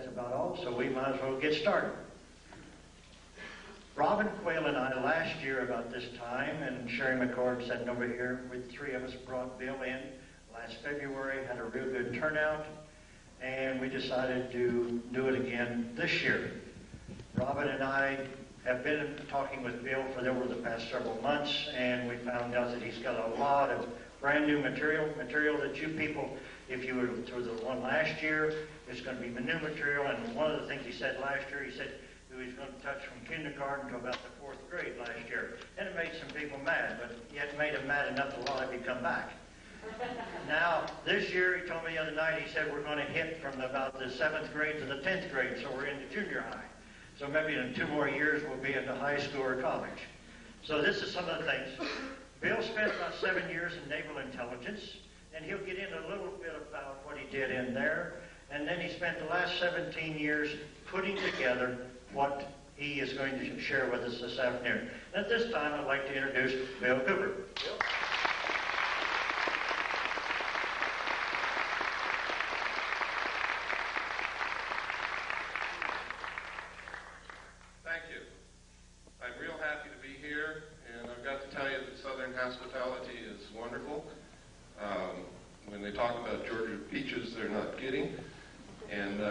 that's about all, so we might as well get started. Robin Quayle and I last year about this time, and Sherry McCord sitting over here, with three of us brought Bill in last February, had a real good turnout, and we decided to do it again this year. Robin and I have been talking with Bill for over the past several months, and we found out that he's got a lot of brand new material that you people, if you were to the one last year, it's going to be new material. And one of the things he said last year, he said he was going to touch from kindergarten to about the 4th grade last year. And it made some people mad, but yet made them mad enough to want to come back. Now, this year, he told me the other night, he said we're going to hit from about the 7th grade to the 10th grade, so we're into junior high. So maybe in 2 more years, we'll be into high school or college. So this is some of the things. Bill spent about 7 years in naval intelligence, and he'll get into a little bit about what he did in there. And then he spent the last 17 years putting together what he is going to share with us this afternoon. And at this time, I'd like to introduce Bill Cooper. Bill? Hospitality is wonderful. When they talk about Georgia peaches, they're not kidding. And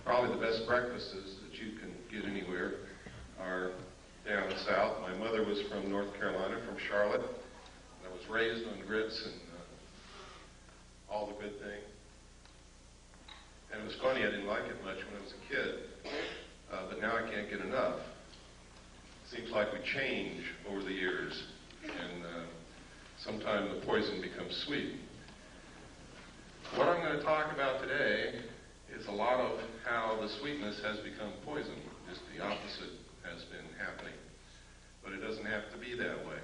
probably the best breakfasts that you can get anywhere are down south. My mother was from North Carolina, from Charlotte. And I was raised on grits and all the good things. And it was funny, I didn't like it much when I was a kid. But now I can't get enough. Seems like we change over the years. And sometimes the poison becomes sweet. What I'm going to talk about today is a lot of how the sweetness has become poison. Just the opposite has been happening. But it doesn't have to be that way.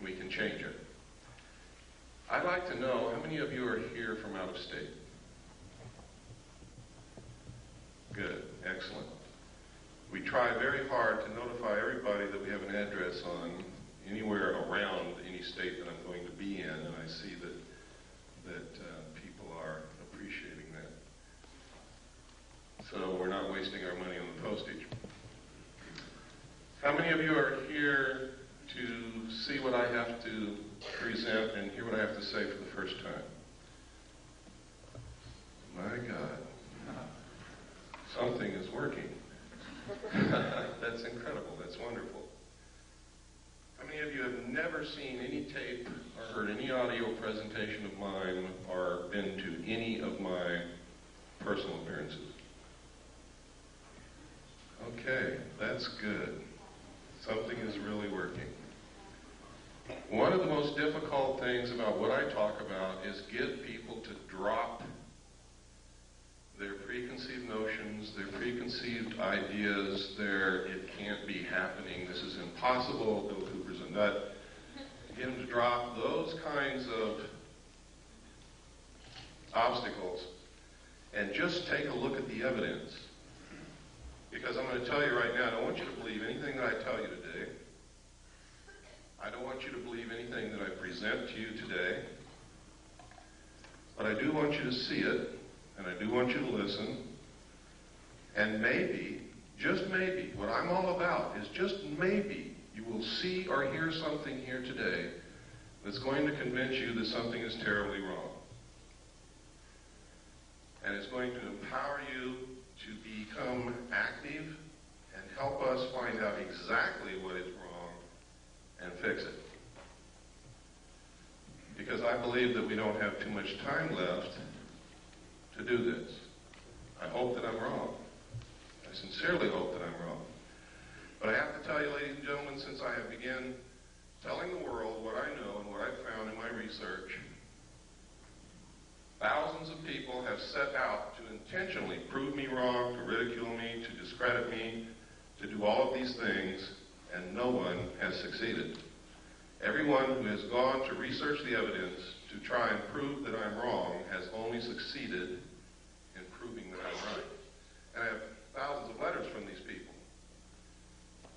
We can change it. I'd like to know how many of you are here from out of state? Good, excellent. We try very hard to notify everybody that we have an address on anywhere around any state that I'm going to be in, and I see that people are appreciating that. So we're not wasting our money on the postage. How many of you are here to see what I have to present and hear what I have to say for the first time? My God. Something is working. That's incredible. That's wonderful. How many of you have never seen any tape or heard any audio presentation of mine or been to any of my personal appearances? Okay, that's good. Something is really working. One of the most difficult things about what I talk about is get people to drop their preconceived notions, their preconceived ideas, it can't be happening, this is impossible, Bill Cooper's a nut. Get them to drop those kinds of obstacles and just take a look at the evidence. Because I'm going to tell you right now, I don't want you to believe anything that I tell you today. I don't want you to believe anything that I present to you today. But I do want you to see it. And I do want you to listen, and maybe, just maybe, what I'm all about is just maybe you will see or hear something here today that's going to convince you that something is terribly wrong. And it's going to empower you to become active and help us find out exactly what is wrong and fix it. Because I believe that we don't have too much time left to do this. I hope that I'm wrong. I sincerely hope that I'm wrong. But I have to tell you, ladies and gentlemen, since I have begun telling the world what I know and what I've found in my research, thousands of people have set out to intentionally prove me wrong, to ridicule me, to discredit me, to do all of these things, and no one has succeeded. Everyone who has gone to research the evidence to try and prove that I'm wrong has only succeeded in proving that I'm right. And I have thousands of letters from these people.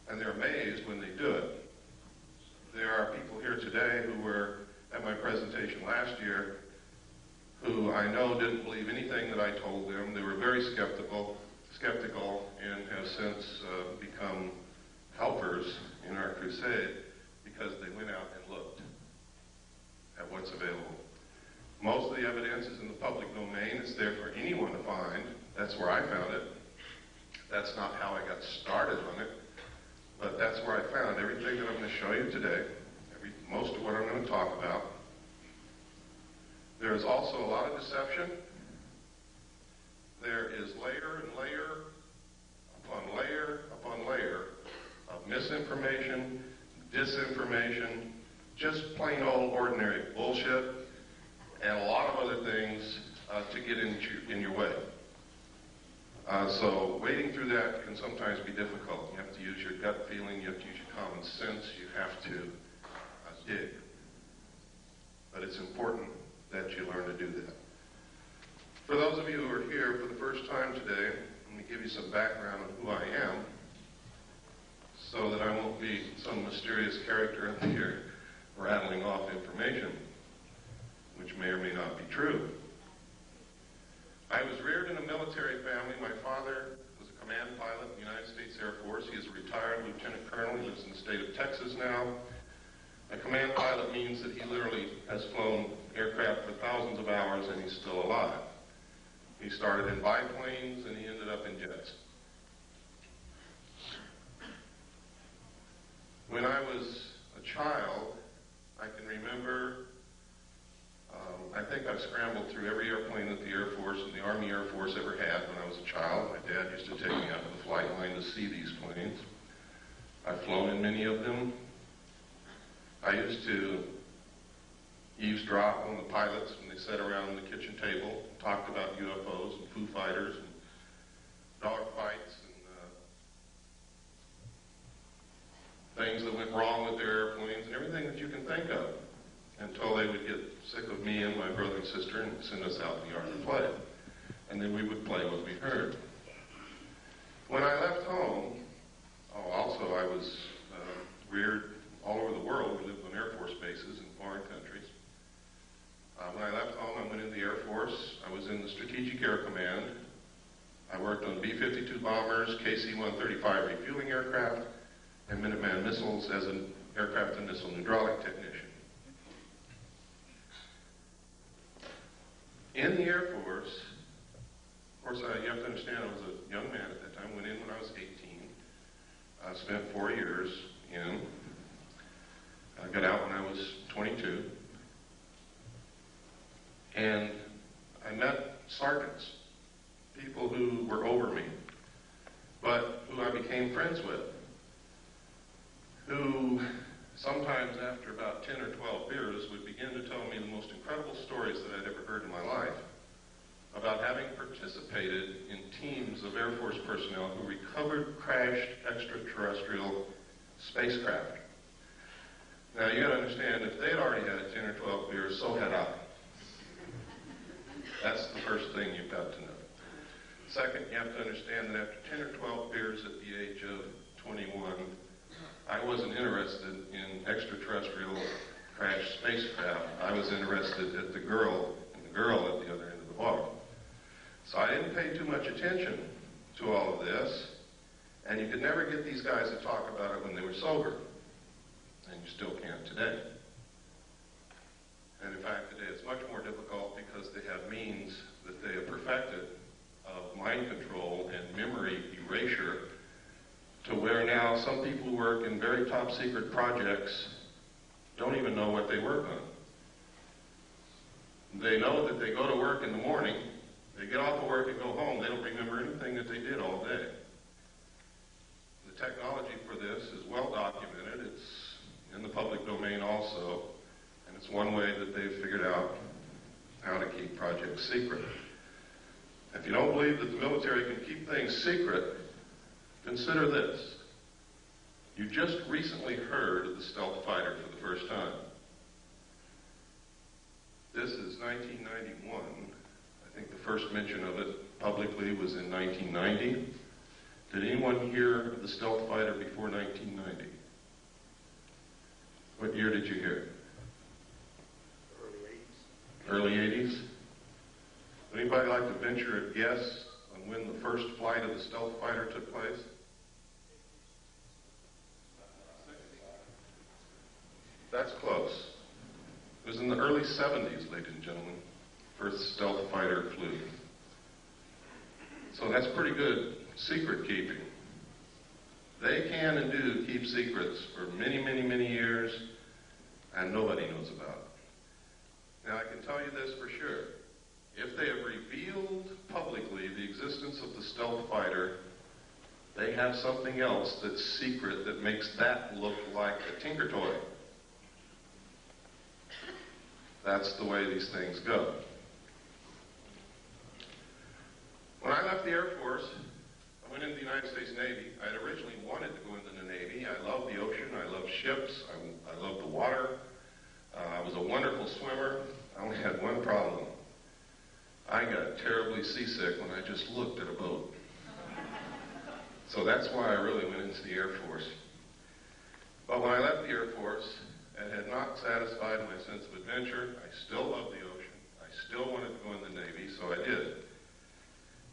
And they're amazed when they do it. There are people here today who were at my presentation last year who I know didn't believe anything that I told them. They were very skeptical. skeptical and have since become helpers in our crusade because they went out and looked at what's available. Most of the evidence is in the public domain. It's there for anyone to find. That's where I found it. That's not how I got started on it, but that's where I found everything that I'm going to show you today, most of what I'm going to talk about. There is also a lot of deception. There is layer and layer upon layer upon layer of misinformation, disinformation, just plain old ordinary bullshit, and a lot of other things to get in your way. So wading through that can sometimes be difficult. You have to use your gut feeling, you have to use your common sense, you have to dig. But it's important that you learn to do that. For those of you who are here for the first time today, let me give you some background on who I am so that I won't be some mysterious character up here rattling off information which may or may not be true. I was reared in a military family. My father was a command pilot in the United States Air Force. He is a retired lieutenant colonel. He lives in the state of Texas now. A command pilot means that he literally has flown aircraft for thousands of hours and he's still alive. He started in biplanes and he ended up in jets. When I was a child, I can remember, I think I've scrambled through every airplane that the Air Force and the Army Air Force ever had when I was a child. My dad used to take me out to the flight line to see these planes. I've flown in many of them. I used to eavesdrop on the pilots when they sat around the kitchen table, talked about UFOs and Foo Fighters and dog fights and things that went wrong with their airplanes and everything that you can think of, until they would get sick of me and my brother and sister and send us out in the yard to play. And then we would play what we heard. When I left home, also I was reared all over the world. We lived on Air Force bases in foreign countries. When I left home, I went into the Air Force. I was in the Strategic Air Command. I worked on B-52 bombers, KC-135 refueling aircraft, and Minuteman missiles as an aircraft and missile hydraulic technician. In the Air Force, of course, you have to understand I was a young man at that time. Went in when I was 18. I spent 4 years in. I got out when I was 22. And I met sergeants, people who were over me, but who I became friends with, who sometimes after about 10 or 12 beers would begin to tell me the most incredible stories that I'd ever heard in my life about having participated in teams of Air Force personnel who recovered crashed extraterrestrial spacecraft. Now, you got to understand, if they'd already had 10 or 12 beers, so had I. That's the first thing you've got to know. Second, you have to understand that after 10 or 12 beers at the age of 21, I wasn't interested in extraterrestrial crashed spacecraft. I was interested at the girl, and the girl at the other end of the bar. So I didn't pay too much attention to all of this, and you could never get these guys to talk about it when they were sober. And you still can't today. And in fact, today it's much more difficult because they have means that they have perfected of mind control and memory erasure, to where now some people who work in very top secret projects don't even know what they work on. They know that they go to work in the morning, they get off of work and go home, they don't remember anything that they did all day. The technology for this is well documented. It's in the public domain also, and it's one way that they've figured out how to keep projects secret. If you don't believe that the military can keep things secret, consider this. You just recently heard of the stealth fighter for the first time. This is 1991. I think the first mention of it publicly was in 1990. Did anyone hear of the stealth fighter before 1990? What year did you hear? Early 80s. Early 80s? Would anybody like to venture a guess on when the first flight of the stealth fighter took place? That's close. It was in the early 70s, ladies and gentlemen. First stealth fighter flew. So that's pretty good secret keeping. They can and do keep secrets for many, many, many years, and nobody knows about it. Now, I can tell you this for sure. If they have revealed publicly the existence of the stealth fighter, they have something else that's secret that makes that look like a tinker toy. That's the way these things go. When I left the Air Force, I went into the United States Navy. I had originally wanted to go into the Navy. I love the ocean. I love ships. I love the water. I was a wonderful swimmer. I only had one problem. I got terribly seasick when I just looked at a boat. So that's why I really went into the Air Force. But when I left the Air Force, it had not satisfied my sense of adventure. I still love the ocean. I still wanted to go in the Navy, so I did.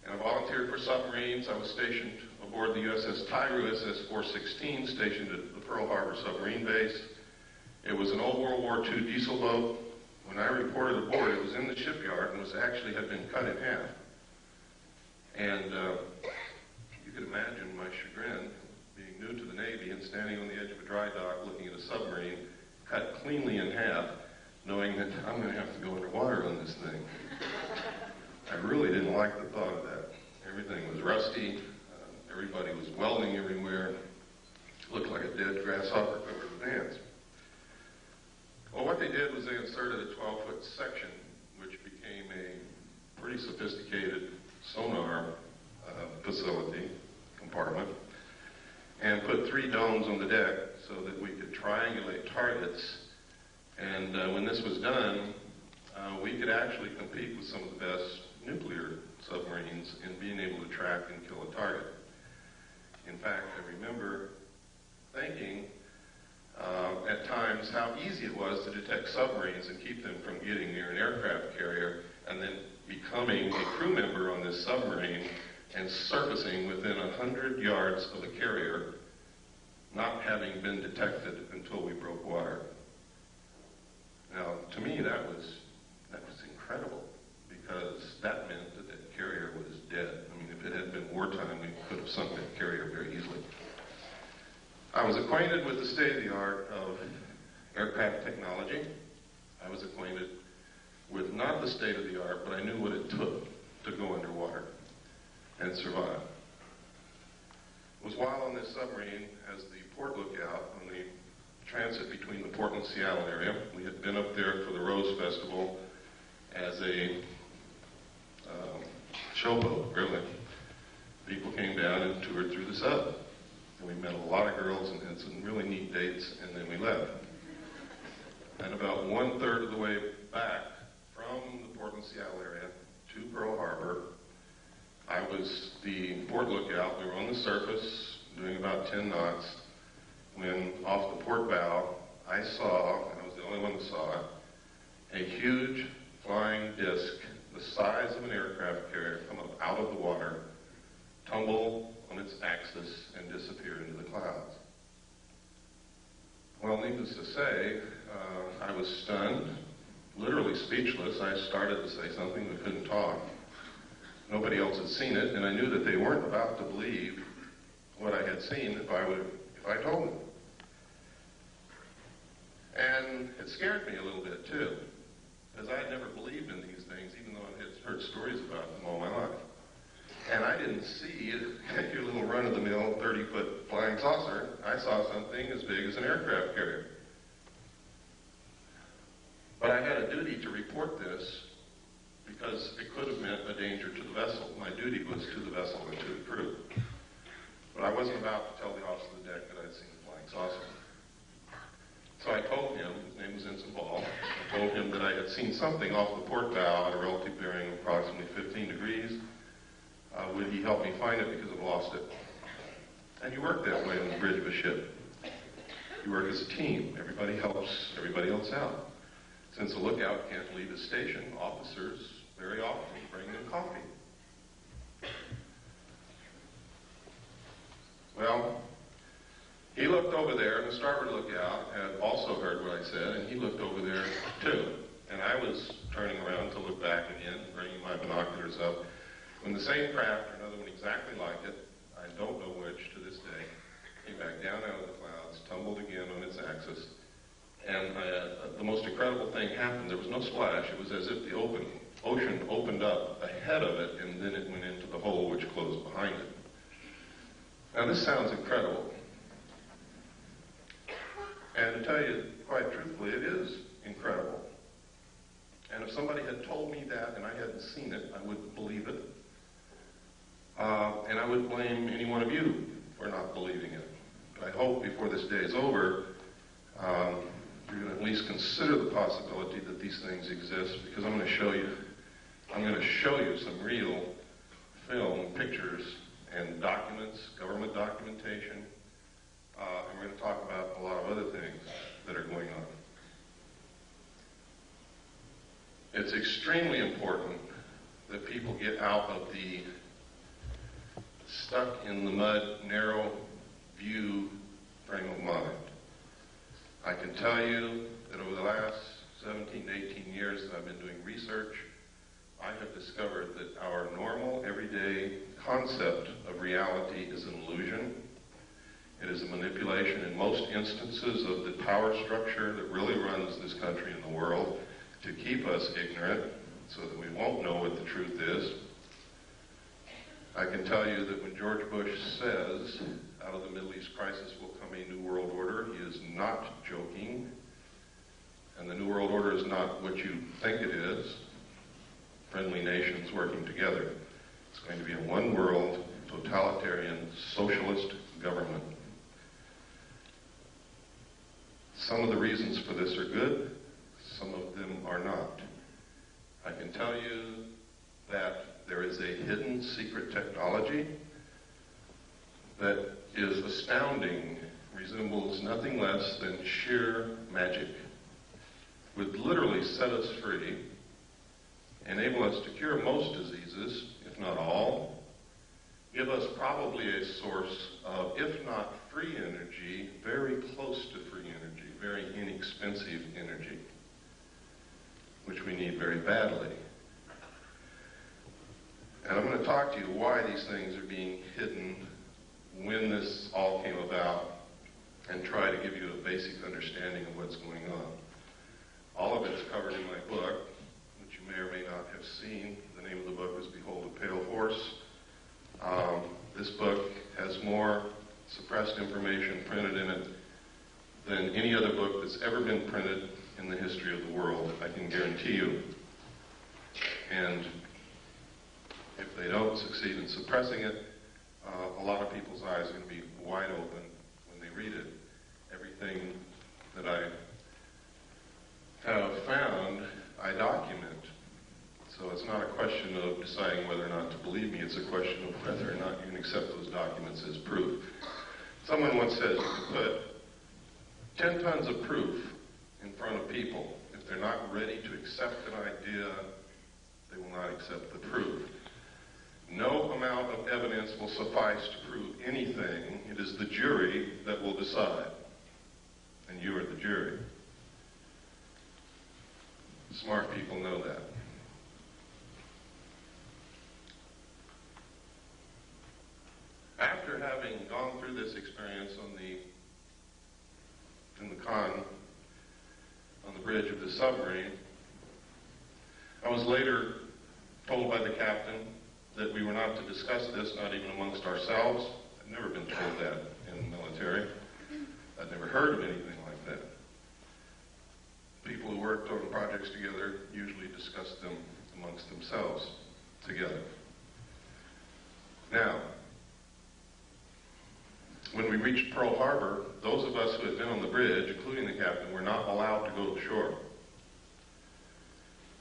And I volunteered for submarines. I was stationed aboard the USS Tiru, USS 416, stationed at the Pearl Harbor submarine base. It was an old World War II diesel boat. When I reported aboard, it was in the shipyard and had been cut in half. And you could imagine my chagrin, being new to the Navy and standing on the edge of a dry dock looking at a submarine cut cleanly in half, knowing that I'm going to have to go underwater on this thing. I really didn't like the thought of that. Everything was rusty. Everybody was welding everywhere. It looked like a dead grasshopper covered with ants. Well, what they did was they inserted a 12-foot section, which became a pretty sophisticated sonar facility, compartment, and put 3 domes on the deck so that we could triangulate targets. And when this was done, we could actually compete with some of the best nuclear submarines in being able to track and kill a target. In fact, I remember thinking at times how easy it was to detect submarines and keep them from getting near an aircraft carrier and then becoming a crew member on this submarine and surfacing within 100 yards of a carrier, not having been detected until we broke water. Now, to me, that was incredible, because that meant that that carrier was dead. I mean, if it had been wartime, we could have sunk that carrier very easily. I was acquainted with the state-of-the-art of aircraft technology. I was acquainted with not the state-of-the-art, but I knew what it took to go underwater and survive. It was while on this submarine as the port lookout on the transit between the Portland-Seattle area. We had been up there for the Rose Festival as a showboat, really. People came down and toured through the sub. And we met a lot of girls and had some really neat dates, and then we left. And about 1/3 of the way back from the Portland-Seattle area to Pearl Harbor, I was the port lookout. We were on the surface doing about 10 knots when off the port bow, I saw, and I was the only one that saw it, a huge flying disc the size of an aircraft carrier come up out of the water, tumble on its axis, and disappear into the clouds. Well, needless to say, I was stunned, literally speechless. I started to say something, but couldn't talk. Nobody else had seen it, and I knew that they weren't about to believe what I had seen if I told them. And it scared me a little bit, too, because I had never believed in these things, even though I had heard stories about them all my life. And I didn't see your little run-of-the-mill 30-foot flying saucer. I saw something as big as an aircraft carrier. But I had a duty to report this because it could have meant a danger to the vessel. My duty was to the vessel and to the crew. But I wasn't about to tell the officer of the deck that I'd seen the flying saucer. So I told him, his name was Ensign Ball, I told him that I had seen something off the port bow at a relative bearing of approximately 15 degrees. Would he help me find it because I've lost it? And you work that way on the bridge of a ship. You work as a team. Everybody helps everybody else out. Since the lookout can't leave his station, officers very often bring them coffee. Well, he looked over there, and the starboard lookout had also heard what I said, and he looked over there too. And I was turning around to look back again, bringing my binoculars up, when the same craft, or another one exactly like it, I don't know which to this day, came back down out of the clouds, tumbled again on its axis, and the most incredible thing happened. There was no splash. It was as if the ocean opened up ahead of it, and then it went into the hole which closed behind it. Now this sounds incredible. And to tell you quite truthfully, it is incredible. And if somebody had told me that and I hadn't seen it, I wouldn't believe it. And I would blame any one of you for not believing it. But I hope before this day is over, you're going to at least consider the possibility that these things exist, because I'm going to show you some real film, pictures, and documents, government documentation. And we're going to talk about a lot of other things that are going on. It's extremely important that people get out of the stuck in the mud, narrow view frame of mind. I can tell you that over the last 17 to 18 years that I've been doing research, I have discovered that our normal, everyday concept of reality is an illusion. It is a manipulation in most instances of the power structure that really runs this country and the world to keep us ignorant so that we won't know what the truth is. I can tell you that when George Bush says, out of the Middle East crisis will come a new world order, he is not joking. And the new world order is not what you think it is. Friendly nations working together. It's going to be a one world, totalitarian, socialist government. Some of the reasons for this are good, some of them are not. I can tell you that there is a hidden secret technology that is astounding, resembles nothing less than sheer magic, would literally set us free, enable us to cure most diseases, if not all, give us probably a source of, if not free energy, very close to free energy, very inexpensive energy, which we need very badly. And I'm going to talk to you why these things are being hidden, when this all came about, and try to give you a basic understanding of what's going on. All of it is covered in my book, which you may or may not have seen. The name of the book is Behold a Pale Horse. This book has more suppressed information printed in it than any other book that's ever been printed in the history of the world, I can guarantee you. And if they don't succeed in suppressing it, a lot of people's eyes are going to be wide open when they read it. Everything that I have found, I document. So it's not a question of deciding whether or not to believe me, it's a question of whether or not you can accept those documents as proof. Someone once said you can put 10 tons of proof in front of people. If they're not ready to accept an idea, they will not accept the proof. No amount of evidence will suffice to prove anything. It is the jury that will decide. And you are the jury. Smart people know that. After having gone through this experience in the con, on the bridge of the submarine, I was later told by the captain that we were not to discuss this, not even amongst ourselves. I'd never been told that in the military. I'd never heard of anything like that. People who worked on projects together usually discussed them amongst themselves together. Now, when we reached Pearl Harbor, those of us who had been on the bridge, including the captain, were not allowed to go to shore.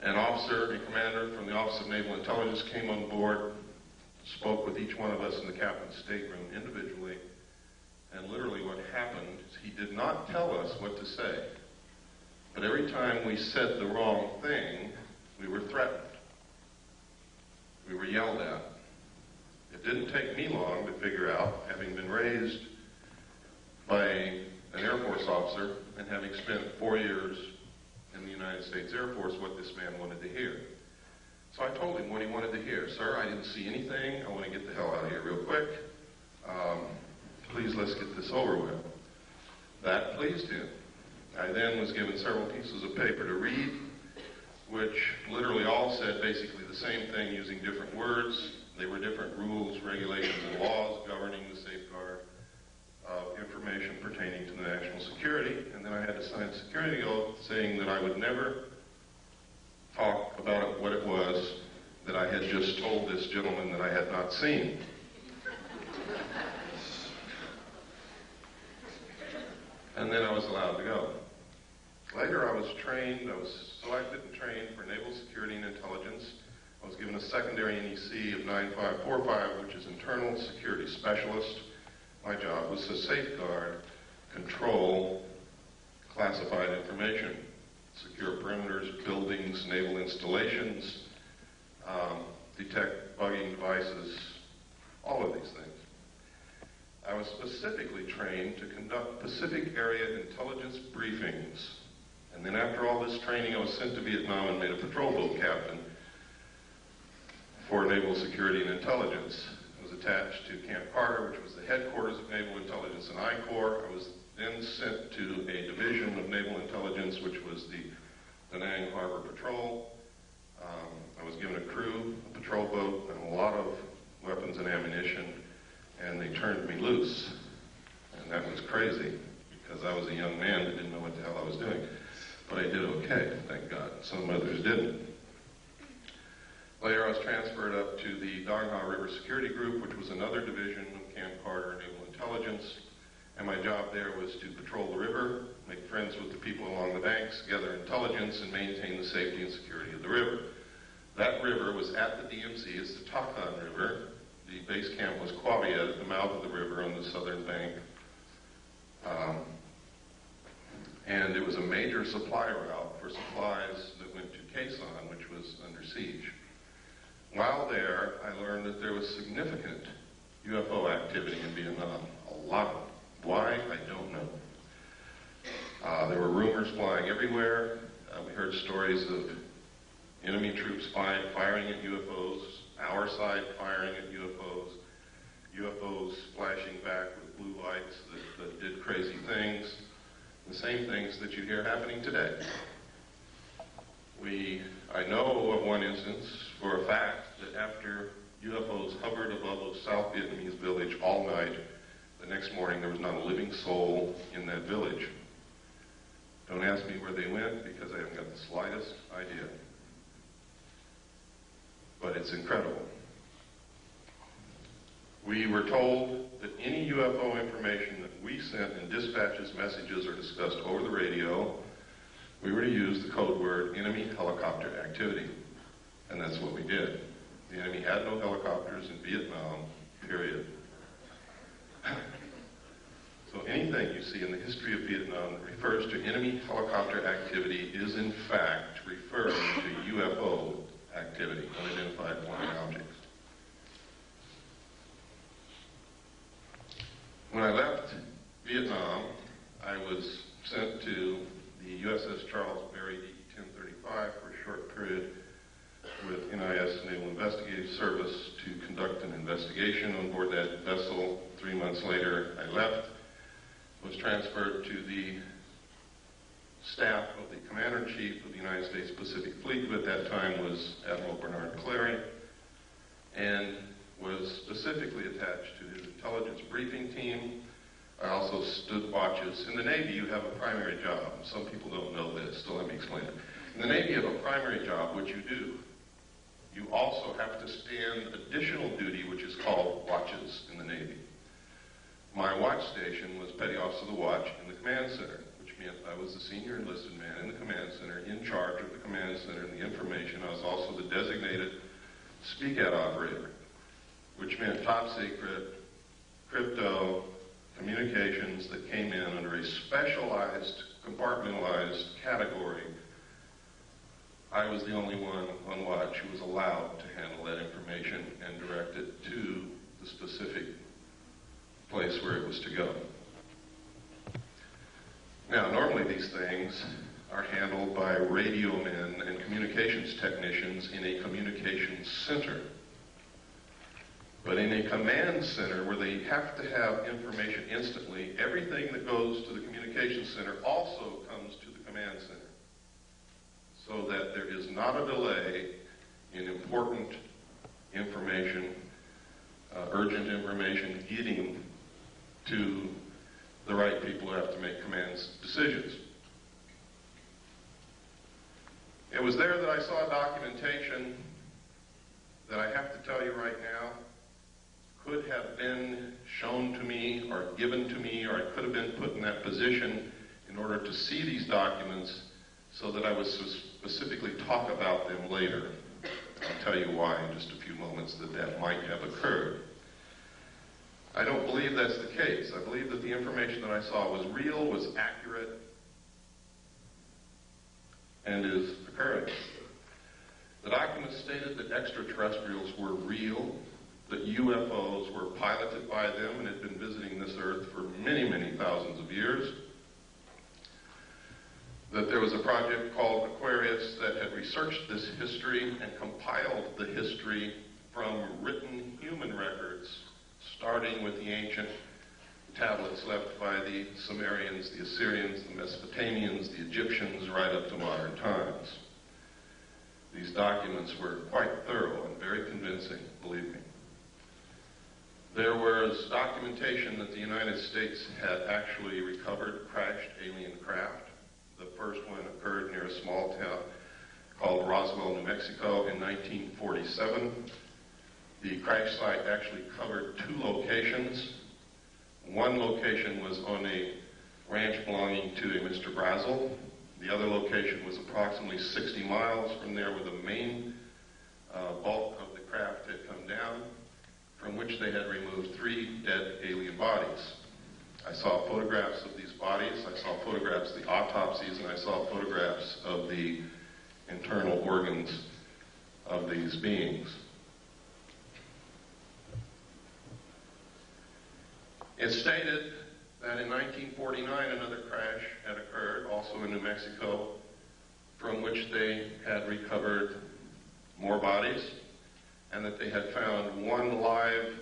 An officer and commander from the Office of Naval Intelligence came on board, spoke with each one of us in the captain's stateroom individually, and literally what happened is he did not tell us what to say. But every time we said the wrong thing, we were threatened. We were yelled at. It didn't take me long to figure out, having been raised Air Force what this man wanted to hear. So I told him what he wanted to hear. Sir, I didn't see anything. I want to get the hell out of here real quick. Please, let's get this over with. That pleased him. I then was given several pieces of paper to read, which literally all said basically the same thing using different words. They were different rules, regulations, and laws governing the safeguard of information pertaining to the national security. And then I had to sign a security oath saying that I would never talk about what it was that I had just told this gentleman that I had not seen. And then I was allowed to go. Later I was selected and trained for Naval Security and Intelligence. I was given a secondary NEC of 9545, which is Internal Security Specialist. My job was to safeguard, control classified information, secure perimeters, buildings, naval installations, detect bugging devices, all of these things. I was specifically trained to conduct Pacific Area intelligence briefings. And then after all this training, I was sent to Vietnam and made a patrol boat captain for Naval Security and Intelligence. I was attached to Camp Carter, which was the headquarters of Naval Intelligence and I-Corps. I was then sent to a division of Naval Intelligence, which was the Danang Harbor Patrol. I was given a crew, a patrol boat, and a lot of weapons and ammunition, and they turned me loose. And that was crazy, because I was a young man that didn't know what the hell I was doing. But I did okay, thank God. Some others didn't. Later, I was transferred up to the Danang River Security Group, which was another division of Camp Carter Naval Intelligence. And my job there was to patrol the river, make friends with the people along the banks, gather intelligence, and maintain the safety and security of the river. That river was at the DMZ. It's the Takan River. The base camp was Quaviet at the mouth of the river on the southern bank. And it was a major supply route for supplies that went to Quezon, which was under siege. While there, I learned that there was significant UFO activity in Vietnam. A lot of it. Why? I don't know. There were rumors flying everywhere. We heard stories of enemy troops firing at UFOs, our side firing at UFOs, UFOs flashing back with blue lights that did crazy things, the same things that you hear happening today. I know of one instance for a fact that after UFOs hovered above a South Vietnamese village all night, the next morning there was not a living soul in that village. Don't ask me where they went because I haven't got the slightest idea. But it's incredible. We were told that any UFO information that we sent in dispatches, messages, or discussed over the radio, we were to use the code word enemy helicopter activity. And that's what we did. The enemy had no helicopters in Vietnam, period. So anything you see in the history of Vietnam that refers to enemy helicopter activity is in fact referring to UFO activity, unidentified flying objects. When I left Vietnam, I was sent to the USS Charles Berry DE-1035 for a short period with NIS Naval Investigative Service to conduct an investigation on board that vessel. 3 months later, I left, was transferred to the staff of the Commander-in-Chief of the United States Pacific Fleet, who at that time was Admiral Bernard Clary, and was specifically attached to his intelligence briefing team. I also stood watches. In the Navy, you have a primary job. Some people don't know this, so let me explain it. In the Navy, you have a primary job, which you do. You also have to stand additional duty, which is called watches in the Navy. My watch station was Petty Officer of the Watch in the Command Center, which meant I was the senior enlisted man in the Command Center, in charge of the Command Center and the information. I was also the designated speak-out operator, which meant top secret, crypto, communications that came in under a specialized, compartmentalized category. I was the only one on watch who was allowed to handle that information and direct it to the specific place where it was to go. Now, normally these things are handled by radio men and communications technicians in a communications center. But in a command center where they have to have information instantly, everything that goes to the communications center also comes to the command center, so that there is not a delay in important information, urgent information getting to the right people who have to make command decisions. It was there that I saw documentation that I have to tell you right now could have been shown to me or given to me, or I could have been put in that position in order to see these documents so that I would specifically talk about them later. I'll tell you why in just a few moments that might have occurred. I don't believe that's the case. I believe that the information that I saw was real, was accurate, and is occurring. The documents stated that extraterrestrials were real, that UFOs were piloted by them and had been visiting this Earth for many, many thousands of years, that there was a project called Aquarius that had researched this history and compiled the history from written human records, starting with the ancient tablets left by the Sumerians, the Assyrians, the Mesopotamians, the Egyptians, right up to modern times. These documents were quite thorough and very convincing, believe me. There was documentation that the United States had actually recovered crashed alien craft. The first one occurred near a small town called Roswell, New Mexico in 1947. The crash site actually covered 2 locations. One location was on a ranch belonging to a Mr. Brazel. The other location was approximately 60 miles from there, where the main bulk of the craft had come down, from which they had removed 3 dead alien bodies. I saw photographs of these bodies, I saw photographs of the autopsies, and I saw photographs of the internal organs of these beings. It stated that in 1949 another crash had occurred, also in New Mexico, from which they had recovered more bodies, and that they had found 1 live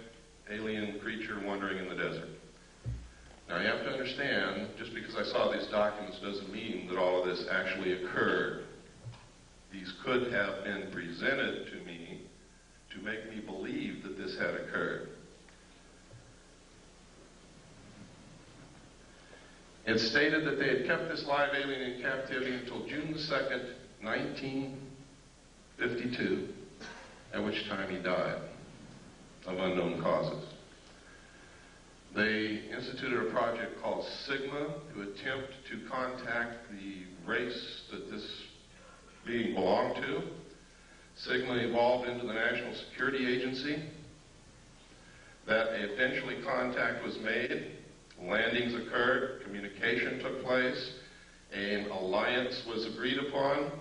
alien creature wandering in the desert. Now you have to understand, just because I saw these documents doesn't mean that all of this actually occurred. These could have been presented to me to make me believe that this had occurred. It stated that they had kept this live alien in captivity until June the 2nd, 1952, at which time he died of unknown causes. They instituted a project called Sigma to attempt to contact the race that this being belonged to. Sigma evolved into the National Security Agency. That eventually contact was made. Landings occurred, communication took place, an alliance was agreed upon.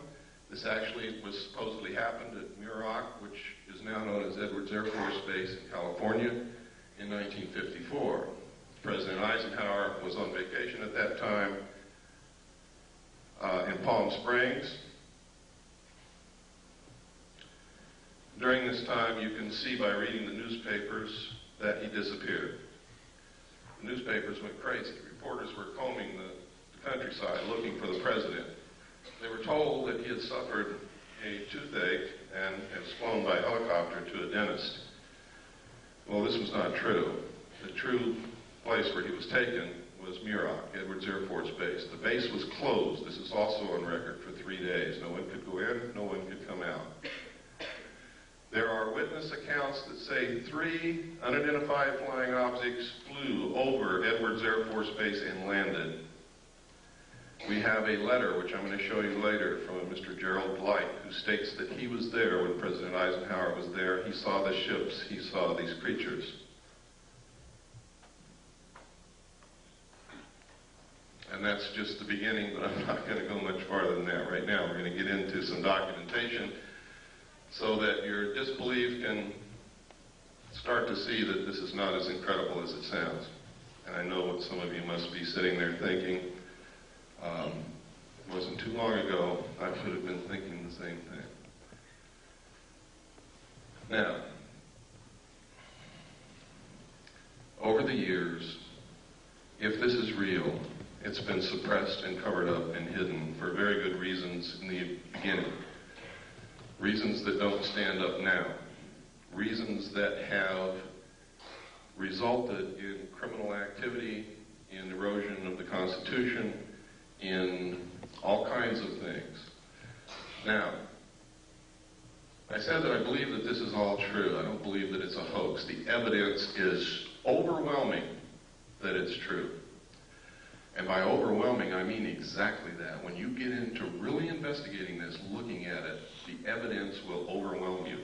This actually was supposedly happened at Muroc, which is now known as Edwards Air Force Base in California, in 1954. President Eisenhower was on vacation at that time in Palm Springs. During this time, you can see by reading the newspapers that he disappeared. The newspapers went crazy. Reporters were combing the countryside looking for the president. They were told that he had suffered a toothache and was flown by helicopter to a dentist. Well, this was not true. The true place where he was taken was Muroc, Edwards Air Force Base. The base was closed. This is also on record for 3 days. No one could go in, no one could come out. There are witness accounts that say 3 unidentified flying objects flew over Edwards Air Force Base and landed. We have a letter, which I'm going to show you later, from a Mr. Gerald Blight, who states that he was there when President Eisenhower was there. He saw the ships. He saw these creatures. And that's just the beginning, but I'm not going to go much farther than that right now. We're going to get into some documentation so that your disbelief can start to see that this is not as incredible as it sounds. And I know what some of you must be sitting there thinking. It wasn't too long ago I would have been thinking the same thing. Now, over the years, if this is real, it's been suppressed and covered up and hidden for very good reasons in the beginning. Reasons that don't stand up now. Reasons that have resulted in criminal activity, in erosion of the Constitution, in all kinds of things. Now, I said that I believe that this is all true. I don't believe that it's a hoax. The evidence is overwhelming that it's true. And by overwhelming, I mean exactly that. When you get into really investigating this, looking at it, the evidence will overwhelm you.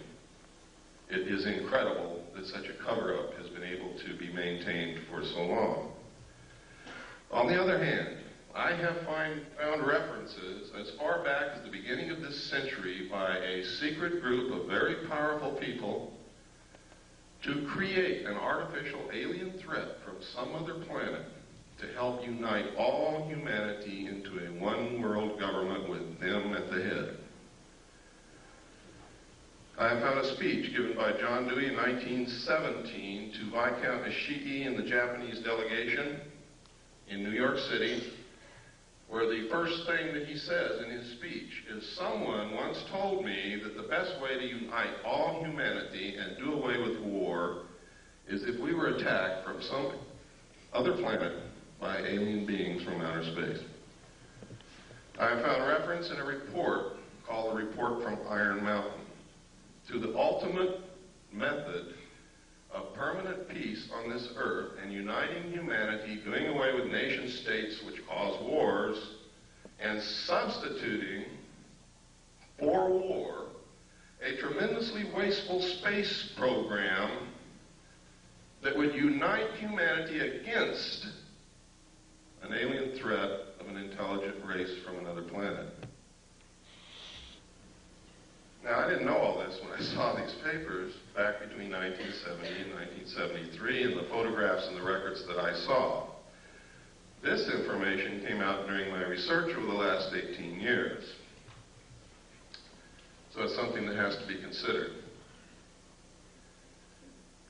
It is incredible that such a cover-up has been able to be maintained for so long. On the other hand, I have found references as far back as the beginning of this century by a secret group of very powerful people to create an artificial alien threat from some other planet to help unite all humanity into a one-world government with them at the head. I have found a speech given by John Dewey in 1917 to Viscount Ishii and the Japanese delegation in New York City, where the first thing that he says in his speech is, "Someone once told me that the best way to unite all humanity and do away with war is if we were attacked from some other planet by alien beings from outer space." I have found reference in a report called the Report from Iron Mountain to the ultimate method of permanent peace on this earth and uniting humanity, doing away with nation states which cause wars, and substituting for war a tremendously wasteful space program that would unite humanity against an alien threat of an intelligent race from another planet. Now, I didn't know all this when I saw these papers back between 1970 and 1973 and the photographs and the records that I saw. This information came out during my research over the last 18 years. So it's something that has to be considered.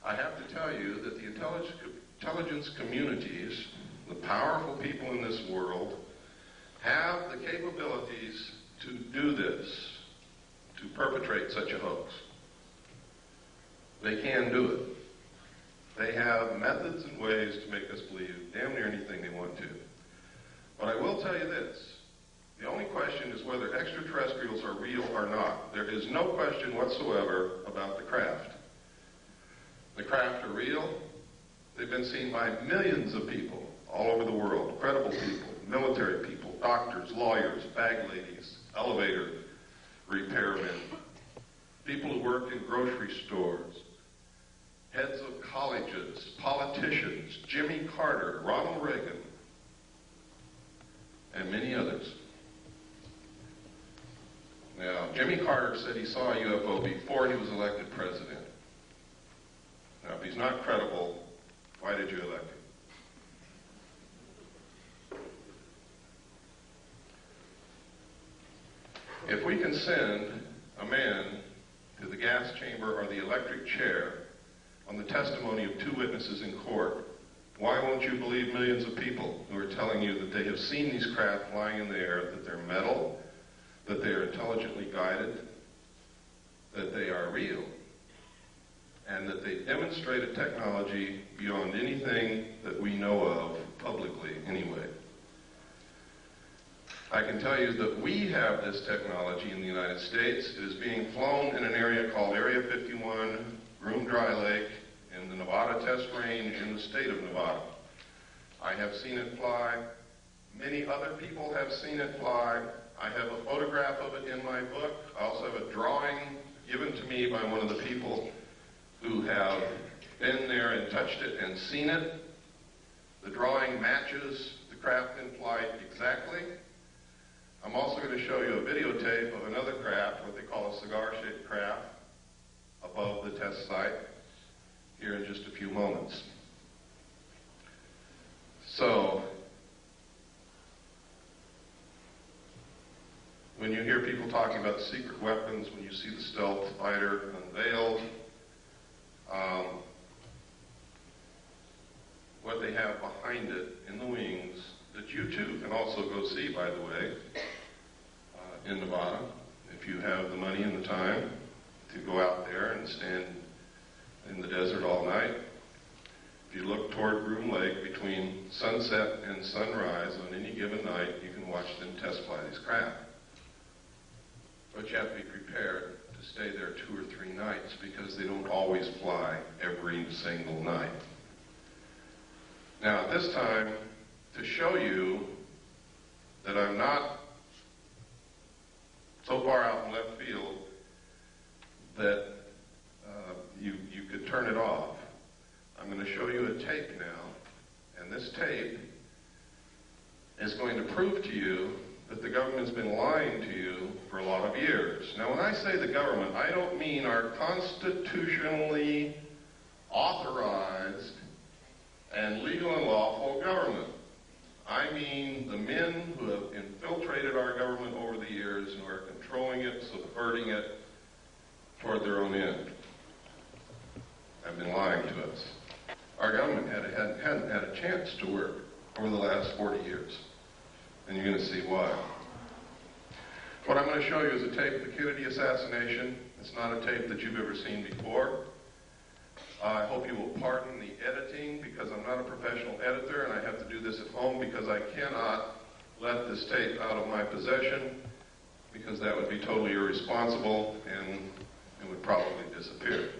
I have to tell you that the intelligence communities, the powerful people in this world, have the capabilities to do this, to perpetrate such a hoax. They can do it. They have methods and ways to make us believe damn near anything they want to. But I will tell you this. The only question is whether extraterrestrials are real or not. There is no question whatsoever about the craft. The craft are real. They've been seen by millions of people all over the world. Credible people, military people, doctors, lawyers, bag ladies, elevator repairmen, people who work in grocery stores, heads of colleges, politicians, Jimmy Carter, Ronald Reagan, and many others. Now, Jimmy Carter said he saw a UFO before he was elected president. Now, if he's not credible, why did you elect him? If we can send a man to the gas chamber or the electric chair on the testimony of two witnesses in court, why won't you believe millions of people who are telling you that they have seen these craft flying in the air, that they're metal, that they are intelligently guided, that they are real, and that they demonstrate a technology beyond anything that we know of publicly anyway? I can tell you that we have this technology in the United States. It is being flown in an area called Area 51, Groom Dry Lake, in the Nevada Test Range in the state of Nevada. I have seen it fly. Many other people have seen it fly. I have a photograph of it in my book. I also have a drawing given to me by one of the people who have been there and touched it and seen it. The drawing matches the craft in flight exactly. I'm also going to show you a videotape of another craft, what they call a cigar-shaped craft, above the test site here in just a few moments. So, when you hear people talking about secret weapons, when you see the stealth fighter unveiled, what they have behind it in the wings, that you too can also go see, by the way, in Nevada, if you have the money and the time to go out there and stand in the desert all night. If you look toward Groom Lake between sunset and sunrise on any given night, you can watch them test fly these craft. But you have to be prepared to stay there 2 or 3 nights because they don't always fly every single night. Now, at this time, to show you that I'm not so far out in left field that you could turn it off, I'm going to show you a tape now, and this tape is going to prove to you that the government's been lying to you for a lot of years. Now, when I say the government, I don't mean our constitutionally authorized and legal and lawful government. I mean the men who have infiltrated our government over the years and who are controlling it, subverting it toward their own end. Have been lying to us. Our government hadn't had a chance to work over the last 40 years. And you're going to see why. What I'm going to show you is a tape of the Kennedy assassination. It's not a tape that you've ever seen before. I hope you will pardon the editing because I'm not a professional editor and I have to do this at home because I cannot let this tape out of my possession because that would be totally irresponsible and it would probably disappear.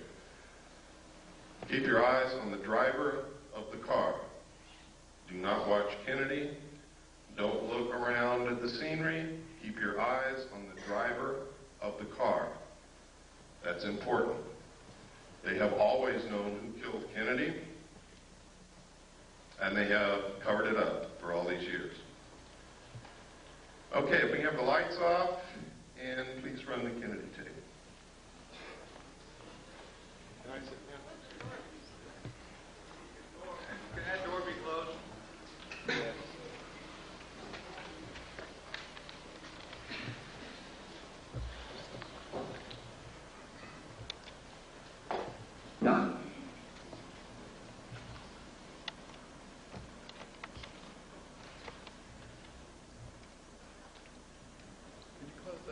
Keep your eyes on the driver of the car. Do not watch Kennedy. Don't look around at the scenery. Keep your eyes on the driver of the car. That's important. They have always known who killed Kennedy, and they have covered it up for all these years. Okay, if we can have the lights off, and please run the Kennedy tape. Can I sit down? Can that door be closed? Yes. None.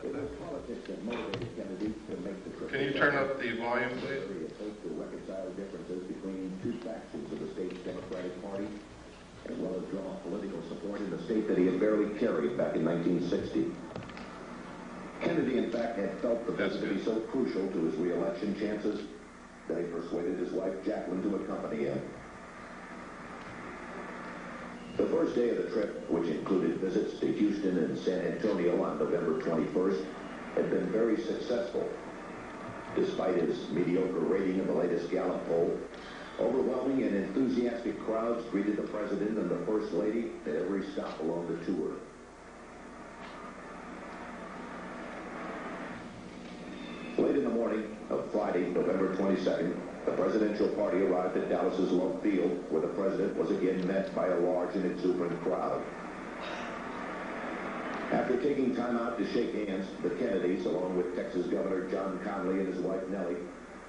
It was politics that motivated Kennedy to make the trip. Can you turn up the volume, please? To reconcile differences between two factions of the state's Democratic Party, as well as draw political support in the state that he had barely carried back in 1960. Kennedy, in fact, had felt the visit to be so crucial to his re-election chances that he persuaded his wife, Jacqueline, to accompany him. The first day of the trip, which included visits to Houston and San Antonio on November 21st, had been very successful. Despite his mediocre rating in the latest Gallup poll, overwhelming and enthusiastic crowds greeted the President and the First Lady at every stop along the tour. Late in the morning of Friday, November 22nd, the presidential party arrived at Dallas's Love Field, where the president was again met by a large and exuberant crowd. After taking time out to shake hands, the Kennedys, along with Texas Governor John Connally and his wife Nellie,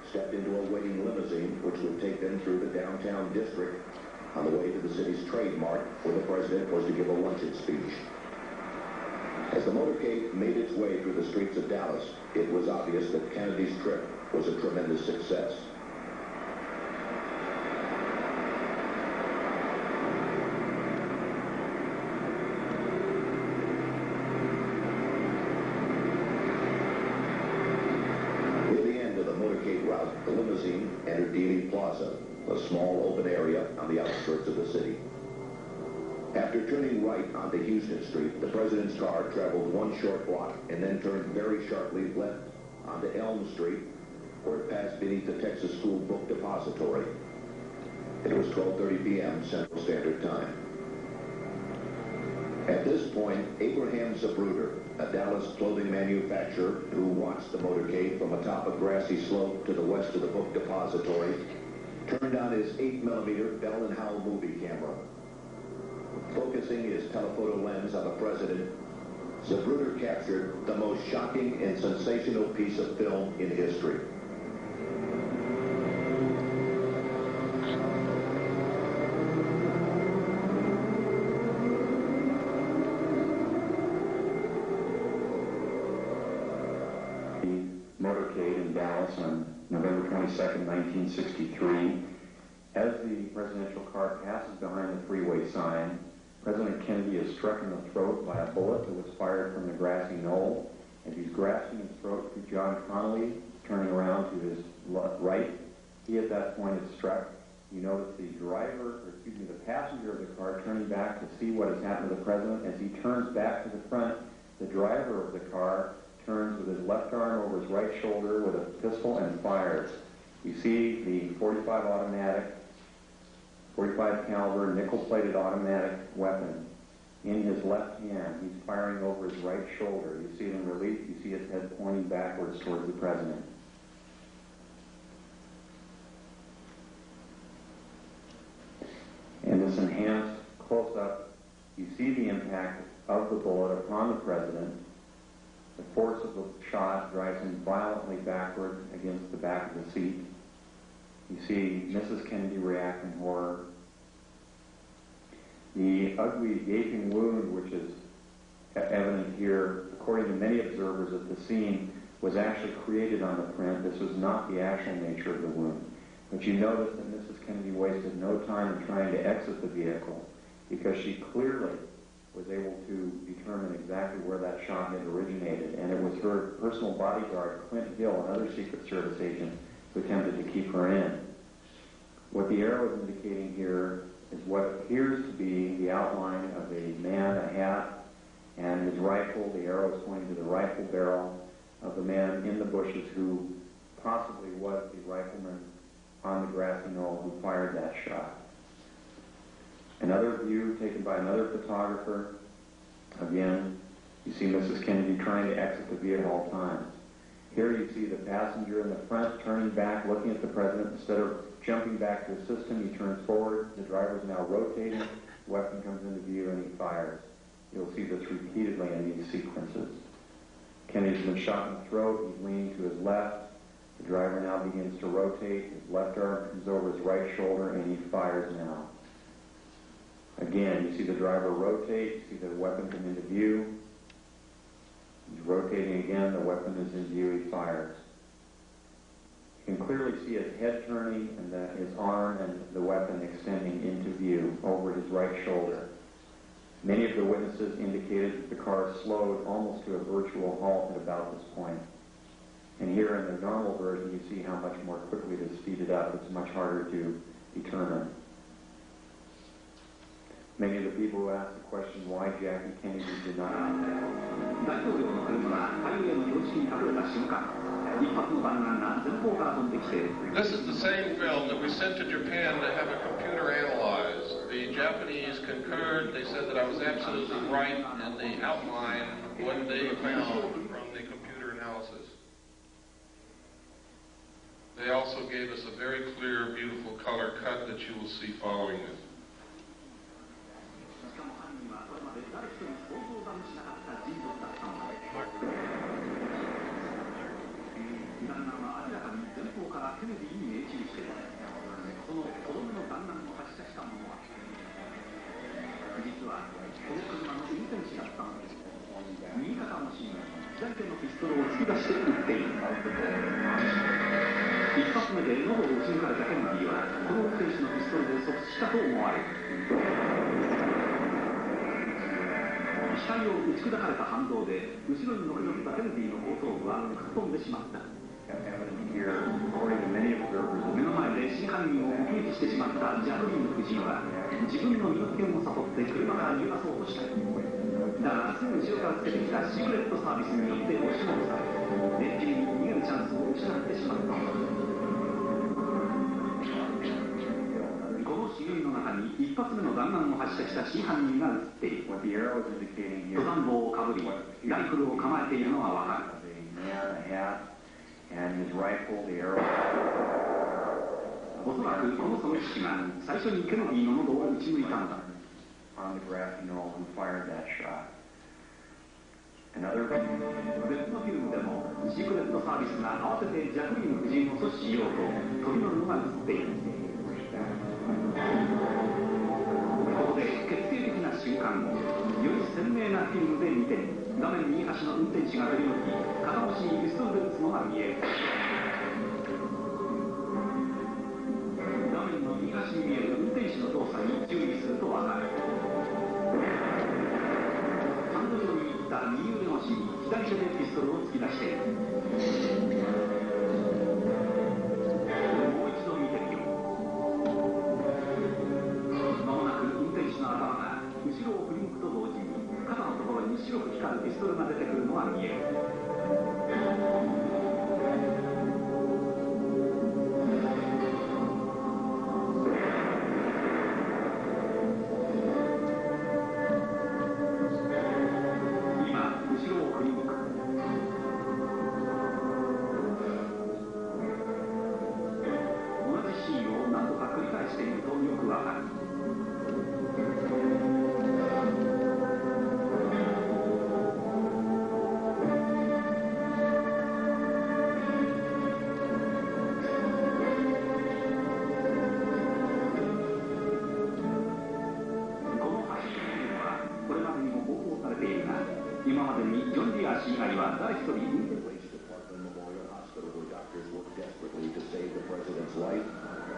stepped into a waiting limousine which would take them through the downtown district on the way to the city's Trade Mart, where the president was to give a luncheon speech. As the motorcade made its way through the streets of Dallas, it was obvious that Kennedy's trip was a tremendous success. The limousine entered Dealey Plaza, a small open area on the outskirts of the city. After turning right onto Houston Street, the president's car traveled one short block and then turned very sharply left onto Elm Street, where it passed beneath the Texas School Book Depository. It was 12:30 p.m. Central Standard Time. At this point, Abraham Zapruder, a Dallas clothing manufacturer who watched the motorcade from atop a grassy slope to the west of the book depository, turned on his 8mm Bell & Howell movie camera. Focusing his telephoto lens on the president, Zapruder captured the most shocking and sensational piece of film in history. Motorcade in Dallas on November 22nd, 1963. As the presidential car passes behind the freeway sign, President Kennedy is struck in the throat by a bullet that was fired from the grassy knoll. As he's grasping his throat through John Connolly, turning around to his right, he at that point is struck. You notice the passenger of the car turning back to see what has happened to the president. As he turns back to the front, the driver of the car turns with his left arm over his right shoulder with a pistol and fires. You see the 45 caliber nickel-plated automatic weapon in his left hand. He's firing over his right shoulder. You see it in relief. You see his head pointing backwards towards the president. In this enhanced close-up, you see the impact of the bullet upon the president. The force of the shot drives him violently backward against the back of the seat. You see Mrs. Kennedy react in horror. The ugly gaping wound, which is evident here, according to many observers at the scene, was actually created on the print. This was not the actual nature of the wound. But you notice that Mrs. Kennedy wasted no time in trying to exit the vehicle because she clearly was able to determine exactly where that shot had originated. And it was her personal bodyguard, Clint Hill, another Secret Service agent, who attempted to keep her in. What the arrow is indicating here is what appears to be the outline of a man, a hat, and his rifle. The arrow is pointing to the rifle barrel of the man in the bushes who possibly was the rifleman on the grassy knoll who fired that shot. Another view taken by another photographer. Again, you see Mrs. Kennedy trying to exit the vehicle at all times. Here you see the passenger in the front turning back, looking at the president. Instead of jumping back to assist him, he turns forward. The driver is now rotating. The weapon comes into view and he fires. You'll see this repeatedly in these sequences. Kennedy's been shot in the throat. He's leaning to his left. The driver now begins to rotate. His left arm comes over his right shoulder and he fires now. Again, you see the driver rotate. You see the weapon come into view. He's rotating again. The weapon is in view. He fires. You can clearly see his head turning and his arm and the weapon extending into view over his right shoulder. Many of the witnesses indicated that the car slowed almost to a virtual halt at about this point. And here in the normal version, you see how much more quickly it is speeded up. It's much harder to determine. Many of the people who asked the question why Jackie Kennedy did not. This is the same film that we sent to Japan to have a computer analyzed. The Japanese concurred. They said that I was absolutely right in the outline what they found from the computer analysis. They also gave us a very clear, beautiful color cut that you will see following this. What the arrow is indicating here is a man, a hat, and his rifle, the arrow. On the grassy knoll who fired that shot. Another 別のフィルムでもシークレットサービスが慌ててジャクリーン夫人を阻止しようと飛び乗るのが映っている。ここで決定的な瞬間をより鮮明なフィルムで見て画面右端の運転手が振り向き片押しにピストルで撃つのが見える。画面の右端に見える運転手の動作に注意すると分かる。ハンドルを握った右腕越しに左手でピストルを突き出している。もう一度見てみよう。間もなく運転手の頭が後ろを振り向くと同時に肩のところに白く光るピストルが出てくるのが見える。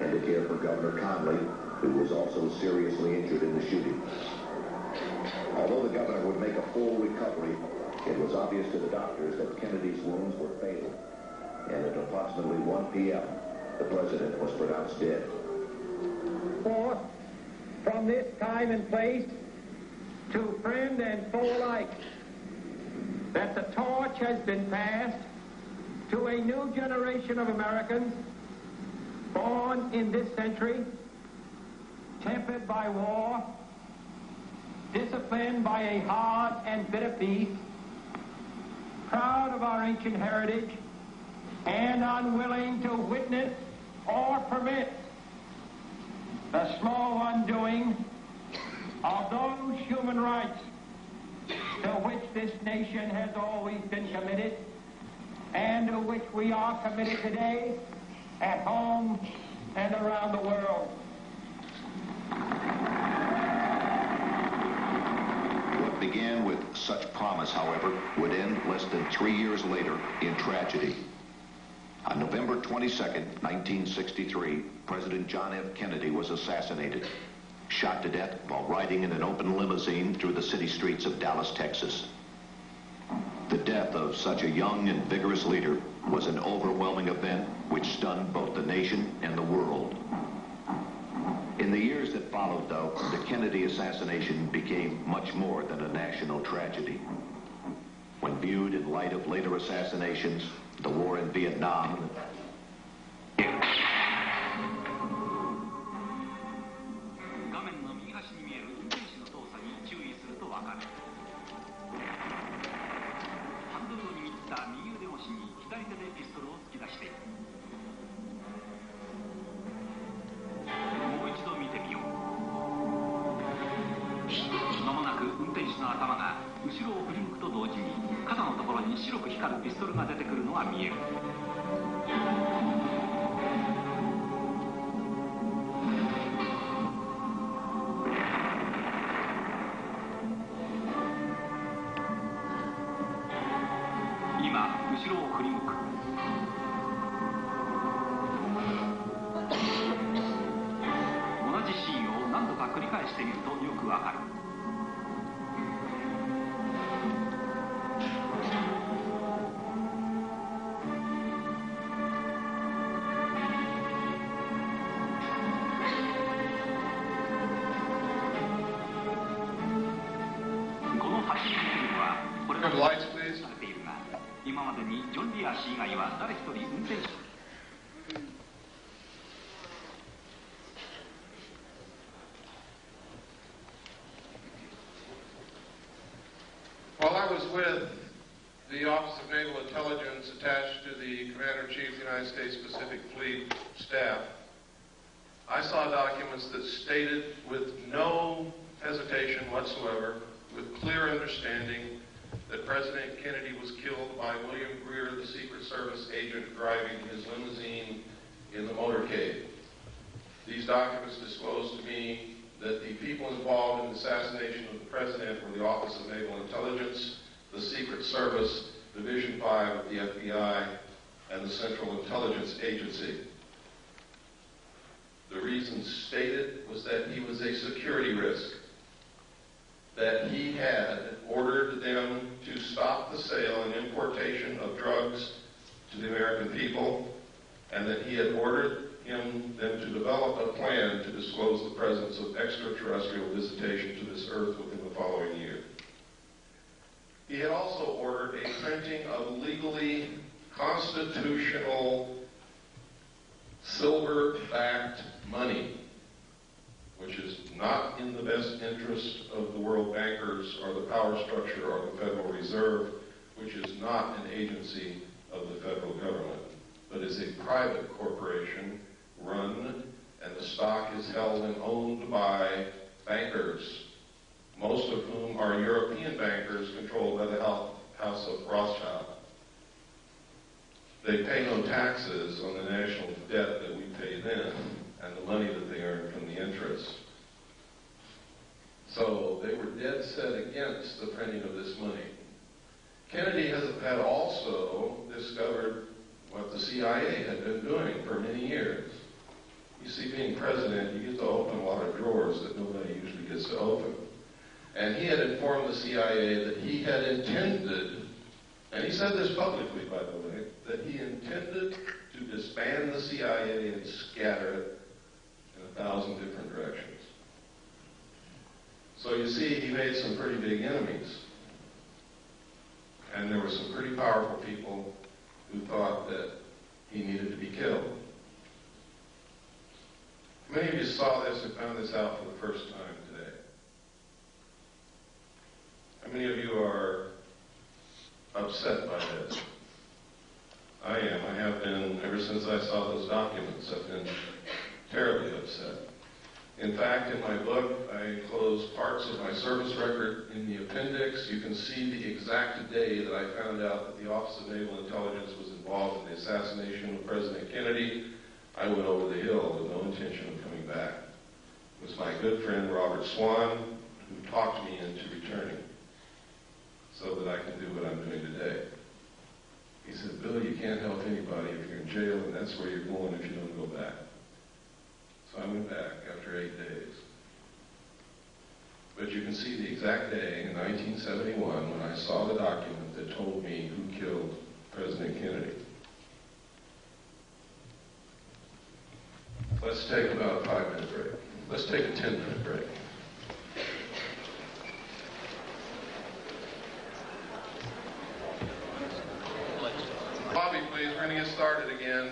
and to care for Governor Conley, who was also seriously injured in the shooting. Although the governor would make a full recovery, it was obvious to the doctors that Kennedy's wounds were fatal, and at approximately 1 p.m., the president was pronounced dead. Forth from this time and place to friend and foe alike, that the torch has been passed to a new generation of Americans born in this century, tempered by war, disciplined by a hard and bitter peace, proud of our ancient heritage, and unwilling to witness or permit the slow undoing of those human rights to which this nation has always been committed and to which we are committed today at home and around the world. What began with such promise, however, would end less than 3 years later in tragedy. On November 22nd, 1963, President John F. Kennedy was assassinated, shot to death while riding in an open limousine through the city streets of Dallas, Texas. The death of such a young and vigorous leader was an overwhelming event which stunned both the nation and the world. In the years that followed, though, the Kennedy assassination became much more than a national tragedy. When viewed in light of later assassinations, the war in Vietnam, lights, please. While I was with the Office of Naval Intelligence attached to the Commander-in-Chief of the United States Pacific Fleet staff, I saw documents that stated with no hesitation whatsoever, with clear understanding, that President Kennedy was killed by William Greer, the Secret Service agent driving his limousine in the motorcade. These documents disclosed to me that the people involved in the assassination of the President were the Office of Naval Intelligence, the Secret Service, Division 5 of the FBI, and the Central Intelligence Agency. The reason stated was that he was a security risk, that he had ordered them to stop the sale and importation of drugs to the American people, and that he had ordered them to develop a plan to disclose the presence of extraterrestrial visitation to this earth within the following year. He had also ordered a printing of legally constitutional silver-backed money, which is not in the best interest of the world bankers or the power structure or the Federal Reserve, which is not an agency of the federal government, but is a private corporation run, and the stock is held and owned by bankers, most of whom are European bankers controlled by the House of Rothschild. They pay no taxes on the national debt that we pay them and the money that they earn from the interest. So they were dead set against the printing of this money. Kennedy had also discovered what the CIA had been doing for many years. You see, being president, you get to open a lot of drawers that nobody usually gets to open. And he had informed the CIA that he had intended, and he said this publicly, by the way, that he intended to disband the CIA and scatter it in 1,000 different directions. So you see, he made some pretty big enemies. And there were some pretty powerful people who thought that he needed to be killed. Many of you saw this and found this out for the first time today. How many of you are upset by this? I am. I have been, ever since I saw those documents, I've been terribly upset. In fact, in my book, I enclosed parts of my service record in the appendix. You can see the exact day that I found out that the Office of Naval Intelligence was involved in the assassination of President Kennedy. I went over the hill with no intention of coming back. It was my good friend Robert Swan who talked me into returning so that I can do what I'm doing today. He said, Bill, you can't help anybody if you're in jail, and that's where you're going if you don't go back. So I went back after 8 days. But you can see the exact day in 1971 when I saw the document that told me who killed President Kennedy. Let's take about a 5-minute break. Let's take a 10-minute break. Bobby, please, we're going to get started again.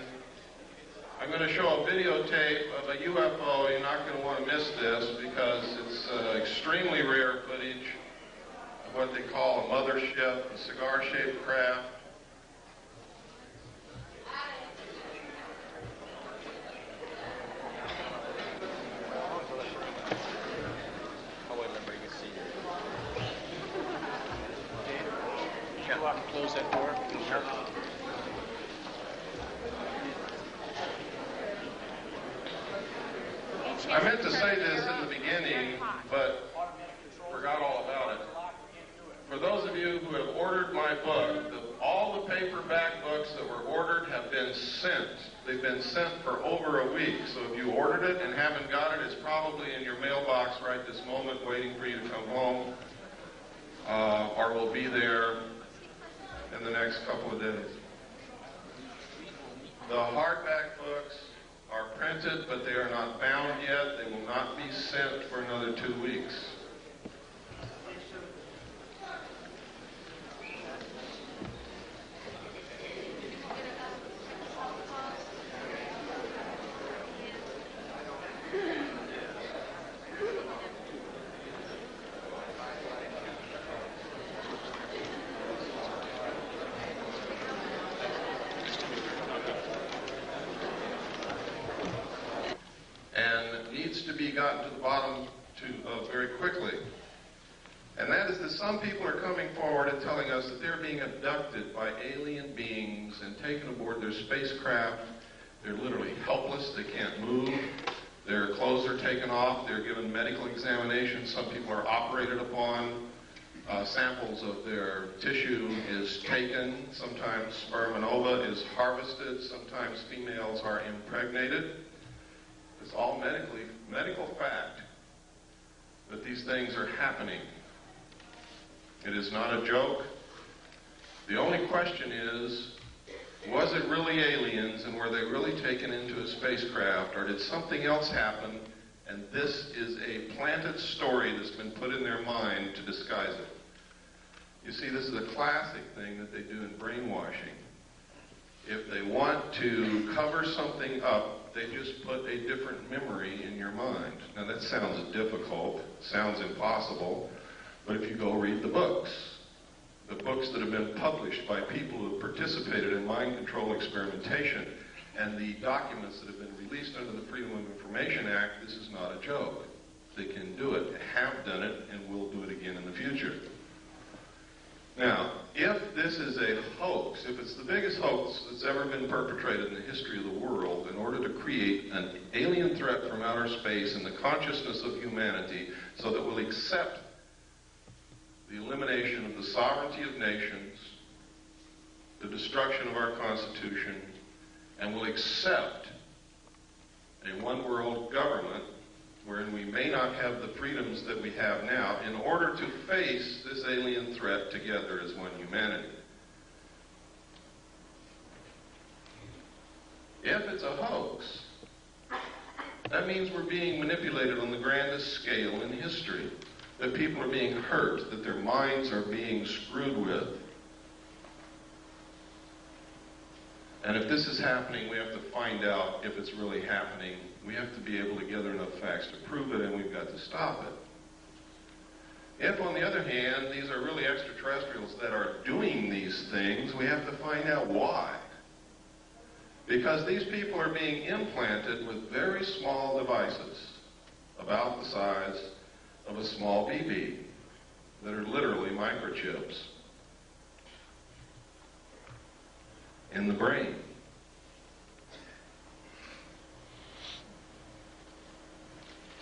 I'm going to show a videotape of a UFO. You're not going to want to miss this because it's extremely rare footage of what they call a mothership, a cigar-shaped craft. Close that door. Sure. I meant to say this in the beginning, but forgot all about it. For those of you who have ordered my book, all the paperback books that were ordered have been sent. They've been sent for over a week. So if you ordered it and haven't got it, it's probably in your mailbox right this moment waiting for you to come home, or will be there in the next couple of days. The hardback books are printed, but they are not bound yet. They will not be sent for another 2 weeks. Gotten to the bottom very quickly. And that is that some people are coming forward and telling us that they're being abducted by alien beings and taken aboard their spacecraft. They're literally helpless. They can't move. Their clothes are taken off. They're given medical examinations. Some people are operated upon. Samples of their tissue is taken. Sometimes sperm and ova is harvested. Sometimes females are impregnated. It's all medical fact that these things are happening. It is not a joke. The only question is, was it really aliens and were they really taken into a spacecraft, or did something else happen and this is a planted story that's been put in their mind to disguise it? You see, this is a classic thing that they do in brainwashing. If they want to cover something up, they just put a different memory in your mind. Now that sounds difficult, sounds impossible, but if you go read the books that have been published by people who have participated in mind control experimentation, and the documents that have been released under the Freedom of Information Act, this is not a joke. They can do it, have done it, and will do it again in the future. Now, if this is a hoax, if it's the biggest hoax that's ever been perpetrated in the history of the world in order to create an alien threat from outer space in the consciousness of humanity so that we'll accept the elimination of the sovereignty of nations, the destruction of our Constitution, and will accept a one-world government wherein we may not have the freedoms that we have now in order to face this alien threat together as one humanity. If it's a hoax, that means we're being manipulated on the grandest scale in history, that people are being hurt, that their minds are being screwed with. And if this is happening, we have to find out if it's really happening. We have to be able to gather enough facts to prove it, and we've got to stop it. If, on the other hand, these are really extraterrestrials that are doing these things, we have to find out why. Because these people are being implanted with very small devices, about the size of a small BB, that are literally microchips in the brain.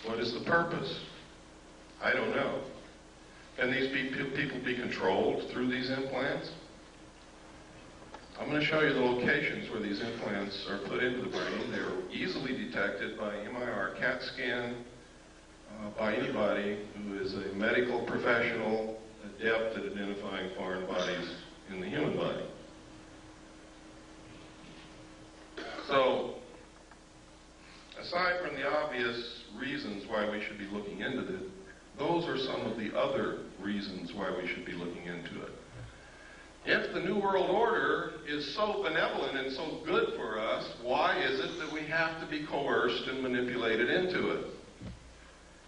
What is the purpose? I don't know. Can these people be controlled through these implants? I'm going to show you the locations where these implants are put into the brain. They're easily detected by MIR CAT scan, by anybody who is a medical professional adept at identifying foreign bodies in the human body. So, aside from the obvious reasons why we should be looking into this, those are some of the other reasons why we should be looking into it. If the New World Order is so benevolent and so good for us, why is it that we have to be coerced and manipulated into it?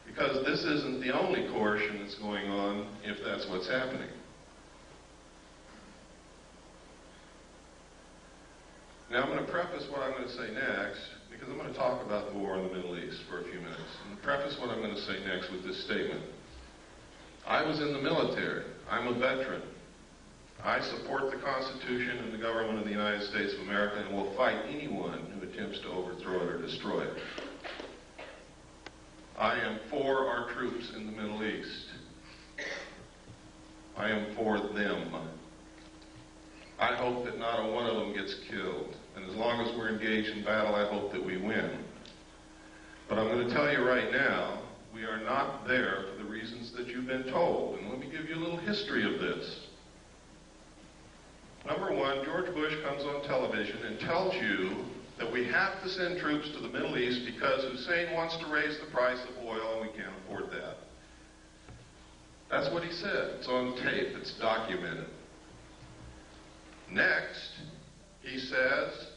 Because this isn't the only coercion that's going on if that's what's happening. Now I'm going to preface what I'm going to say next, because I'm going to talk about the war in the Middle East for a few minutes. I'm going to preface what I'm going to say next with this statement. I was in the military. I'm a veteran. I support the Constitution and the government of the United States of America and will fight anyone who attempts to overthrow it or destroy it. I am for our troops in the Middle East. I am for them. I hope that not a one of them gets killed. And as long as we're engaged in battle, I hope that we win. But I'm going to tell you right now, we are not there for the reasons that you've been told. And let me give you a little history of this. Number one, George Bush comes on television and tells you that we have to send troops to the Middle East because Hussein wants to raise the price of oil and we can't afford that. That's what he said. It's on tape. It's documented. Next, he says,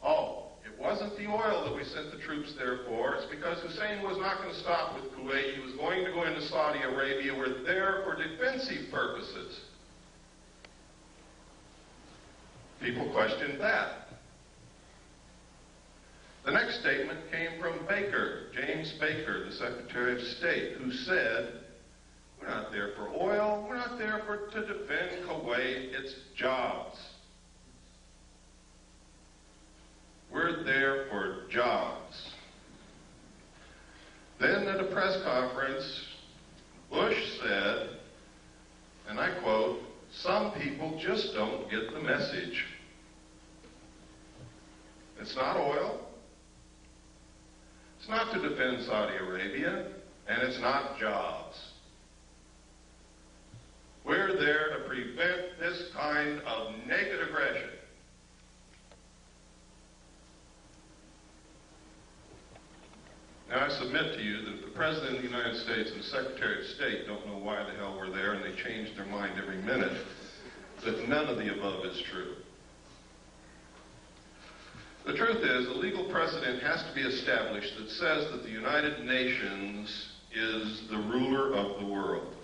oh, it wasn't the oil that we sent the troops there for. It's because Hussein was not going to stop with Kuwait. He was going to go into Saudi Arabia. We're there for defensive purposes. People questioned that. The next statement came from Baker, James Baker, the Secretary of State, who said, We're not there for oil. We're not there to defend Kuwait. It's jobs. We're there for jobs. Then at a press conference, Bush said, and I quote, "Some people just don't get the message. It's not oil. It's not to defend Saudi Arabia, and it's not jobs. We're there to prevent this kind of naked aggression." Now, I submit to you that if the President of the United States and the Secretary of State don't know why the hell we're there, and they change their mind every minute, that none of the above is true. The truth is, a legal precedent has to be established that says that the United Nations is the ruler of the world.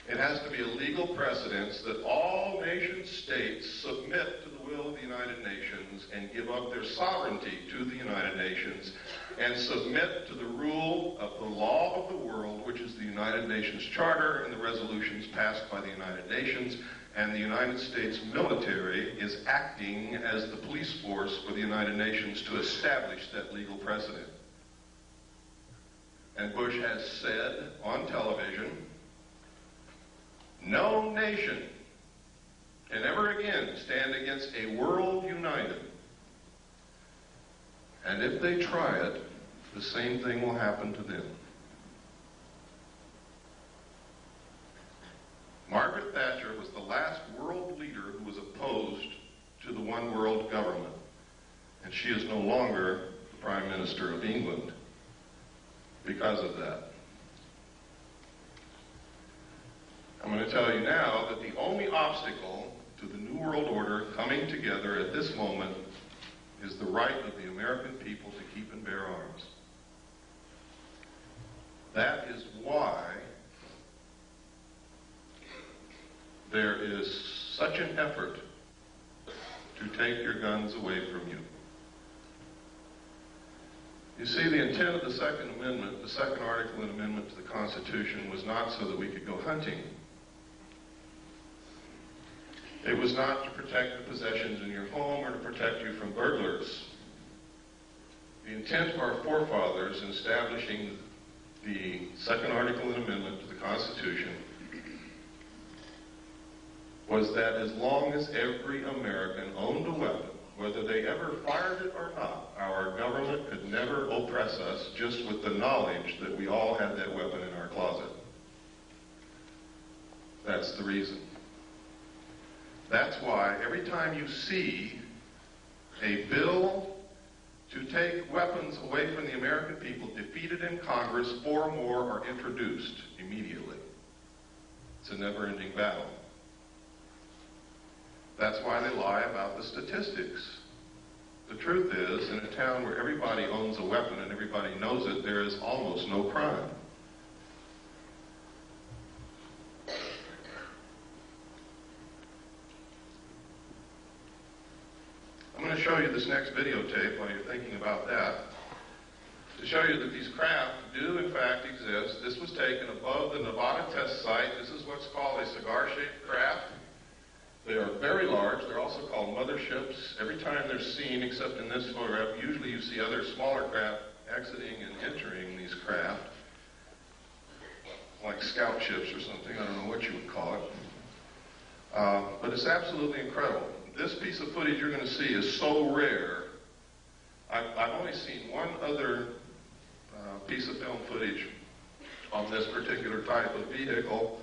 It has to be a legal precedent that all nation states submit to the will of the United Nations and give up their sovereignty to the United Nations and submit to the rule of the law of the world, which is the United Nations Charter and the resolutions passed by the United Nations. And the United States military is acting as the police force for the United Nations to establish that legal precedent. And Bush has said on television, no nation can ever again stand against a world united. And if they try it, the same thing will happen to them. Margaret Thatcher was the last world leader who was opposed to the one world government. And she is no longer the Prime Minister of England because of that. I'm going to tell you now that the only obstacle to the New World Order coming together at this moment is the right of the American people to keep and bear arms. That is why there is such an effort to take your guns away from you. You see, the intent of the Second Amendment, the second article and amendment to the Constitution, was not so that we could go hunting. It was not to protect the possessions in your home or to protect you from burglars. The intent of our forefathers in establishing the second article and amendment to the Constitution was that as long as every American owned a weapon, whether they ever fired it or not, our government could never oppress us just with the knowledge that we all had that weapon in our closet. That's the reason. That's why every time you see a bill to take weapons away from the American people defeated in Congress, 4 more are introduced immediately. It's a never-ending battle. That's why they lie about the statistics. The truth is, in a town where everybody owns a weapon and everybody knows it, there is almost no crime. I'm going to show you this next videotape while you're thinking about that, to show you that these craft do in fact exist. This was taken above the Nevada test site. This is what's called a cigar-shaped craft. They are very large. They're also called motherships. Every time they're seen, except in this photograph, usually you see other smaller craft exiting and entering these craft, like scout ships or something. I don't know what you would call it. But it's absolutely incredible. This piece of footage you're going to see is so rare. I've only seen one other piece of film footage on this particular type of vehicle,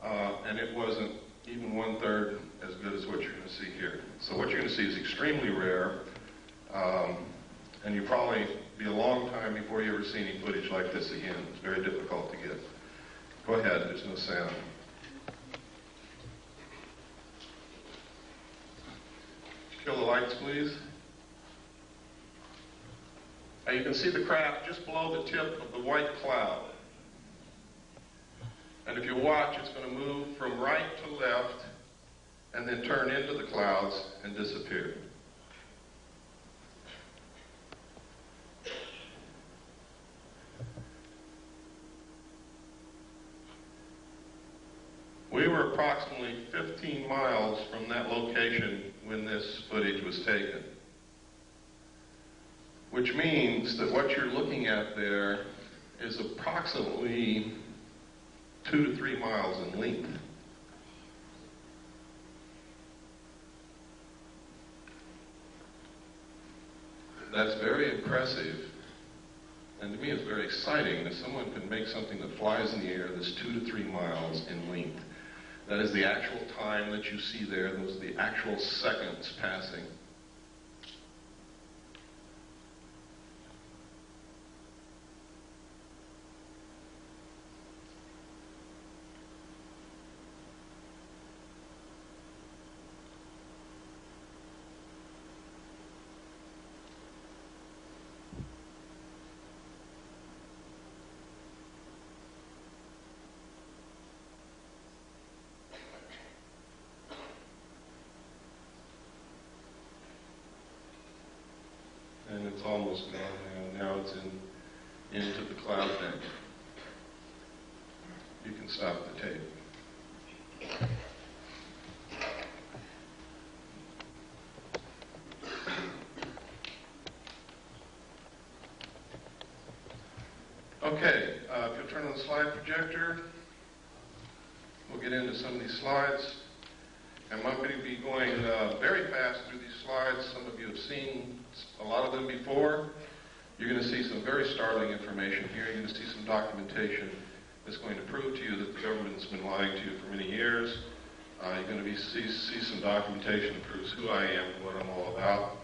and it wasn't even 1/3 as good as what you're going to see here. So what you're going to see is extremely rare, and you probably be a long time before you ever see any footage like this again. It's very difficult to get. Go ahead, there's no sound. Kill the lights, please. Now you can see the craft just below the tip of the white cloud. And if you watch, it's going to move from right to left and then turn into the clouds and disappear. We were approximately 15 miles from that location when this footage was taken, which means that what you're looking at there is approximately 2 to 3 miles in length. That's very impressive, and to me it's very exciting that someone can make something that flies in the air that's 2 to 3 miles in length. That is the actual time that you see there. Those are the actual seconds passing. And it's almost gone now. Now it's into the cloud bank. You can stop the tape. Okay, if you'll turn on the slide projector, we'll get into some of these slides. I'm going to be going very fast through these slides. Some of you have seen a lot of them before. You're going to see some very startling information here. You're going to see some documentation that's going to prove to you that the government's been lying to you for many years. You're going to see some documentation that proves who I am and what I'm all about.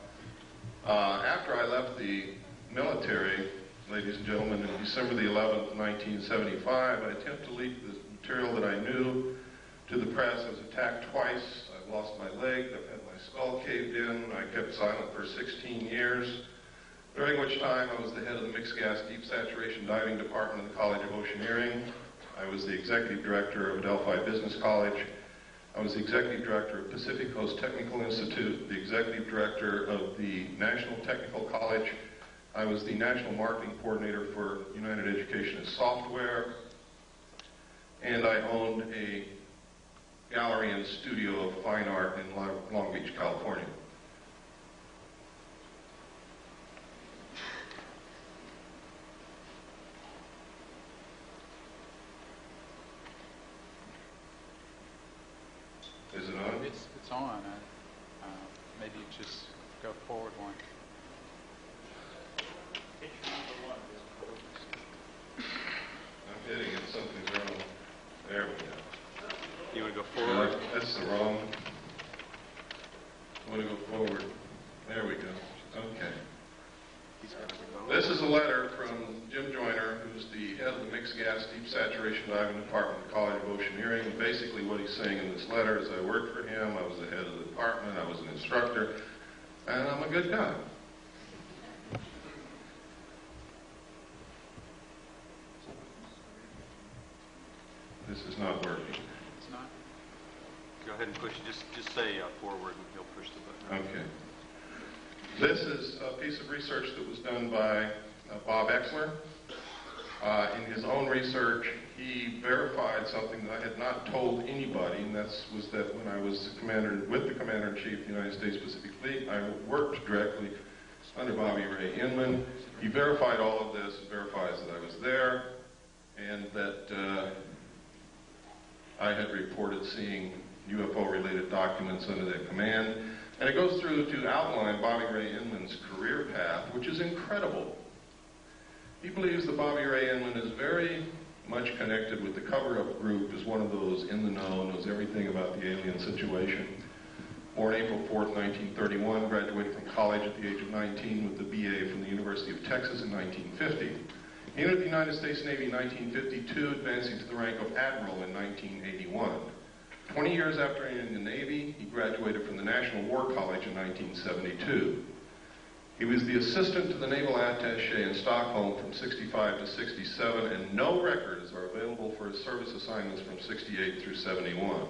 After I left the military, ladies and gentlemen, in December the 11th, 1975, I attempted to leak the material that I knew to the press. I was attacked twice. I've lost my leg. I've had my skull caved in. I kept silent for 16 years, during which time I was the head of the Mixed Gas Deep Saturation Diving Department of the College of Oceaneering. I was the executive director of Adelphi Business College. I was the executive director of Pacific Coast Technical Institute, the executive director of the National Technical College. I was the national marketing coordinator for United Education and Software. And I owned a gallery and studio of fine art in Long Beach, California. Is it on? It's on. Maybe you just go forward one. I'm hitting it. Something's wrong. There we go. You want to go forward? That's the wrong. I want to go forward. There we go. Okay. This is a letter from Jim Joyner, who's the head of the Mixed Gas Deep Saturation Diving Department of the College of Oceaneering. And basically what he's saying in this letter is I worked for him, I was the head of the department, I was an instructor, and I'm a good guy. This is not working. It's not? Go ahead and push. Just say forward and he'll push the button. Okay. This is a piece of research that was done by Bob Exler. In his own research, he verified something that I had not told anybody, and that was that when I was with the Commander-in-Chief of the United States Pacific Fleet, I worked directly under Bobby Ray Inman. He verified all of this, verifies that I was there, and that I had reported seeing UFO-related documents under their command. And it goes through to outline Bobby Ray Inman's career path, which is incredible. He believes that Bobby Ray Inman is very much connected with the cover-up group, is one of those in the know, knows everything about the alien situation. Born April 4th, 1931, graduated from college at the age of 19 with the BA from the University of Texas in 1950. He entered the United States Navy in 1952, advancing to the rank of Admiral in 1981. 20 years after entering the Navy, he graduated from the National War College in 1972. He was the assistant to the Naval Attaché in Stockholm from 65 to 67, and no records are available for his service assignments from 68 through 71.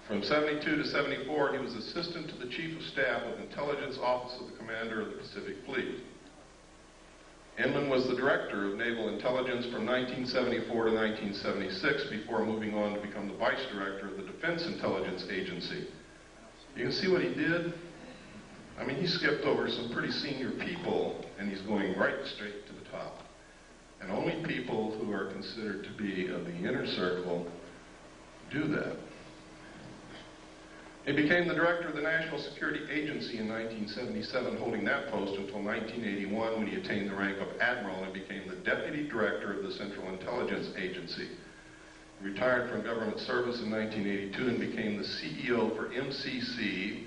From 72 to 74, he was assistant to the Chief of Staff of Intelligence Office of the Commander of the Pacific Fleet. Inman was the director of naval intelligence from 1974 to 1976 before moving on to become the vice director of the Defense Intelligence Agency. You can see what he did? I mean, he skipped over some pretty senior people, and he's going right straight to the top. And only people who are considered to be of the inner circle do that. He became the director of the National Security Agency in 1977, holding that post until 1981 when he attained the rank of admiral and became the deputy director of the Central Intelligence Agency. He retired from government service in 1982 and became the CEO for MCC.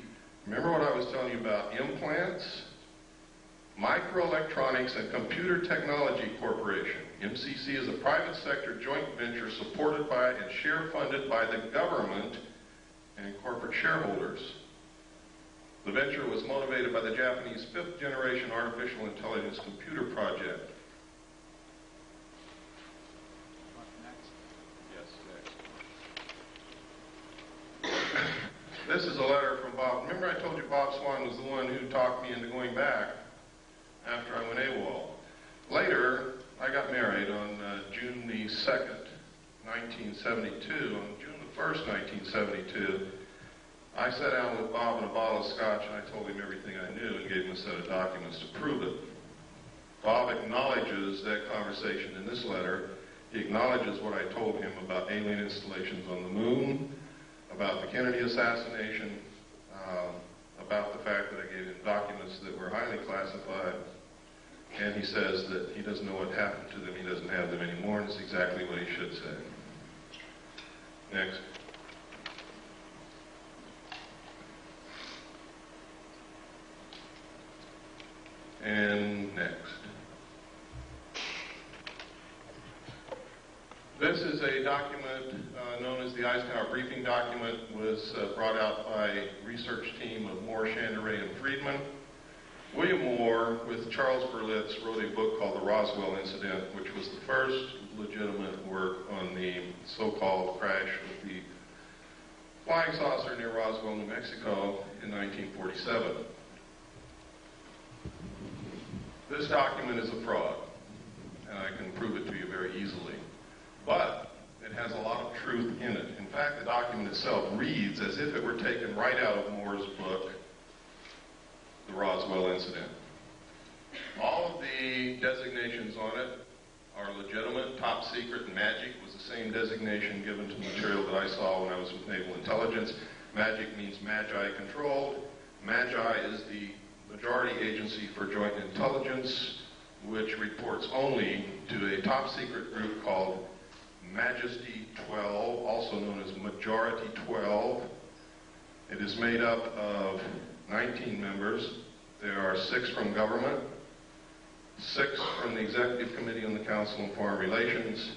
Remember what I was telling you about implants? Microelectronics and Computer Technology Corporation. MCC is a private sector joint venture supported by and share funded by the government and corporate shareholders. The venture was motivated by the Japanese fifth generation artificial intelligence computer project. This is a letter from Bob. Remember I told you Bob Swan was the one who talked me into going back after I went AWOL. Later, I got married on June the 2nd, 1972. On June the 1st, 1972, I sat down with Bob and a bottle of scotch and I told him everything I knew and gave him a set of documents to prove it. Bob acknowledges that conversation in this letter. He acknowledges what I told him about alien installations on the moon, about the Kennedy assassination, about the fact that I gave him documents that were highly classified, and he says that he doesn't know what happened to them, he doesn't have them anymore, and it's exactly what he should say. Next. And next. This is a document known as the Eisenhower Briefing Document. Was brought out by a research team of Moore, Chandray, and Friedman. William Moore, with Charles Berlitz, wrote a book called The Roswell Incident, which was the first legitimate work on the so-called crash of the flying saucer near Roswell, New Mexico in 1947. This document is a fraud, and I can prove it to you very easily. But it has a lot of truth in it. In fact, the document itself reads as if it were taken right out of Moore's book, The Roswell Incident. All of the designations on it are legitimate. Top secret and magic was the same designation given to the material that I saw when I was with Naval Intelligence. Magic means Magi controlled. Magi is the majority agency for joint intelligence, which reports only to a top secret group called Majesty 12, also known as Majority 12. It is made up of 19 members. There are 6 from government, 6 from the Executive Committee on the Council on Foreign Relations,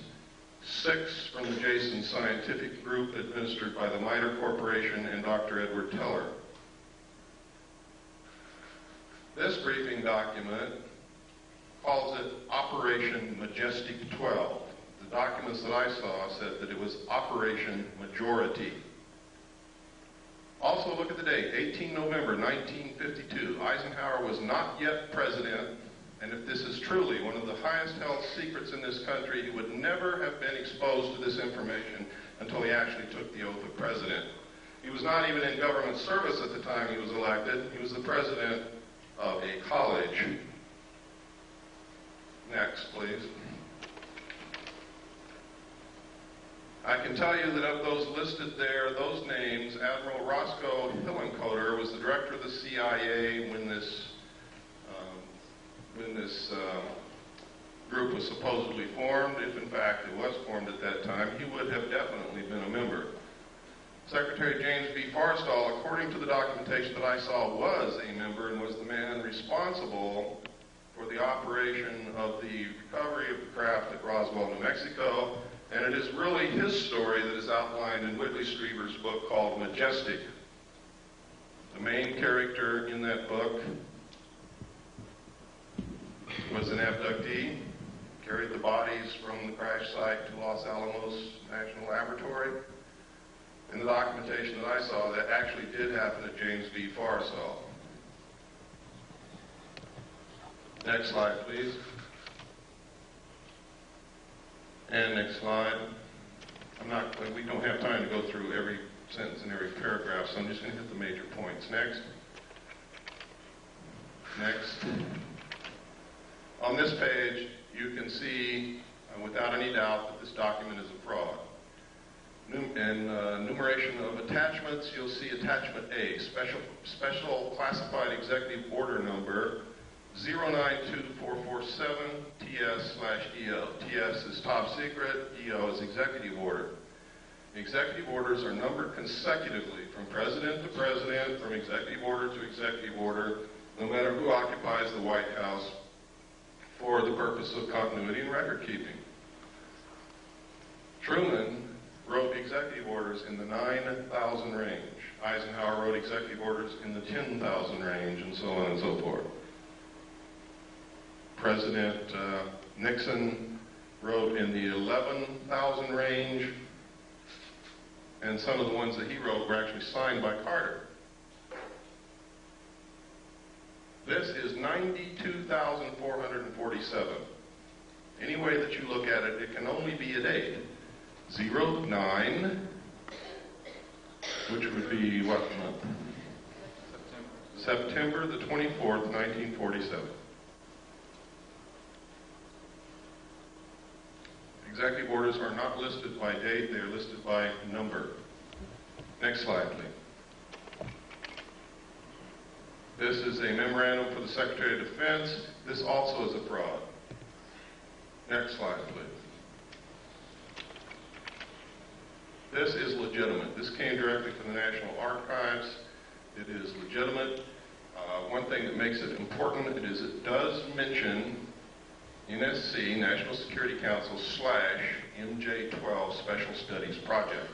6 from the Jason Scientific Group administered by the MITRE Corporation and Dr. Edward Teller. This briefing document calls it Operation Majestic 12. The documents that I saw said that it was Operation Majority. Also, look at the date, 18 November 1952. Eisenhower was not yet president, and if this is truly one of the highest held secrets in this country, he would never have been exposed to this information until he actually took the oath of president. He was not even in government service at the time he was elected. He was the president of a college. Next, please. I can tell you that of those listed there, those names, Admiral Roscoe Hillenkoetter was the director of the CIA when this group was supposedly formed. If in fact it was formed at that time, he would have definitely been a member. Secretary James B. Forrestal, according to the documentation that I saw, was a member and was the man responsible for the operation of the recovery of the craft at Roswell, New Mexico. And it is really his story that is outlined in Whitley Strieber's book called Majestic. The main character in that book was an abductee, carried the bodies from the crash site to Los Alamos National Laboratory. In the documentation that I saw, that actually did happen to James B. Forrestal. Next slide, please. And next slide. We don't have time to go through every sentence and every paragraph, so I'm just going to hit the major points. Next. Next. On this page, you can see, without any doubt, that this document is a fraud. In enumeration of attachments, you'll see attachment A, special classified executive order number 092447 TS/EO. TS is top secret, EO is executive order. Executive orders are numbered consecutively from president to president, from executive order to executive order, no matter who occupies the White House, for the purpose of continuity and record keeping. Truman wrote executive orders in the 9,000 range. Eisenhower wrote executive orders in the 10,000 range, and so on and so forth. President Nixon wrote in the 11,000 range, and some of the ones that he wrote were actually signed by Carter. This is 92,447. Any way that you look at it, it can only be a date. 09, which would be what month? September the 24th, 1947. Executive orders are not listed by date, they are listed by number. Next slide, please. This is a memorandum for the Secretary of Defense. This also is a fraud. Next slide, please. This is legitimate. This came directly from the National Archives. It is legitimate. One thing that makes it important is it does mention NSC, National Security Council, / MJ-12 Special Studies Project.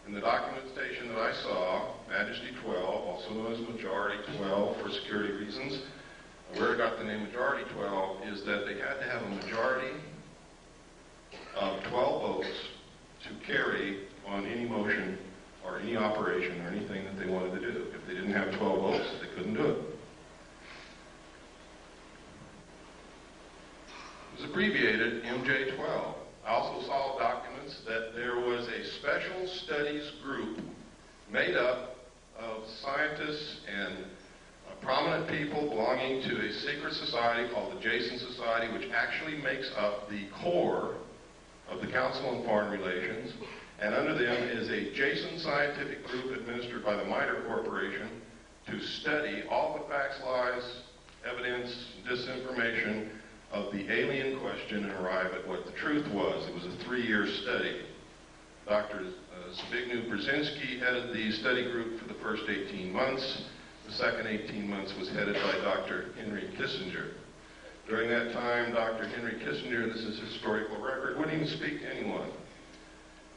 In the documentation that I saw, Majesty 12, also known as Majority 12 for security reasons, where I got the name Majority 12 is that they had to have a majority of 12 votes to carry on any motion or any operation or anything that they wanted to do. If they didn't have 12 votes, they couldn't do it. It was abbreviated MJ-12. I also saw documents that there was a special studies group made up of scientists and prominent people belonging to a secret society called the Jason Society, which actually makes up the core of the Council on Foreign Relations. And under them is a Jason scientific group administered by the MITRE Corporation to study all the facts, lies, evidence, disinformation of the alien question and arrive at what the truth was. It was a 3-year study. Dr. Zbigniew Brzezinski headed the study group for the first 18 months. The second 18 months was headed by Dr. Henry Kissinger. During that time, Dr. Henry Kissinger, this is historical record, wouldn't even speak to anyone.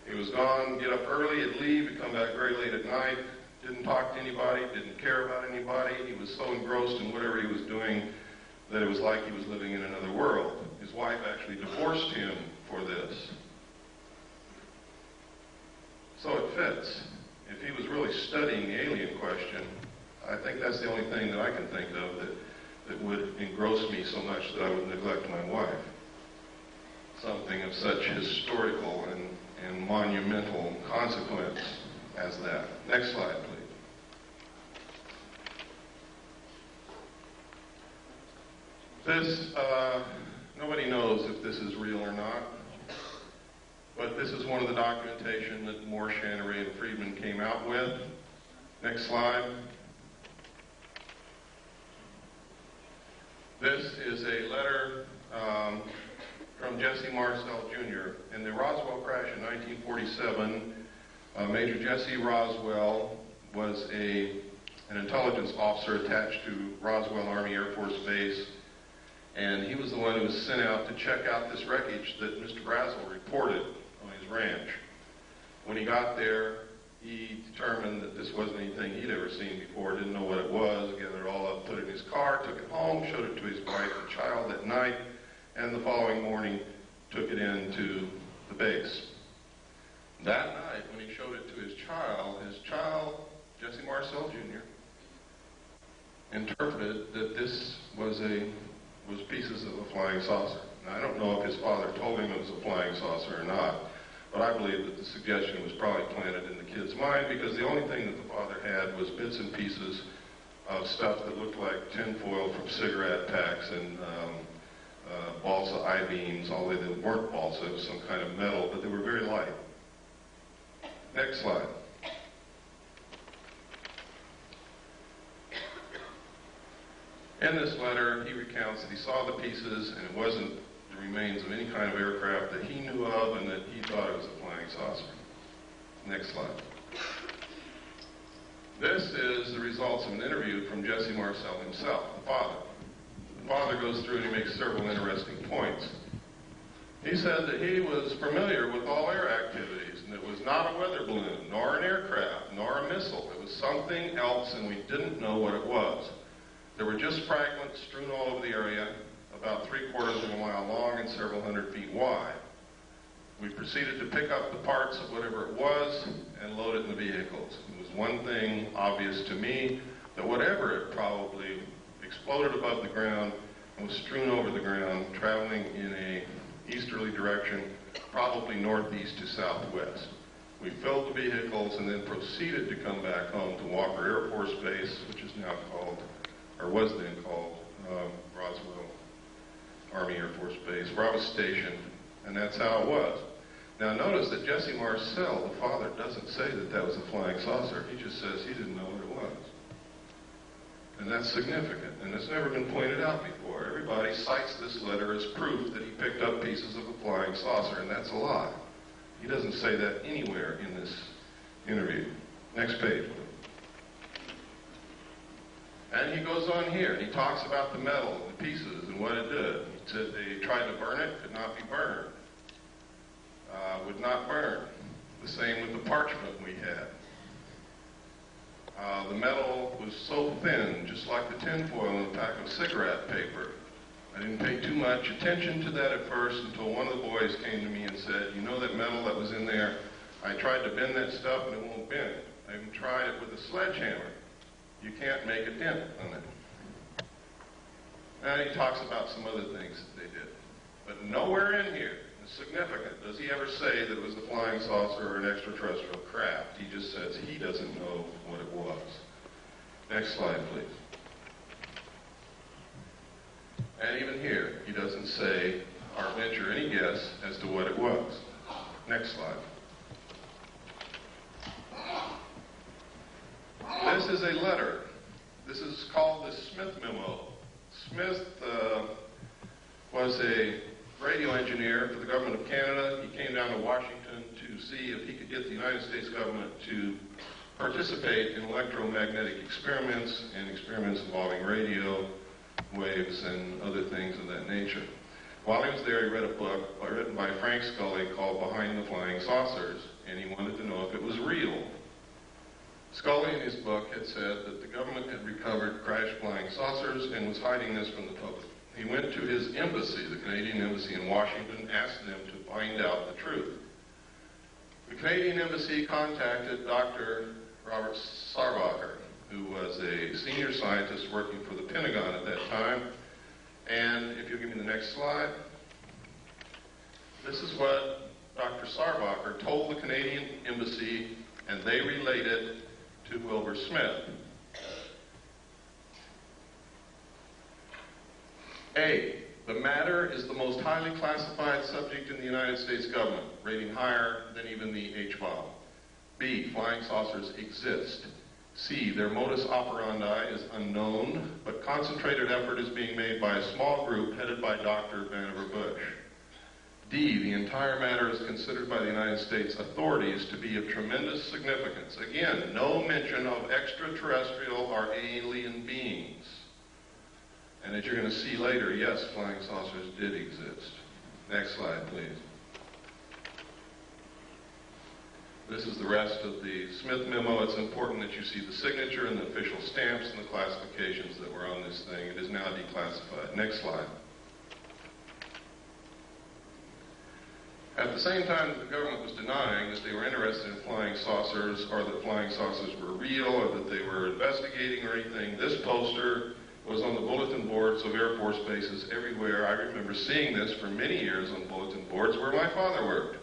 He was gone, get up early, he'd leave, he'd come back very late at night, didn't talk to anybody, didn't care about anybody. He was so engrossed in whatever he was doing that it was like he was living in another world. His wife actually divorced him for this. So it fits. If he was really studying the alien question, I think that's the only thing that I can think of that would engross me so much that I would neglect my wife. Something of such historical and monumental consequence as that. Next slide, please. This, nobody knows if this is real or not, but this is one of the documentation that Moore, Channery, and Friedman came out with. Next slide. This is a letter from Jesse Marcel Jr. In the Roswell crash in 1947, Major Jesse Roswell was an intelligence officer attached to Roswell Army Air Force Base, and he was the one who was sent out to check out this wreckage that Mr. Brazel reported on his ranch. When he got there, he determined that this wasn't anything he'd ever seen before, didn't know what it was, gathered it all up, put it in his car, took it home, showed it to his wife and child that night, and the following morning took it into the base. That night, when he showed it to his child, Jesse Marcel Jr., interpreted that this was a was pieces of a flying saucer. Now, I don't know if his father told him it was a flying saucer or not, but I believe that the suggestion was probably planted in the kid's mind because the only thing that the father had was bits and pieces of stuff that looked like tinfoil from cigarette packs and balsa I-beams, although they weren't balsa, it was some kind of metal, but they were very light. Next slide. In this letter, he recounts that he saw the pieces and it wasn't the remains of any kind of aircraft that he knew of and that he thought it was a flying saucer. Next slide. This is the results of an interview from Jesse Marcel himself, the father. The father goes through and he makes several interesting points. He said that he was familiar with all air activities, and it was not a weather balloon, nor an aircraft, nor a missile. It was something else, and we didn't know what it was. There were just fragments strewn all over the area, about 3/4 of a mile long and several hundred feet wide. We proceeded to pick up the parts of whatever it was and load it in the vehicles. It was one thing obvious to me, that whatever it probably exploded above the ground and was strewn over the ground, traveling in a easterly direction, probably northeast to southwest. We filled the vehicles and then proceeded to come back home to Walker Air Force Base, which is now called, or was then called, Roswell Army Air Force Base, where I was stationed, and that's how it was. Now notice that Jesse Marcel, the father, doesn't say that that was a flying saucer. He just says he didn't know what it was. And that's significant, and it's never been pointed out before. Everybody cites this letter as proof that he picked up pieces of a flying saucer, and that's a lie. He doesn't say that anywhere in this interview. Next page. And he goes on here, and he talks about the metal, the pieces, and what it did. He said they tried to burn it, could not be burned. Would not burn. The same with the parchment we had. The metal was so thin, just like the tinfoil in a pack of cigarette paper. I didn't pay too much attention to that at first until one of the boys came to me and said, you know that metal that was in there? I tried to bend that stuff and it won't bend. I even tried it with a sledgehammer. You can't make a dent on it. And he talks about some other things that they did. But nowhere in here is significant. Does he ever say that it was a flying saucer or an extraterrestrial craft? He just says he doesn't know what it was. Next slide, please. And even here, he doesn't say or venture any guess as to what it was. Next slide. This is a letter. This is called the Smith Memo. Smith was a radio engineer for the government of Canada. He came down to Washington to see if he could get the United States government to participate in electromagnetic experiments and experiments involving radio waves and other things of that nature. While he was there, he read a book written by Frank Scully called Behind the Flying Saucers, and he wanted to know if it was real. Scully in his book had said that the government had recovered crashed flying saucers and was hiding this from the public. He went to his embassy, the Canadian Embassy in Washington, asked them to find out the truth. The Canadian Embassy contacted Dr. Robert Sarbacher, who was a senior scientist working for the Pentagon at that time. And if you'll give me the next slide, this is what Dr. Sarbacher told the Canadian Embassy, and they relayed it to Wilbur Smith. A, the matter is the most highly classified subject in the United States government, rating higher than even the H-bomb. B, flying saucers exist. C, their modus operandi is unknown, but concentrated effort is being made by a small group headed by Dr. Vannevar Bush. D, the entire matter is considered by the United States authorities to be of tremendous significance. Again, no mention of extraterrestrial or alien beings. And as you're going to see later, yes, flying saucers did exist. Next slide, please. This is the rest of the Smith Memo. It's important that you see the signature and the official stamps and the classifications that were on this thing. It is now declassified. Next slide. At the same time that the government was denying that they were interested in flying saucers or that flying saucers were real or that they were investigating or anything, this poster was on the bulletin boards of Air Force bases everywhere. I remember seeing this for many years on bulletin boards where my father worked.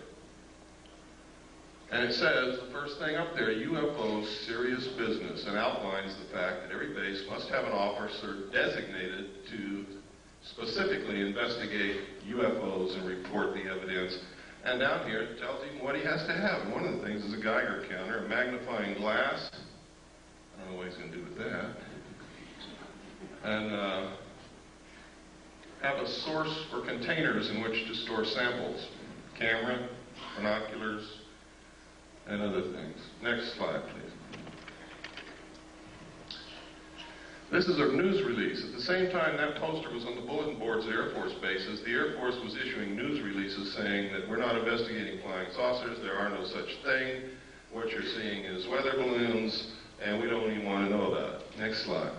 And it says, the first thing up there, UFOs, serious business, and outlines the fact that every base must have an officer designated to specifically investigate UFOs and report the evidence. And down here it tells him what he has to have. And one of the things is a Geiger counter, a magnifying glass. I don't know what he's going to do with that. And have a source or containers in which to store samples. Camera, binoculars, and other things. Next slide, please. This is a news release. At the same time that poster was on the bulletin boards at Air Force bases, the Air Force was issuing news releases saying that we're not investigating flying saucers, there are no such thing, what you're seeing is weather balloons, and we don't even want to know about it. Next slide.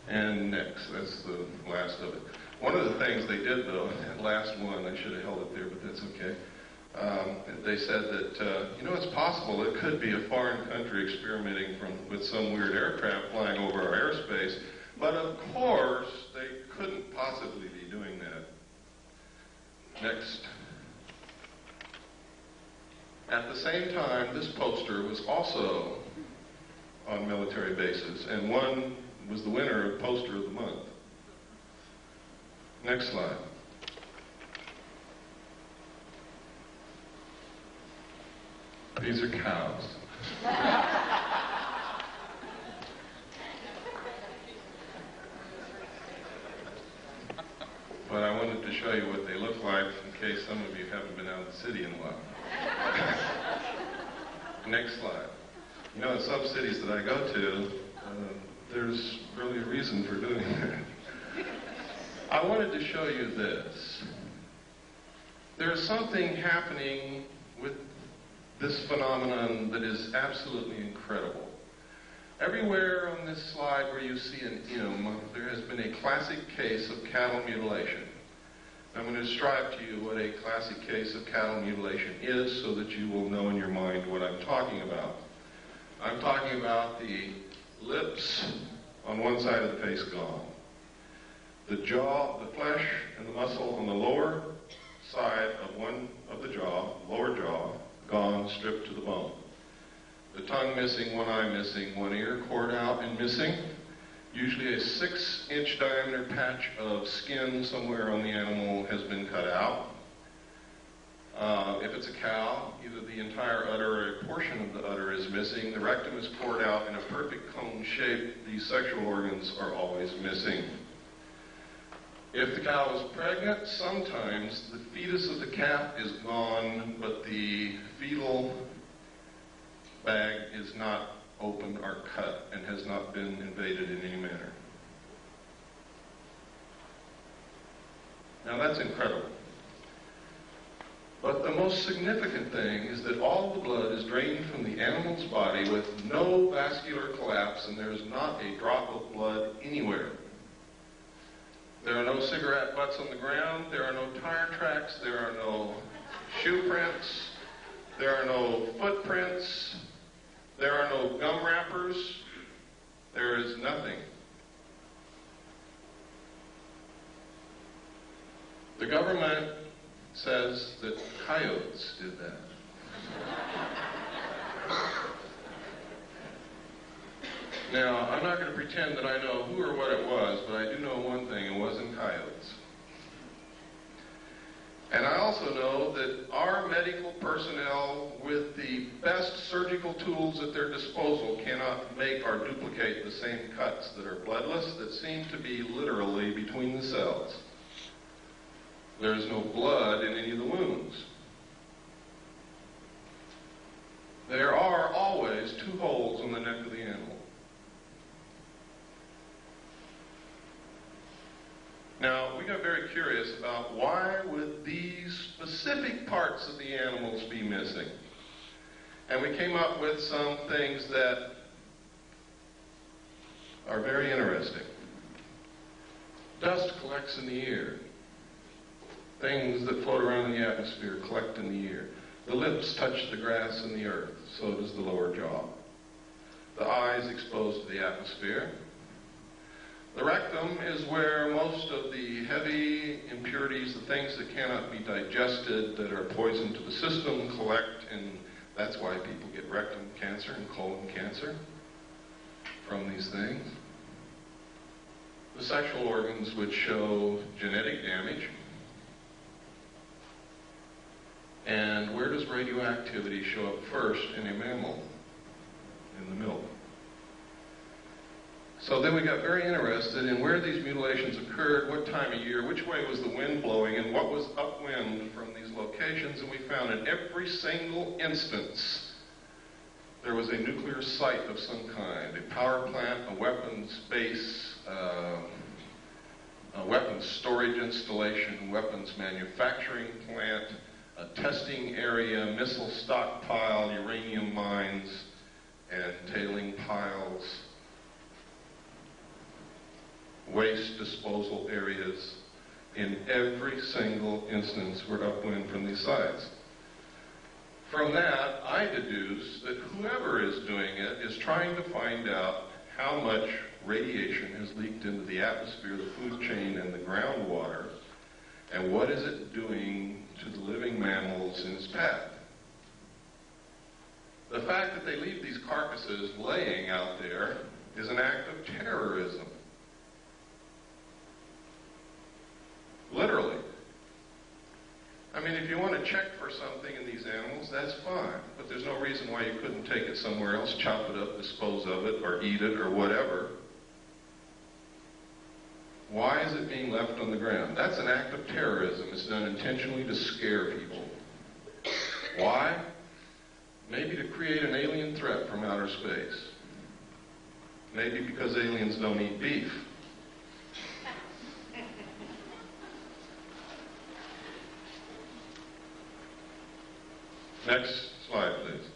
And next, that's the last of it. One of the things they did, though, that last one, I should have held it there, but that's okay. They said that, it's possible it could be a foreign country experimenting with some weird aircraft flying over our airspace, but of course they couldn't possibly be doing that. Next. At the same time, this poster was also on military bases, and one was the winner of Poster of the Month. Next slide. These are cows. But I wanted to show you what they look like in case some of you haven't been out of the city in a while. Next slide. In some cities that I go to, there's really a reason for doing that. I wanted to show you this. There's something happening with this phenomenon that is absolutely incredible. Everywhere on this slide where you see an M, there has been a classic case of cattle mutilation. I'm going to describe to you what a classic case of cattle mutilation is so that you will know in your mind what I'm talking about. I'm talking about the lips on one side of the face gone. The jaw, the flesh, and the muscle on the lower side of one of the jaw, lower jaw, gone, stripped to the bone. The tongue missing, one eye missing, one ear cored out and missing. Usually a 6-inch diameter patch of skin somewhere on the animal has been cut out. If it's a cow, either the entire udder or a portion of the udder is missing. The rectum is cored out in a perfect cone shape. These sexual organs are always missing. If the cow is pregnant, sometimes the fetus of the calf is gone, but the fetal bag is not open or cut and has not been invaded in any manner. Now that's incredible. But the most significant thing is that all the blood is drained from the animal's body with no vascular collapse, and there is not a drop of blood anywhere. There are no cigarette butts on the ground, there are no tire tracks, there are no shoe prints, there are no footprints, there are no gum wrappers, there is nothing. The government says that coyotes did that. Now, I'm not going to pretend that I know who or what it was, but I do know one thing, it wasn't coyotes. And I also know that our medical personnel, with the best surgical tools at their disposal, cannot make or duplicate the same cuts that are bloodless, that seem to be literally between the cells. There is no blood in any of the wounds. There are always 2 holes on the neck of the animal. Now, we got very curious about why would these specific parts of the animals be missing? And we came up with some things that are very interesting. Dust collects in the ear. Things that float around in the atmosphere collect in the ear. The lips touch the grass and the earth, so does the lower jaw. The eyes exposed to the atmosphere. The rectum is where most of the heavy impurities, the things that cannot be digested, that are poison to the system, collect, and that's why people get rectum cancer and colon cancer from these things. The sexual organs, which show genetic damage. And where does radioactivity show up first in a mammal? In the milk. So then we got very interested in where these mutilations occurred, what time of year, which way was the wind blowing, and what was upwind from these locations. And we found in every single instance there was a nuclear site of some kind, a power plant, a weapons base, a weapons storage installation, weapons manufacturing plant, a testing area, missile stockpile, uranium mines, and tailing piles, waste disposal areas. In every single instance were upwind from these sites. From that, I deduce that whoever is doing it is trying to find out how much radiation has leaked into the atmosphere, the food chain, and the groundwater, and what is it doing to the living mammals in its path. The fact that they leave these carcasses laying out there is an act of terrorism. Literally. I mean, if you want to check for something in these animals, that's fine. But there's no reason why you couldn't take it somewhere else, chop it up, dispose of it, or eat it, or whatever. Why is it being left on the ground? That's an act of terrorism. It's done intentionally to scare people. Why? Maybe to create an alien threat from outer space. Maybe because aliens don't eat beef. Next slide, please.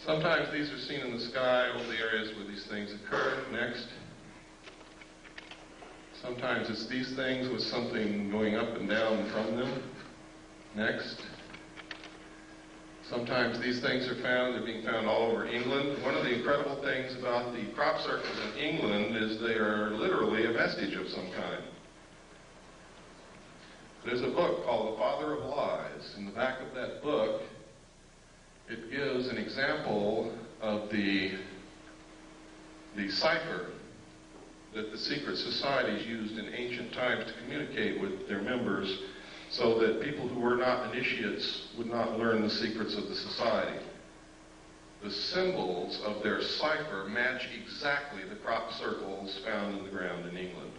Sometimes these are seen in the sky over the areas where these things occur. Next. Sometimes it's these things with something going up and down from them. Next. Sometimes these things are found, they're being found all over England. One of the incredible things about the crop circles in England is they are literally a vestige of some kind. There's a book called The Father of Lies. In the back of that book, it gives an example of the cipher that the secret societies used in ancient times to communicate with their members so that people who were not initiates would not learn the secrets of the society. The symbols of their cipher match exactly the crop circles found in the ground in England.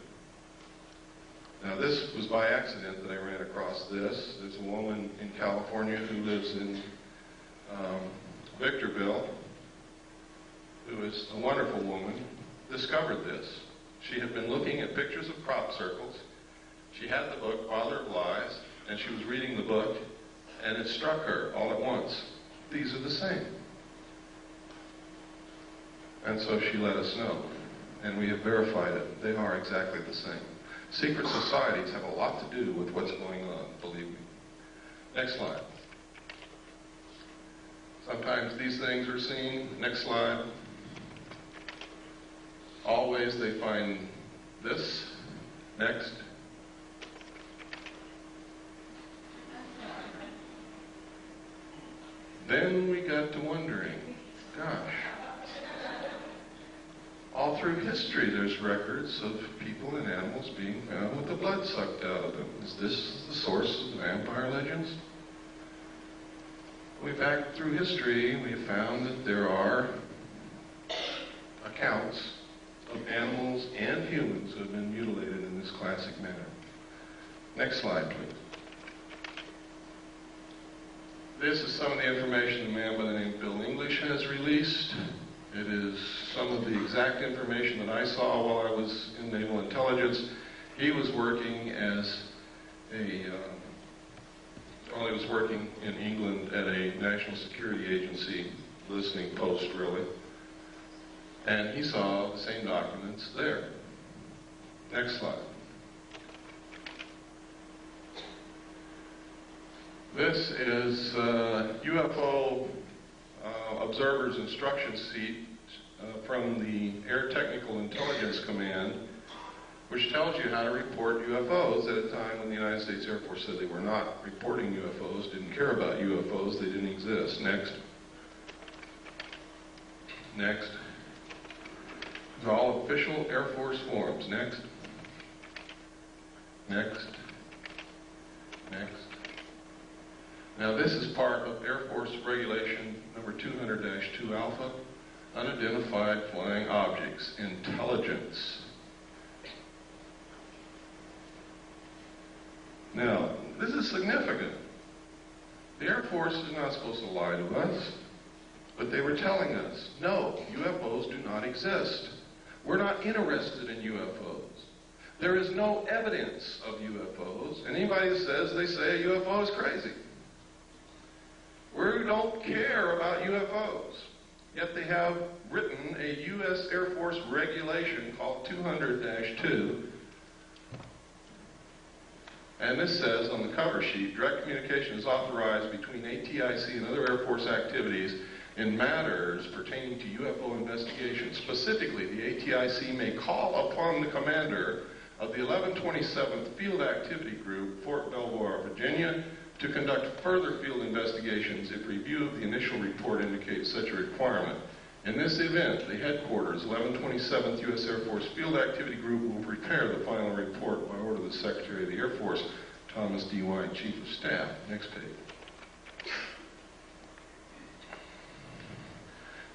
Now, this was by accident that I ran across this. There's a woman in California who lives in Victorville, who is a wonderful woman, discovered this. She had been looking at pictures of crop circles. She had the book, Father of Lies, and she was reading the book, and it struck her all at once. These are the same. And so she let us know, and we have verified it. They are exactly the same. Secret societies have a lot to do with what's going on, believe me. Next slide. Sometimes these things are seen. Next slide. Always they find this. Next. Then we got to wondering, gosh, all through history there's records of people and animals being found with the blood sucked out of them. Is this the source of the vampire legends? Back through history, we have found that there are accounts of animals and humans who have been mutilated in this classic manner. Next slide, please. This is some of the information a man by the name of Bill English has released. It is some of the exact information that I saw while I was in naval intelligence. He was working as he was working in England at a national security agency, listening post really, and he saw the same documents there. Next slide. This is UFO observers' instruction sheet from the Air Technical Intelligence Command, which tells you how to report UFOs at a time when the United States Air Force said they were not reporting UFOs, didn't care about UFOs, they didn't exist. Next. Next. These are all official Air Force forms. Next. Next. Next. Now this is part of Air Force Regulation number 200-2 Alpha, unidentified flying objects, intelligence. Now, this is significant. The Air Force is not supposed to lie to us, but they were telling us, no, UFOs do not exist. We're not interested in UFOs. There is no evidence of UFOs. And anybody that says they say a UFO is crazy. We don't care about UFOs. Yet they have written a U.S. Air Force regulation called 200-2. And this says on the cover sheet, direct communication is authorized between ATIC and other Air Force activities in matters pertaining to UFO investigation. Specifically, the ATIC may call upon the commander of the 1127th Field Activity Group, Fort Belvoir, Virginia, to conduct further field investigations if review of the initial report indicates such a requirement. In this event, the headquarters, 1127th U.S. Air Force Field Activity Group, will prepare the final report by order of the Secretary of the Air Force, Thomas D. White, Chief of Staff. Next page.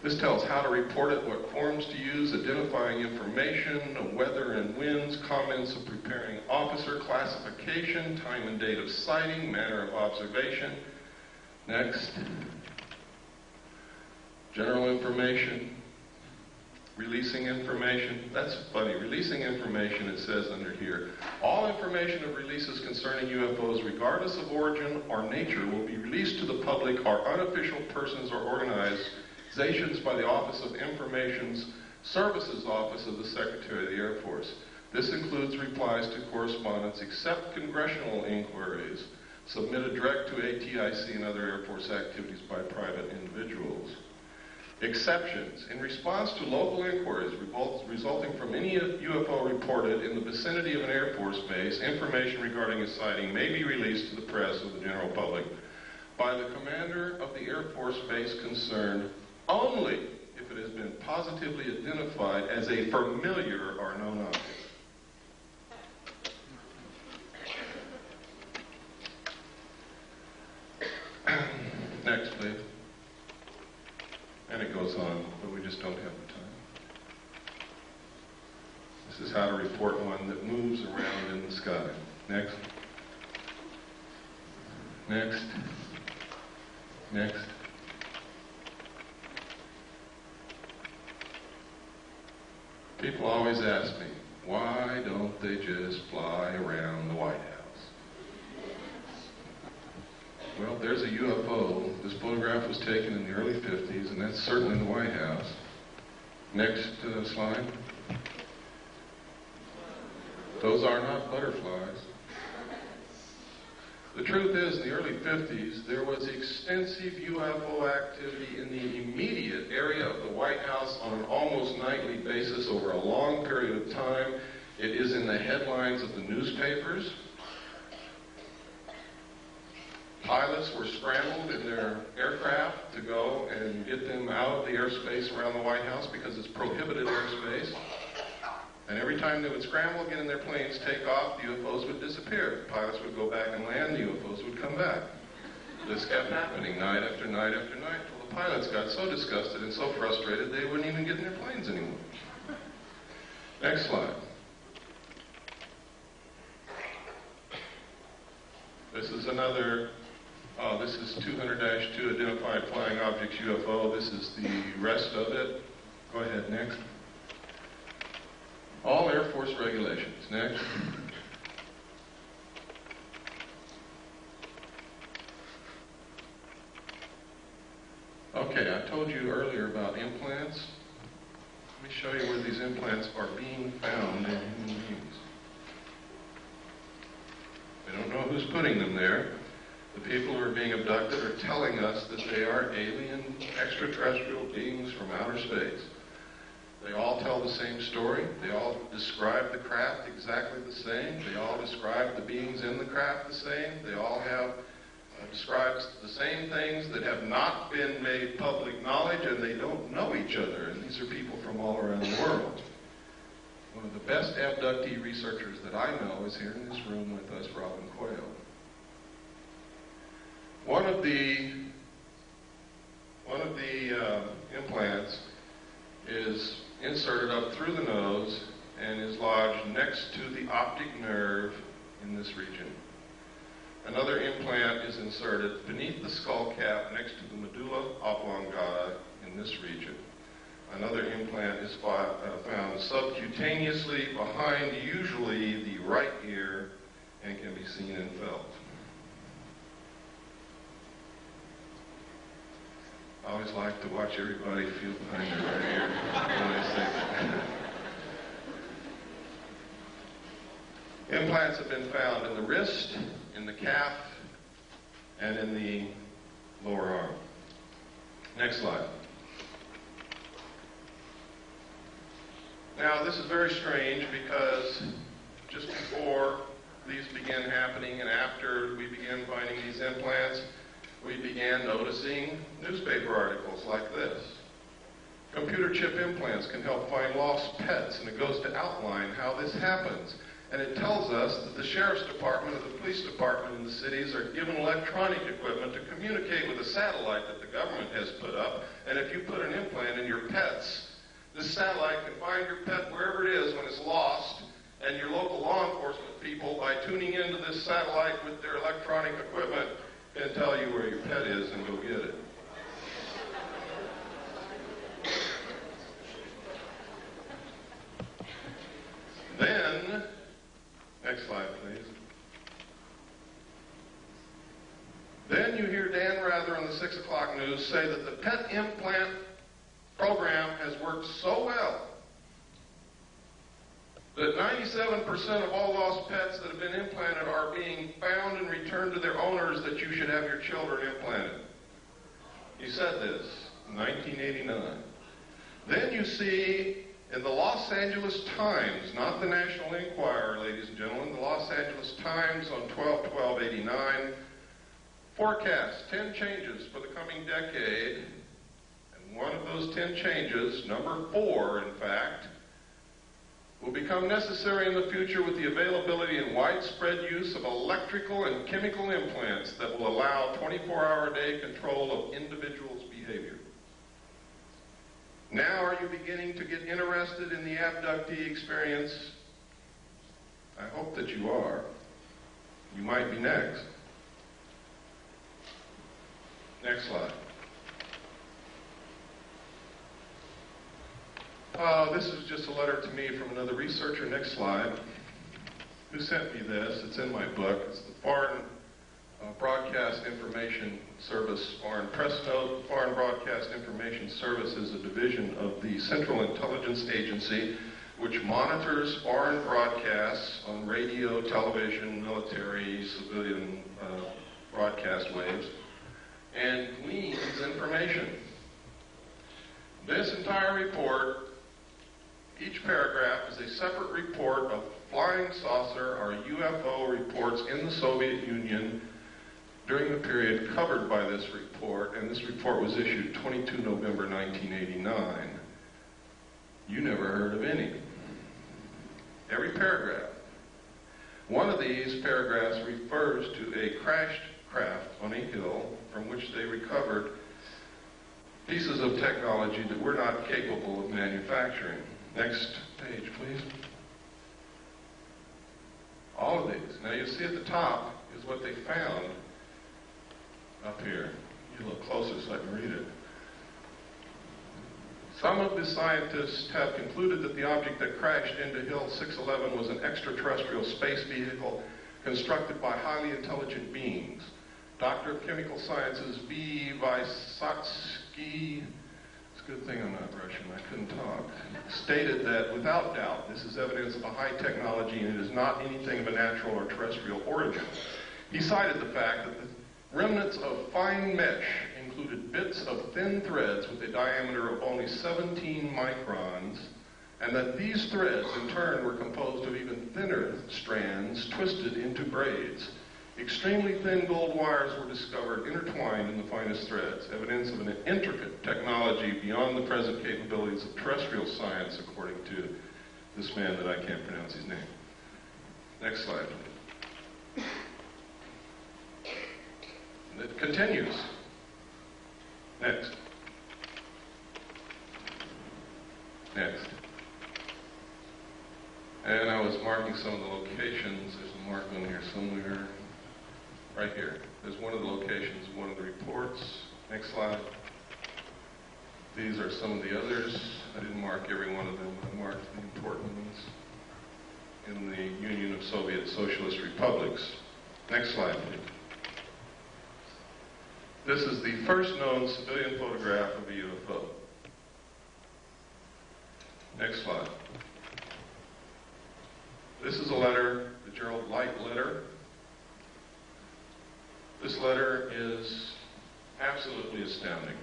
This tells how to report it, what forms to use, identifying information, weather and winds, comments of preparing officer, classification, time and date of sighting, manner of observation. Next. General information, releasing information. That's funny. Releasing information, it says under here. All information of releases concerning UFOs, regardless of origin or nature, will be released to the public or unofficial persons or organizations by the Office of Information Services Office of the Secretary of the Air Force. This includes replies to correspondence, except congressional inquiries, submitted direct to ATIC and other Air Force activities by private individuals. Exceptions. In response to local inquiries resulting from any UFO reported in the vicinity of an Air Force base, information regarding a sighting may be released to the press or the general public by the commander of the Air Force base concerned only if it has been positively identified as a familiar or known object. Next, please. And it goes on, but we just don't have the time. This is how to report one that moves around in the sky. Next. Next. Next. People always ask me, why don't they just fly around the White House? Well, there's a UFO. This photograph was taken in the early 50s, and that's certainly the White House. Next slide. Those are not butterflies. The truth is, in the early 50s, there was extensive UFO activity in the immediate area of the White House on an almost nightly basis over a long period of time. It is in the headlines of the newspapers. Pilots were scrambled in their aircraft to go and get them out of the airspace around the White House because it's prohibited airspace. And every time they would scramble, get in their planes, take off, the UFOs would disappear. The pilots would go back and land, the UFOs would come back. This kept happening night after night after night until the pilots got so disgusted and so frustrated they wouldn't even get in their planes anymore. Next slide. This is another, this is 200-2 identified flying objects UFO. This is the rest of it. Go ahead, next. All Air Force regulations. Next. Okay, I told you earlier about implants. Let me show you where these implants are being found in human beings. We don't know who's putting them there. The people who are being abducted are telling us that they are alien extraterrestrial beings from outer space. They all tell the same story. They all describe the craft exactly the same. They all describe the beings in the craft the same. They all have describes the same things that have not been made public knowledge, and they don't know each other. And these are people from all around the world. One of the best abductee researchers that I know is here in this room with us, Robin Quayle. One of the implants is inserted up through the nose and is lodged next to the optic nerve in this region. Another implant is inserted beneath the skull cap next to the medulla oblongata in this region. Another implant is found subcutaneously behind usually the right ear and can be seen and felt. I always like to watch everybody feel behind their right ear when I say that. Implants have been found in the wrist, in the calf, and in the lower arm. Next slide. Now, this is very strange because just before these began happening and after we began finding these implants, we began noticing newspaper articles like this. Computer chip implants can help find lost pets, and it goes to outline how this happens. And it tells us that the sheriff's department or the police department in the cities are given electronic equipment to communicate with a satellite that the government has put up. And if you put an implant in your pets, this satellite can find your pet wherever it is when it's lost, and your local law enforcement people, by tuning into this satellite with their electronic equipment, can tell you where your pet is and go get it. Then, next slide, please. Then you hear Dan Rather on the 6 o'clock news say that the pet implant program has worked so well that 97% of all lost pets that have been implanted are being found and returned to their owners, that you should have your children implanted. He said this in 1989. Then you see in the Los Angeles Times, not the National Enquirer, ladies and gentlemen, the Los Angeles Times on 12/12/89, forecast 10 changes for the coming decade. And one of those 10 changes, number 4 in fact, will become necessary in the future with the availability and widespread use of electrical and chemical implants that will allow 24-hour-a-day control of individuals' behavior. Now, are you beginning to get interested in the abductee experience? I hope that you are. You might be next. Next slide. This is just a letter to me from another researcher. Next slide. Who sent me this? It's in my book. It's the Foreign Broadcast Information Service, Foreign Press Note. Foreign Broadcast Information Service is a division of the Central Intelligence Agency, which monitors foreign broadcasts on radio, television, military, civilian broadcast waves, and gleans information. This entire report, each paragraph is a separate report of flying saucer or UFO reports in the Soviet Union during the period covered by this report, and this report was issued 22 November 1989. You never heard of any. Every paragraph. One of these paragraphs refers to a crashed craft on a hill from which they recovered pieces of technology that we're not capable of manufacturing. Next page, please. All of these. Now you see at the top is what they found up here. You look closer so I can read it. Some of the scientists have concluded that the object that crashed into Hill 611 was an extraterrestrial space vehicle constructed by highly intelligent beings. Doctor of Chemical Sciences V. Vysotsky, it's a good thing I'm not Russian, I couldn't talk, stated that without doubt this is evidence of a high technology and it is not anything of a natural or terrestrial origin. He cited the fact that the remnants of fine mesh, including included bits of thin threads with a diameter of only 17 microns, and that these threads in turn were composed of even thinner strands twisted into braids. Extremely thin gold wires were discovered intertwined in the finest threads, evidence of an intricate technology beyond the present capabilities of terrestrial science, according to this man that I can't pronounce his name. Next slide, please. It continues. Next. Next. And I was marking some of the locations. There's a mark on here somewhere. Right here. There's one of the locations, one of the reports. Next slide. These are some of the others. I didn't mark every one of them. I marked the important ones in the Union of Soviet Socialist Republics. Next slide, please. This is the first known civilian photograph of a UFO. Next slide. This is a letter, the Gerald Light letter. This letter is absolutely astounding.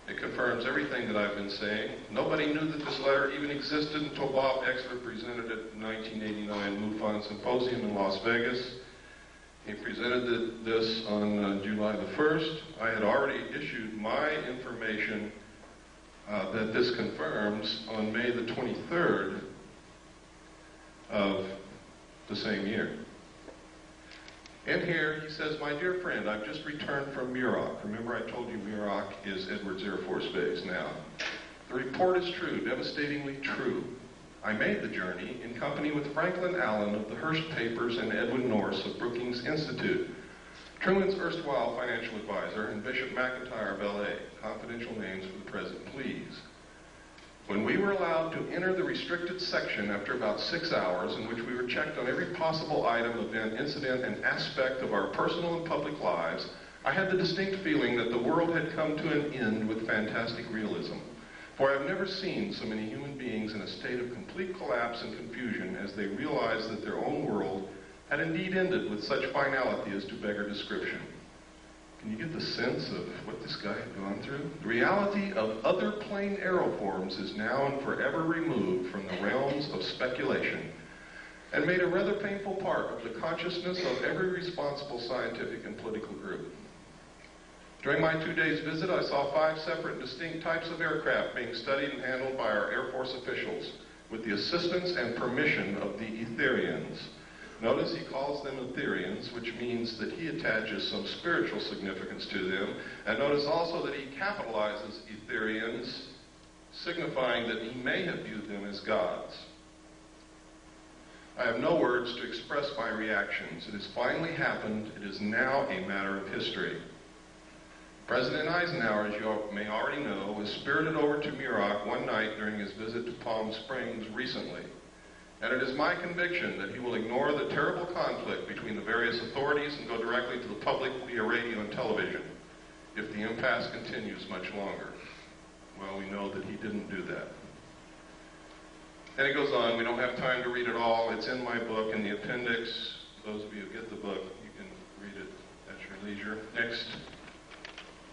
It confirms everything that I've been saying. Nobody knew that this letter even existed until Bob Exler presented it at the 1989 MUFON Symposium in Las Vegas. He presented this on July the 1st. I had already issued my information that this confirms on May the 23rd of the same year. In here, he says, "My dear friend, I've just returned from Muroc." Remember, I told you Muroc is Edwards Air Force Base now. "The report is true, devastatingly true. I made the journey in company with Franklin Allen of the Hearst Papers and Edwin Norse of Brookings Institute, Truman's erstwhile financial advisor, and Bishop McIntyre of LA. Confidential names for the present, please. When we were allowed to enter the restricted section after about 6 hours, in which we were checked on every possible item, event, incident, and aspect of our personal and public lives, I had the distinct feeling that the world had come to an end with fantastic realism. For I have never seen so many human beings in a state of complete collapse and confusion as they realized that their own world had indeed ended with such finality as to beggar description." Can you get the sense of what this guy had gone through? "The reality of other plane aeroforms is now and forever removed from the realms of speculation and made a rather painful part of the consciousness of every responsible scientific and political group. During my 2 days visit, I saw 5 separate and distinct types of aircraft being studied and handled by our Air Force officials with the assistance and permission of the Etherians." Notice he calls them Etherians, which means that he attaches some spiritual significance to them. And notice also that he capitalizes Etherians, signifying that he may have viewed them as gods. "I have no words to express my reactions. It has finally happened. It is now a matter of history. President Eisenhower, as you may already know, was spirited over to Muroc one night during his visit to Palm Springs recently. And it is my conviction that he will ignore the terrible conflict between the various authorities and go directly to the public via radio and television if the impasse continues much longer." Well, we know that he didn't do that. And it goes on. We don't have time to read it all. It's in my book in the appendix. Those of you who get the book, you can read it at your leisure. Next.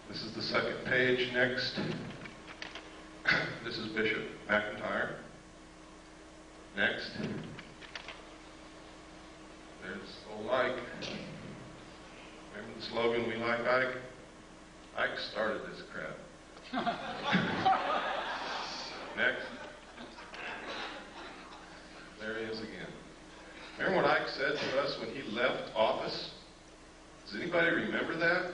This is the second page. Next. This is Bishop McIntyre. Next. There's old Ike. Remember the slogan, "We like Ike"? Ike started this crap. Next. There he is again. Remember what Ike said to us when he left office? Does anybody remember that?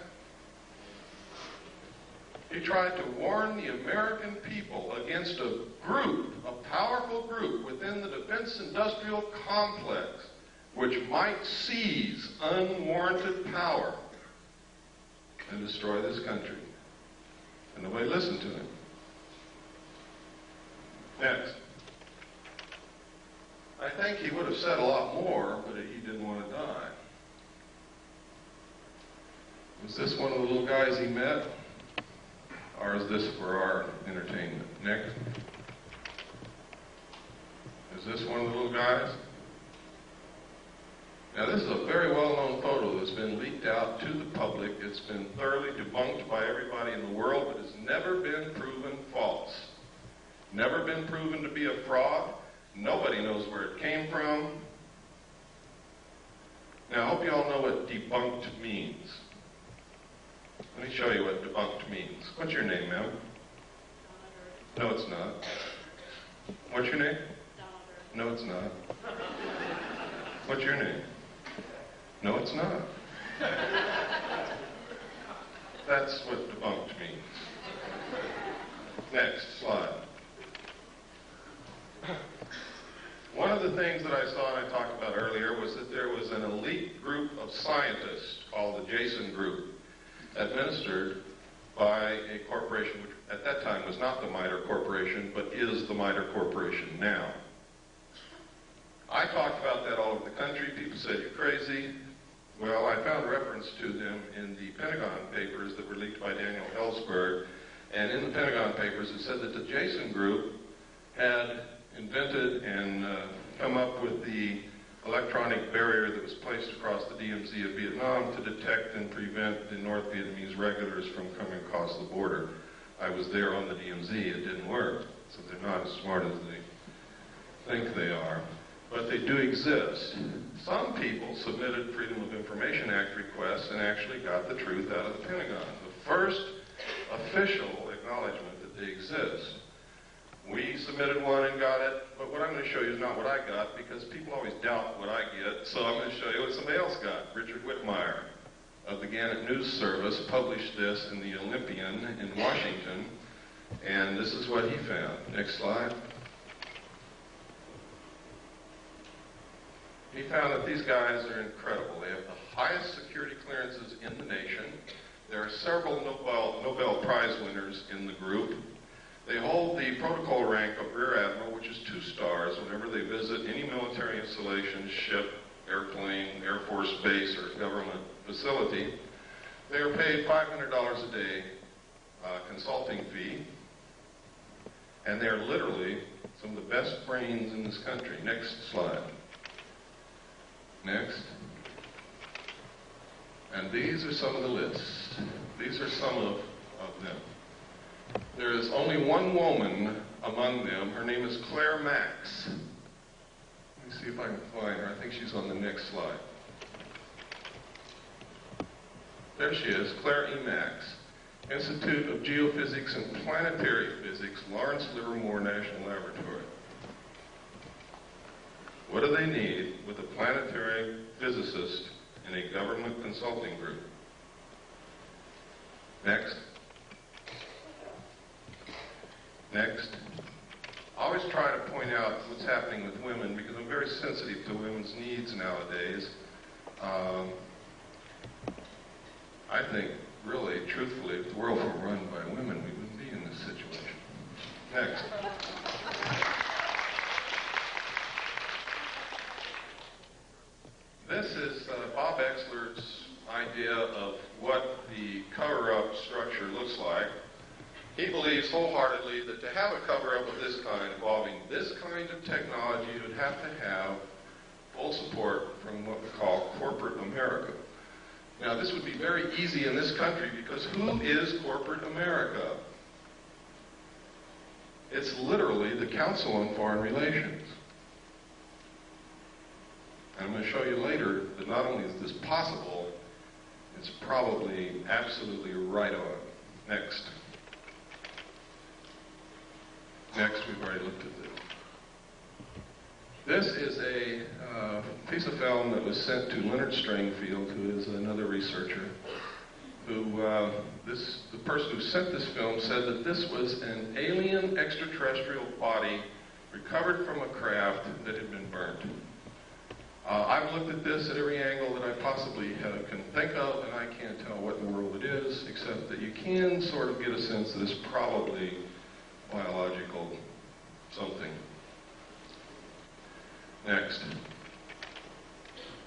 He tried to warn the American people against a group, a powerful group within the defense industrial complex, which might seize unwarranted power and destroy this country. And nobody listened to him. Next. I think he would have said a lot more, but he didn't want to die. Was this one of the little guys he met? Or is this for our entertainment? Next. Is this one of the little guys? Now, this is a very well-known photo that's been leaked out to the public. It's been thoroughly debunked by everybody in the world, but it's never been proven false. Never been proven to be a fraud. Nobody knows where it came from. Now, I hope you all know what debunked means. Let me show you what debunked means. What's your name, ma'am? No, it's not. What's your name? No, it's not. What's your name? No, it's not. That's what debunked means. Next slide. One of the things that I saw and I talked about earlier was that there was an elite group of scientists called the Jason Group, administered by a corporation which at that time was not the MITRE Corporation, but is the MITRE Corporation now. I talked about that all over the country. People said, "You're crazy." Well, I found reference to them in the Pentagon papers that were leaked by Daniel Ellsberg. And in the Pentagon papers, it said that the Jason Group had invented and come up with the electronic barrier that was placed across the DMZ of Vietnam to detect and prevent the North Vietnamese regulars from coming across the border. I was there on the DMZ. It didn't work. So they're not as smart as they think they are. But they do exist. Some people submitted Freedom of Information Act requests and actually got the truth out of the Pentagon. The first official acknowledgement that they exist. We submitted one and got it, but what I'm going to show you is not what I got, because people always doubt what I get, so I'm going to show you what somebody else got. Richard Whitmire of the Gannett News Service published this in the Olympian in Washington, and this is what he found. Next slide. He found that these guys are incredible. They have the highest security clearances in the nation. There are several Nobel Prize winners in the group. They hold the protocol rank of Rear Admiral, which is 2 stars whenever they visit any military installation, ship, airplane, Air Force base, or government facility. They are paid $500 a day consulting fee, and they are literally some of the best brains in this country. Next slide. Next. And these are some of the lists. These are some of them. There is only one woman among them. Her name is Claire Max. Let me see if I can find her. I think she's on the next slide. There she is, Claire E. Max, Institute of Geophysics and Planetary Physics, Lawrence Livermore National Laboratory. What do they need with a planetary physicist in a government consulting group? Next. Next. I always try to point out what's happening with women because I'm very sensitive to women's needs nowadays. I think, really, truthfully, if the world were run by women, we wouldn't be in this situation. Next. This is Bob Exler's idea of what the cover-up structure looks like. He believes wholeheartedly that to have a cover-up of this kind, involving this kind of technology, you would have to have full support from what we call corporate America. Now, this would be very easy in this country because who is corporate America? It's literally the Council on Foreign Relations. And I'm going to show you later that not only is this possible, it's probably absolutely right on. Next. Next, we've already looked at this. This is a piece of film that was sent to Leonard Stringfield, who is another researcher, who, the person who sent this film said that this was an alien extraterrestrial body recovered from a craft that had been burnt. I've looked at this at every angle that I possibly can think of, and I can't tell what in the world it is, except that you can sort of get a sense that it's probably biological something. Next.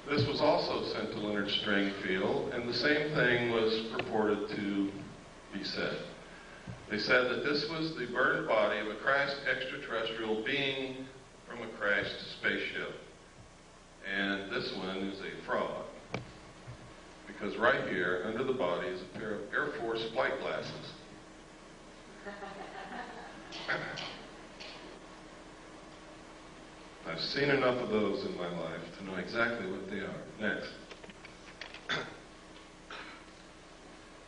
This was also sent to Leonard Stringfield, and the same thing was purported to be said. They said that this was the burned body of a crashed extraterrestrial being from a crashed spaceship. And this one is a because right here, under the body, is a pair of Air Force flight glasses. I've seen enough of those in my life to know exactly what they are. Next.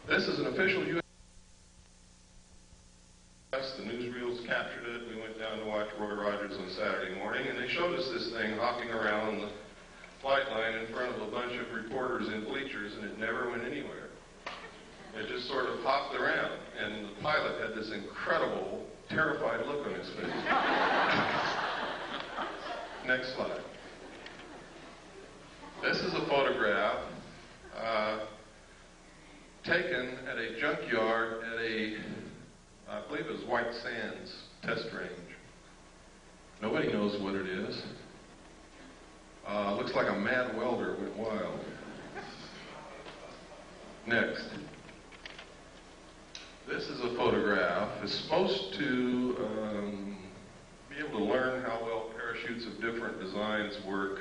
This is an official U.S. The newsreels captured it. We went down to watch Roy Rogers on Saturday morning, and they showed us this thing hopping around the flight line in front of a bunch of reporters in bleachers, and it never went anywhere. It just sort of hopped around, and the pilot had this incredible, terrified look on his face. Next slide. This is a photograph taken at a junkyard at a, I believe it was White Sands test range. Nobody knows what it is. Looks like a mad welder went wild. Next. This is a photograph. It's supposed to be able to learn how well parachutes of different designs work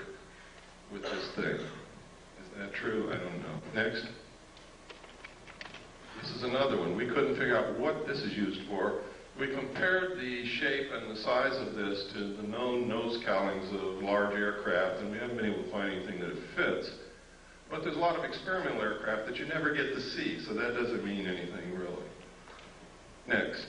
with this thing. Is that true? I don't know. Next. This is another one. We couldn't figure out what this is used for. We compared the shape and the size of this to the known nose cowlings of large aircraft, and we haven't been able to find anything that it fits. But there's a lot of experimental aircraft that you never get to see, so that doesn't mean anything really. Next.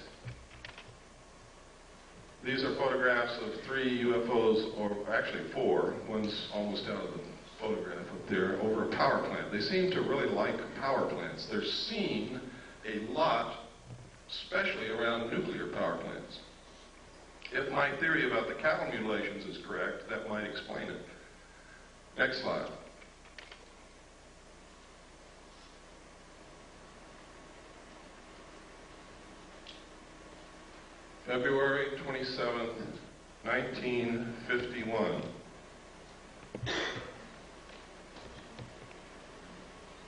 These are photographs of 3 UFOs, or actually 4. One's almost out of the photograph up there, over a power plant. They seem to really like power plants. They're seen a lot, especially around nuclear power plants. If my theory about the cattle mutilations is correct, that might explain it. Next slide. February 27th, 1951.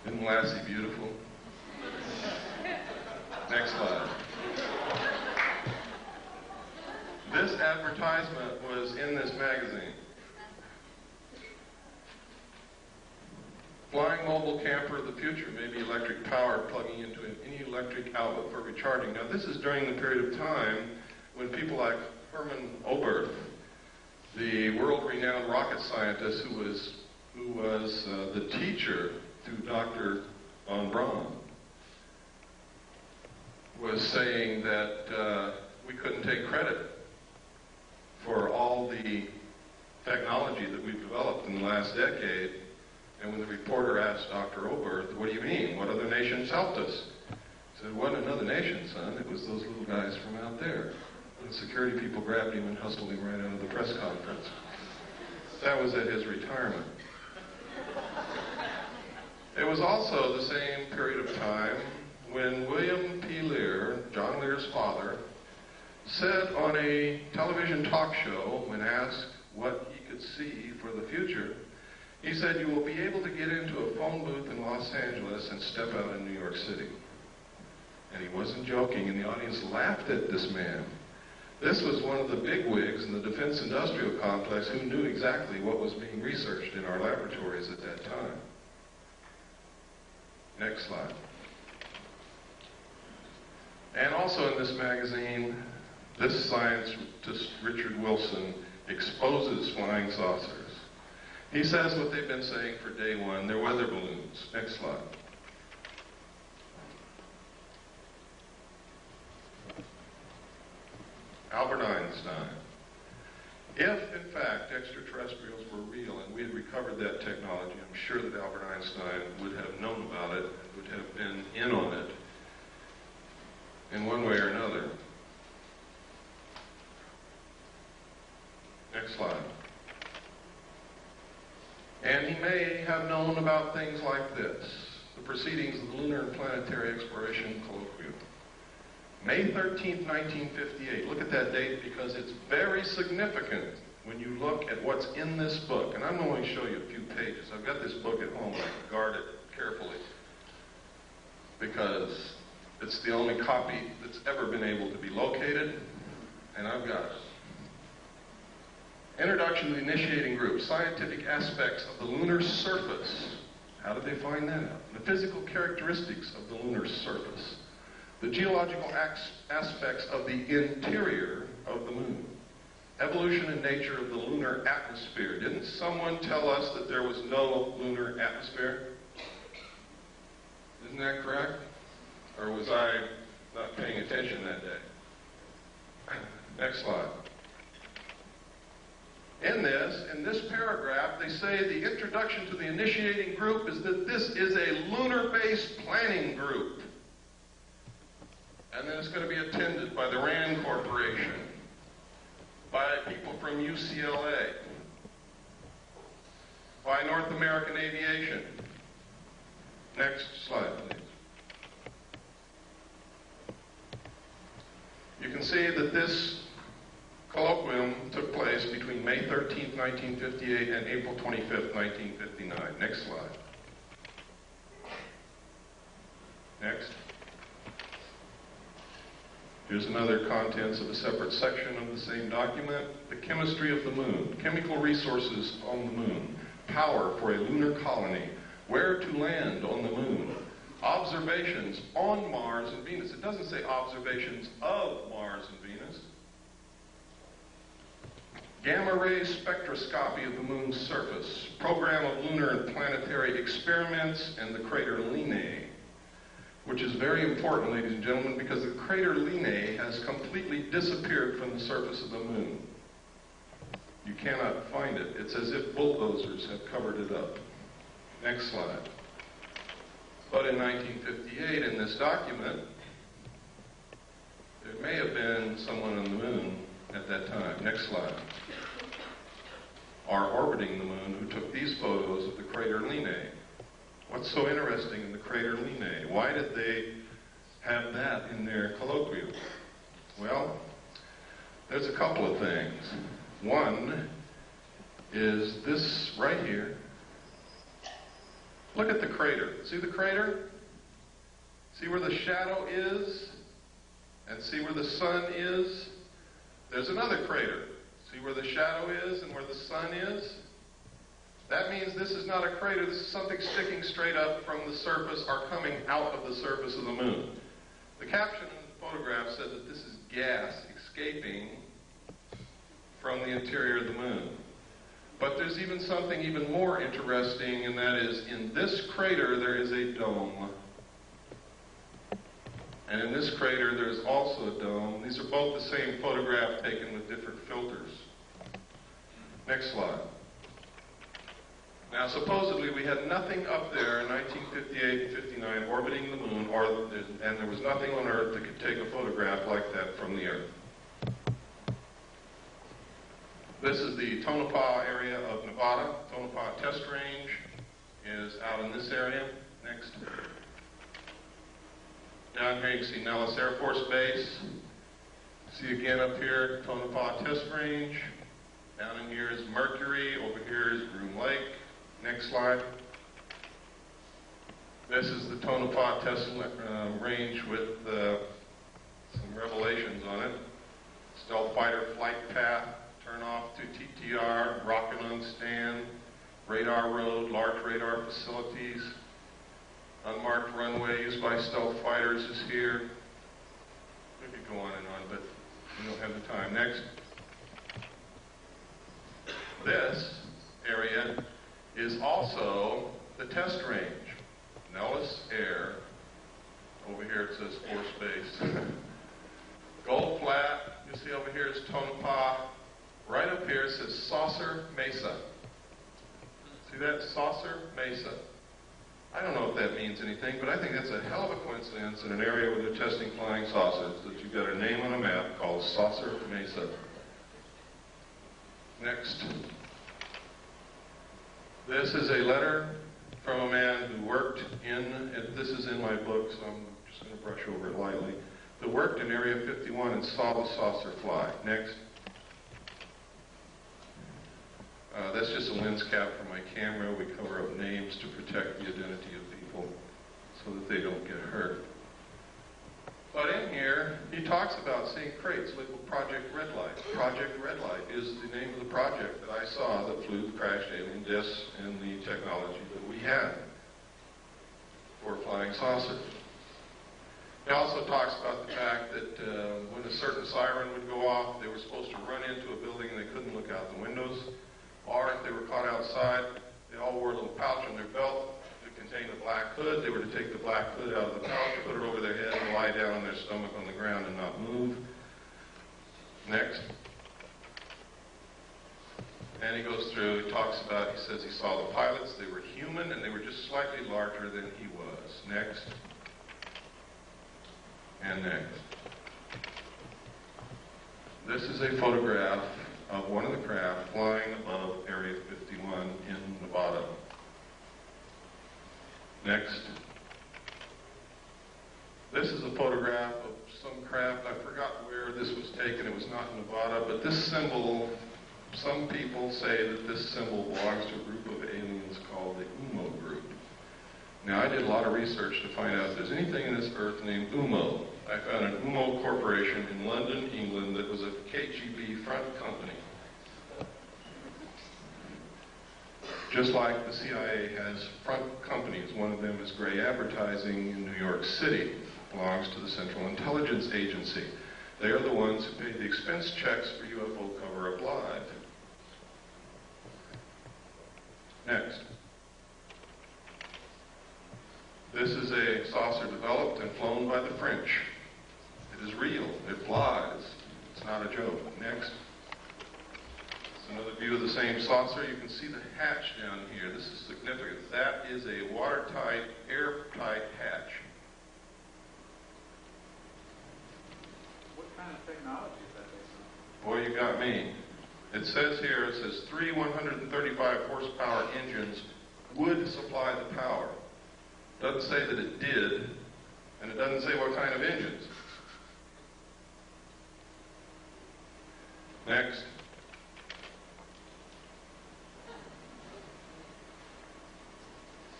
Isn't Lassie beautiful? Next slide. This advertisement was in this magazine. Flying mobile camper of the future may be electric powered, plugging into any electric outlet for recharging. Now this is during the period of time when people like Herman Oberth, the world-renowned rocket scientist who was the teacher to Dr. von Braun, was saying that we couldn't take credit for all the technology that we've developed in the last decade. And when the reporter asked Dr. Oberth, what do you mean? What other nations helped us? He said, it wasn't another nation, son. It was those little guys from out there. And security people grabbed him and hustled him right out of the press conference. That was at his retirement. It was also the same period of time when William P. Lear, John Lear's father, said on a television talk show, when asked what he could see for the future, he said, you will be able to get into a phone booth in Los Angeles and step out in New York City. And he wasn't joking, and the audience laughed at this man. This was one of the bigwigs in the defense industrial complex who knew exactly what was being researched in our laboratories at that time. Next slide. And also in this magazine, this scientist, Richard Wilson, exposes flying saucers. He says what they've been saying for day one, they're weather balloons. Next slide. Albert Einstein. If, in fact, extraterrestrials were real and we had recovered that technology, I'm sure that Albert Einstein would have known about it, would have been in on it in one way or another. Next slide. And he may have known about things like this, the proceedings of the Lunar and Planetary Exploration Colloquium. May 13th, 1958. Look at that date because it's very significant when you look at what's in this book. And I'm going to show you a few pages. I've got this book at home. I can guard it carefully because it's the only copy that's ever been able to be located, and I've got it. Introduction to the Initiating Group, Scientific Aspects of the Lunar Surface How did they find that out? The physical characteristics of the lunar surface. The geological aspects of the interior of the moon. Evolution and nature of the lunar atmosphere. Didn't someone tell us that there was no lunar atmosphere? Isn't that correct? Or was I not paying attention that day? Next slide. In this paragraph, they say the introduction to the initiating group is that this is a lunar-based planning group. And then it's going to be attended by the RAND Corporation, by people from UCLA, by North American Aviation. Next slide, please. You can see that this colloquium took place between May 13th, 1958 and April 25th, 1959. Next slide. Next. Here's another contents of a separate section of the same document. The chemistry of the moon, chemical resources on the moon, power for a lunar colony, where to land on the moon, observations on Mars and Venus. It doesn't say observations of Mars and Venus. Gamma ray spectroscopy of the moon's surface, program of lunar and planetary experiments, and the crater Linnae, which is very important, ladies and gentlemen, because the crater Linnae has completely disappeared from the surface of the moon. You cannot find it. It's as if bulldozers have covered it up. Next slide. But in 1958, in this document, there may have been someone on the moon at that time. Next slide. Are orbiting the moon who took these photos of the crater Linnae. What's so interesting in the crater Linnae? Why did they have that in their colloquium? Well, there's a couple of things. One is this right here. Look at the crater. See the crater? See where the shadow is? And see where the sun is? There's another crater. See where the shadow is and where the sun is? That means this is not a crater. This is something sticking straight up from the surface or coming out of the surface of the moon. The caption in the photograph said that this is gas escaping from the interior of the moon. But there's even something even more interesting, and that is in this crater there is a dome. And in this crater there's also a dome. These are both the same photograph taken with different filters. Next slide. Now, supposedly we had nothing up there in 1958 and 59 orbiting the moon, and there was nothing on Earth that could take a photograph like that from the Earth. This is the Tonopah area of Nevada. Tonopah Test Range is out in this area. Next. Down here you can see Nellis Air Force Base. See again up here, Tonopah Test Range. Down in here is Mercury. Over here is Groom Lake. Next slide. This is the Tonopah Test Range with some revelations on it. Stealth fighter flight path, turn off to TTR, rocket on stand, radar road, large radar facilities, unmarked runway used by stealth fighters is here. We could go on and on, but we don't have the time. Next. This area is also the test range. Nellis Air. Over here it says Force Base. Gold Flat. You see over here is Tonopah. Right up here it says Saucer Mesa. See that? Saucer Mesa. I don't know if that means anything, but I think that's a hell of a coincidence in an area where they're testing flying saucers that you've got a name on a map called Saucer Mesa. Next. This is a letter from a man who worked in, this is in my book, so I'm just going to brush over it lightly, who worked in Area 51 and saw the saucer fly. Next. That's just a lens cap for my camera. We cover up names to protect the identity of people so that they don't get hurt. But in here, he talks about seeing crates labeled Project Red Light. Project Red Light is the name of the project that I saw that flew the crashed alien discs and the technology that we had. for a flying saucer. It also talks about the fact that when a certain siren would go off, they were supposed to run into a building and they couldn't look out the windows. Or if they were caught outside, they all wore a little pouch on their belt that contained a black hood. They were to take the black hood out of the pouch, put it over their head, and lie down on their stomach on the ground and not move. Next. And he goes through, he talks about, he says he saw the pilots, they were human, and they were just slightly larger than he was. Next. And next. This is a photograph of one of the craft flying above Area 51 in Nevada. Next. This is a photograph of some craft. I forgot where this was taken. It was not in Nevada, but this symbol, some people say that this symbol belongs to a group of aliens called the UMO group. Now, I did a lot of research to find out if there's anything in this earth named UMO. I found an UMO corporation in London, England, that was a KGB front company. Just like the CIA has front companies. One of them is Gray Advertising in New York City. Belongs to the Central Intelligence Agency. They are the ones who paid the expense checks for UFO Cover-Up Live. Next. This is a saucer developed and flown by the French. It is real. It flies. It's not a joke. Next. It's another view of the same saucer. You can see the hatch down here. This is significant. That is a watertight, airtight hatch. What kind of technology is that based on? Boy, you got me. It says here, it says 3 135 horsepower engines would supply the power. Doesn't say that it did, and it doesn't say what kind of engines. Next.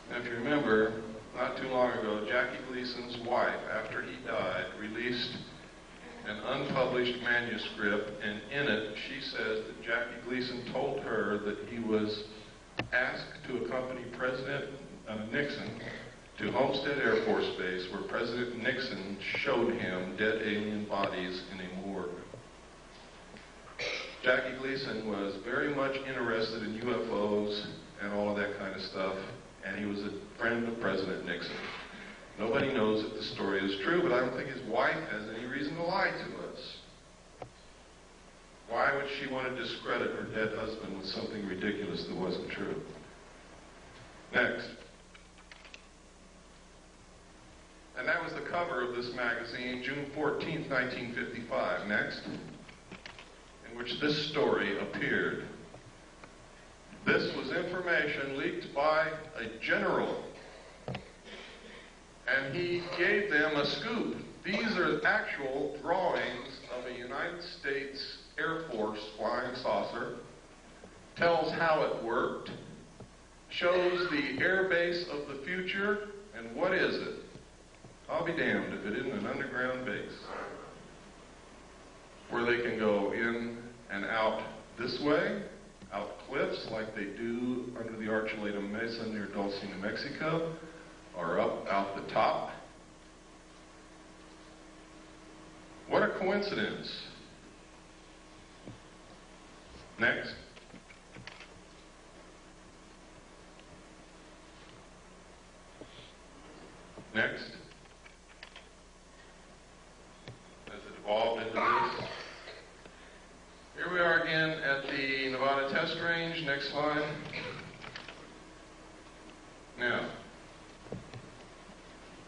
Now, if you remember, not too long ago, Jackie Gleason's wife, after he died, released an unpublished manuscript, and in it she says that Jackie Gleason told her that he was asked to accompany President Nixon to Homestead Air Force Base, where President Nixon showed him dead alien bodies in a morgue. Jackie Gleason was very much interested in UFOs and all of that kind of stuff, and he was a friend of President Nixon. Nobody knows if the story is true, but I don't think his wife has any reason to lie to us. Why would she want to discredit her dead husband with something ridiculous that wasn't true? Next. And that was the cover of this magazine, June 14th, 1955. Next. In which this story appeared. This was information leaked by a general. And he gave them a scoop. These are actual drawings of a United States Air Force flying saucer. Tells how it worked. Shows the air base of the future. And what is it? I'll be damned if it isn't an underground base. Where they can go in and out this way, out cliffs like they do under the Archuleta Mesa near Dulce, New Mexico, or up out the top. What a coincidence. Next. Next. As it evolved into this. Here we are again at the Nevada test range. Next slide. Now,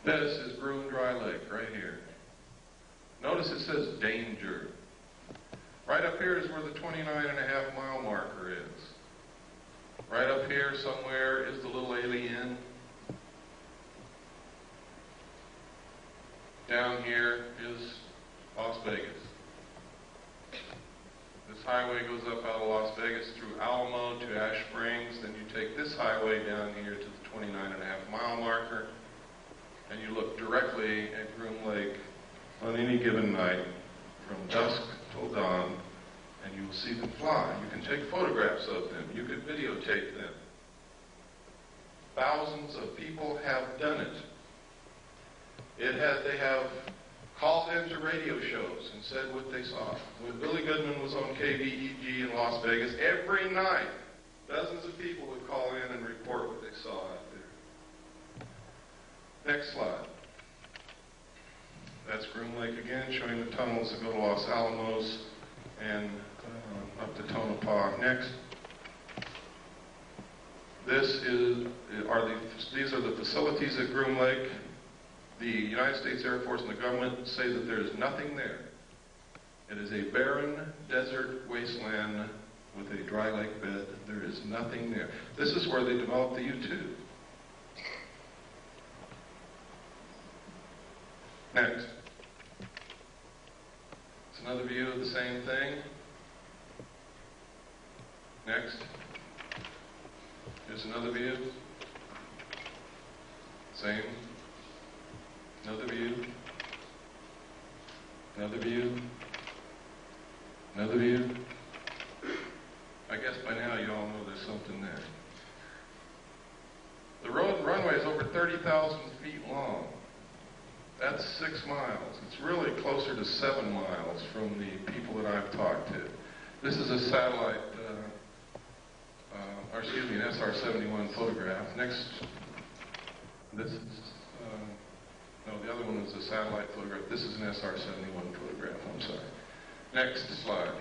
this is Broom Dry Lake right here. Notice it says danger. Right up here is where the 29.5-mile marker is. Right up here somewhere is the little alien. Down here is Las Vegas. This highway goes up out of Las Vegas through Alamo to Ash Springs. Then you take this highway down here to the 29.5-mile marker. And you look directly at Groom Lake on any given night from dusk till dawn, and you will see them fly. You can take photographs of them. You can videotape them. Thousands of people have done it. They have called into radio shows and said what they saw. When Billy Goodman was on KVEG in Las Vegas, every night, dozens of people would call in and report what they saw out there. Next slide. That's Groom Lake again, showing the tunnels that go to Los Alamos and up to Tonopah. Next. These are the facilities at Groom Lake. The United States Air Force and the government say that there is nothing there. It is a barren desert wasteland with a dry lake bed. There is nothing there. This is where they developed the U-2. Next. It's another view of the same thing. Next. Here's another view. Same. Another view. Another view. Another view. I guess by now you all know there's something there. The runway is over 30,000 feet long. That's 6 miles. It's really closer to 7 miles from the people that I've talked to. This is a satellite, an SR-71 photograph. Next, this is, no, the other one was a satellite photograph. This is an SR-71 photograph, I'm sorry. Next slide.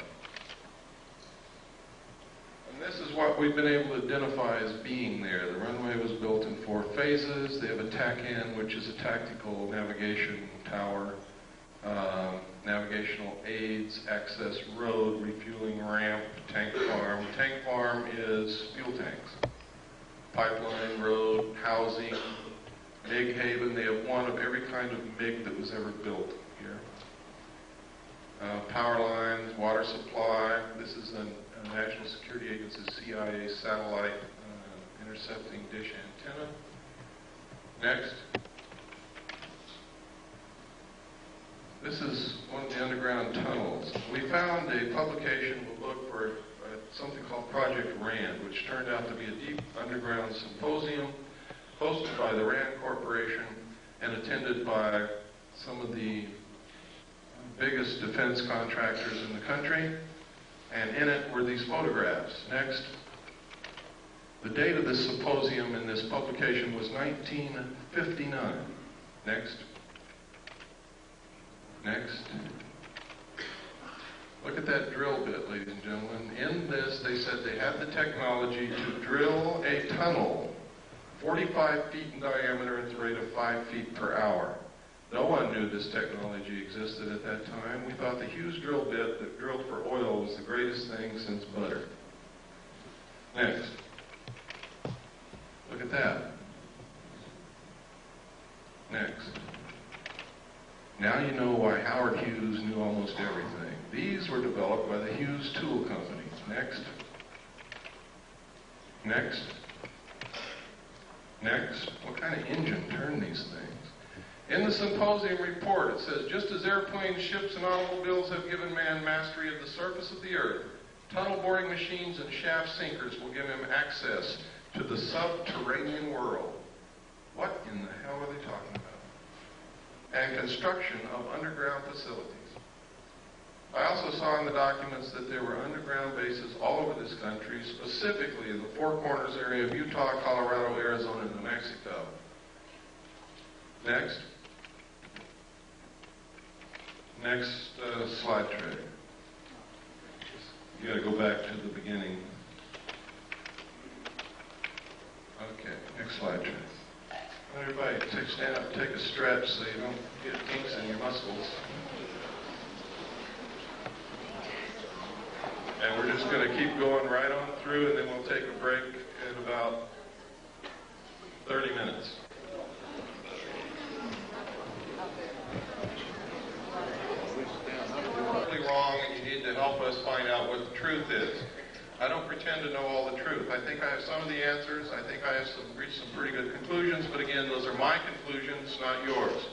And this is what we've been able to identify as being there. The runway was built in 4 phases. They have a TACAN, which is a tactical navigation tower, navigational aids, access road, refueling ramp, tank farm. Tank farm is fuel tanks. Pipeline, road, housing, MiG haven. They have one of every kind of MiG that was ever built here. Power lines, water supply. This is a National Security Agency, CIA satellite intercepting dish antenna. Next. This is one of the underground tunnels. We found a publication, we'll look for something called Project RAND, which turned out to be a deep underground symposium hosted by the RAND Corporation and attended by some of the biggest defense contractors in the country. And in it were these photographs. Next. The date of this symposium in this publication was 1959. Next. Next. Look at that drill bit, ladies and gentlemen. In this, they said they had the technology to drill a tunnel 45 feet in diameter at the rate of 5 feet per hour. No one knew this technology existed at that time. We thought the Hughes drill bit that drilled for oil was the greatest thing since butter. Next. Look at that. Next. Now you know why Howard Hughes knew almost everything. These were developed by the Hughes Tool Company. Next. Next. Next. What kind of engine turned these things? In the symposium report, it says, just as airplanes, ships, and automobiles have given man mastery of the surface of the earth, tunnel boring machines and shaft sinkers will give him access to the subterranean world. What in the hell are they talking about? And construction of underground facilities. I also saw in the documents that there were underground bases all over this country, specifically in the Four Corners area of Utah, Colorado, Arizona, and New Mexico. Next. Next slide tray. You got to go back to the beginning. Okay, next slide tray. Everybody, stand up, take a stretch so you don't get kinks in your muscles. And we're just going to keep going right on through, and then we'll take a break in about 30 minutes. Totally wrong, and you need to help us find out what the truth is. I don't pretend to know all the truth. I think I have some of the answers. I think I have reached some pretty good conclusions, but again, those are my conclusions, not yours.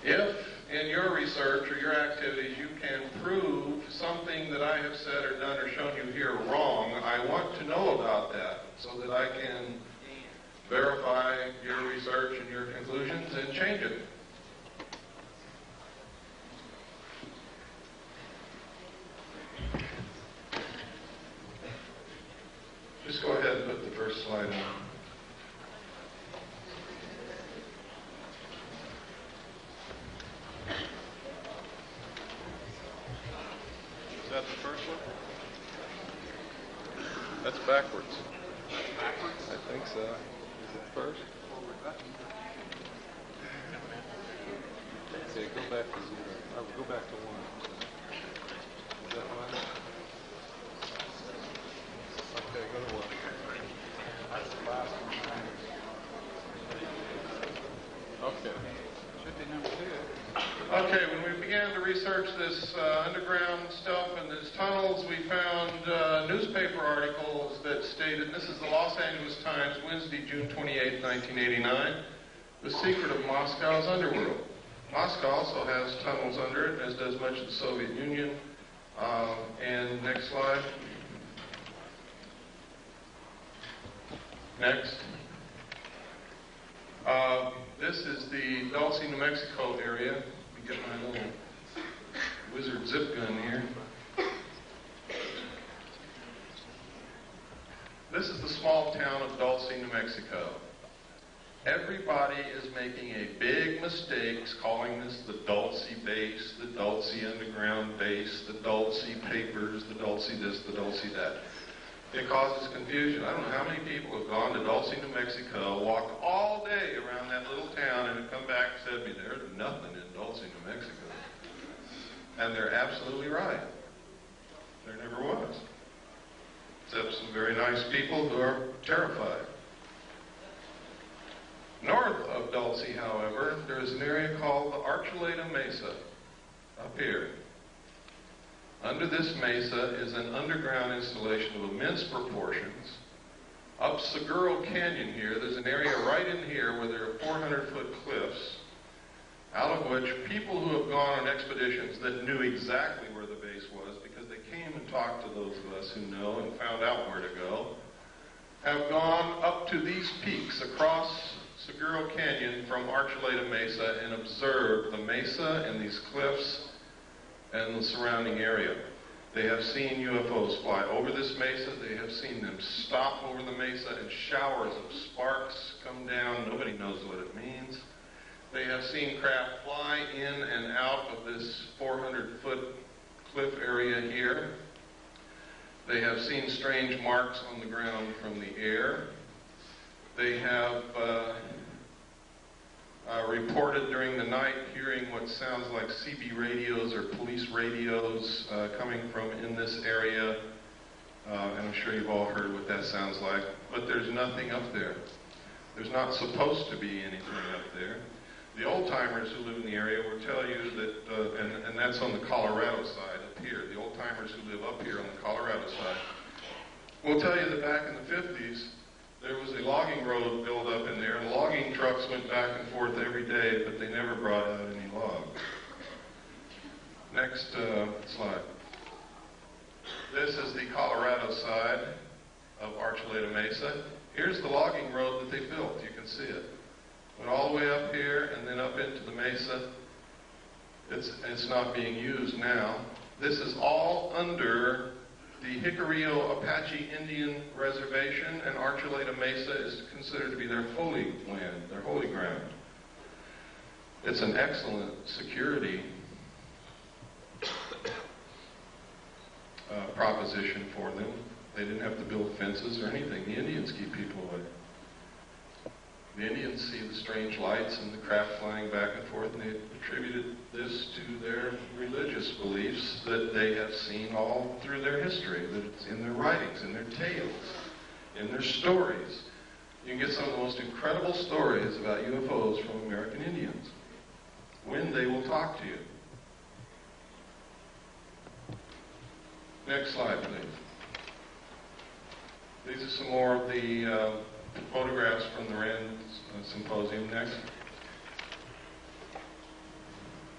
If in your research or your activities you can prove something that I have said or done or shown you here wrong, I want to know about that so that I can verify your research and your conclusions and change it. Just go ahead and put the first slide on. Is that the first one? That's backwards. Backwards? I think so. Is it first? Okay, go back to 0. Oh, go back to 1. Is that 1? Okay, go to 1. That's the last one. Okay. Should be number 2. Okay, when we began to research this underground stuff and these tunnels, we found newspaper articles that stated, this is the Los Angeles Times, Wednesday, June 28, 1989, the secret of Moscow's underworld. Moscow also has tunnels under it, as does much of the Soviet Union. And next slide. Next. This is the Dulce, New Mexico area. Let me get my little wizard zip gun here. This is the small town of Dulce, New Mexico. Everybody is making a big mistake calling this the Dulce base, the Dulce underground base, the Dulce papers, the Dulce this, the Dulce that. It causes confusion. I don't know how many people have gone to Dulce, New Mexico, walked all day around that little town, and have come back and said to me, there's nothing in Dulce, New Mexico. And they're absolutely right. There never was. Except some very nice people who are terrified. North of Dulce, however, there is an area called the Archuleta Mesa, up here. Under this mesa is an underground installation of immense proportions. Up Seguro Canyon here, there's an area right in here where there are 400-foot cliffs, out of which people who have gone on expeditions that knew exactly where the base was, because they came and talked to those of us who know and found out where to go, have gone up to these peaks across Seguro Canyon from Archuleta Mesa and observed the mesa and these cliffs and the surrounding area. They have seen UFOs fly over this mesa. They have seen them stop over the mesa and showers of sparks come down. Nobody knows what it means. They have seen craft fly in and out of this 400-foot cliff area here. They have seen strange marks on the ground from the air. They have reported during the night hearing what sounds like CB radios or police radios coming from in this area. And I'm sure you've all heard what that sounds like. But there's nothing up there. There's not supposed to be anything up there. The old-timers who live in the area will tell you that, and that's on the Colorado side up here, the old-timers who live up here on the Colorado side, will tell you that back in the 50s, there was a logging road built up in there, and logging trucks went back and forth every day, but they never brought out any logs. Next slide. This is the Colorado side of Archuleta Mesa. Here's the logging road that they built. You can see it. Went all the way up here and then up into the mesa. It's not being used now. This is all under the Jicarilla Apache Indian Reservation, and Archuleta Mesa is considered to be their holy land, their holy ground. It's an excellent security proposition for them. They didn't have to build fences or anything. The Indians keep people away. The Indians see the strange lights and the craft flying back and forth, and they attributed this to their religious beliefs that they have seen all through their history, that it's in their writings, in their tales, in their stories. You can get some of the most incredible stories about UFOs from American Indians, when they will talk to you. Next slide, please. These are some more of the photographs from the Rand Symposium. Next.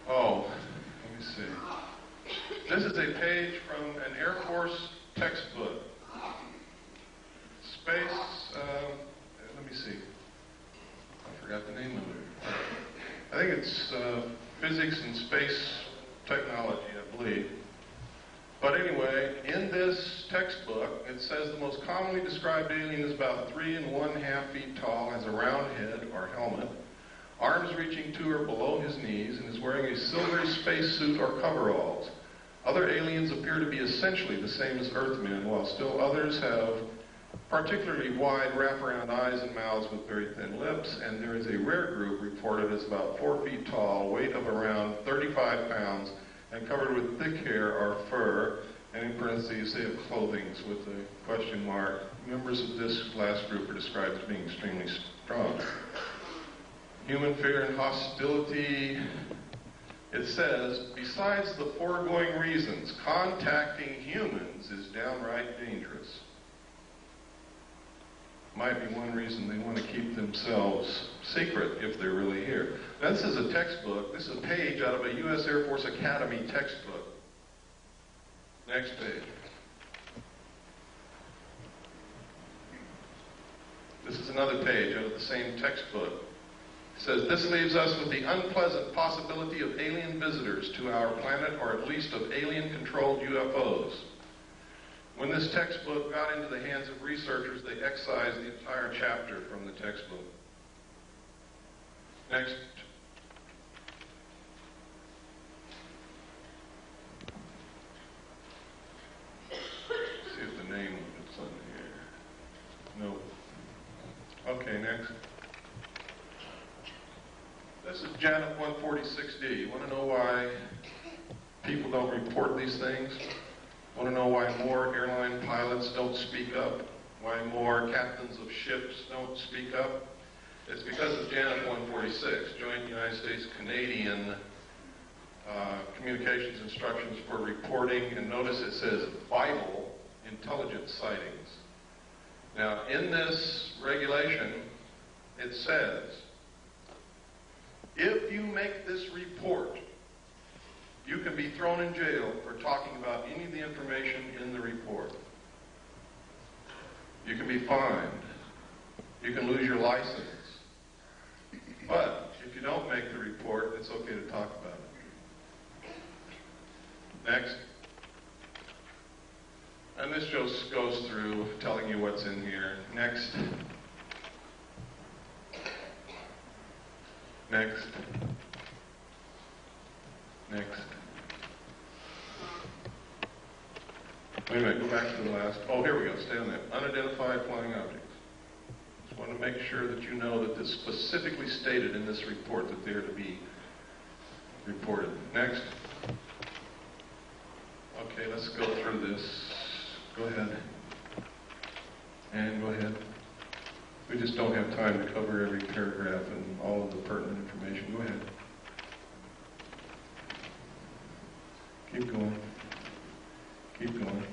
Oh, This is a page from an Air Force textbook. Space, let me see. I forgot the name of it. I think it's Physics and Space Technology, I believe. But anyway, in this textbook, it says the most commonly described alien is about 3 1/2 feet tall, has a round head or helmet, arms reaching to or below his knees, and is wearing a silvery spacesuit or coveralls. Other aliens appear to be essentially the same as Earthmen, while still others have particularly wide wraparound eyes and mouths with very thin lips, and there is a rare group reported as about 4 feet tall, weight of around 35 pounds, and covered with thick hair or fur, and in parentheses they have clothing with a question mark. Members of this last group are described as being extremely strong. Human fear and hostility, it says, besides the foregoing reasons, contacting humans is downright dangerous. Might be one reason they want to keep themselves secret if they're really here. Now, this is a textbook. This is a page out of a U.S. Air Force Academy textbook. Next page. This is another page out of the same textbook. It says, this leaves us with the unpleasant possibility of alien visitors to our planet, or at least of alien-controlled UFOs. When this textbook got into the hands of researchers, they excised the entire chapter from the textbook. Next. See if the name is on here. No. Okay, next. This is Janet 146D. You want to know why people don't report these things? Want to know why more airline pilots don't speak up? Why more captains of ships don't speak up? It's because of Janet 146, Joint United States-Canadian Communications Instructions for Reporting, and notice it says vital intelligence sightings. Now, in this regulation, it says, if you make this report, you can be thrown in jail for talking about any of the information in the report. You can be fined. You can lose your license. But if you don't make the report, it's okay to talk about it. Next. And this just goes through telling you what's in here. Next. Next. Next. Wait a minute, go back to the last. Oh, here we go. Stay on that. Unidentified flying objects. Just want to make sure that you know that this specifically stated in this report that they're to be reported. Next. Okay, let's go through this. Go ahead. And go ahead. We just don't have time to cover every paragraph and all of the pertinent information. Go ahead. Keep going. Keep going.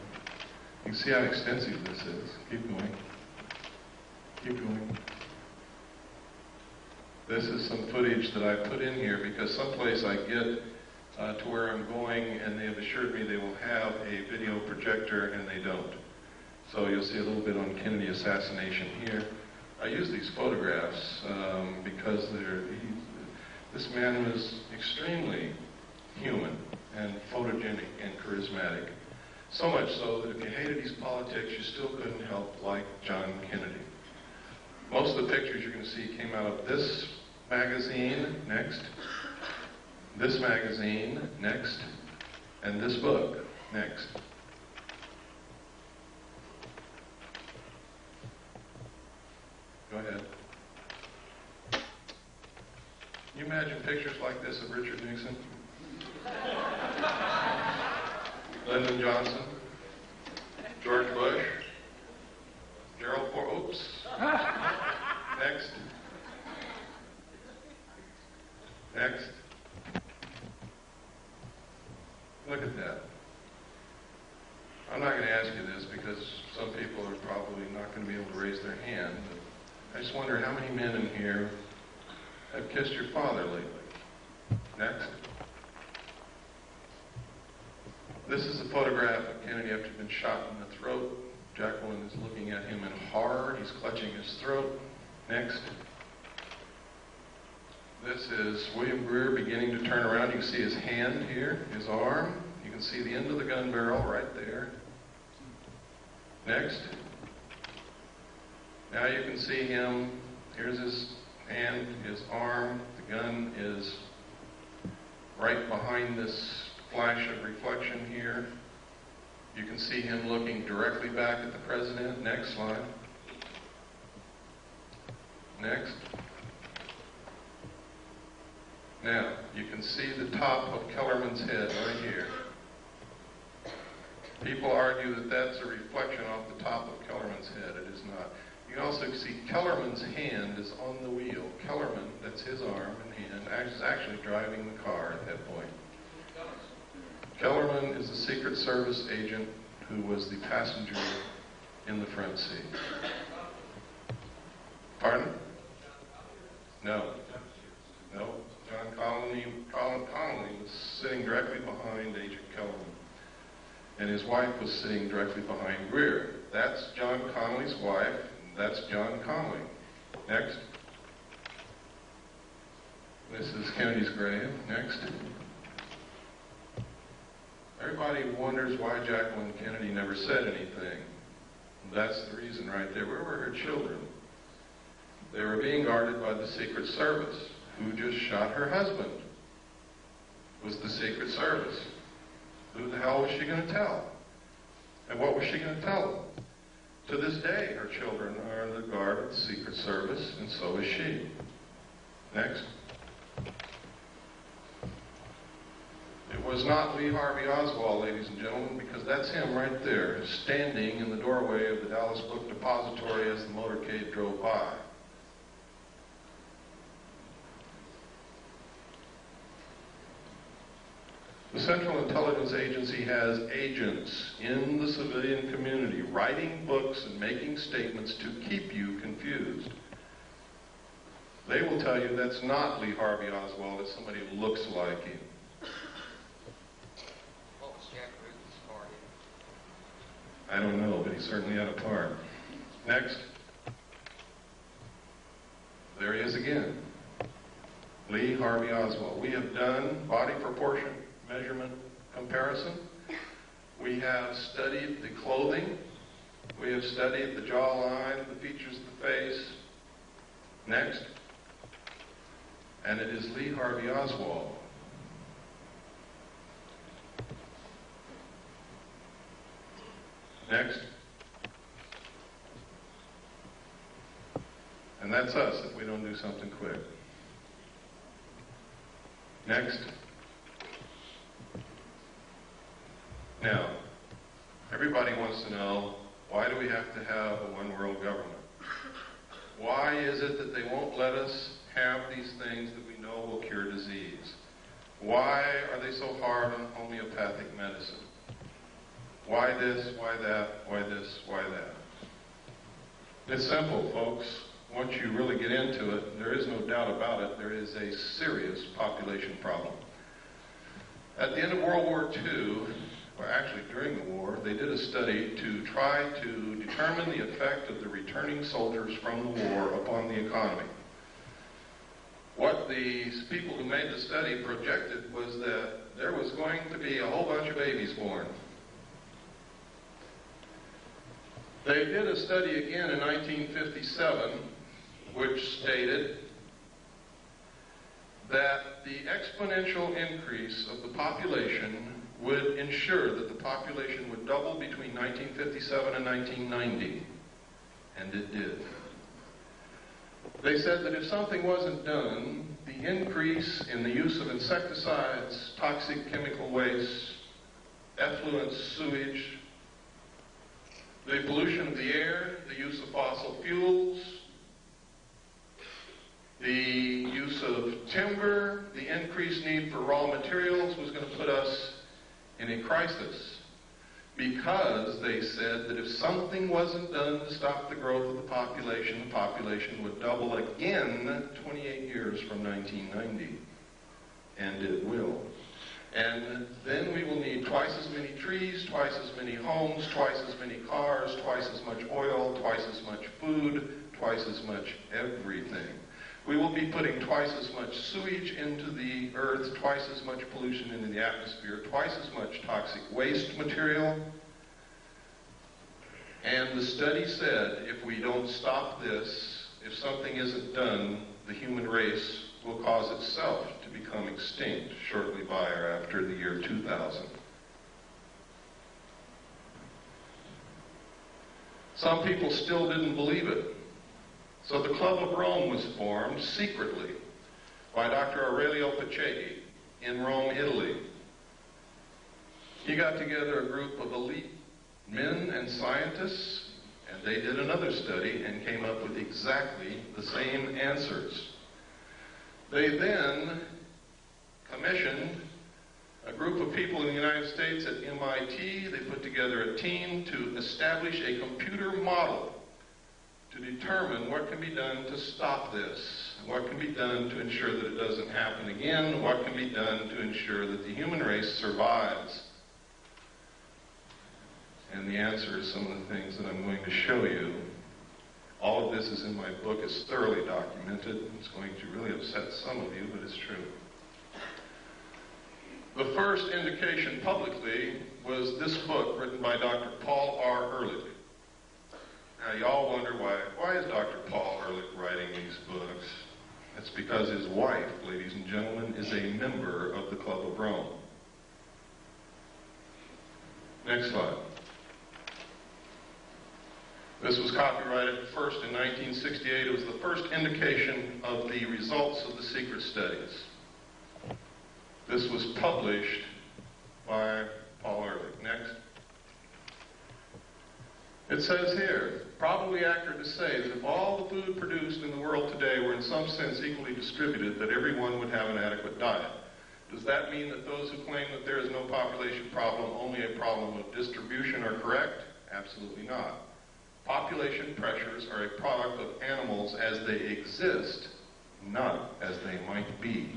You can see how extensive this is. Keep going. Keep going. This is some footage that I put in here because someplace I get to where I'm going, and they have assured me they will have a video projector, and they don't. So you'll see a little bit on Kennedy assassination here. I use these photographs because this man was extremely human and photogenic and charismatic. So much so that if you hated his politics, you still couldn't help like John Kennedy. Most of the pictures you're going to see came out of this magazine, next, this magazine, next, and this book, next. Go ahead. Can you imagine pictures like this of Richard Nixon? Lyndon Johnson? George Bush? Gerald Ford? Oops. Next. Next. Look at that. I'm not going to ask you this because some people are probably not going to be able to raise their hand, but I just wonder how many men in here have kissed your father lately. Next. This is a photograph of Kennedy after he'd been shot in the throat. Jacqueline is looking at him in horror. He's clutching his throat. Next. This is William Greer beginning to turn around. You can see his hand here, his arm. You can see the end of the gun barrel right there. Next. Now you can see him. Here's his hand, his arm. The gun is right behind this flash of reflection here. You can see him looking directly back at the president. Next slide. Next. Now, you can see the top of Kellerman's head right here. People argue that that's a reflection off the top of Kellerman's head. It is not. You can also see Kellerman's hand is on the wheel. Kellerman, that's his arm and hand, is actually driving the car at that point. Kellerman is a Secret Service agent who was the passenger in the front seat. Pardon? No. No. John Connolly was sitting directly behind Agent Kellerman. And his wife was sitting directly behind Greer. That's John Connolly's wife. And that's John Connolly. Next. This is Kennedy's grave. Next. Everybody wonders why Jacqueline Kennedy never said anything. That's the reason right there. Where were her children? They were being guarded by the Secret Service, who just shot her husband. It was the Secret Service. Who the hell was she going to tell? And what was she going to tell them? To this day, her children are in the guard of the Secret Service, and so is she. Next. It was not Lee Harvey Oswald, ladies and gentlemen, because that's him right there, standing in the doorway of the Dallas Book Depository as the motorcade drove by. The Central Intelligence Agency has agents in the civilian community writing books and making statements to keep you confused. They will tell you that's not Lee Harvey Oswald, it's somebody who looks like him. What was Jack Ruby's part in? I don't know, but he certainly had a part. Next. There he is again. Lee Harvey Oswald. We have done body proportion measurement comparison. We have studied the clothing. We have studied the jawline, the features of the face. Next. And it is Lee Harvey Oswald. Next. And that's us if we don't do something quick. Next. Now, everybody wants to know, why do we have to have a one-world government? Why is it that they won't let us have these things that we know will cure disease? Why are they so hard on homeopathic medicine? Why this, why that, why this, why that? It's simple, folks. Once you really get into it, there is no doubt about it, there is a serious population problem. At the end of World War II, or actually during the war, they did a study to try to determine the effect of the returning soldiers from the war upon the economy. What the people who made the study projected was that there was going to be a whole bunch of babies born. They did a study again in 1957, which stated that the exponential increase of the population would ensure that the population would double between 1957 and 1990, and it did. They said that if something wasn't done, the increase in the use of insecticides, toxic chemical waste, effluent sewage, the pollution of the air, the use of fossil fuels, the use of timber, the increased need for raw materials was going to put us in a crisis, because they said that if something wasn't done to stop the growth of the population would double again 28 years from 1990. And it will. And then we will need twice as many trees, twice as many homes, twice as many cars, twice as much oil, twice as much food, twice as much everything. We will be putting twice as much sewage into the earth, twice as much pollution into the atmosphere, twice as much toxic waste material. And the study said if we don't stop this, if something isn't done, the human race will cause itself to become extinct shortly by or after the year 2000. Some people still didn't believe it. So the Club of Rome was formed secretly by Dr. Aurelio Pacheco in Rome, Italy. He got together a group of elite men and scientists, and they did another study and came up with exactly the same answers. They then commissioned a group of people in the United States at MIT. They put together a team to establish a computer model to determine what can be done to stop this, what can be done to ensure that it doesn't happen again, what can be done to ensure that the human race survives. And the answer is some of the things that I'm going to show you. All of this is in my book. It's thoroughly documented. It's going to really upset some of you, but it's true. The first indication publicly was this book written by Dr. Paul R. Ehrlich. Now, y'all wonder why is Dr. Paul Ehrlich writing these books? It's because his wife, ladies and gentlemen, is a member of the Club of Rome. Next slide. This was copyrighted first in 1968. It was the first indication of the results of the secret studies. This was published by Paul Ehrlich. Next. It says here, probably accurate to say that if all the food produced in the world today were in some sense equally distributed, that everyone would have an adequate diet. Does that mean that those who claim that there is no population problem, only a problem of distribution, are correct? Absolutely not. Population pressures are a product of animals as they exist, not as they might be.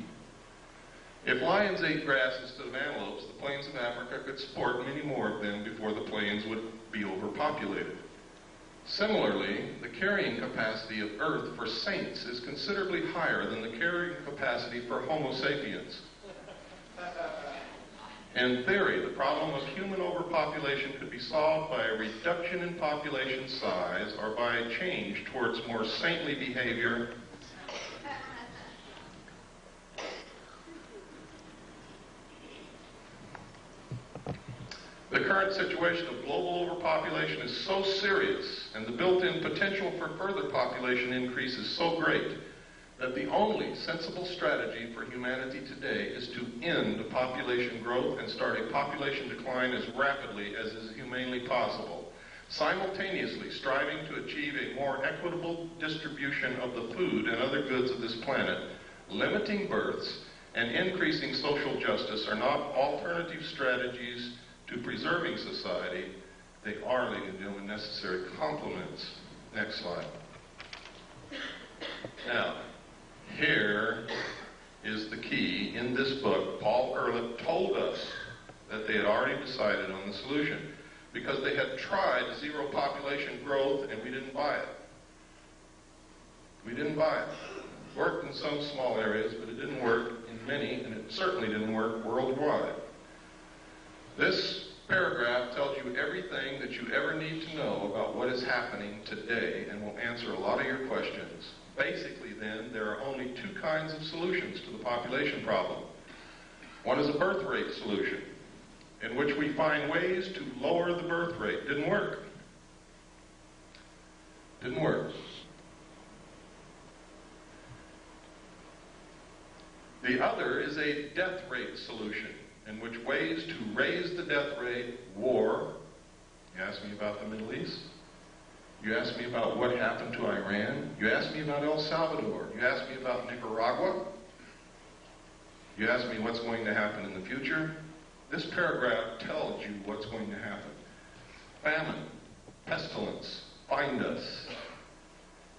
If lions ate grass instead of antelopes, the plains of Africa could support many more of them before the plains would be overpopulated. Similarly, the carrying capacity of Earth for saints is considerably higher than the carrying capacity for Homo sapiens. In theory, the problem of human overpopulation could be solved by a reduction in population size or by a change towards more saintly behavior. The current situation of global overpopulation is so serious, and the built-in potential for further population increase is so great, that the only sensible strategy for humanity today is to end population growth and start a population decline as rapidly as is humanly possible, simultaneously striving to achieve a more equitable distribution of the food and other goods of this planet. Limiting births and increasing social justice are not alternative strategies to preserving society. They are, ladies and gentlemen, necessary complements. Next slide. Now, here is the key. In this book, Paul Ehrlich told us that they had already decided on the solution because they had tried zero population growth and we didn't buy it. We didn't buy it. It worked in some small areas, but it didn't work in many, and it certainly didn't work worldwide. This paragraph tells you everything that you ever need to know about what is happening today and will answer a lot of your questions. Basically, then, there are only two kinds of solutions to the population problem. One is a birth rate solution, in which we find ways to lower the birth rate. Didn't work. Didn't work. The other is a death rate solution, in which ways to raise the death rate, war. You asked me about the Middle East. You asked me about what happened to Iran. You asked me about El Salvador. You asked me about Nicaragua. You asked me what's going to happen in the future. This paragraph tells you what's going to happen. Famine, pestilence, find us.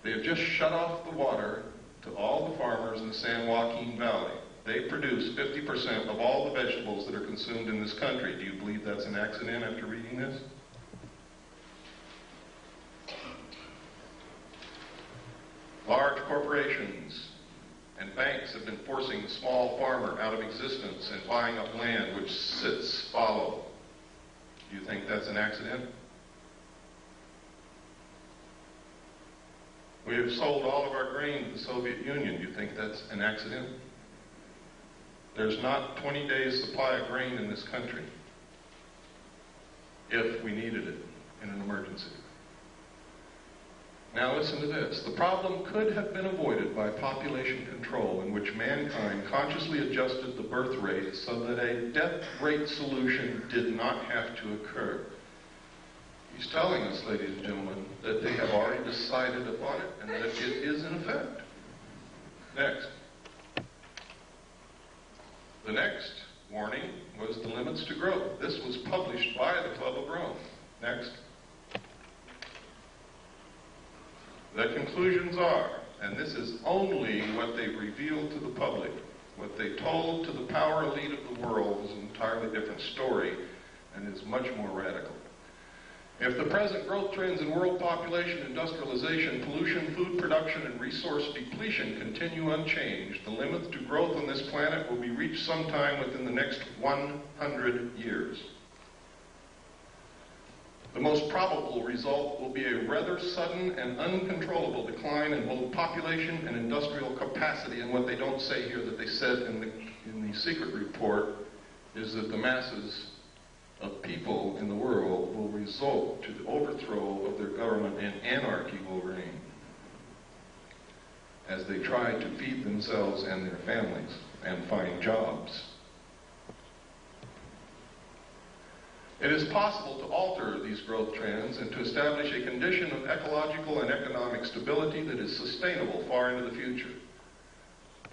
They have just shut off the water to all the farmers in the San Joaquin Valley. they produce 50% of all the vegetables that are consumed in this country. Do you believe that's an accident after reading this? Large corporations and banks have been forcing the small farmer out of existence and buying up land which sits fallow. Do you think that's an accident? We have sold all of our grain to the Soviet Union. Do you think that's an accident? There's not 20 days supply of grain in this country if we needed it in an emergency. Now listen to this. The problem could have been avoided by population control, in which mankind consciously adjusted the birth rate so that a death rate solution did not have to occur. He's telling us, ladies and gentlemen, that they have already decided upon it and that it is in effect. Next. The next warning was the limits to growth. This was published by the Club of Rome. Next. The conclusions are, and this is only what they've revealed to the public, what they told to the power elite of the world is an entirely different story and is much more radical. If the present growth trends in world population, industrialization, pollution, food production, and resource depletion continue unchanged, the limit to growth on this planet will be reached sometime within the next 100 years. The most probable result will be a rather sudden and uncontrollable decline in both population and industrial capacity. And what they don't say here that they said in the secret report is that the masses of people in the world will result to the overthrow of their government and anarchy will reign as they try to feed themselves and their families and find jobs. It is possible to alter these growth trends and to establish a condition of ecological and economic stability that is sustainable far into the future.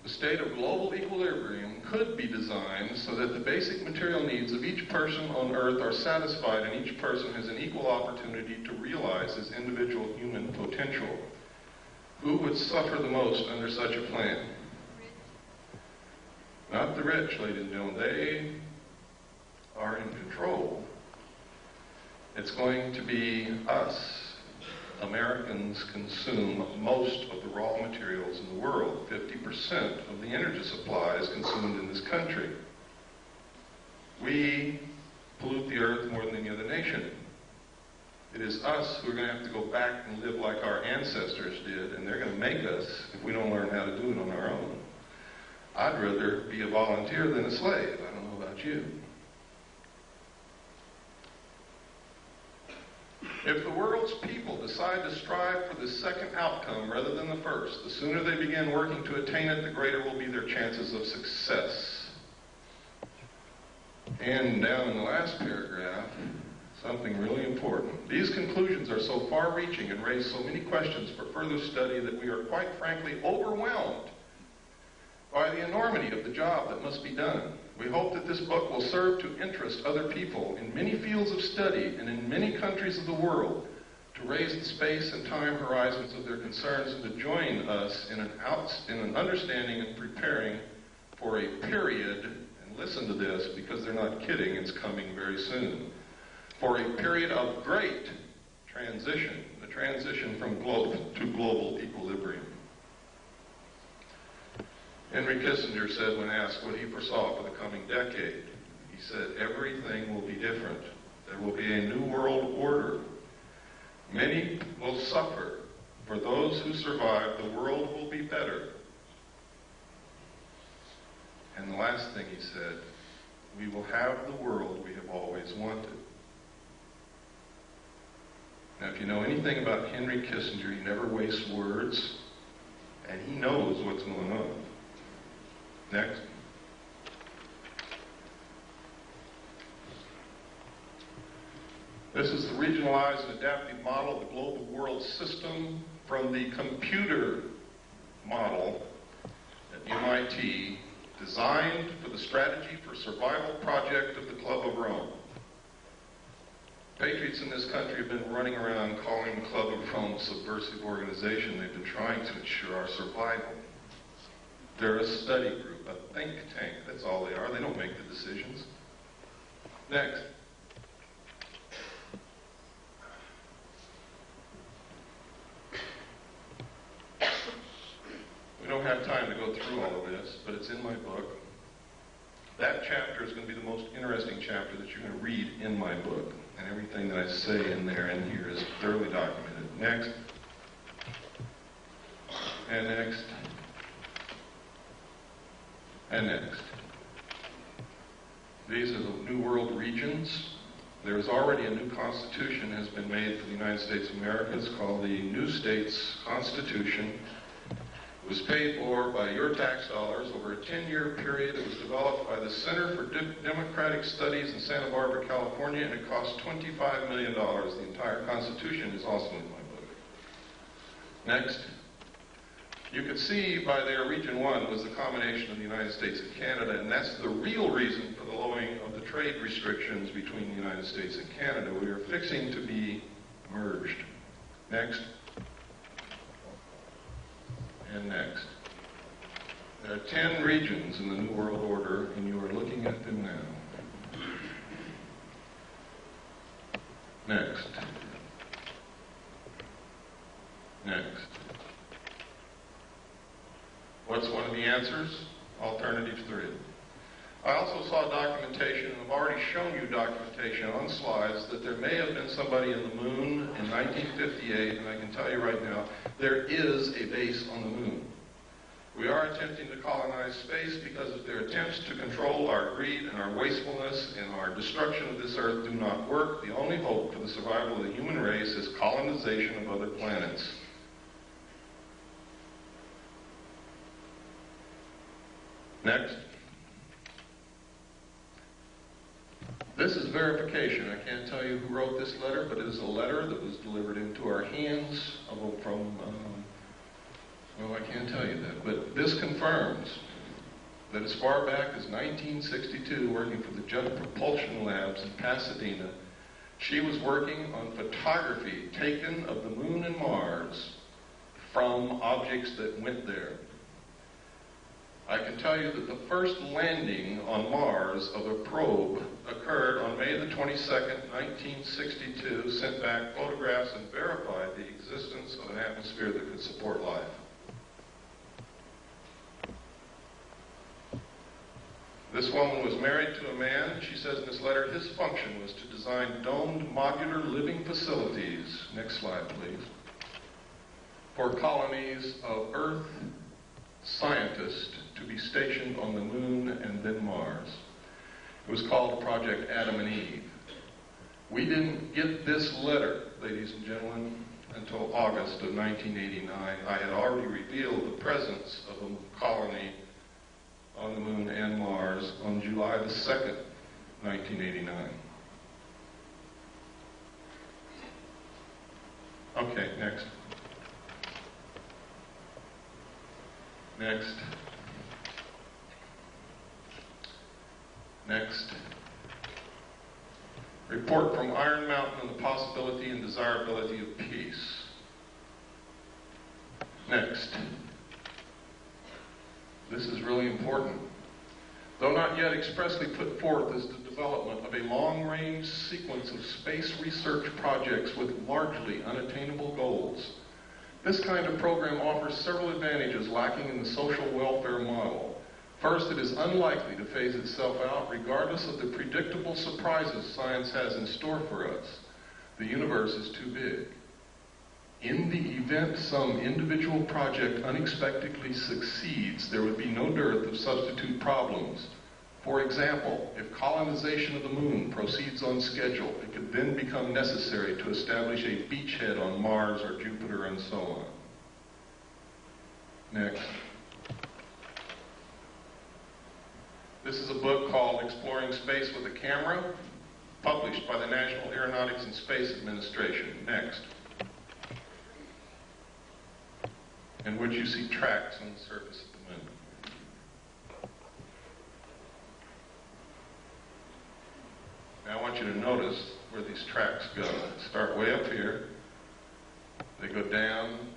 The state of global equilibrium could be designed so that the basic material needs of each person on Earth are satisfied and each person has an equal opportunity to realize his individual human potential. Who would suffer the most under such a plan? Not the rich, ladies and gentlemen. They are in control. It's going to be us. Americans consume most of the raw materials in the world. 50% of the energy supply is consumed in this country. We pollute the earth more than any other nation. It is us who are going to have to go back and live like our ancestors did, and they're going to make us if we don't learn how to do it on our own. I'd rather be a volunteer than a slave. I don't know about you. If the world's people decide to strive for the second outcome rather than the first, the sooner they begin working to attain it, the greater will be their chances of success. And down in the last paragraph, something really important. These conclusions are so far-reaching and raise so many questions for further study that we are quite frankly overwhelmed by the enormity of the job that must be done. We hope that this book will serve to interest other people in many fields of study and in many countries of the world to raise the space and time horizons of their concerns and to join us in an understanding and preparing for a period, and listen to this because they're not kidding, it's coming very soon, for a period of great transition, the transition from global equilibrium. Henry Kissinger said when asked what he foresaw for the coming decade, he said, everything will be different. There will be a new world order. Many will suffer. For those who survive, the world will be better. And the last thing he said, we will have the world we have always wanted. Now, if you know anything about Henry Kissinger, he never wastes words, and he knows what's going on. Next. This is the regionalized and adaptive model of the global world system from the computer model at MIT, designed for the Strategy for Survival project of the Club of Rome. Patriots in this country have been running around calling the Club of Rome a subversive organization. They've been trying to ensure our survival. They're a study group, a think tank. That's all they are. They don't make the decisions. Next. We don't have time to go through all of this, but it's in my book. That chapter is going to be the most interesting chapter that you're going to read in my book. And everything that I say in there and here is thoroughly documented. Next. And next. And next. These are the New World regions. There's already a new constitution has been made for the United States of America. It's called the New States Constitution. It was paid for by your tax dollars over a 10-year period. It was developed by the Center for Democratic Studies in Santa Barbara, California, and it cost $25 million. The entire Constitution is also in my book. Next. You could see by there, Region 1 was the combination of the United States and Canada, and that's the real reason for the lowering of the trade restrictions between the United States and Canada. We are fixing to be merged. Next. And next. There are 10 regions in the New World Order, and you are looking at them now. Next. Next. What's one of the answers? Alternative 3. I also saw documentation, and I've already shown you documentation on slides, that there may have been somebody in the moon in 1958, and I can tell you right now, there is a base on the moon. We are attempting to colonize space because if their attempts to control our greed and our wastefulness and our destruction of this earth do not work, the only hope for the survival of the human race is colonization of other planets. Next. This is verification. I can't tell you who wrote this letter, but it is a letter that was delivered into our hands from, well, I can't tell you that, but this confirms that as far back as 1962, working for the Jet Propulsion Labs in Pasadena, she was working on photography taken of the moon and Mars from objects that went there. I can tell you that the first landing on Mars of a probe occurred on May the 22nd, 1962, sent back photographs and verified the existence of an atmosphere that could support life. This woman was married to a man. She says in this letter, his function was to design domed modular living facilities, next slide please, for colonies of Earth scientists to be stationed on the moon and then Mars. It was called Project Adam and Eve. We didn't get this letter, ladies and gentlemen, until August of 1989. I had already revealed the presence of a colony on the moon and Mars on July the 2nd, 1989. Okay, next. Next. Next. Report from Iron Mountain on the possibility and desirability of peace. Next. This is really important. Though not yet expressly put forth as the development of a long-range sequence of space research projects with largely unattainable goals, this kind of program offers several advantages lacking in the social welfare model. First, it is unlikely to phase itself out regardless of the predictable surprises science has in store for us. The universe is too big. In the event some individual project unexpectedly succeeds, there would be no dearth of substitute problems. For example, if colonization of the moon proceeds on schedule, it could then become necessary to establish a beachhead on Mars or Jupiter and so on. Next. This is a book called Exploring Space with a Camera, published by the National Aeronautics and Space Administration. Next. In which you see tracks on the surface of the moon. Now I want you to notice where these tracks go. Start way up here. They go down,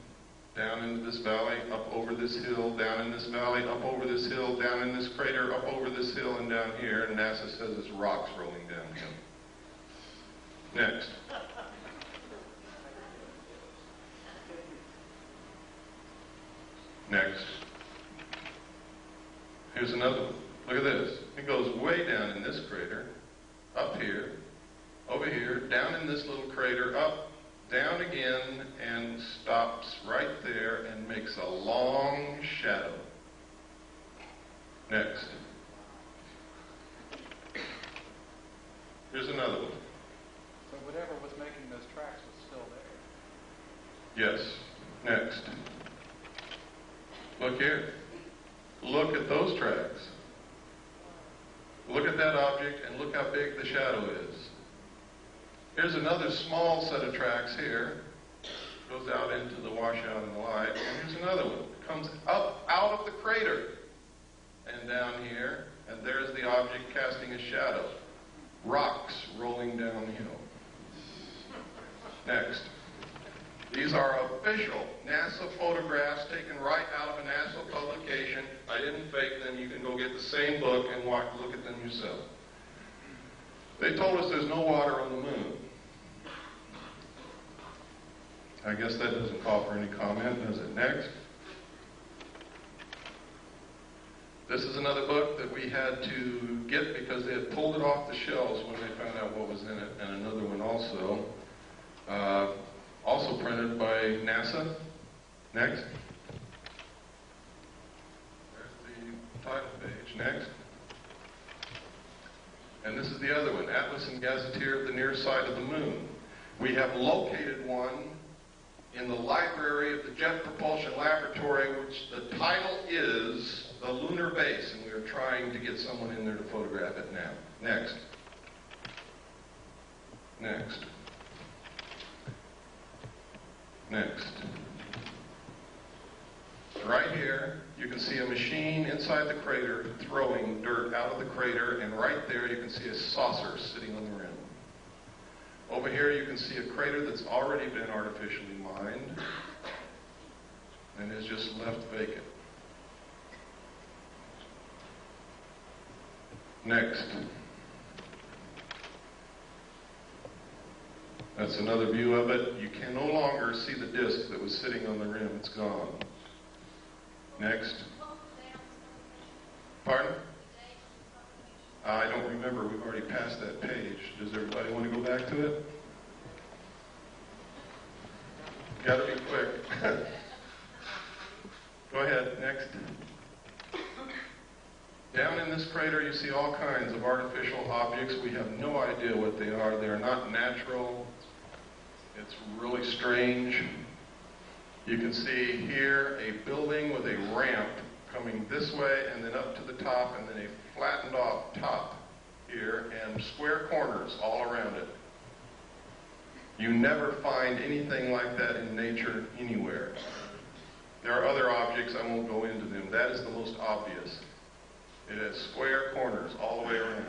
down into this valley, up over this hill, down in this valley, up over this hill, down in this crater, up over this hill, and down here, and NASA says it's rocks rolling downhill. Next. Next. Here's another one. Look at this. It goes way down in this crater, up here, over here, down in this little crater, up, down again, and stops right there and makes a long shadow. Next. Here's another one. So whatever was making those tracks was still there? Yes. Next. Look here. Look at those tracks. Look at that object and look how big the shadow is. Here's another small set of tracks here. Goes out into the washout in the light. And here's another one. It comes up out of the crater and down here. And there's the object casting a shadow. Rocks rolling downhill. Next. These are official NASA photographs taken right out of a NASA publication. I didn't fake them. You can go get the same book and look at them yourself. They told us there's no water on the moon. I guess that doesn't call for any comment, does it? Next. This is another book that we had to get because they had pulled it off the shelves when they found out what was in it, and another one also. Also printed by NASA. Next. There's the title page. Next. And this is the other one, Atlas and Gazetteer of the Near Side of the Moon. We have located one in the library of the Jet Propulsion Laboratory, which the title is The Lunar Base, and we are trying to get someone in there to photograph it now. Next. Next. Next. Right here, you can see a machine inside the crater throwing dirt out of the crater, and right there you can see a saucer sitting on the rim. Over here you can see a crater that's already been artificially mined and is just left vacant. Next. That's another view of it. You can no longer see the disc that was sitting on the rim. It's gone. Next. Pardon? I don't remember. We've already passed that page. Does everybody want to go back to it? Got to be quick. Go ahead. Next. Down in this crater, you see all kinds of artificial objects. We have no idea what they are. They are not natural. It's really strange. You can see here a building with a ramp coming this way and then up to the top, and then a flattened off top here and square corners all around it. You never find anything like that in nature anywhere. There are other objects, I won't go into them. That is the most obvious. It has square corners all the way around.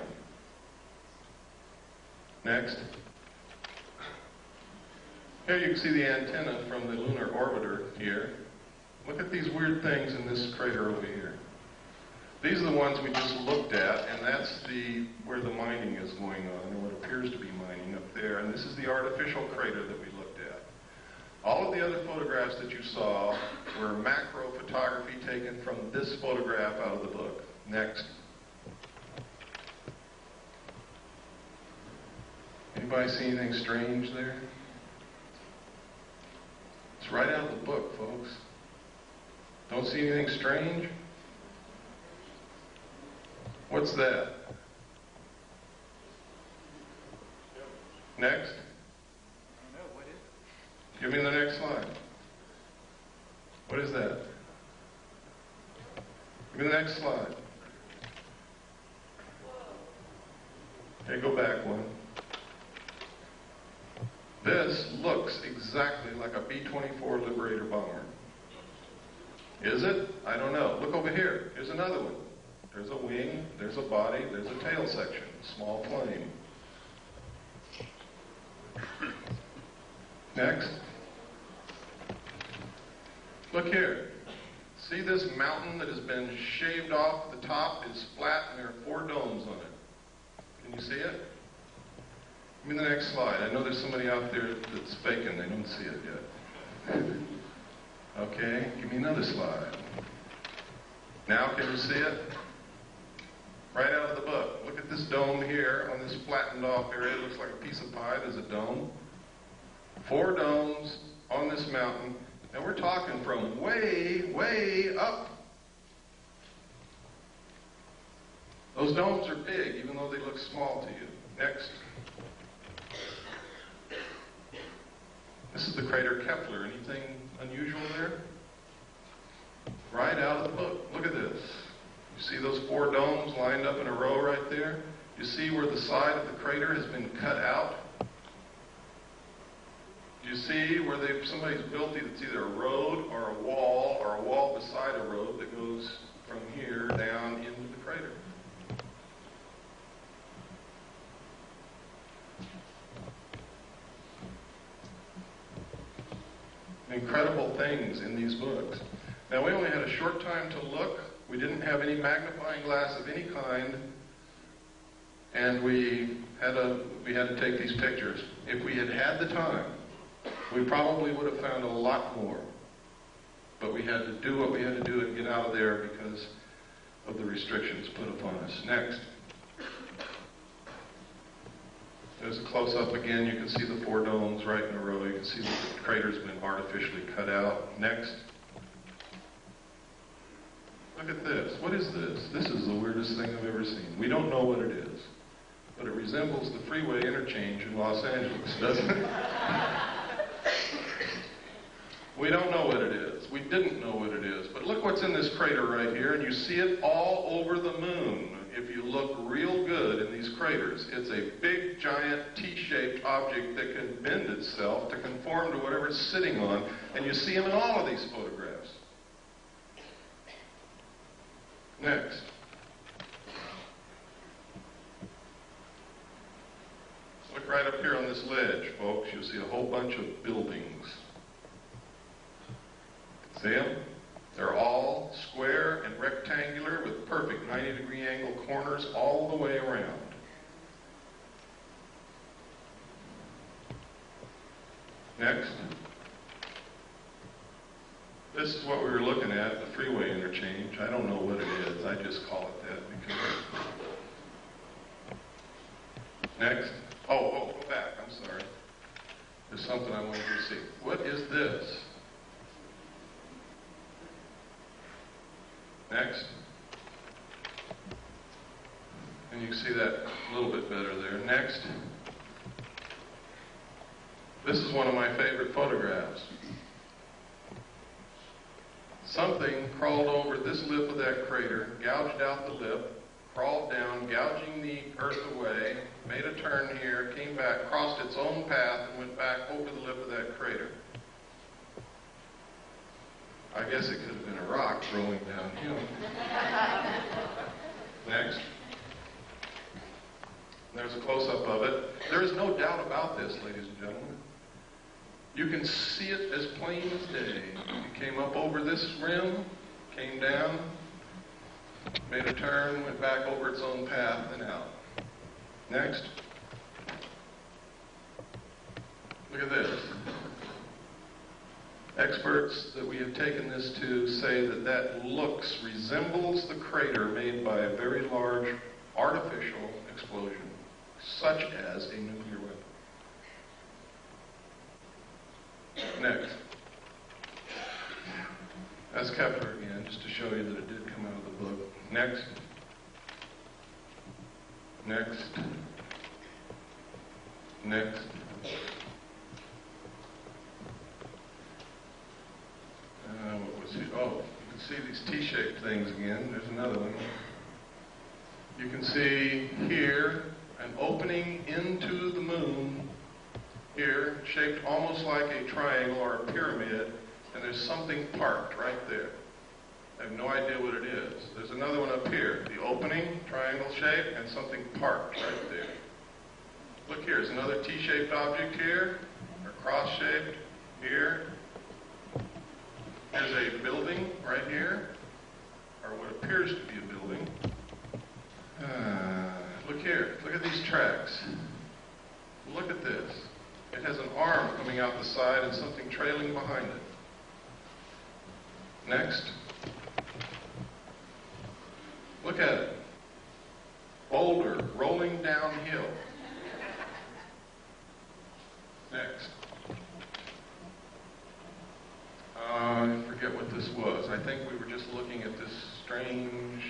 Next. Here you can see the antenna from the lunar orbiter here. Look at these weird things in this crater over here. These are the ones we just looked at, and that's where the mining is going on, or what appears to be mining up there. And this is the artificial crater that we looked at. All of the other photographs that you saw were macro photography taken from this photograph out of the book. Next. Anybody see anything strange there? It's right out of the book, folks. Don't see anything strange? What's that? Next. I don't know. What is it? Give me the next slide. What is that? Give me the next slide. Okay, go back one. This looks exactly like a B-24 Liberator bomber. Is it? I don't know. Look over here. Here's another one. There's a wing, there's a body, there's a tail section, small plane. Next. Look here. See this mountain that has been shaved off? The top is flat and there are 4 domes on it. Can you see it? Give me the next slide. I know there's somebody out there that's faking. They don't see it yet. Okay, give me another slide. Now can you see it? Right out of the book. Look at this dome here on this flattened off area. It looks like a piece of pie. There's a dome. 4 domes on this mountain. And we're talking from way, way up. Those domes are big, even though they look small to you. Next. This is the crater Kepler. Anything unusual there? Right out of the book. Look at this. You see those 4 domes lined up in a row right there? You see where the side of the crater has been cut out? You see where somebody's built it's either a road or a wall beside a road that goes from here down into the crater. Incredible things in these books. Now, we only had a short time to look. We didn't have any magnifying glass of any kind, and we had to take these pictures. If we had had the time, we probably would have found a lot more. But we had to do what we had to do and get out of there because of the restrictions put upon us. Next. There's a close-up again. You can see the 4 domes right in a row. You can see that the crater's been artificially cut out. Next. Look at this. What is this? This is the weirdest thing I've ever seen. We don't know what it is, but it resembles the freeway interchange in Los Angeles, doesn't it? We don't know what it is. We didn't know what it is. But look what's in this crater right here, and you see it all over the moon. If you look real good in these craters, it's a big, giant, T-shaped object that can bend itself to conform to whatever it's sitting on, and you see them in all of these photographs. Next. Look right up here on this ledge, folks. You'll see a whole bunch of buildings. See them? They're all square and rectangular with perfect 90-degree angle corners all the way around. Next. This is what we were looking at, the freeway interchange. I don't know what it is. I just call it that because... Next. Oh, go back. I'm sorry. There's something I wanted you to see. What is this? Next. And you can see that a little bit better there. Next. This is one of my favorite photographs. Something crawled over this lip of that crater, gouged out the lip, crawled down, gouging the earth away, made a turn here, came back, crossed its own path, and went back over the lip of that crater. I guess it could have been a rock rolling downhill. Next. There's a close-up of it. There is no doubt about this, ladies and gentlemen. You can see it as plain as day. It came up over this rim, came down, made a turn, went back over its own path, and out. Next. Look at this. Experts that we have taken this to say that that resembles the crater made by a very large artificial explosion, such as a nuclear weapon. Next. That's Kepler again, just to show you that it did come out of the book. Next. Next. Next. What was it? Oh, you can see these T-shaped things again. There's another one. You can see here an opening into the moon here, shaped almost like a triangle or a pyramid, and there's something parked right there. I have no idea what it is. There's another one up here. The opening, triangle shape, and something parked right there. Look here, there's another T-shaped object here, or cross-shaped here. There's a building right here, or what appears to be a building. Look here. Look at these tracks. Look at this. It has an arm coming out the side and something trailing behind it. Next. Look at it. Boulder rolling downhill. Next. I forget what this was. I think we were just looking at this strange,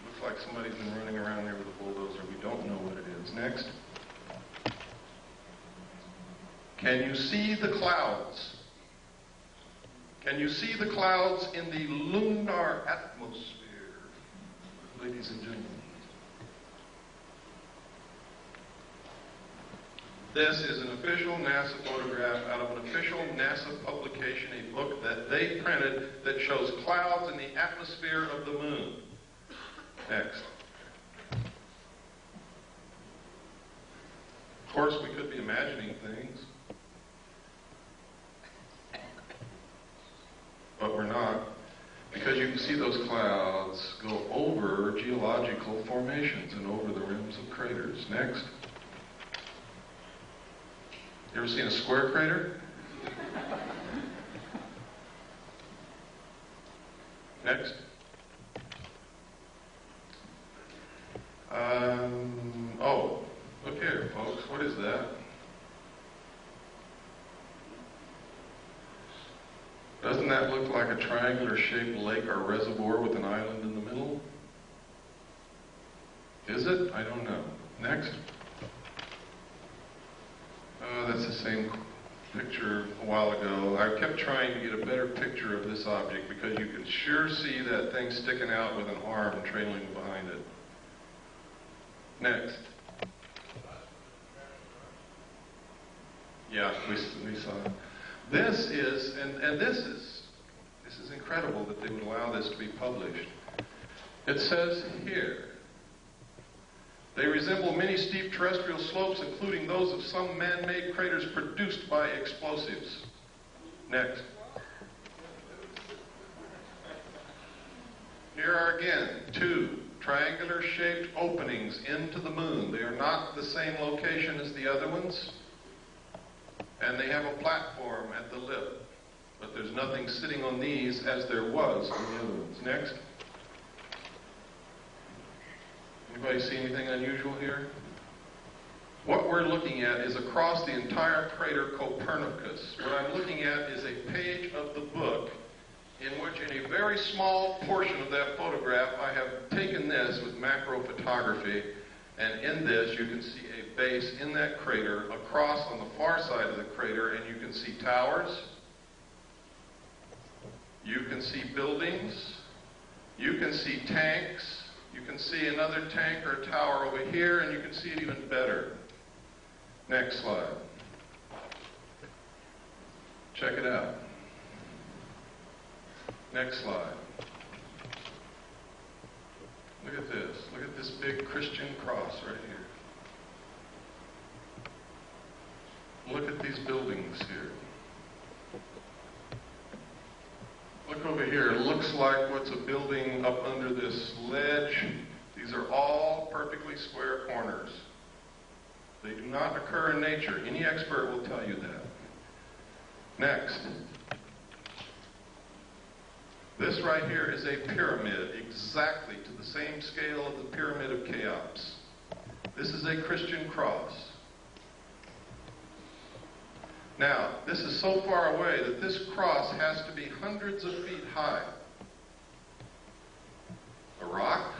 looks like somebody's been running around there with a bulldozer. We don't know what it is. Next. Can you see the clouds? Can you see the clouds in the lunar atmosphere, ladies and gentlemen? This is an official NASA photograph out of an official NASA publication, a book that they printed that shows clouds in the atmosphere of the moon. Next. Of course, we could be imagining things, but we're not, because you can see those clouds go over geological formations and over the rims of craters. Next. You ever seen a square crater? Next. Oh, look here, folks. What is that? Doesn't that look like a triangular-shaped lake or reservoir with an island in the middle? Is it? I don't know. Next. That's the same picture a while ago. I kept trying to get a better picture of this object because you can sure see that thing sticking out with an arm trailing behind it. Next. Yeah, we saw it. This is, and this is incredible that they would allow this to be published. It says here, they resemble many steep terrestrial slopes, including those of some man-made craters produced by explosives. Next. Here are again 2 triangular-shaped openings into the moon. They are not the same location as the other ones, and they have a platform at the lip, but there's nothing sitting on these as there was on the other ones. Next. Anybody see anything unusual here? What we're looking at is across the entire crater Copernicus. What I'm looking at is a page of the book in which, in a very small portion of that photograph, I have taken this with macro photography, and in this you can see a base in that crater across on the far side of the crater, and you can see towers, you can see buildings, you can see tanks, you can see another tank or a tower over here, and you can see it even better. Next slide. Check it out. Next slide. Look at this. Look at this big Christian cross right here. Look at these buildings here. Look over here. It looks like what's a building up under this ledge. These are all perfectly square corners. They do not occur in nature. Any expert will tell you that. Next. This right here is a pyramid, exactly to the same scale of the Pyramid of Cheops. This is a Christian cross. Now, this is so far away that this cross has to be hundreds of feet high. A rock.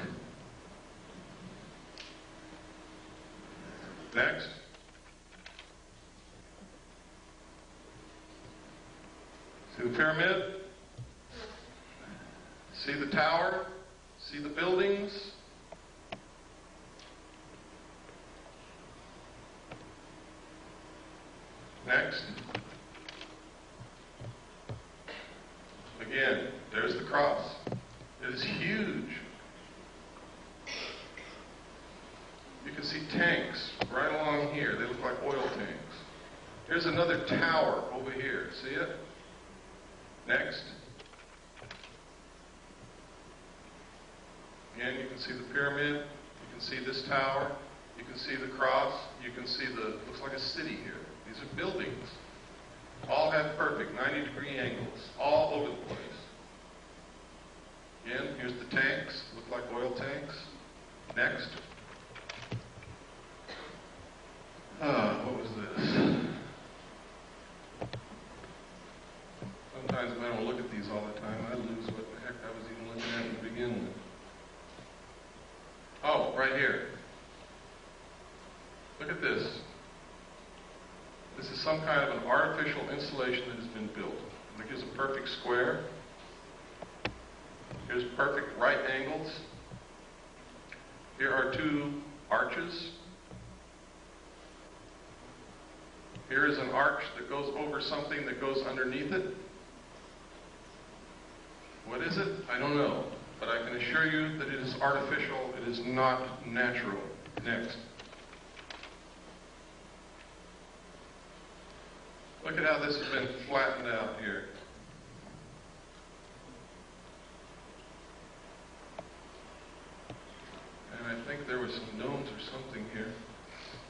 Next. See the pyramid? See the tower? See the buildings? Next. Again, there's the cross. It is huge. You can see tanks right along here. They look like oil tanks. Here's another tower over here. See it? Next. Again, you can see the pyramid, you can see this tower, you can see the cross, you can see looks like a city here. These are buildings. All have perfect 90-degree angles, all over the place. Again, here's the tanks, look like oil tanks. Next. What was this? Sometimes if I don't look at these all the time, I lose what the heck I was even looking at to begin with. Oh, right here. Look at this. This is some kind of an artificial installation that has been built. Look, here's a perfect square. Here's perfect right angles. Here are two arches. Here is an arch that goes over something that goes underneath it. What is it? I don't know. But I can assure you that it is artificial. It is not natural. Next. Look at how this has been flattened out here. And I think there were some domes or something here,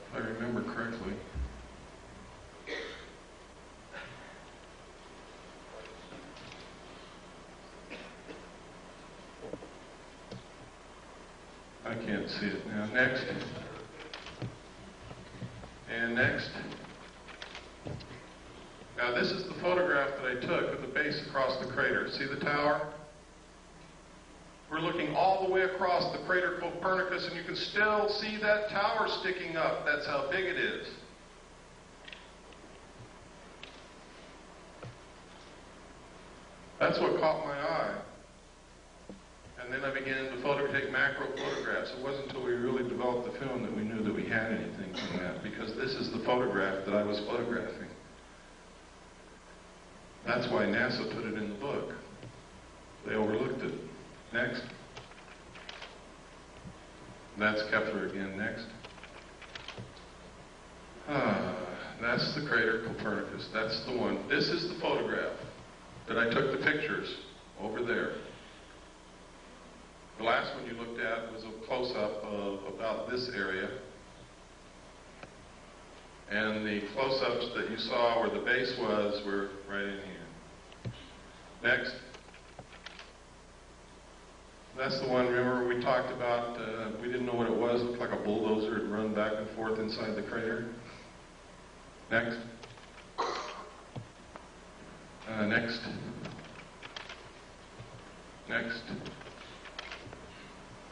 if I remember correctly. I can't see it now. Next. And next. Now this is the photograph that I took of the base across the crater. See the tower? We're looking all the way across the crater Copernicus, and you can still see that tower sticking up. That's how big it is. That's what caught my eye. And then I began to take macro photographs. It wasn't until we really developed the film that we knew that we had anything from that, because this is the photograph that I was photographing. That's why NASA put it in the book. They overlooked it. Next. That's Kepler again. Next. That's the crater Copernicus. That's the one. This is the photograph that I took the pictures over there. The last one you looked at was a close-up of about this area. And the close-ups that you saw where the base was were right in here. Next. That's the one, remember, we talked about, we didn't know what it was. It looked like a bulldozer had run back and forth inside the crater. Next. Next. Next.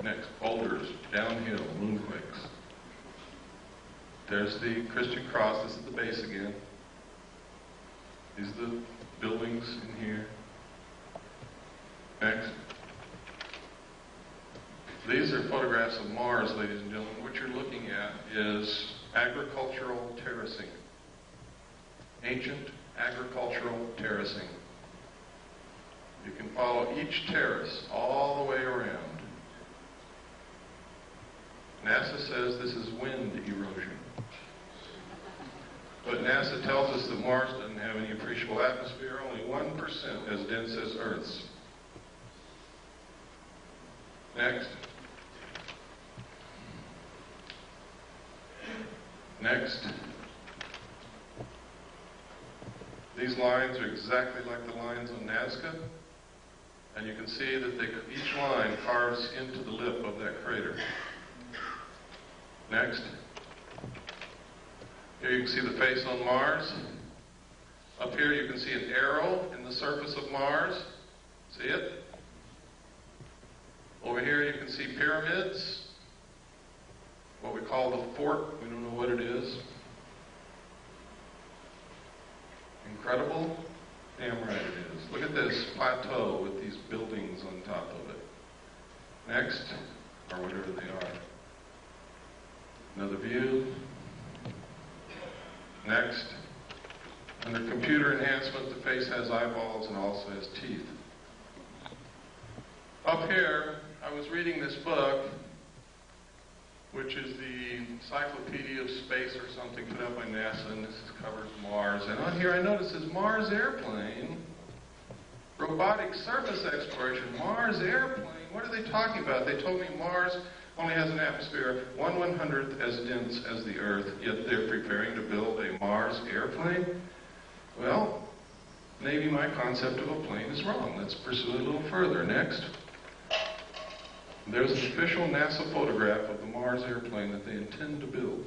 Next. Boulders, downhill, moonquakes. There's the Christian cross. This is the base again. These are the buildings in here. Next. These are photographs of Mars, ladies and gentlemen. What you're looking at is agricultural terracing. Ancient agricultural terracing. You can follow each terrace all the way around. NASA says this is wind erosion. But NASA tells us that Mars doesn't have any appreciable atmosphere, only 1% as dense as Earth's. Next. Next. These lines are exactly like the lines on Nazca, and you can see that each line carves into the lip of that crater. Next. Here you can see the face on Mars. Up here you can see an arrow in the surface of Mars. See it? Over here you can see pyramids. What we call the fort. We don't know what it is. Incredible? Damn right it is. Look at this plateau with these buildings on top of it. Next, or whatever they are. Another view. Next. Under computer enhancement, the face has eyeballs and also has teeth. Up here, I was reading this book, which is the Encyclopedia of Space or something put out by NASA, and this covers Mars. And on here I notice this Mars airplane Robotic surface exploration, Mars airplane. What are they talking about? They told me Mars only has an atmosphere 1/100th as dense as the Earth, yet they're preparing to build a Mars airplane? Well, maybe my concept of a plane is wrong. Let's pursue it a little further. Next. There's an official NASA photograph of the Mars airplane that they intend to build.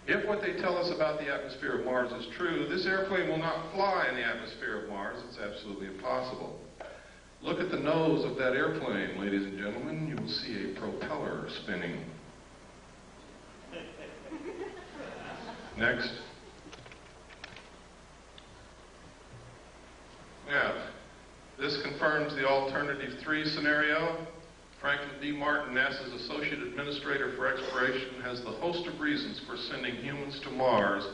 If what they tell us about the atmosphere of Mars is true, this airplane will not fly in the atmosphere of Mars. It's absolutely impossible. Look at the nose of that airplane, ladies and gentlemen. You will see a propeller spinning. Next. Now, this confirms the alternative 3 scenario. Franklin D. Martin, NASA's Associate Administrator for Exploration, has the host of reasons for sending humans to Mars,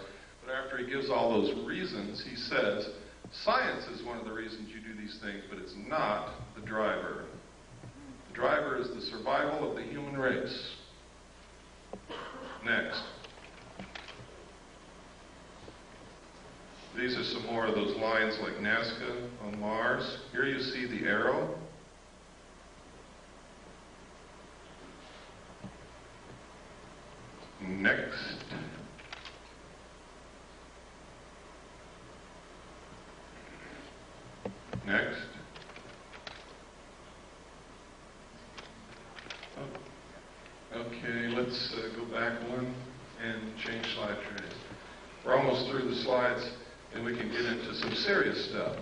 but after he gives all those reasons, he says, science is one of the reasons you do these things, but it's not the driver. The driver is the survival of the human race. Next. These are some more of those lines like Nazca on Mars. Here you see the arrow. Next. Next. Oh. Okay, let's go back one and change slide trays. We're almost through the slides and we can get into some serious stuff.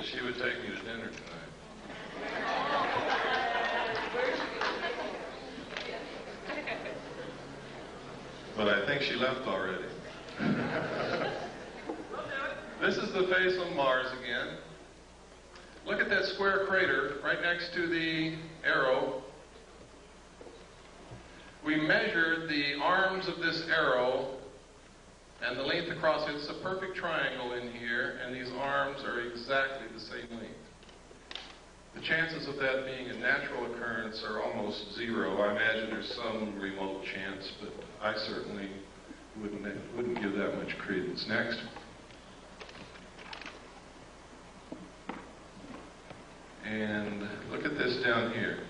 She would take me to dinner tonight. But I think she left already. This is the face on Mars again. Look at that square crater right next to the arrow. We measured the arms of this arrow and the length across it. It's a perfect triangle in here, and these arms are exactly the same length. The chances of that being a natural occurrence are almost zero. I imagine there's some remote chance, but I certainly wouldn't give that much credence. Next. And look at this down here.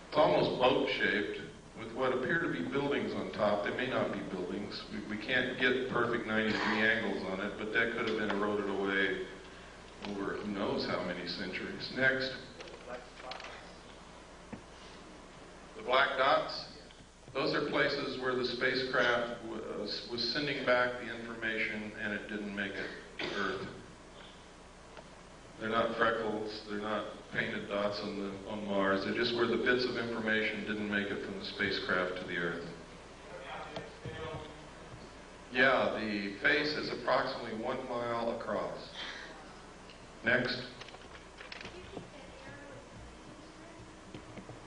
It's almost boat-shaped, with what appear to be buildings on top. They may not be buildings. We can't get perfect 90-degree angles on it, but that could have been eroded away over who knows how many centuries. Next. The black dots. Those are places where the spacecraft was sending back the information and it didn't make it to Earth. They're not freckles, they're not painted dots on Mars, they're just where the bits of information didn't make it from the spacecraft to the Earth. Yeah, the face is approximately 1 mile across. Next.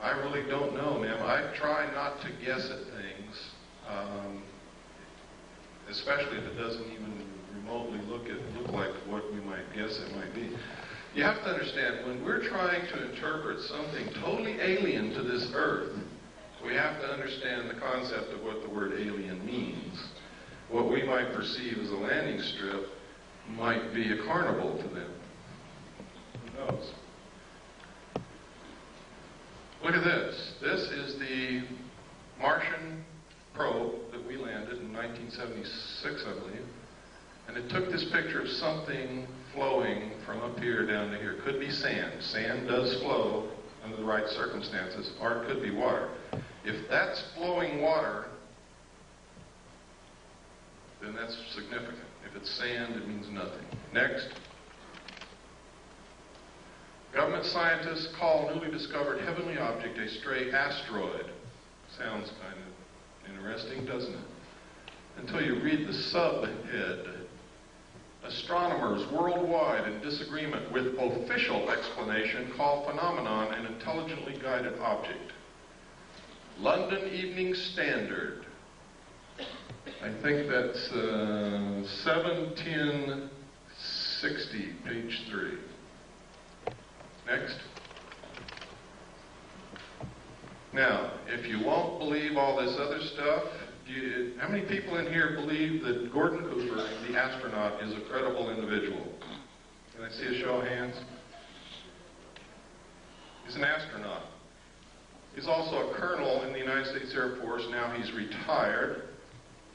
I really don't know, ma'am. I try not to guess at things, especially if it doesn't even remotely look like what we might guess it might be. You have to understand, when we're trying to interpret something totally alien to this Earth, we have to understand the concept of what the word alien means. What we might perceive as a landing strip might be a carnival to them. Who knows? Look at this. This is the Martian probe that we landed in 1976, I believe. And it took this picture of something flowing from up here down to here. Could be sand. Sand does flow under the right circumstances, or it could be water. If that's flowing water, then that's significant. If it's sand, it means nothing. Next. Government scientists call newly discovered heavenly object a stray asteroid. Sounds kind of interesting, doesn't it? Until you read the subhead. Astronomers worldwide in disagreement with official explanation call phenomenon an intelligently guided object. London Evening Standard. I think that's 7/10/60, page 3. Next. Now, if you won't believe all this other stuff, how many people in here believe that Gordon Cooper, the astronaut, is a credible individual? Can I see a show of hands? He's an astronaut. He's also a colonel in the United States Air Force. Now he's retired.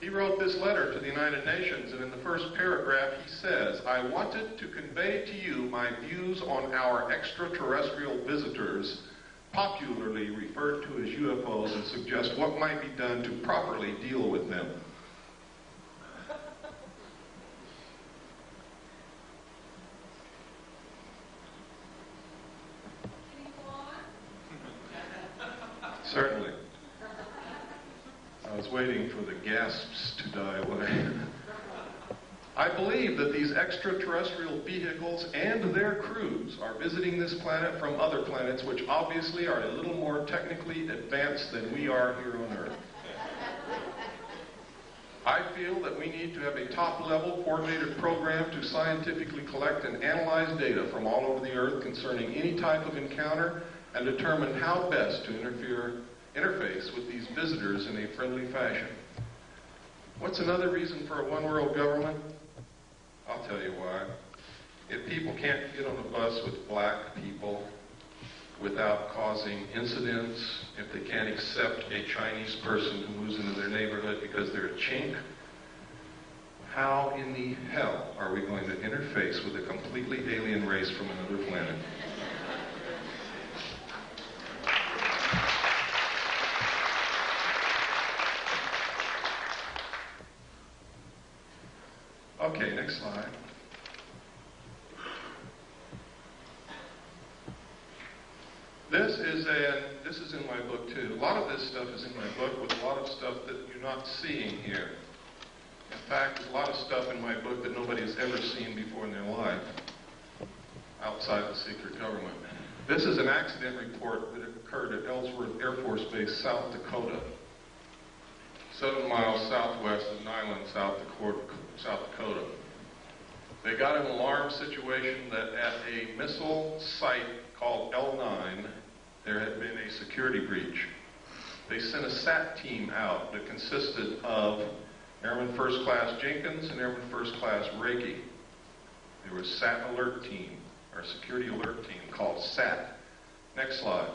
He wrote this letter to the United Nations, and in the first paragraph he says, "I wanted to convey to you my views on our extraterrestrial visitors, popularly referred to as UFOs, and suggest what might be done to properly deal with them." Certainly. I was waiting for the gasps to die away. I believe that these extraterrestrial vehicles and their crews are visiting this planet from other planets, which obviously are a little more technically advanced than we are here on Earth. I feel that we need to have a top-level coordinated program to scientifically collect and analyze data from all over the Earth concerning any type of encounter and determine how best to interface with these visitors in a friendly fashion. What's another reason for a one-world government? I'll tell you why. If people can't get on a bus with black people without causing incidents, if they can't accept a Chinese person who moves into their neighborhood because they're a chink, how in the hell are we going to interface with a completely alien race from another planet? Okay, next slide. This is in my book too. A lot of this stuff is in my book with a lot of stuff that you're not seeing here. In fact, there's a lot of stuff in my book that nobody has ever seen before in their life outside the secret government. This is an accident report that occurred at Ellsworth Air Force Base, South Dakota, 7 miles southwest of Niland, South Dakota. They got an alarm situation that at a missile site called L9, there had been a security breach. They sent a SAT team out that consisted of Airman First Class Jenkins and Airman First Class Reiki. There was SAT alert team, or security alert team called SAT. Next slide.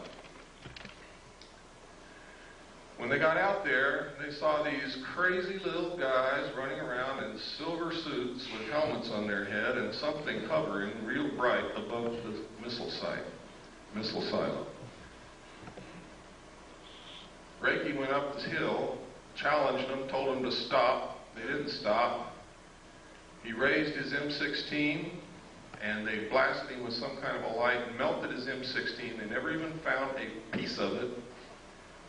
When they got out there, they saw these crazy little guys running around in silver suits with helmets on their head and something hovering real bright above the missile silo. Reiki went up the hill, challenged them, told them to stop. They didn't stop. He raised his M16, and they blasted him with some kind of a light and melted his M16. They never even found a piece of it,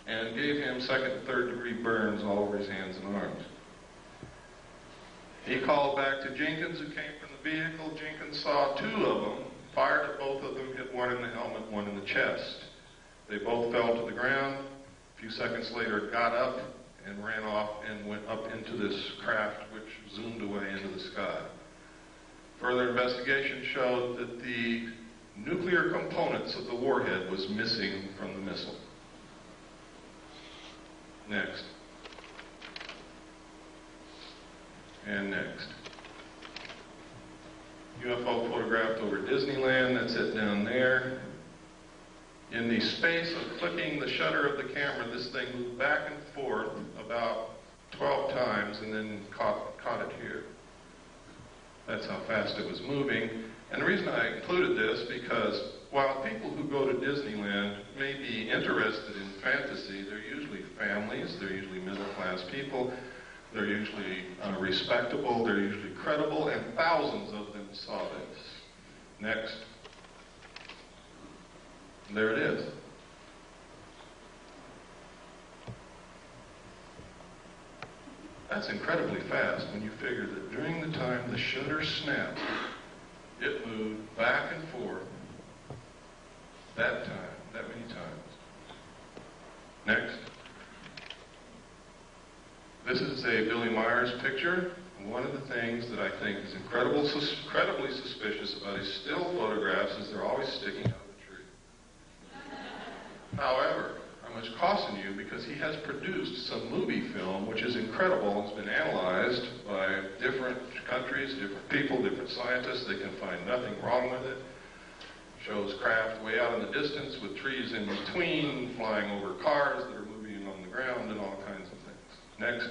and gave him second and third degree burns all over his hands and arms. He called back to Jenkins, who came from the vehicle. Jenkins saw 2 of them, fired at both of them, hit one in the helmet, one in the chest. They both fell to the ground. A few seconds later, got up and ran off and went up into this craft, which zoomed away into the sky. Further investigation showed that the nuclear components of the warhead was missing from the missile. Next. And next. UFO photographed over Disneyland, that's it down there. In the space of clicking the shutter of the camera, this thing moved back and forth about 12 times and then caught it here. That's how fast it was moving. And the reason I included this, because while people who go to Disneyland may be interested in fantasy, they're usually families, they're usually middle-class people, they're usually respectable, they're usually credible, and thousands of them saw this. Next. There it is. That's incredibly fast when you figure that during the time the shutter snapped, it moved back and forth that many times. Next. This is a Billy Myers picture. One of the things that I think is incredibly suspicious about his still photographs is they're always sticking out of the tree. However, I must caution you because he has produced some movie film which is incredible. It's been analyzed by different countries, different people, different scientists. They can find nothing wrong with it. Shows craft way out in the distance with trees in between, flying over cars that are moving on the ground and all kinds of things. Next.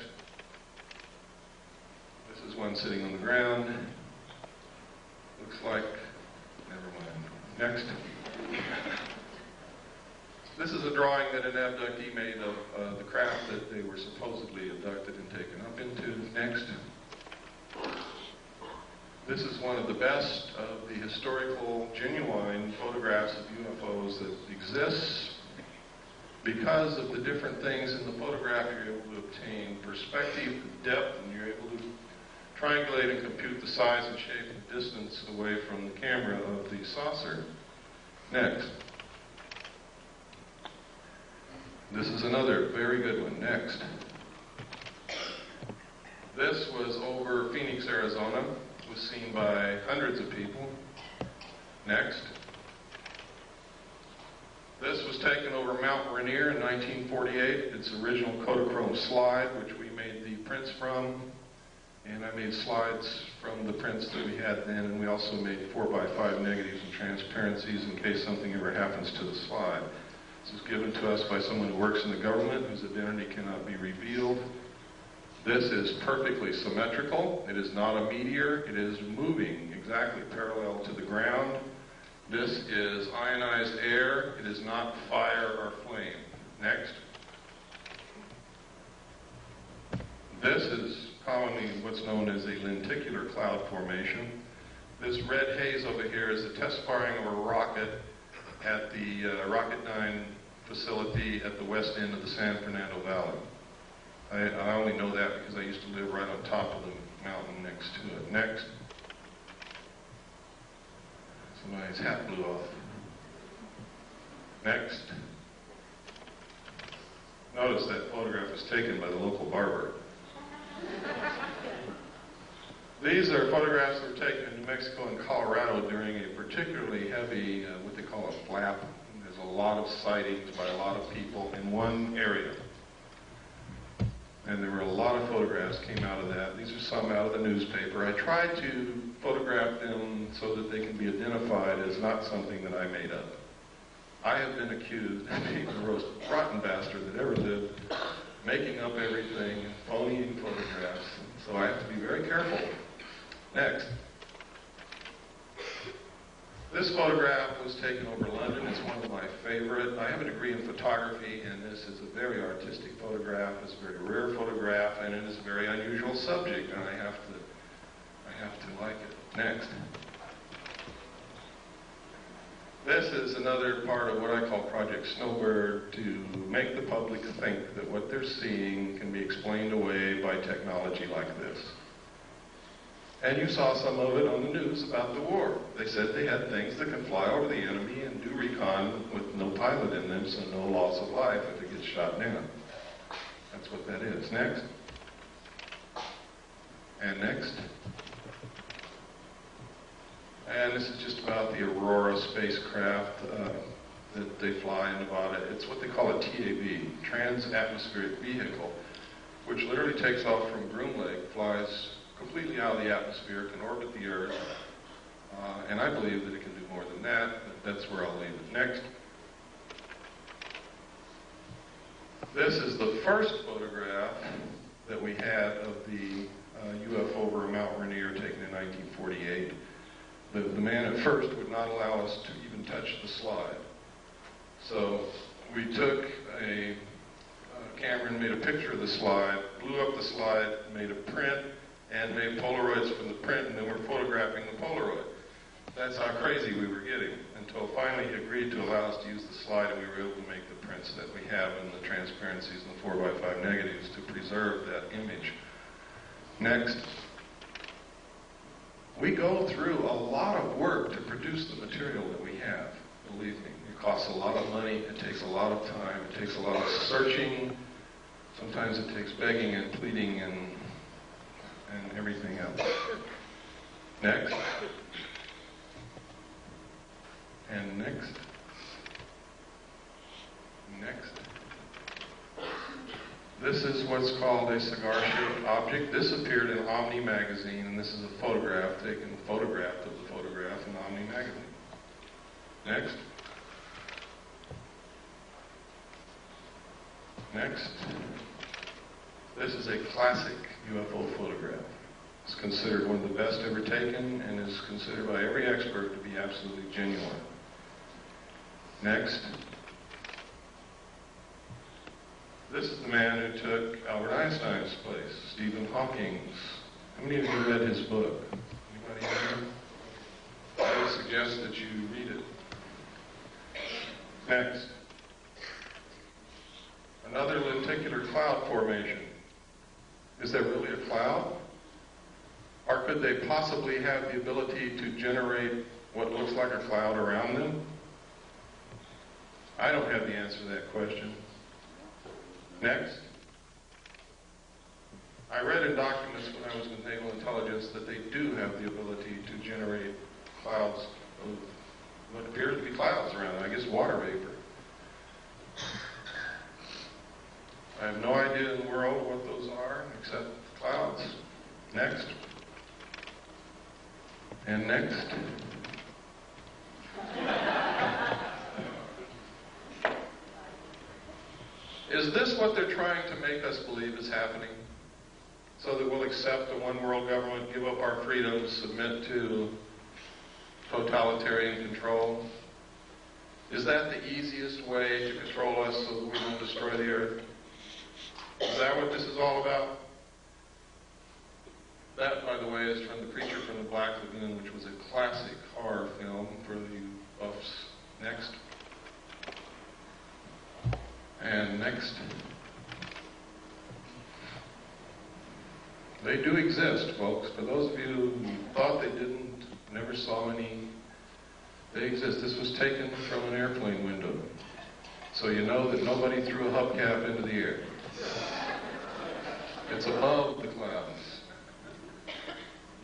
This is one sitting on the ground. Looks like, never mind. Next. This is a drawing that an abductee made of the craft that they were supposedly abducted and taken up into. Next. This is one of the best of the historical, genuine photographs of UFOs that exists. Because of the different things in the photograph, you're able to obtain perspective, depth, and you're able to triangulate and compute the size and shape and distance away from the camera of the saucer. Next. This is another very good one. Next. This was over Phoenix, Arizona. It was seen by hundreds of people. Next. This was taken over Mount Rainier in 1948. It's original Kodachrome slide, which we made the prints from. And I made slides from the prints that we had then, and we also made 4x5 negatives and transparencies in case something ever happens to the slide. This was given to us by someone who works in the government whose identity cannot be revealed. This is perfectly symmetrical. It is not a meteor. It is moving exactly parallel to the ground. This is ionized air. It is not fire or flame. Next. This is commonly what's known as a lenticular cloud formation. This red haze over here is the test firing of a rocket at the Rocket 9 facility at the west end of the San Fernando Valley. I only know that because I used to live right on top of the mountain next to it. Next. Somebody's hat blew off. Next. Notice that photograph was taken by the local barber. These are photographs that were taken in New Mexico and Colorado during a particularly heavy, what they call a flap. There's a lot of sightings by a lot of people in one area. And there were a lot of photographs came out of that. These are some out of the newspaper. I tried to photograph them so that they can be identified as not something that I made up. I have been accused of being the most rotten bastard that ever lived, making up everything, phoning photographs. So I have to be very careful. Next. This photograph was taken over London. It's one of my favorite. I have a degree in photography, and this is a very artistic photograph. It's a very rare photograph, and it is a very unusual subject, and I have to like it. Next. This is another part of what I call Project Snowbird, to make the public think that what they're seeing can be explained away by technology like this. And you saw some of it on the news about the war. They said they had things that can fly over the enemy and do recon with no pilot in them, so no loss of life if it gets shot down. That's what that is. Next. And next. And this is just about the Aurora spacecraft that they fly in Nevada. It's what they call a TAV, Trans-Atmospheric Vehicle, which literally takes off from Groom Lake, flies completely out of the atmosphere, can orbit the Earth, and I believe that it can do more than that, but that's where I'll leave it. Next. This is the first photograph that we had of the UFO over Mount Rainier taken in 1948. The man at first would not allow us to even touch the slide. So we took a camera and made a picture of the slide, blew up the slide, made a print, and made Polaroids from the print, and then we're photographing the Polaroid. That's how crazy we were getting, until finally he agreed to allow us to use the slide, and we were able to make the prints that we have in the transparencies and the 4x5 negatives to preserve that image Next. We go through a lot of work to produce the material that we have, believe me. It costs a lot of money, it takes a lot of time, it takes a lot of searching. Sometimes it takes begging and pleading and everything else. Next. And next. Next. This is what's called a cigar-shaped object. This appeared in Omni magazine, and this is a photograph taken, photographed of the photograph in Omni magazine. Next. Next. This is a classic UFO photograph. It's considered one of the best ever taken and is considered by every expert to be absolutely genuine. Next. This is the man who took Albert Einstein's place, Stephen Hawking's. How many of you read his book? Anybody here? I would suggest that you read it. Next. Another lenticular cloud formation. Is there really a cloud? Or could they possibly have the ability to generate what looks like a cloud around them? I don't have the answer to that question. Next. I read in documents when I was in Naval Intelligence that they do have the ability to generate clouds of what appears to be clouds around them. I guess water vapor. I have no idea in the world what those are except clouds. Next. And next. Is this what they're trying to make us believe is happening? So that we'll accept a one-world government, give up our freedoms, submit to totalitarian control? Is that the easiest way to control us so that we won't destroy the earth? Is that what this is all about? That, by the way, is from The Creature from the Black Lagoon, which was a classic horror film for the buffs. Next. And next. They do exist, folks. For those of you who thought they didn't, never saw any, they exist. This was taken from an airplane window. So you know that nobody threw a hubcap into the air. It's above the clouds.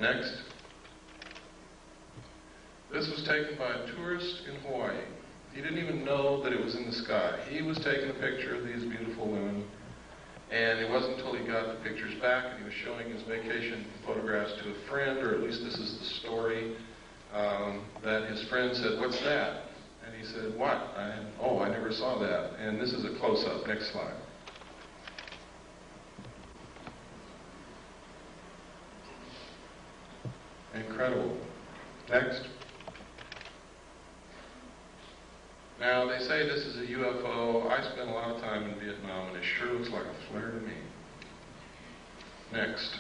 Next. This was taken by a tourist in Hawaii. He didn't even know that it was in the sky. He was taking a picture of these beautiful women, and it wasn't until he got the pictures back and he was showing his vacation photographs to a friend, or at least this is the story, that his friend said, "What's that?" And he said, "What?" I never saw that. And this is a close-up. Next slide. Incredible. Next. Now, they say this is a UFO. I spent a lot of time in Vietnam, and it sure looks like a flare to me. Next.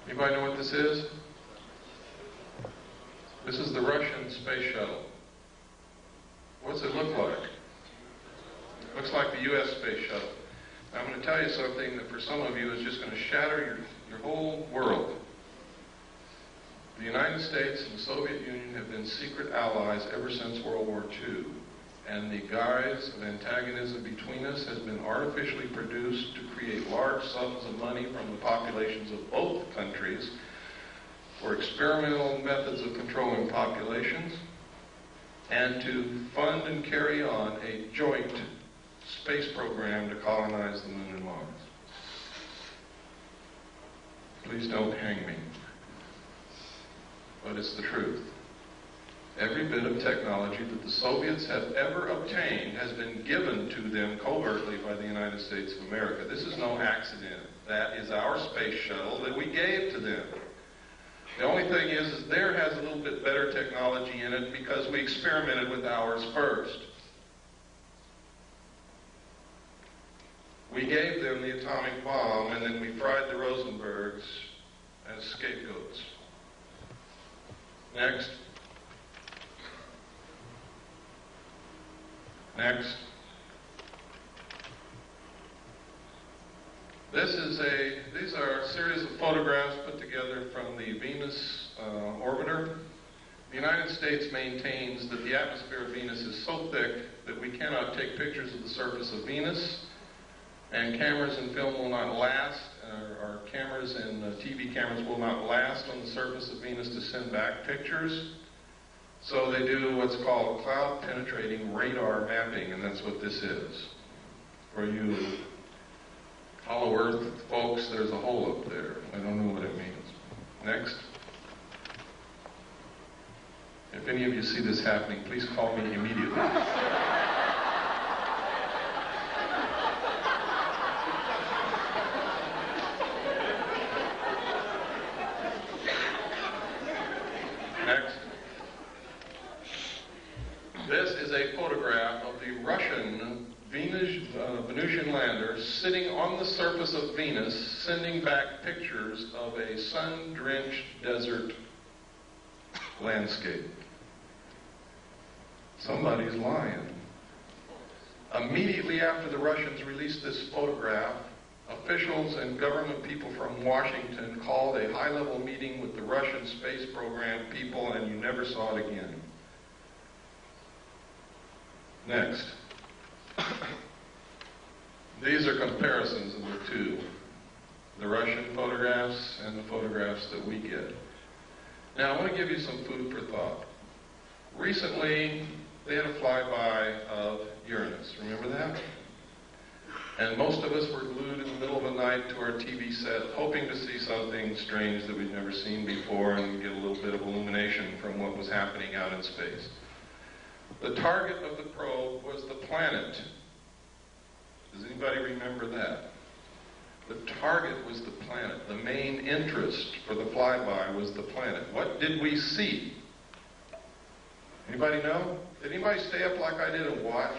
Anybody know what this is? This is the Russian space shuttle. What's it look like? It looks like the U.S. space shuttle. I'm going to tell you something that for some of you is just going to shatter your whole world. The United States and the Soviet Union have been secret allies ever since World War II. And the guise of antagonism between us has been artificially produced to create large sums of money from the populations of both countries for experimental methods of controlling populations and to fund and carry on a joint space program to colonize the moon and Mars. Please don't hang me. But it's the truth. Every bit of technology that the Soviets have ever obtained has been given to them covertly by the United States of America. This is no accident. That is our space shuttle that we gave to them. The only thing is theirs has a little bit better technology in it because we experimented with ours first. We gave them the atomic bomb, and then we fried the Rosenbergs as scapegoats. Next. Next. These are a series of photographs put together from the Venus orbiter. The United States maintains that the atmosphere of Venus is so thick that we cannot take pictures of the surface of Venus, and cameras and film will not last, our cameras and TV cameras will not last on the surface of Venus to send back pictures. So they do what's called cloud-penetrating radar mapping, and that's what this is. For you Hollow Earth folks, there's a hole up there. I don't know what it means. Next. If any of you see this happening, please call me immediately. Next. This is a photograph of the Russian Venusian lander sitting on the surface of Venus, sending back pictures of a sun-drenched desert landscape. Somebody's lying. Immediately after the Russians released this photograph, officials and government people from Washington called a high-level meeting with the Russian space program people, and you never saw it again. Next. These are comparisons of the two, the Russian photographs and the photographs that we get. Now, I want to give you some food for thought. Recently, they had a flyby of Uranus. Remember that? And most of us were glued in the middle of the night to our TV set, hoping to see something strange that we'd never seen before and get a little bit of illumination from what was happening out in space. The target of the probe was the planet. Does anybody remember that? The target was the planet. The main interest for the flyby was the planet. What did we see? Anybody know? Did anybody stay up like I did and watch?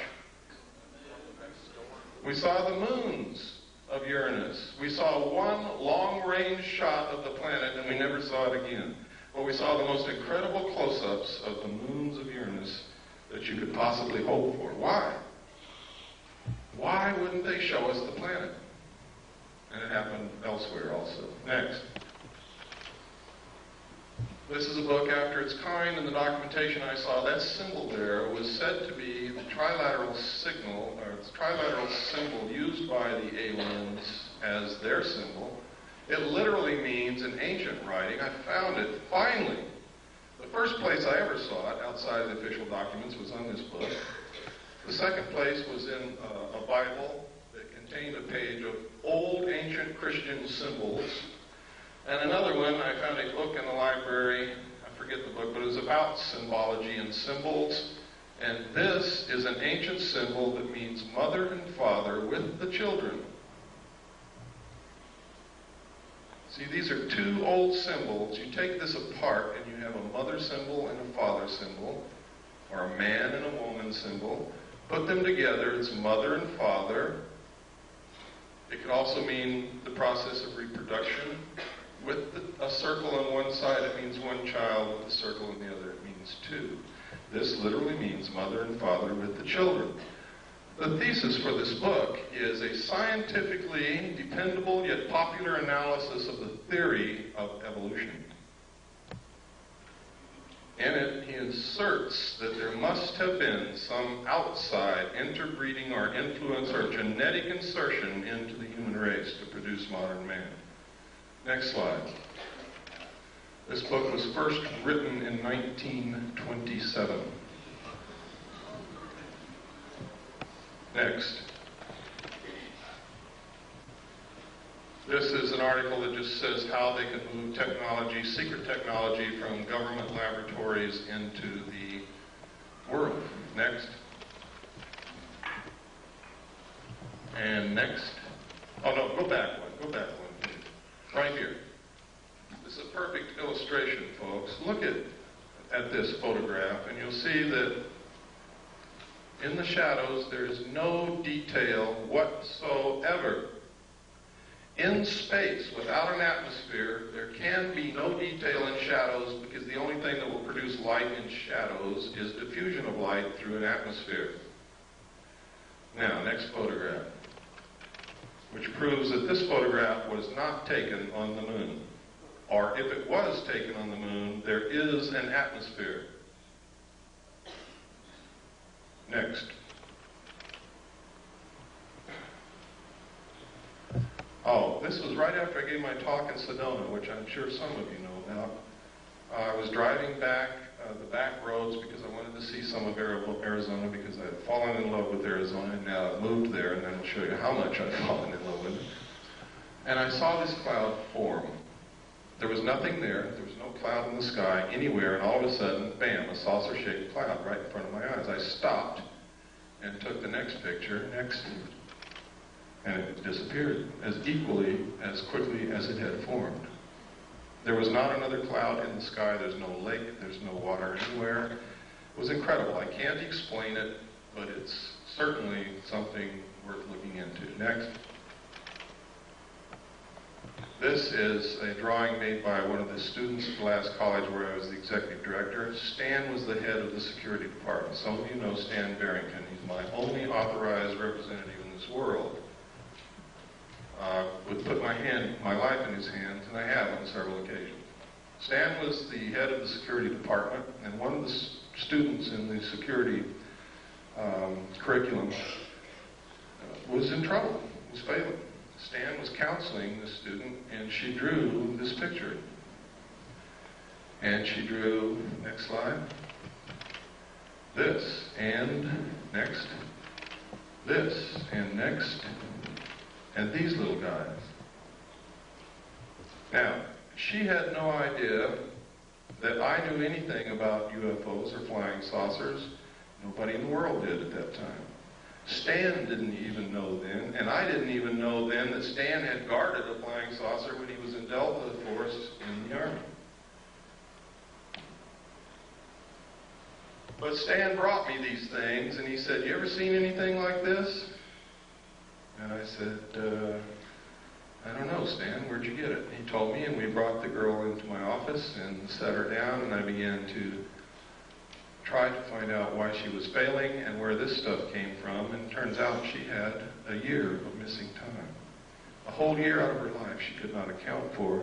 We saw the moons of Uranus. We saw one long-range shot of the planet, and we never saw it again. But we saw the most incredible close-ups of the moons of Uranus that you could possibly hope for. Why? Why wouldn't they show us the planet? And it happened elsewhere also. Next. This is a book after its kind. In the documentation I saw, that symbol there was said to be the trilateral signal, or the trilateral symbol used by the aliens as their symbol. It literally means, in ancient writing, I found it finally. The first place I ever saw it, outside of the official documents, was on this book. The second place was in a Bible that contained a page of old ancient Christian symbols. And another one, I found a book in the library, I forget the book, but it was about symbology and symbols. And this is an ancient symbol that means mother and father with the children. See, these are two old symbols. You take this apart and you have a mother symbol and a father symbol, or a man and a woman symbol. Put them together, it's mother and father. It could also mean the process of reproduction. With a circle on one side, it means one child. With a circle on the other, it means two. This literally means mother and father with the children. The thesis for this book is a scientifically dependable yet popular analysis of the theory of evolution. In it, he asserts that there must have been some outside interbreeding or influence or genetic insertion into the human race to produce modern man. Next slide. This book was first written in 1927. Next. This is an article that just says how they can move technology, secret technology, from government laboratories into the world. Next. And next. Oh no, go back one. Go back one. Right here. This is a perfect illustration, folks. Look at this photograph, and you'll see that in the shadows there is no detail whatsoever. In space, without an atmosphere, there can be no detail in shadows, because the only thing that will produce light in shadows is diffusion of light through an atmosphere. Now, next photograph. which proves that this photograph was not taken on the moon. Or if it was taken on the moon, there is an atmosphere. Next. Oh, this was right after I gave my talk in Sedona, which I'm sure some of you know about. I was driving back the back roads because I wanted to see some of Arizona because I had fallen in love with Arizona, and now I've moved there, and then I'll show you how much I've fallen in love with it. And I saw this cloud form. There was nothing there. There was no cloud in the sky anywhere, and all of a sudden, bam, a saucer-shaped cloud right in front of my eyes. I stopped and took the next picture, and it disappeared as equally, as quickly as it had formed. There was not another cloud in the sky. There's no lake. There's no water anywhere. It was incredible. I can't explain it, but it's certainly something worth looking into. Next. This is a drawing made by one of the students at the last college where I was the executive director. Stan was the head of the security department. Some of you know Stan Barrington. He's my only authorized representative in this world. Would put my life in his hands, and I have on several occasions. Stan was the head of the security department, and one of the students in the security curriculum was in trouble, was failing. Stan was counseling the student, and she drew this picture. And she drew, next slide, this, and next, this, and next, and these little guys. Now, she had no idea that I knew anything about UFOs or flying saucers. Nobody in the world did at that time. Stan didn't even know then, and I didn't even know then that Stan had guarded a flying saucer when he was in Delta Force in the Army. But Stan brought me these things, and he said, "You ever seen anything like this?" And I said, "I don't know, Stan, where'd you get it?" He told me, and we brought the girl into my office and sat her down, and I began to try to find out why she was failing and where this stuff came from, and it turns out she had a year of missing time. A whole year out of her life she could not account for,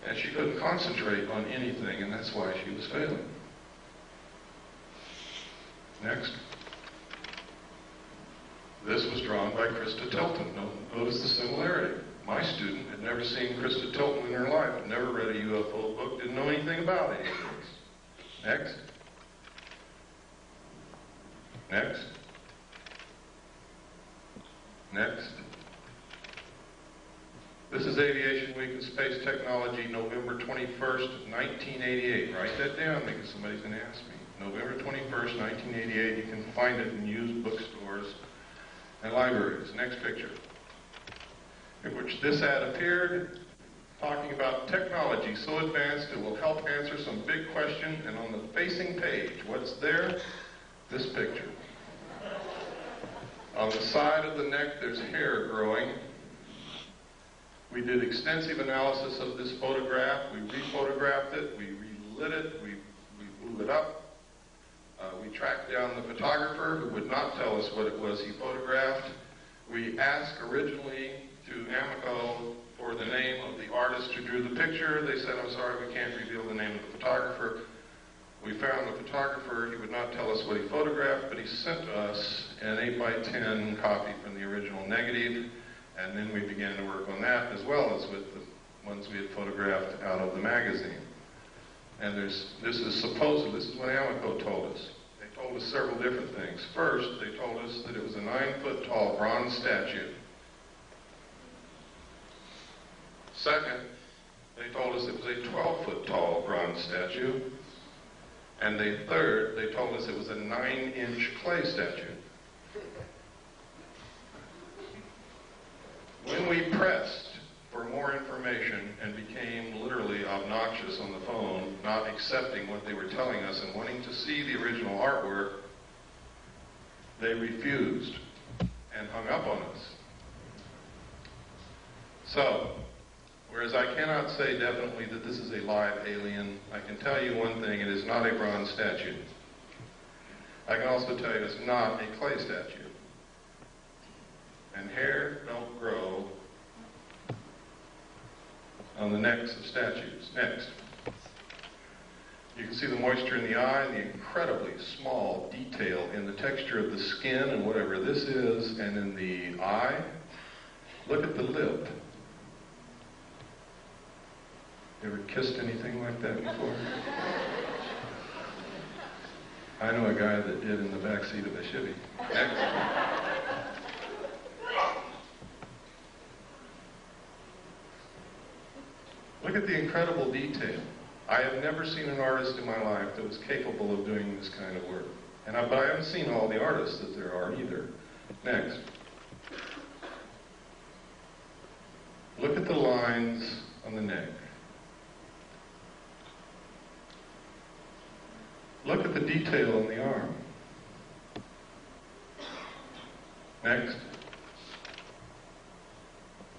and she couldn't concentrate on anything, and that's why she was failing. Next. This was drawn by Krista Tilton. Notice the similarity. My student had never seen Krista Tilton in her life, had never read a UFO book, didn't know anything about any of this. Next. Next. Next. This is Aviation Week in Space Technology, November 21st, 1988. Write that down because somebody's going to ask me. November 21st, 1988. You can find it in used bookstores and libraries. Next picture. In which this ad appeared, talking about technology so advanced it will help answer some big question, and on the facing page, what's there? This picture. On the side of the neck, there's hair growing. We did extensive analysis of this photograph. We rephotographed it, we relit it, we blew it up. We tracked down the photographer who would not tell us what it was he photographed. We asked originally to Amico for the name of the artist who drew the picture. They said, "I'm sorry, we can't reveal the name of the photographer." We found the photographer. He would not tell us what he photographed, but he sent us an 8x10 copy from the original negative, and then we began to work on that as well as with the ones we had photographed out of the magazine. And this is what Amico told us. They told us several different things. First, they told us that it was a 9-foot-tall bronze statue. Second, they told us it was a 12-foot-tall bronze statue. And third, they told us it was a 9-inch clay statue. When we pressed for more information and became literally obnoxious on the phone, not accepting what they were telling us and wanting to see the original artwork, they refused and hung up on us. So, whereas I cannot say definitely that this is a live alien, I can tell you one thing: it is not a bronze statue. I can also tell you it's not a clay statue. and hair don't grow on the necks of statues. Next. You can see the moisture in the eye and the incredibly small detail in the texture of the skin and whatever this is, and in the eye. Look at the lip. You ever kissed anything like that before? I know a guy that did in the back seat of a Chevy. Next. Look at the incredible detail. I have never seen an artist in my life that was capable of doing this kind of work. But I haven't seen all the artists that there are either. Next. Look at the lines on the neck. Look at the detail in the arm. Next.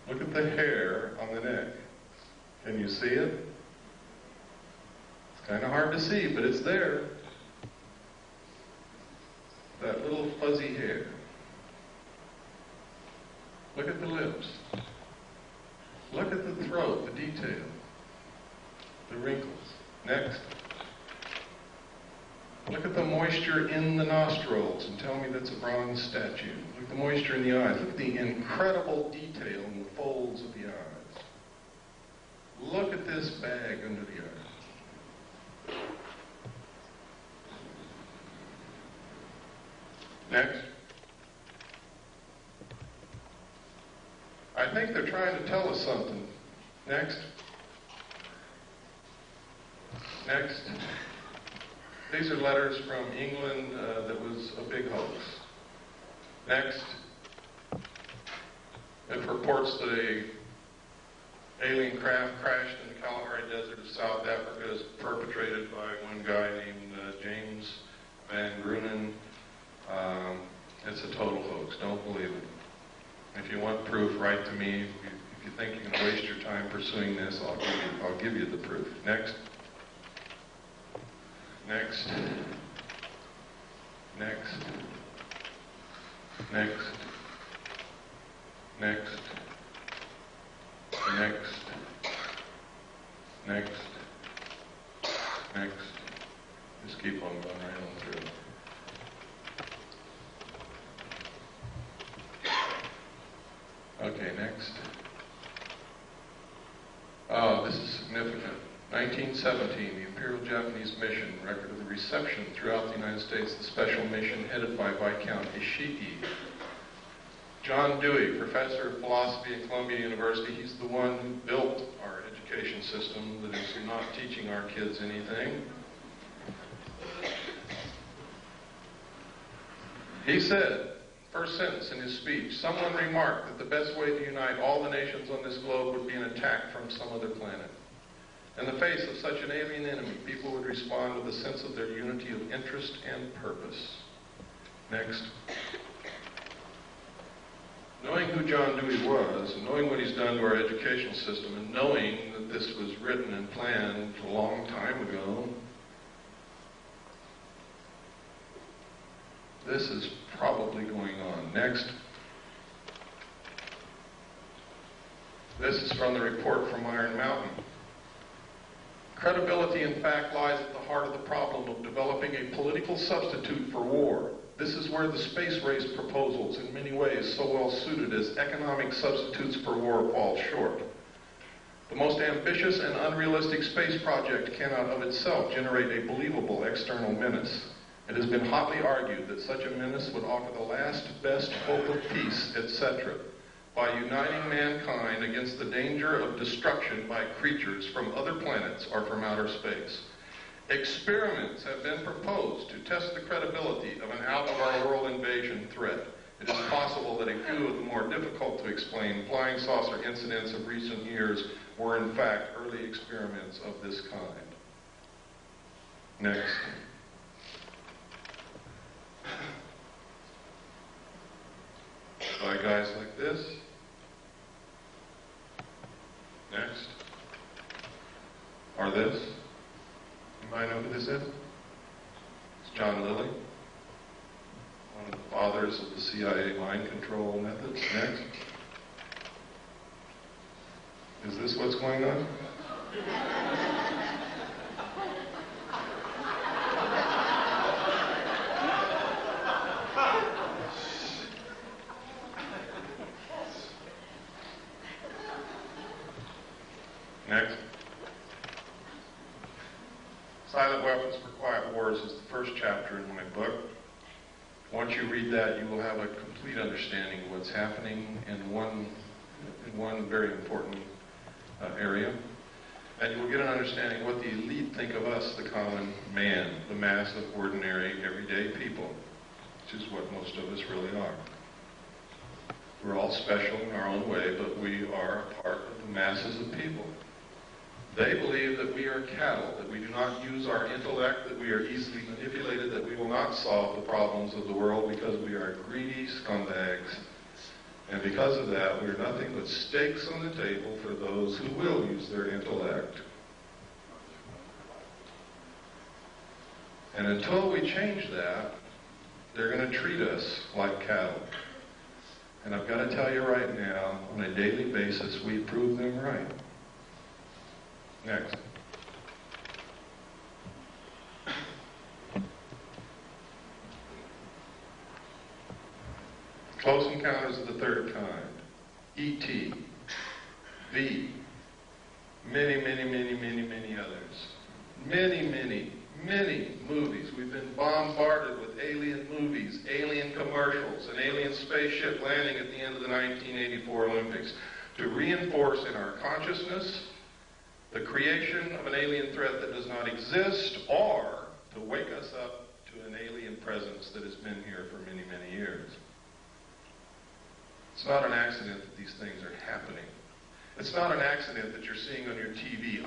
Look at the hair on the neck. Can you see it? It's kind of hard to see, but it's there. That little fuzzy hair. Look at the lips. Look at the throat, the detail, the wrinkles. Next. Look at the moisture in the nostrils and tell me that's a bronze statue. Look at the moisture in the eyes. Look at the incredible detail in the folds of the eyes. Look at this bag under the eyes. Next. I think they're trying to tell us something. Next. Next. These are letters from England that was a big hoax. Next. It purports that an alien craft crashed in the Kalahari Desert of South Africa is perpetrated by one guy named James Van Grunen. It's a total hoax. Don't believe it. If you want proof, write to me. If you think you're going to waste your time pursuing this, I'll give you the proof. Next. Next. Next. Next. Next. Next. Next. Next. Just keep on going right on through. Okay, next. Oh, this is significant. 1917, the Imperial Japanese Mission, record of the reception throughout the United States, the special mission headed by Viscount Ishiki. John Dewey, professor of philosophy at Columbia University, he's the one who built our education system that is not teaching our kids anything. He said, first sentence in his speech, someone remarked that the best way to unite all the nations on this globe would be an attack from some other planet. In the face of such an alien enemy, people would respond with a sense of their unity of interest and purpose. Next. Knowing who John Dewey was, and knowing what he's done to our educational system, and knowing that this was written and planned a long time ago, this is probably going on. Next. This is from the report from Iron Mountain. Credibility, in fact, lies at the heart of the problem of developing a political substitute for war. This is where the space race proposals, in many ways so well suited as economic substitutes for war, fall short. The most ambitious and unrealistic space project cannot of itself generate a believable external menace. It has been hotly argued that such a menace would offer the last best hope of peace, etc., by uniting mankind against the danger of destruction by creatures from other planets or from outer space. Experiments have been proposed to test the credibility of an out-of-our-world invasion threat. It is possible that a few of the more difficult to explain flying saucer incidents of recent years were in fact early experiments of this kind. Next. By guys like this. Next. Or this. Anybody know who this is? It's John Lilly. one of the fathers of the CIA mind control methods. Next. Is this what's going on? Next. Silent Weapons for Quiet Wars is the first chapter in my book. Once you read that, you will have a complete understanding of what's happening in one very important area. And you will get an understanding of what the elite think of us, the common man, the mass of ordinary, everyday people, which is what most of us really are. We're all special in our own way, but we are a part of the masses of people. They believe that we are cattle, that we do not use our intellect, that we are easily manipulated, that we will not solve the problems of the world because we are greedy scumbags. And because of that, we are nothing but stakes on the table for those who will use their intellect. And until we change that, they're going to treat us like cattle. And I've got to tell you right now, on a daily basis, we prove them right. Next. Close Encounters of the Third Kind, E.T., V, many, many, many, many, many others. Many, many, many movies. We've been bombarded with alien movies, alien commercials, an alien spaceship landing at the end of the 1984 Olympics to reinforce in our consciousness the creation of an alien threat that does not exist, or to wake us up to an alien presence that has been here for many, many years. It's not an accident that these things are happening. It's not an accident that you're seeing on your TV.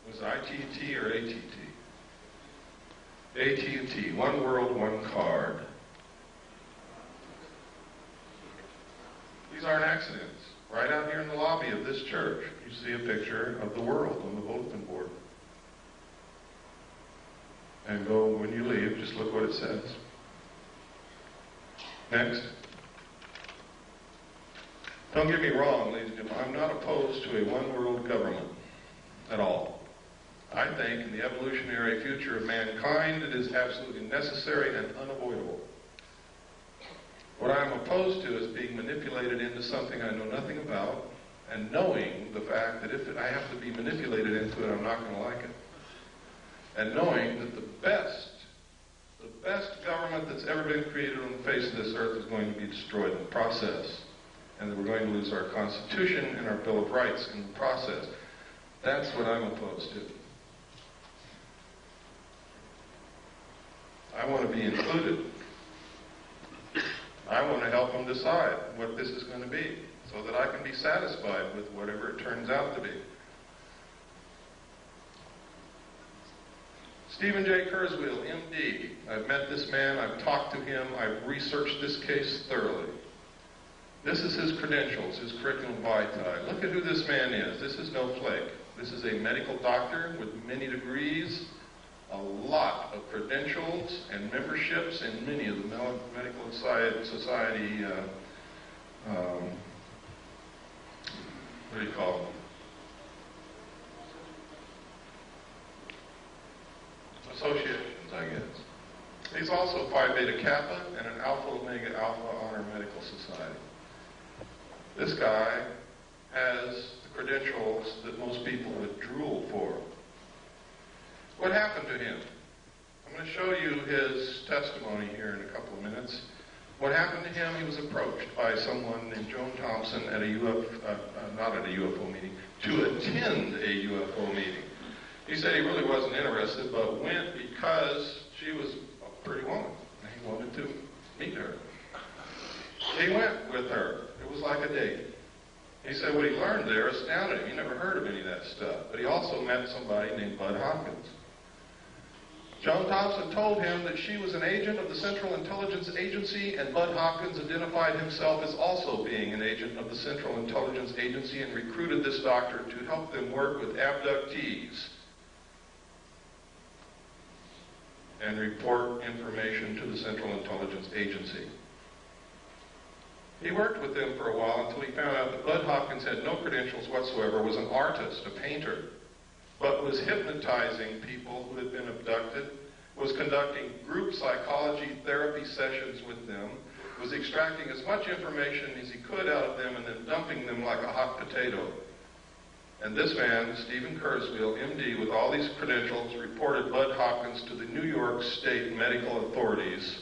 Was it ITT or ATT? AT&T, one world, one card. These aren't accidents. Right out here in the lobby of this church, you see a picture of the world on the bulletin board. And go, when you leave, just look what it says. Next. Don't get me wrong, ladies and gentlemen, I'm not opposed to a one-world government at all. I think in the evolutionary future of mankind, it is absolutely necessary and unavoidable. What I'm opposed to is being manipulated into something I know nothing about, and knowing the fact that if I have to be manipulated into it, I'm not going to like it. And knowing that the best government that's ever been created on the face of this earth is going to be destroyed in the process. And that we're going to lose our Constitution and our Bill of Rights in the process. That's what I'm opposed to. I want to be included. I want to help them decide what this is going to be so that I can be satisfied with whatever it turns out to be. Stephen J. Kurzweil, MD. I've met this man. I've talked to him. I've researched this case thoroughly. This is his credentials, his curriculum vitae. Look at who this man is. This is no flake. This is a medical doctor with many degrees, a lot of credentials and memberships in many of the medical society, what do you call them? Associations, I guess. He's also Phi Beta Kappa and an Alpha Omega Alpha Honor Medical Society. This guy has the credentials that most people would drool for. What happened to him? I'm going to show you his testimony here in a couple of minutes. What happened to him, he was approached by someone named Joan Thompson at not at a UFO meeting, to attend a UFO meeting. He said he really wasn't interested, but went because she was a pretty woman, and he wanted to meet her. He went with her. It was like a date. He said what he learned there astounded him. He never heard of any of that stuff. But he also met somebody named Bud Hopkins. Joan Thompson told him that she was an agent of the Central Intelligence Agency, and Bud Hopkins identified himself as also being an agent of the Central Intelligence Agency and recruited this doctor to help them work with abductees. and report information to the Central Intelligence Agency. He worked with them for a while until he found out that Bud Hopkins had no credentials whatsoever, was an artist, a painter, but was hypnotizing people who had been abducted, was conducting group psychology therapy sessions with them, was extracting as much information as he could out of them and then dumping them like a hot potato. And this man, Stephen Kurzweil, MD, with all these credentials, reported Bud Hopkins to the New York State medical authorities,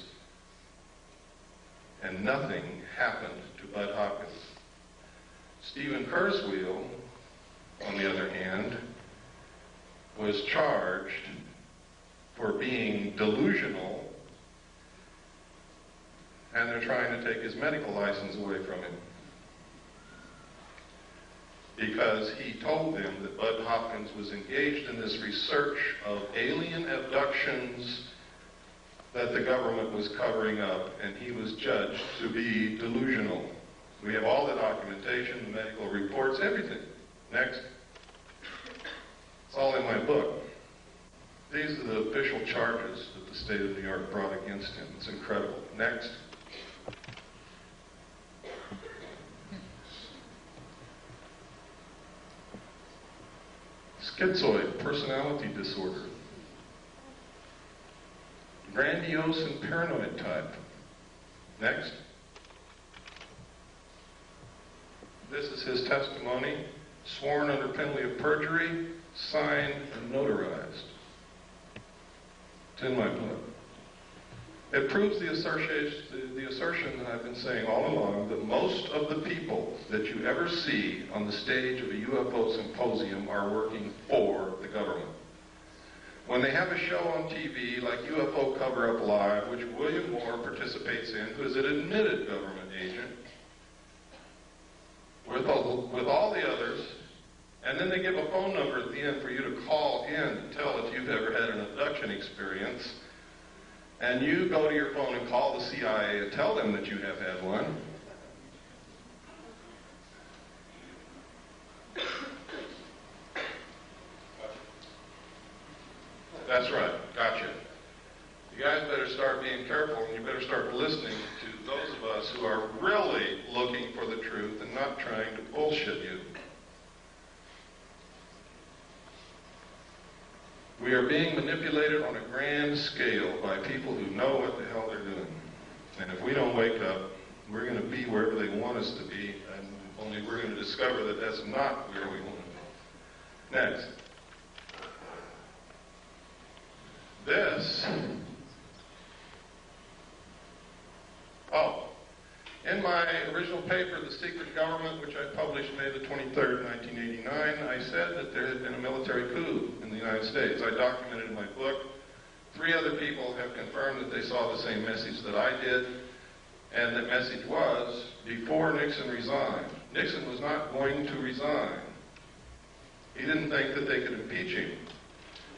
and nothing happened to Bud Hopkins. Stephen Kurzweil, on the other hand, was charged for being delusional, and they're trying to take his medical license away from him, because he told them that Bud Hopkins was engaged in this research of alien abductions that the government was covering up, and he was judged to be delusional. We have all the documentation, the medical reports, everything. Next. It's all in my book. These are the official charges that the state of New York brought against him. It's incredible. Next. Schizoid personality disorder. Grandiose and paranoid type. Next. This is his testimony, sworn under penalty of perjury, signed and notarized. It's in my book. It proves the assertion that I've been saying all along, that most of the people that you ever see on the stage of a UFO symposium are working for the government. When they have a show on TV like UFO Cover-Up Live, which William Moore participates in, who is an admitted government agent, with all the others, and then they give a phone number at the end for you to call in and tell if you've ever had an abduction experience, and you go to your phone and call the CIA and tell them that you have had one. That's right, gotcha. You guys better start being careful, and you better start listening to those of us who are really looking for the truth and not trying to bullshit you. We are being manipulated on a grand scale by people who know what the hell they're doing. And if we don't wake up, we're going to be wherever they want us to be, and only we're going to discover that that's not where we want to be. Next. This. Oh. In my original paper, The Secret Government, which I published May the 23rd, 1989, I said that there had been a military coup in the United States. I documented in my book. 3 other people have confirmed that they saw the same message that I did, and the message was, before Nixon resigned. Nixon was not going to resign. He didn't think that they could impeach him.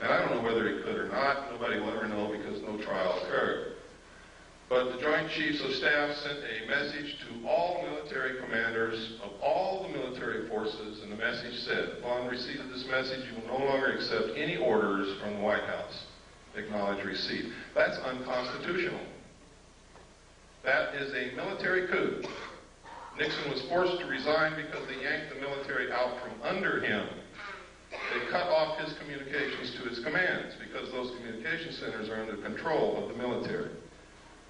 And I don't know whether he could or not. Nobody will ever know because no trial occurred. But the Joint Chiefs of Staff sent a message to all military commanders of all the military forces, and the message said, upon receipt of this message, you will no longer accept any orders from the White House. Acknowledge receipt. That's unconstitutional. That is a military coup. Nixon was forced to resign because they yanked the military out from under him. They cut off his communications to his commands because those communication centers are under control of the military.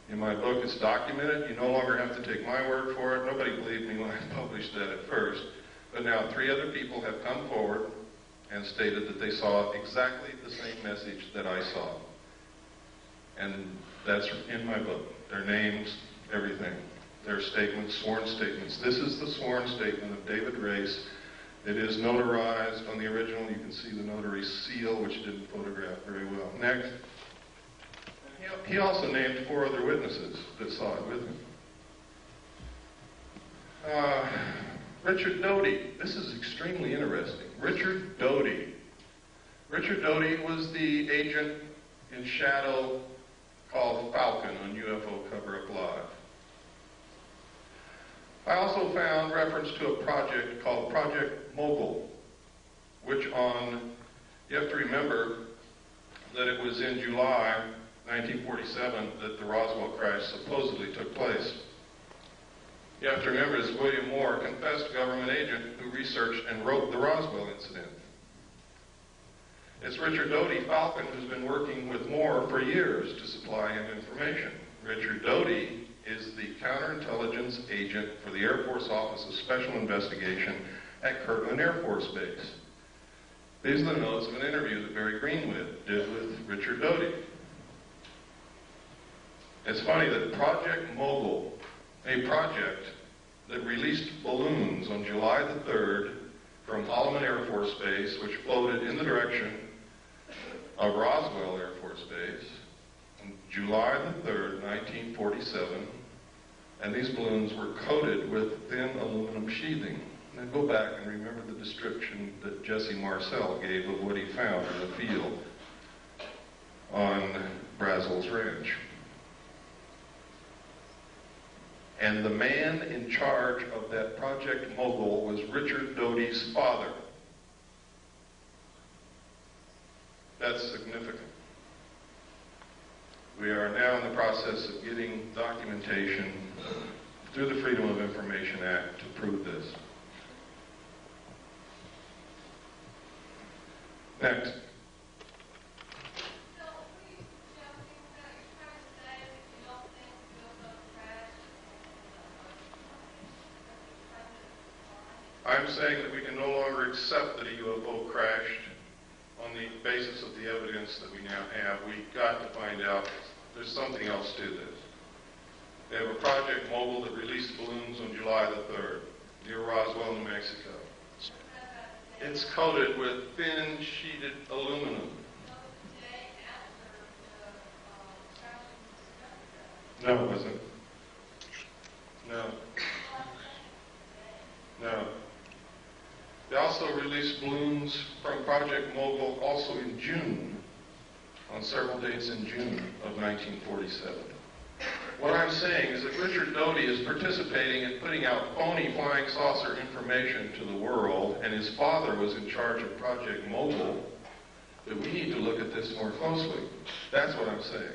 In my book, it's documented. You no longer have to take my word for it. Nobody believed me when I published that at first. But now 3 other people have come forward and stated that they saw exactly the same message that I saw. And that's in my book. Their names, everything. Their statements, sworn statements. This is the sworn statement of David Race. It is notarized on the original. You can see the notary seal, which didn't photograph very well. Next. He also named 4 other witnesses that saw it with him. Richard Doty. This is extremely interesting. Richard Doty. Richard Doty was the agent in shadow called Falcon on UFO Cover-Up Live. I also found reference to a project called Project Mogul, which you have to remember that it was in July 1947 that the Roswell crash supposedly took place. You have to remember this William Moore, a confessed government agent who researched and wrote the Roswell incident. It's Richard Doty Falcon who's been working with Moore for years to supply him information. Richard Doty is the counterintelligence agent for the Air Force Office of Special Investigation at Kirtland Air Force Base. These are the notes of an interview that Barry Greenwood did with Richard Doty. It's funny that Project Mogul, a project that released balloons on July the 3rd from Holloman Air Force Base, which floated in the direction of Roswell Air Force Base, on July the 3rd, 1947, and these balloons were coated with thin aluminum sheathing. Now go back and remember the description that Jesse Marcel gave of what he found in the field on Brazel's Ranch. And the man in charge of that Project Mogul was Richard Doty's father. That's significant. We are now in the process of getting documentation through the Freedom of Information Act to prove this. Next. I'm saying that we can no longer accept that a UFO crashed on the basis of the evidence that we now have. We've got to find out there's something else to this. They have a Project Mogul that released balloons on July the 3rd near Roswell, New Mexico. It's coated with thin sheeted aluminum. No, it wasn't. No. No. They also released balloons from Project Mogul also in June, on several dates in June of 1947. What I'm saying is that Richard Doty is participating in putting out phony flying saucer information to the world, and his father was in charge of Project Mogul, that we need to look at this more closely. That's what I'm saying.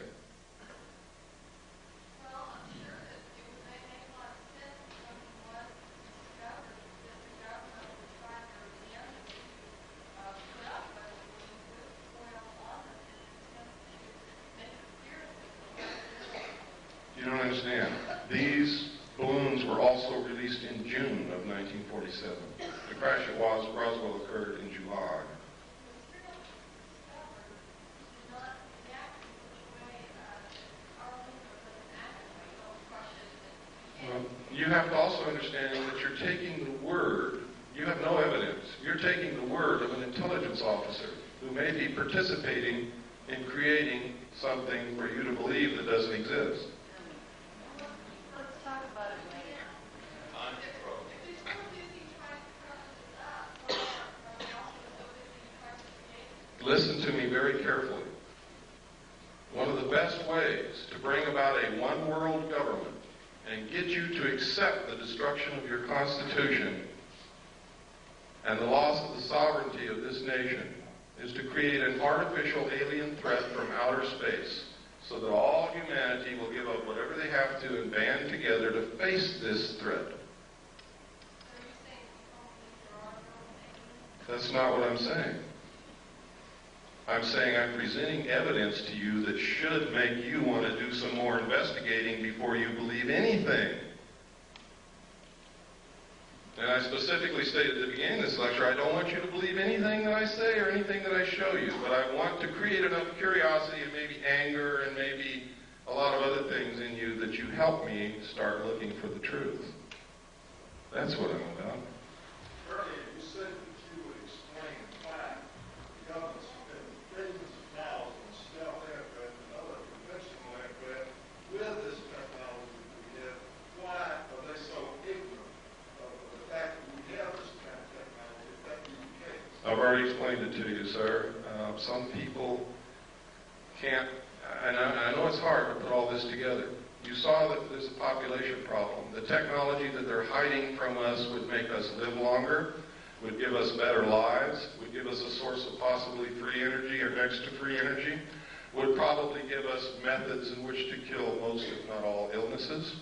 You don't understand. These balloons were also released in June of 1947. The crash at Roswell occurred in July. Well, you have to also understand that you're taking the word, you have no evidence, you're taking the word of an intelligence officer who may be participating in creating something for you to believe that doesn't exist. Listen to me very carefully. One of the best ways to bring about a one-world government and get you to accept the destruction of your Constitution and the loss of the sovereignty of this nation is to create an artificial alien threat from outer space so that all humanity will give up whatever they have to and band together to face this threat. That's not what I'm saying. I'm saying I'm presenting evidence to you that should make you want to do some more investigating before you believe anything. And I specifically stated at the beginning of this lecture, I don't want you to believe anything that I say or anything that I show you, but I want to create enough curiosity and maybe anger and maybe a lot of other things in you that you help me start looking for the truth. That's what I'm about. Earlier, you said that you would explain why the government's spending billions of dollars on stealth aircraft and other conventional aircraft with this technology that we have. Why are they so ignorant of the fact that we have this kind of technology? If that be the case. I've already explained it to you, sir. Some people can't, and I know it's hard to put all this together. You saw that there's a population problem. The technology that they're hiding from us would make us live longer, would give us better lives, would give us a source of possibly free energy or next to free energy. would probably give us methods in which to kill most, if not all, illnesses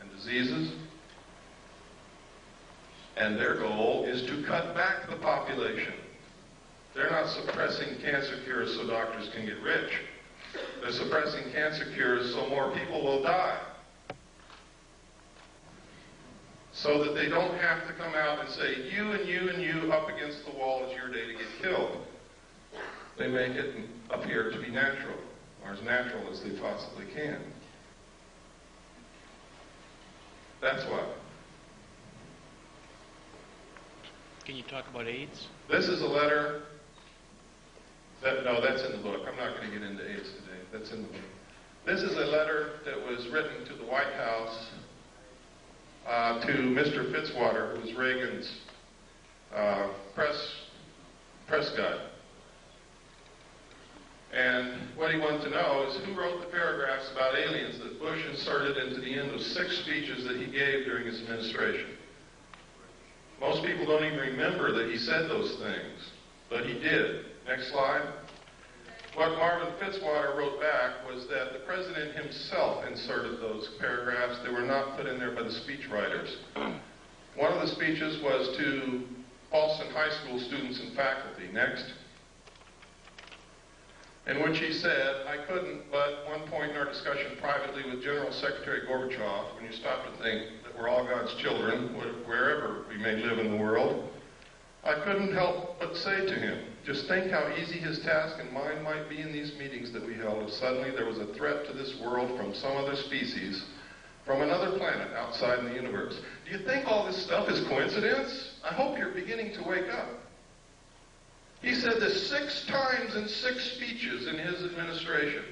and diseases. And their goal is to cut back the population. They're not suppressing cancer cures so doctors can get rich. They're suppressing cancer cures so more people will die. So that they don't have to come out and say, you and you and you up against the wall, it's your day to get killed. They make it appear to be natural, or as natural as they possibly can. That's why. Can you talk about AIDS? This is a letter no, that's in the book. I'm not going to get into AIDS today. That's in the book. This is a letter that was written to the White House to Mr. Fitzwater, who was Reagan's press guy. And what he wanted to know is who wrote the paragraphs about aliens that Bush inserted into the end of 6 speeches that he gave during his administration. Most people don't even remember that he said those things, but he did. Next slide. What Marvin Fitzwater wrote back was that the president himself inserted those paragraphs. They were not put in there by the speechwriters. One of the speeches was to Boston High School students and faculty. Next. In which he said, I couldn't, but one point in our discussion privately with General Secretary Gorbachev, when you stop to think that we're all God's children, wherever we may live in the world, I couldn't help but say to him, just think how easy his task and mine might be in these meetings that we held if suddenly there was a threat to this world from some other species, from another planet outside in the universe. Do you think all this stuff is coincidence? I hope you're beginning to wake up. He said this 6 times in 6 speeches in his administration.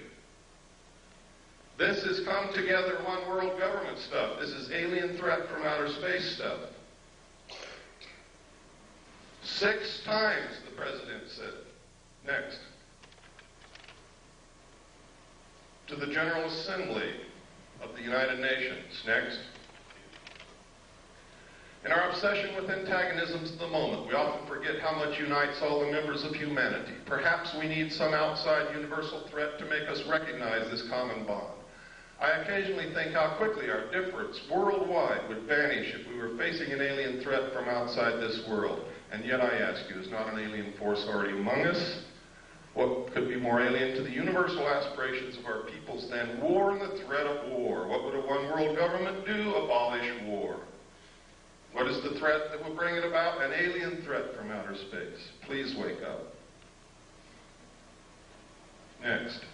This is come together one world government stuff. This is alien threat from outer space stuff. 6 times, the president said. Next. To the General Assembly of the United Nations. Next. In our obsession with antagonisms of the moment, we often forget how much unites all the members of humanity. Perhaps we need some outside universal threat to make us recognize this common bond. I occasionally think how quickly our difference worldwide would vanish if we were facing an alien threat from outside this world. And yet I ask you, is not an alien force already among us? What could be more alien to the universal aspirations of our peoples than war and the threat of war? What would a one world government do? Abolish war. What is the threat that will bring it about? An alien threat from outer space. Please wake up. Next.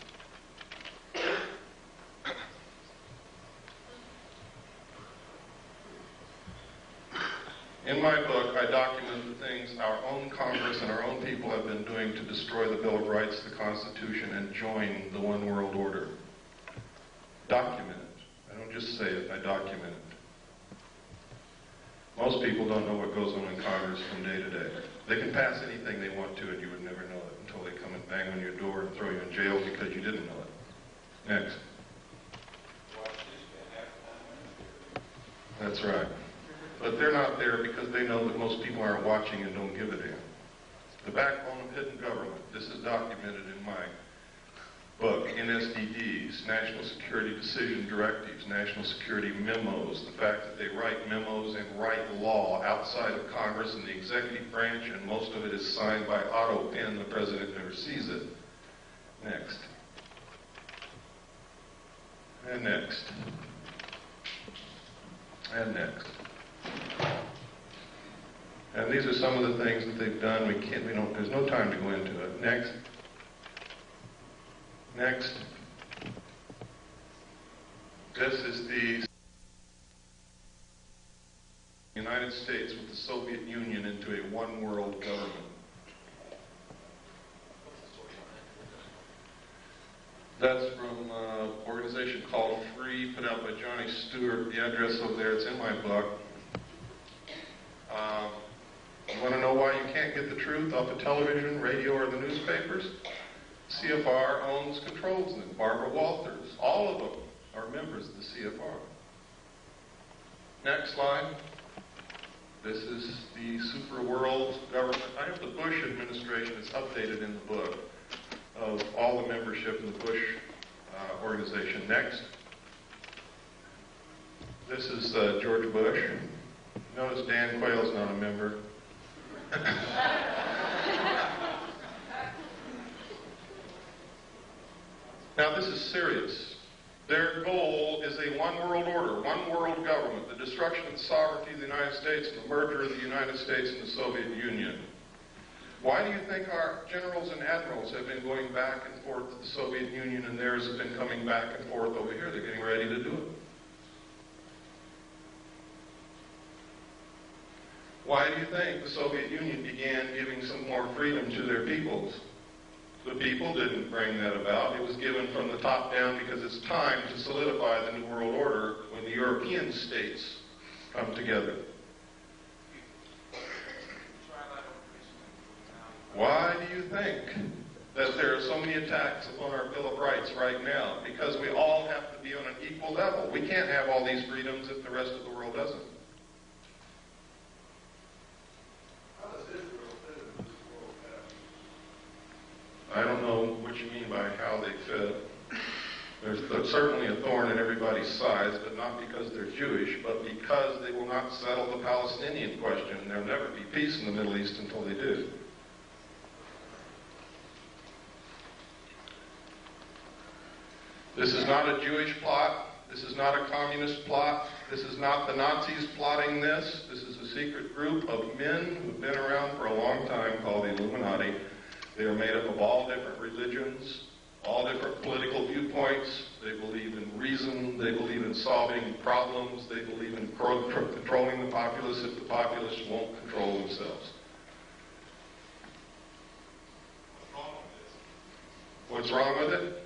In my book, I document the things our own Congress and our own people have been doing to destroy the Bill of Rights, the Constitution, and join the one world order. Document it. I don't just say it, I document it. Most people don't know what goes on in Congress from day to day. They can pass anything they want to and you would never know it until they come and bang on your door and throw you in jail because you didn't know it. Next. That's right. But they're not there because they know that most people aren't watching and don't give a damn. The backbone of hidden government. This is documented in my book, NSDDs, National Security Decision Directives, National Security Memos, the fact that they write memos and write law outside of Congress and the executive branch, and most of it is signed by auto pen. The president never sees it. Next. And next. And next. And these are some of the things that they've done. There's no time to go into it. Next. Next. This is the United States with the Soviet Union into a one-world government. That's from an organization called Free, put out by Johnny Stewart. The address over there, it's in my book. You want to know why you can't get the truth off of television, radio, or the newspapers? CFR owns, controls them. Barbara Walters, all of them are members of the CFR. Next slide. This is the super world government. I have the Bush administration. It's updated in the book of all the membership in the Bush organization. Next. This is George Bush. Notice Dan Quayle's not a member. Now this is serious. Their goal is a one world order, one world government, the destruction of the sovereignty of the United States and the merger of the United States and the Soviet Union. Why do you think our generals and admirals have been going back and forth to the Soviet Union and theirs have been coming back and forth over here? They're getting ready to do it. Why do you think the Soviet Union began giving some more freedom to their peoples? The people didn't bring that about. It was given from the top down because it's time to solidify the New World Order when the European states come together. Why do you think that there are so many attacks upon our Bill of Rights right now? Because we all have to be on an equal level. We can't have all these freedoms if the rest of the world doesn't. I don't know what you mean by how they fit. There's certainly a thorn in everybody's sides, but not because they're Jewish, but because they will not settle the Palestinian question. There'll never be peace in the Middle East until they do. This is not a Jewish plot. This is not a communist plot. This is not the Nazis plotting this. This is a secret group of men who've been around for a long time called the Illuminati. They are made up of all different religions, all different political viewpoints. They believe in reason. They believe in solving problems. They believe in controlling the populace if the populace won't control themselves. What's wrong with it?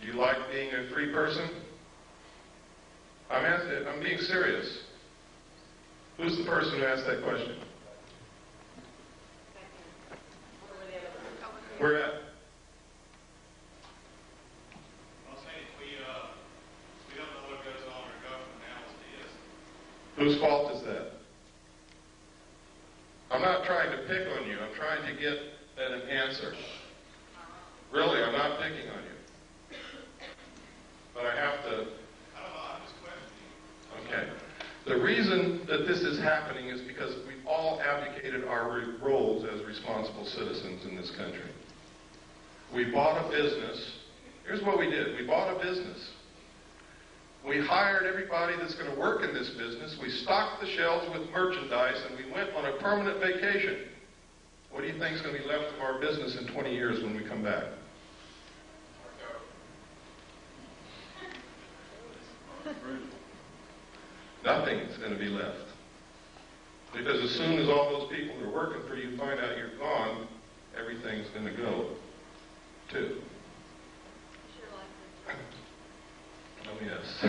Do you like being a free person? I'm being serious. Who's the person who asked that question? Where at? I'm saying we don't know what goes on in our government now as it is. Whose fault is that? I'm not trying to pick on you. I'm trying to get at an answer. Really, I'm not picking on you. But I have to... I don't know. I'm just questioning. Okay. The reason that this is happening is because we've all abdicated our roles as responsible citizens in this country. We bought a business. Here's what we did. We bought a business. We hired everybody that's going to work in this business. We stocked the shelves with merchandise, and we went on a permanent vacation. What do you think is going to be left of our business in 20 years when we come back? Nothing's going to be left. Because as soon as all those people that are working for you find out you're gone, everything's going to go, too. Oh, yes.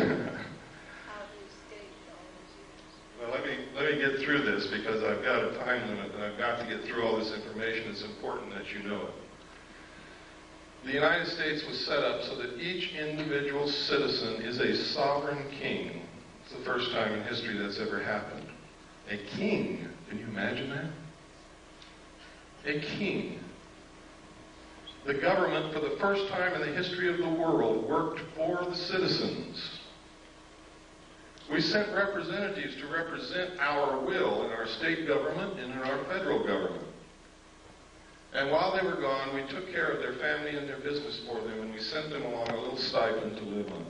Well, let me get through this because I've got a time limit and I've got to get through all this information. It's important that you know it. The United States was set up so that each individual citizen is a sovereign king. It's the first time in history that's ever happened. A king. Can you imagine that? A king. The government, for the first time in the history of the world, worked for the citizens. We sent representatives to represent our will in our state government and in our federal government. And while they were gone, we took care of their family and their business for them, and we sent them along a little stipend to live on.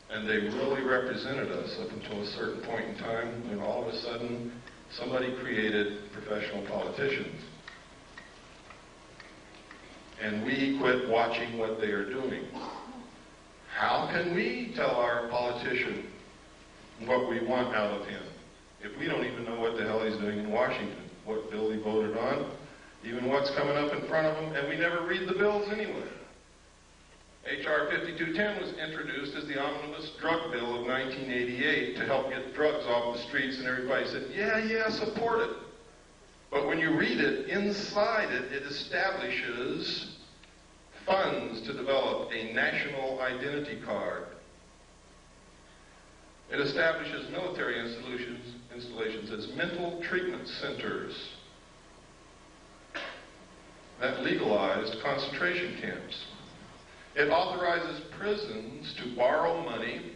And they really represented us up until a certain point in time when all of a sudden somebody created professional politicians. And we quit watching what they are doing. How can we tell our politician what we want out of him if we don't even know what the hell he's doing in Washington, what bill he voted on, even what's coming up in front of him, and we never read the bills anyway. H.R. 5210 was introduced as the omnibus drug bill of 1988 to help get drugs off the streets, and everybody said, yeah, support it. But when you read it, inside it, it establishes funds to develop a national identity card. It establishes military installations as mental treatment centers. that legalized concentration camps. It authorizes prisons to borrow money,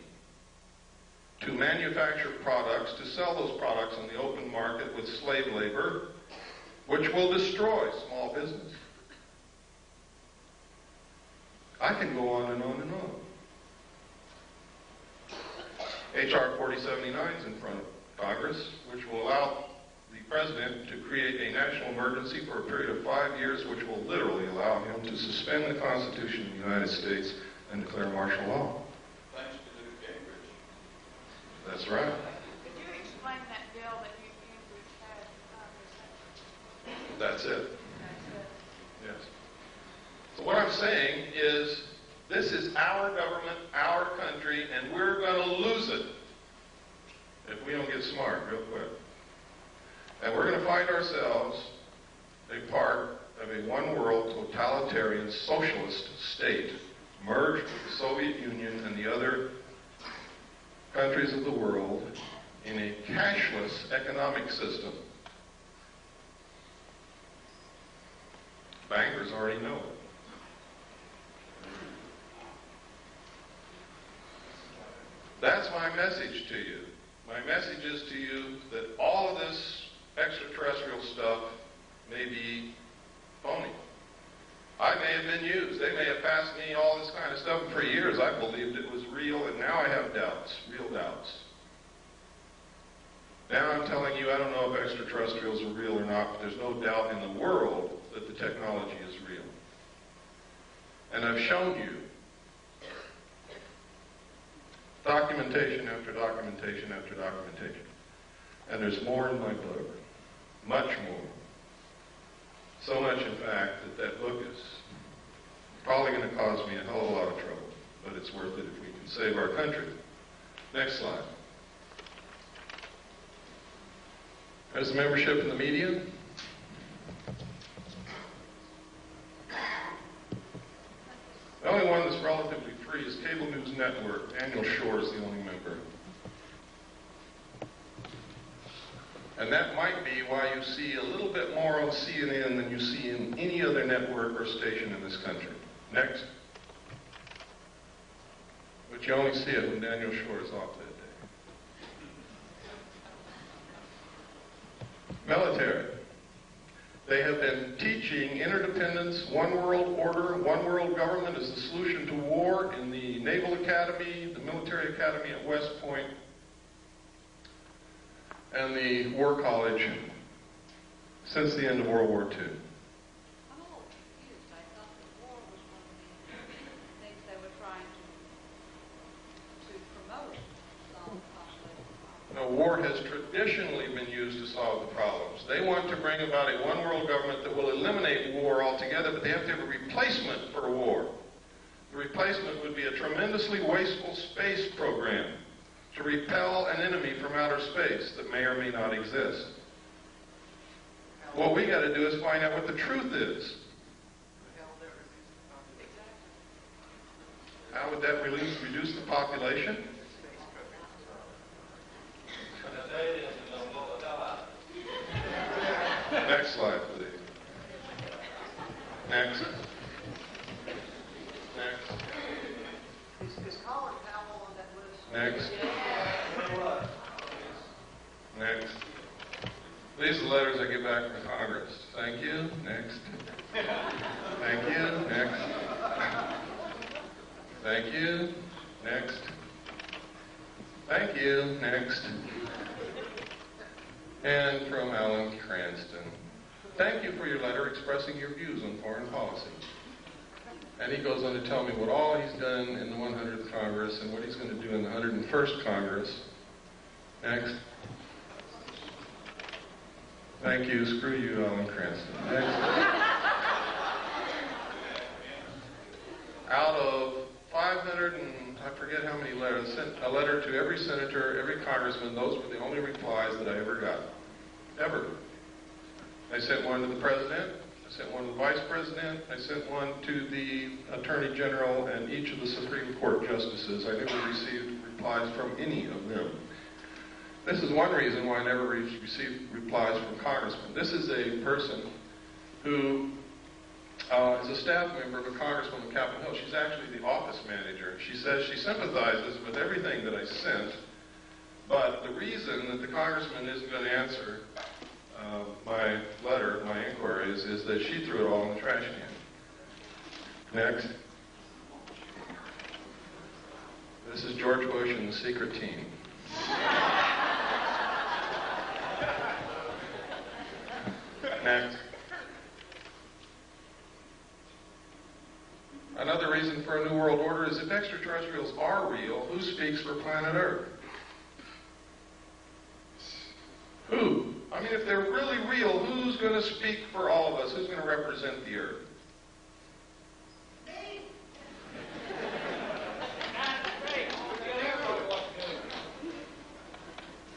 to manufacture products, to sell those products on the open market with slave labor, which will destroy small business. I can go on and on and on. H.R. 4079 is in front of Congress, which will allow the President to create a national emergency for a period of 5 years, which will literally allow him to suspend the Constitution of the United States and declare martial law. Thanks to Newt Gingrich. That's right. Could you explain that bill that Newt Gingrich had? That's it. That's it. Yes. So what I'm saying is, this is our government, our country, and we're going to lose it if we don't get smart real quick. And we're going to find ourselves a part of a one-world totalitarian socialist state merged with the Soviet Union and the other countries of the world in a cashless economic system. Bankers already know it. That's my message to you. My message is to you that all of this extraterrestrial stuff may be phony. I may have been used. They may have passed me all this kind of stuff. And for years I believed it was real, and now I have doubts, real doubts. Now I'm telling you, I don't know if extraterrestrials are real or not, but there's no doubt in the world that the technology is real. And I've shown you documentation after documentation after documentation. And there's more in my book. Much more. So much, in fact, that book is probably going to cause me a hell of a lot of trouble. But it's worth it if we can save our country. Next slide. There's the membership in the media. The only one that's relatively free is Cable News Network. Daniel Shore is the only member. And that might be why you see a little bit more on CNN than you see in any other network or station in this country. Next. But you only see it when Daniel Shore is off that day. Military. They have been teaching interdependence, one world order, one world government is the solution to war in the Naval Academy, the Military Academy at West Point, and the War College since the end of World War II. I'm a little confused. I thought the war was one of the things they were trying to promote solve the No, war has traditionally been used to solve the problems. They want to bring about a one-world government that will eliminate war altogether, but they have to have a replacement for war. The replacement would be a tremendously wasteful space program to repel an enemy from outer space that may or may not exist. What we got to do is find out what the truth is. How would that reduce the population? Next slide, please. Next. Next. Is Colin Powell on that list? Next. Next. These are the letters I get back from Congress. Thank you. Next. Thank you. Next. Thank you. Next. Thank you. Next. And from Alan Cranston. Thank you for your letter expressing your views on foreign policy. And he goes on to tell me what all he's done in the 100th Congress and what he's going to do in the 101st Congress. Next. Thank you. Screw you, Alan Cranston. Next. Out of 500 and I forget how many letters, I sent a letter to every senator, every congressman. Those were the only replies that I ever got. Ever. I sent one to the president. I sent one to the vice president. I sent one to the attorney general and each of the Supreme Court justices. I never received replies from any of them. This is one reason why I never received replies from congressmen. This is a person who is a staff member of a congressman on Capitol Hill. She's actually the office manager. She says she sympathizes with everything that I sent, but the reason that the congressman isn't going to answer my letter, my inquiries, is that she threw it all in the trash can. Next. This is George Bush and the secret team. Next. Another reason for a new world order is if extraterrestrials are real, who speaks for planet Earth? Who? I mean, if they're really real, who's going to speak for all of us? Who's going to represent the Earth?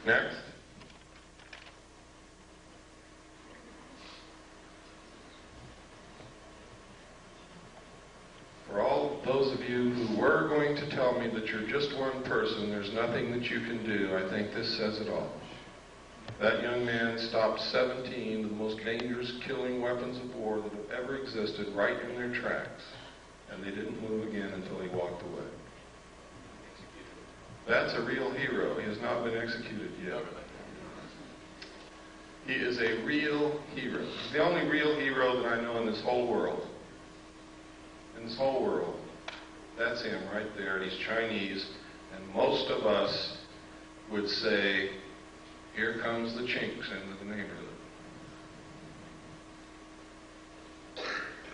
Next. For all those of you who were going to tell me that you're just one person, there's nothing that you can do, I think this says it all. That young man stopped 17 of the most dangerous killing weapons of war that have ever existed right in their tracks, and they didn't move again until he walked away. That's a real hero. He has not been executed yet. He is a real hero. He's the only real hero that I know in this whole world. In this whole world. That's him right there. He's Chinese. And most of us would say, here comes the chinks into the neighborhood.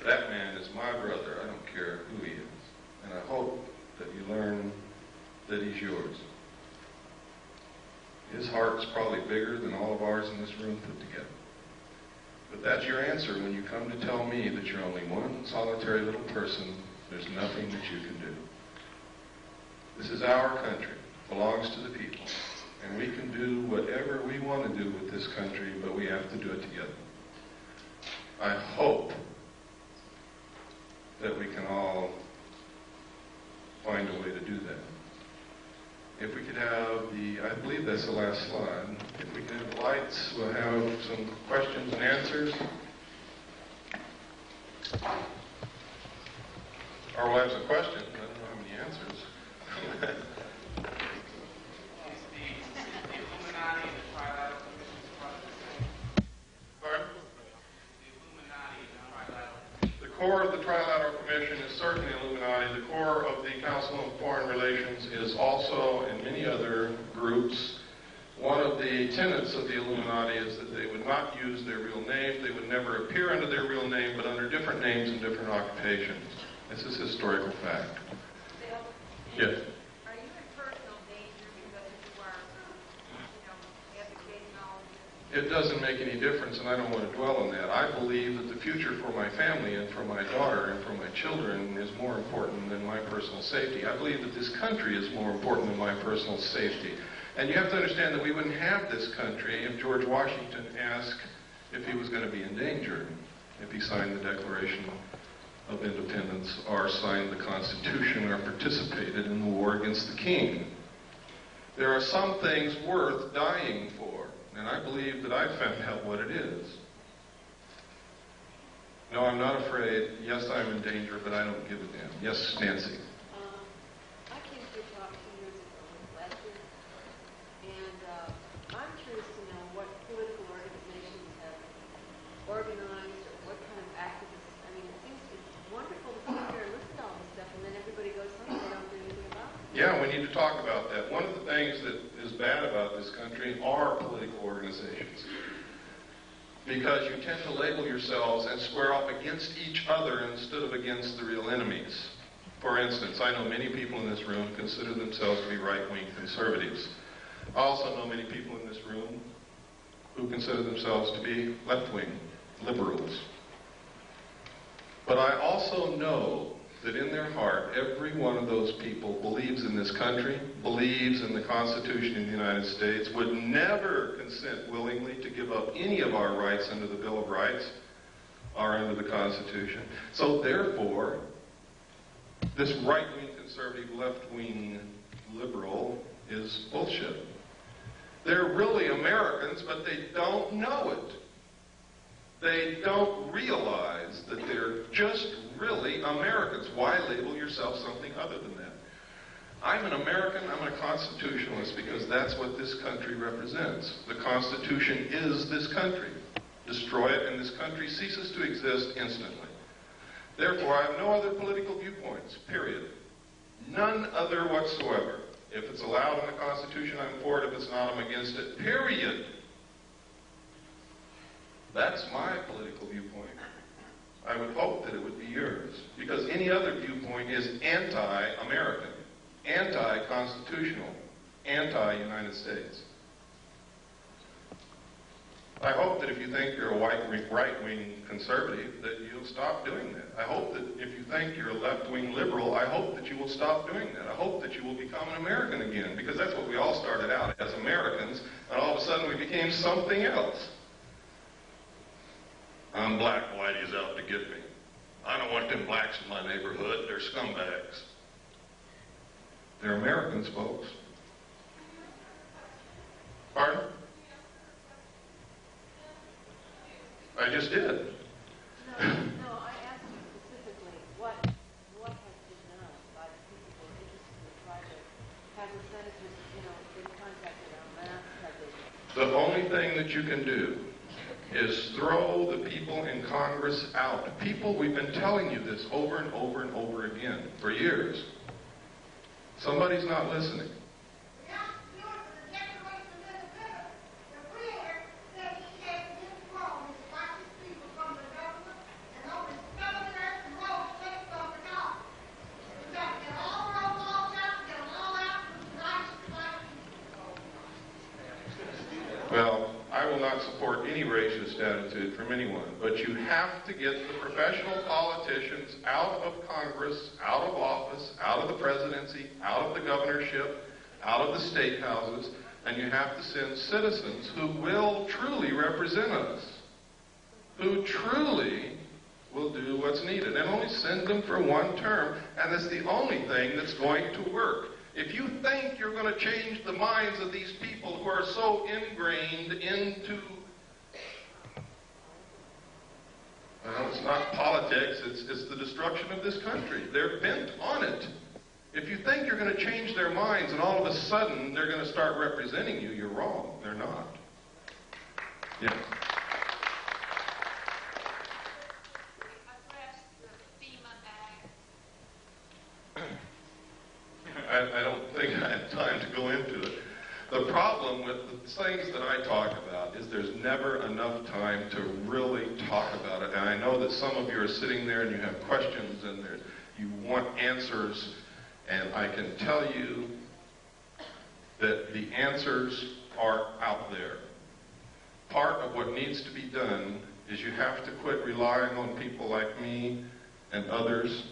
That man is my brother. I don't care who he is. And I hope that you learn that he's yours. His heart's probably bigger than all of ours in this room put together. But that's your answer when you come to tell me that you're only one solitary little person. There's nothing that you can do. This is our country. It belongs to the people. And we can do whatever we want to do with this country, but we have to do it together. I hope that we can all find a way to do that. If we could have I believe that's the last slide. If we could have the lights, we'll have some questions and answers. Or we'll have some questions, I don't know how many answers. The core of the Trilateral Commission is certainly Illuminati. The core of the Council on Foreign Relations is also, and many other groups. One of the tenets of the Illuminati is that they would not use their real name. They would never appear under their real name, but under different names and different occupations. This is historical fact. Bill? Yes. Are you in personal danger because you are, advocating all of this? It doesn't make any difference, and I don't want to dwell on that. I believe that the future for my family and for my daughter and for my children is more important than my personal safety. I believe that this country is more important than my personal safety. And you have to understand that we wouldn't have this country if George Washington asked if he was going to be in danger, if he signed the Declaration of Independence or signed the Constitution or participated in the war against the king. There are some things worth dying for. And I believe that I've found out what it is. No, I'm not afraid. Yes, I'm in danger, but I don't give a damn. Yes, Nancy. I came to your talk 2 years ago last year, and I'm curious to know what political organizations have organized or what kind of activists. I mean, it seems it's wonderful to sit here and listen to all this stuff, and then everybody goes home and they don't do anything about it. Yeah, we need to talk about that. One of the things that is bad about this country are political organizations. Because you tend to label yourselves and square off against each other instead of against the real enemies. For instance, I know many people in this room consider themselves to be right-wing conservatives. I also know many people in this room who consider themselves to be left-wing liberals. But I also know that in their heart, every one of those people believes in this country, believes in the Constitution of the United States, would never consent willingly to give up any of our rights under the Bill of Rights or under the Constitution. So therefore, this right-wing conservative, left-wing liberal is bullshit. They're really Americans, but they don't know it. They don't realize that they're just really Americans. Why label yourself something other than that? I'm an American, I'm a constitutionalist because that's what this country represents. The Constitution is this country. Destroy it and this country ceases to exist instantly. Therefore, I have no other political viewpoints, period. None other whatsoever. If it's allowed in the Constitution, I'm for it. If it's not, I'm against it, period. That's my political viewpoint. I would hope that it would be yours, because any other viewpoint is anti-American, anti-constitutional, anti-United States. I hope that if you think you're a right-wing conservative, that you'll stop doing that. I hope that if you think you're a left-wing liberal, I hope that you will stop doing that. I hope that you will become an American again, because that's what we all started out as, Americans, and all of a sudden we became something else. I'm black, Whitey's out to get me. I don't want them blacks in my neighborhood, they're scumbags. They're Americans, folks. Pardon? I just did. No, I asked you specifically what has been done by the people who are interested in the project. Have the senators, been contacted on that? Have they... The only thing that you can do is throw the people in Congress out. People, we've been telling you this over and over and over again for years. Somebody's not listening. Well, I will not support any racist attitude from anyone, but you have to get the professional politicians out of Congress, out of office, out of the presidency, out of the governorship, out of the state houses, and you have to send citizens who will truly represent us, who truly will do what's needed, and only send them for one term, and that's the only thing that's going to work. If you think you're going to change the minds of these people who are so ingrained into, well, it's not politics, it's the destruction of this country. They're bent on it. If you think you're going to change their minds and all of a sudden they're going to start representing you, you're wrong. They're not. Yeah. I don't think I have time to go into it. The problem with the things that I talk about is there's never enough time to really talk about it. And I know that some of you are sitting there and you have questions and you want answers. And I can tell you that the answers are out there. Part of what needs to be done is you have to quit relying on people like me and others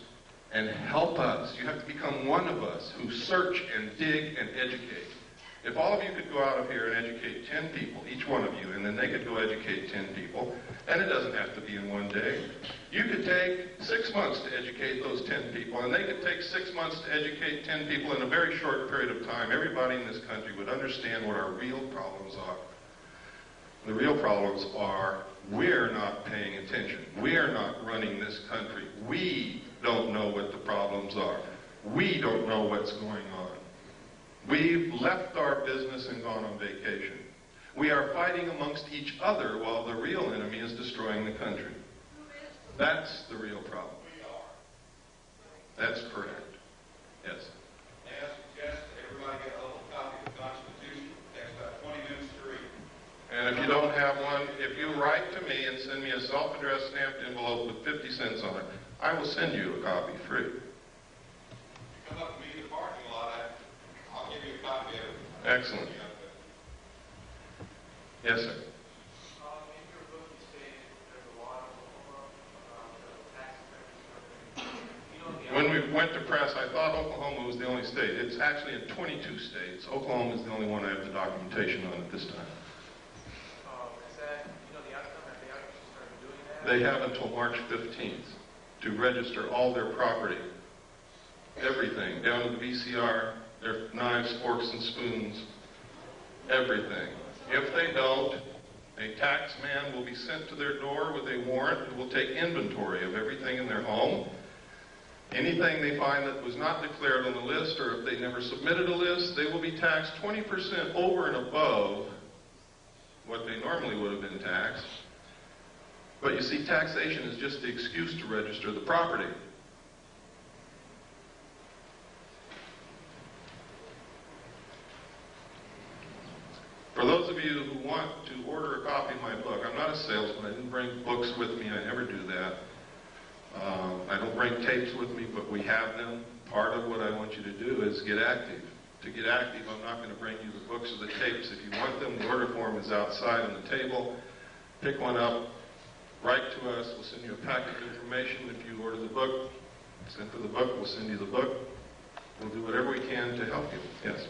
and help us. You have to become one of us who search and dig and educate. If all of you could go out of here and educate 10 people, each one of you, and then they could go educate 10 people, and it doesn't have to be in one day. You could take 6 months to educate those 10 people, and they could take 6 months to educate 10 people in a very short period of time. Everybody in this country would understand what our real problems are. The real problems are we're not paying attention. We're not running this country. We don't know what the problems are. We don't know what's going on. We've left our business and gone on vacation. We are fighting amongst each other while the real enemy is destroying the country. That's the real problem. That's correct. Yes. May I suggest that everybody get a little copy of the Constitution? It takes about 20 minutes to read. And if you don't have one, if you write to me and send me a self-addressed stamped envelope with 50 cents on it, I will send you a copy free. You come up to me in the parking lot, I'll give you a copy of it. Excellent. Yes, sir. In your book, you stated there's a lot of tax credits. When we went to press, I thought Oklahoma was the only state. It's actually in 22 states. Oklahoma is the only one I have the documentation on at this time. Is that, the outcome? Have they actually started doing that? They have until March 15th to register all their property, everything, down to the VCR, their knives, forks, and spoons, everything. If they don't, A tax man will be sent to their door with a warrant who will take inventory of everything in their home. Anything they find that was not declared on the list, or if they never submitted a list, they will be taxed 20% over and above what they normally would have been taxed. But you see, taxation is just the excuse to register the property. For those of you who want to order a copy of my book, I'm not a salesman. I didn't bring books with me. I never do that. I don't bring tapes with me, but we have them. Part of what I want you to do is get active. To get active, I'm not going to bring you the books or the tapes. If you want them, the order form is outside on the table. Pick one up. Write to us. We'll send you a packet of information. If you order the book, send for the book. We'll send you the book. We'll do whatever we can to help you. Yes?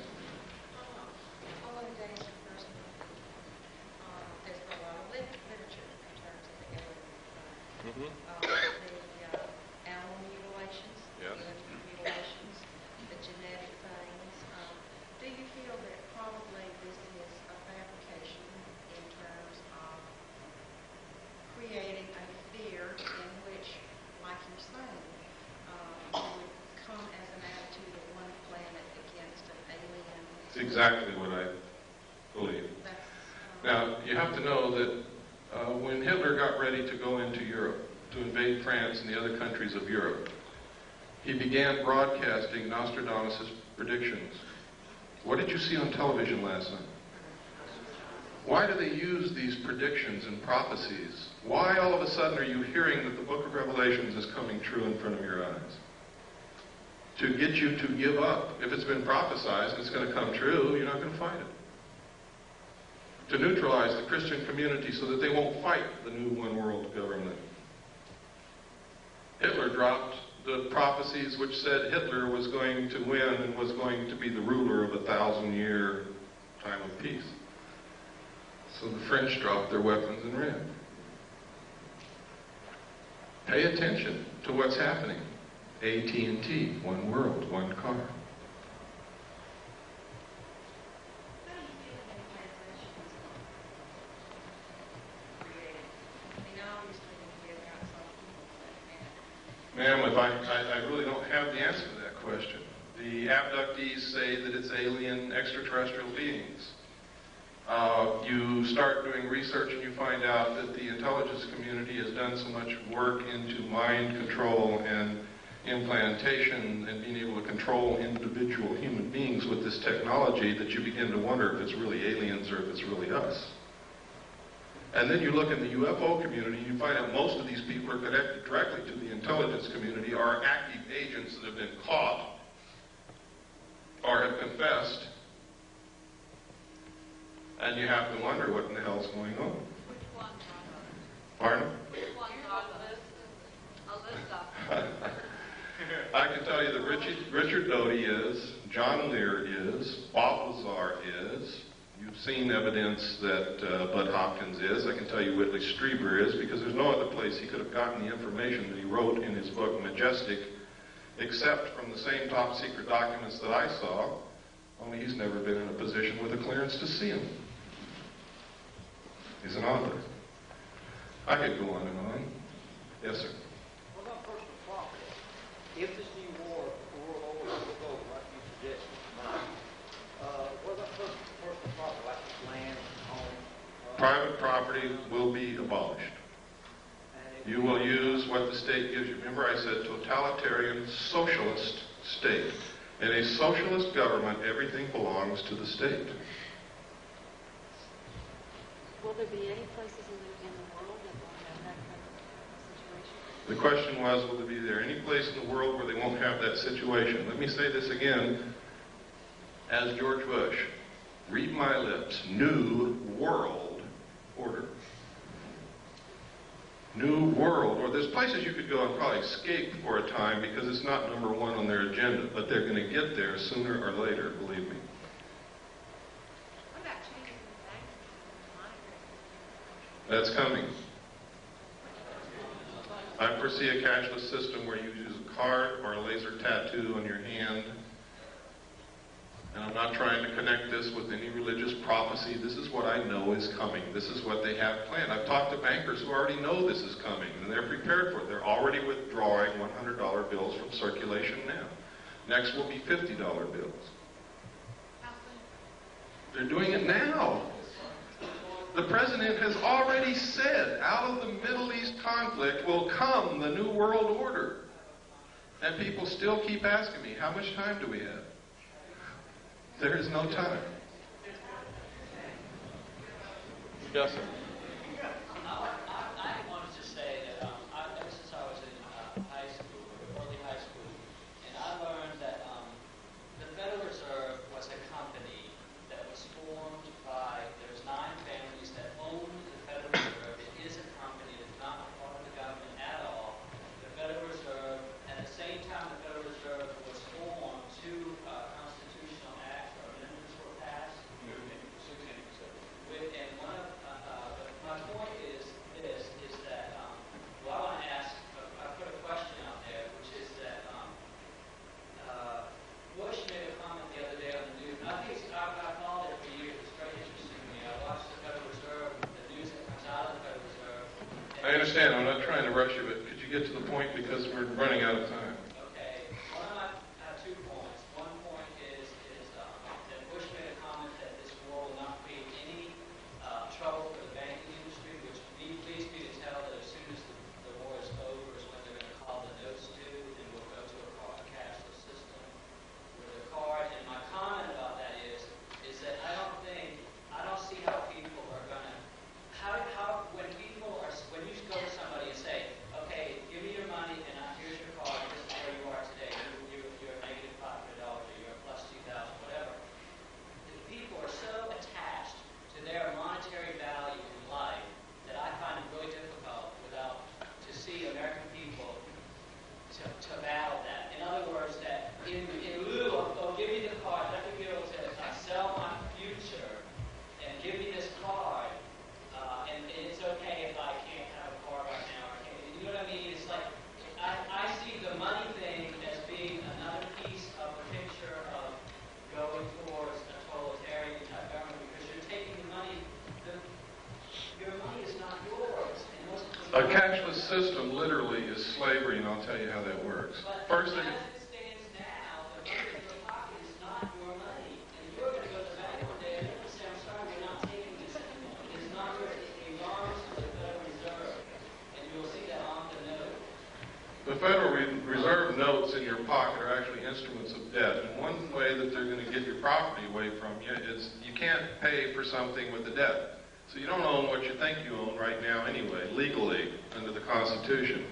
The animal mutilations, yes. the mutilations, the genetic things. Do you feel that probably this is a fabrication in terms of creating a fear in which, like you're saying, would come as an attitude of one planet against an alien? It's exactly what I believe. Now, you have to know that when Hitler got ready to go into Europe, to invade France and the other countries of Europe, he began broadcasting Nostradamus' predictions. What did you see on television last night? Why do they use these predictions and prophecies? Why all of a sudden are you hearing that the book of Revelations is coming true in front of your eyes? To get you to give up. If it's been prophesied and it's going to come true, you're not going to fight it. To neutralize the Christian community so that they won't fight the new one world government. Hitler dropped the prophecies which said Hitler was going to win and was going to be the ruler of a 1,000-year time of peace. So the French dropped their weapons and ran. Pay attention to what's happening. AT&T, one world, one car. Ma'am, I really don't have the answer to that question. The abductees say that it's alien extraterrestrial beings. You start doing research and you find out that the intelligence community has done so much work into mind control and implantation and being able to control individual human beings with this technology that you begin to wonder if it's really aliens or if it's really us. And then you look in the UFO community and you find out most of these people are connected directly to the intelligence community, are active agents that have been caught or have confessed. And you have to wonder what in the hell's going on. Which ones are those? Pardon? Which ones are those? A list of them. I can tell you that Richard Doty is, John Lear is, Bob Lazar is. You've seen evidence that Bud Hopkins is. I can tell you Whitley Strieber is, because there's no other place he could have gotten the information that he wrote in his book, Majestic, except from the same top secret documents that I saw, only he's never been in a position with a clearance to see them. He's an author. I could go on and on. Yes, sir. What about personal property? If this new war, world over, will go like you suggest, what about personal property, like land, home? Private property will be abolished. You will use what the state gives you. Remember I said totalitarian socialist state. In a socialist government, everything belongs to the state. Will there be any places in the world that will have that kind of situation? The question was, will there be any place in the world where they won't have that situation? Let me say this again, as George Bush. Read my lips. New world order. New world order. There's places you could go and probably escape for a time because it's not number one on their agenda, but they're going to get there sooner or later, believe me. What about changing the That's coming. I foresee a cashless system where you use a card or a laser tattoo on your hand And I'm not trying to connect this with any religious prophecy. This is what I know is coming. This is what they have planned. I've talked to bankers who already know this is coming, and they're prepared for it. They're already withdrawing $100 bills from circulation now. Next will be $50 bills. They're doing it now. The president has already said, out of the Middle East conflict will come the New World Order. And people still keep asking me, how much time do we have? There is no time. Yes, sir. I wanted to say that ever since I was in high school, early high school, and I learned that the Federal Reserve was a company that was formed by, there's 9 families that own the Federal Reserve. It is a company. It's not part of the government at all. The Federal Reserve, at the same time the Federal Reserve was formed, 2 constitutional acts or amendments were passed. And one of my point is this: is that well, I want to ask. I put a question out there, which is that Bush made a comment the other day on the news. And I think I've followed it for years. It's very interesting to me. I watch the Federal Reserve, the news that comes out of the Federal Reserve. I understand. I'm not trying to rush you, but could you get to the point because we're running out of time? Okay. I have 2 points. One point is that Bush made a comment that this war will not create any trouble for the banking industry, which leads me to tell that as soon as the war is over is when they're going to call the notes due, and we'll go to a cashless system with a card. And my comment about that is that I don't see how people are going to, when you go to somebody and say, okay, give me your money and here's your card, this is where you are today, you're negative $500 or you're plus 2,000, whatever. The people are so attached to their monetary value in life that I find it really difficult to see American people to battle that. In other words, that in lieu of, oh, give me the card, let me be able to sell my future and give me this card, and it's okay if I can't have a card right now. You know what I mean? It's like, I see the money thing as being another piece of the picture of going towards a totalitarian type government, because you're taking the money, your money is not yours. A cashless system literally is slavery, and I'll tell you how that works. First, as it stands now, the money in your pocket is not your money. And you're going to go to the bank one day and you're going to say, I'm sorry, we're not taking this anymore. It is not yours. It belongs to the Federal Reserve. And you'll see that on the note. the Federal Reserve notes in your pocket are actually instruments of debt. And one way that they're going to get your property away from you is you can't pay for something with the debt. So you don't own what you think you own right now anyway, legally, under the Constitution.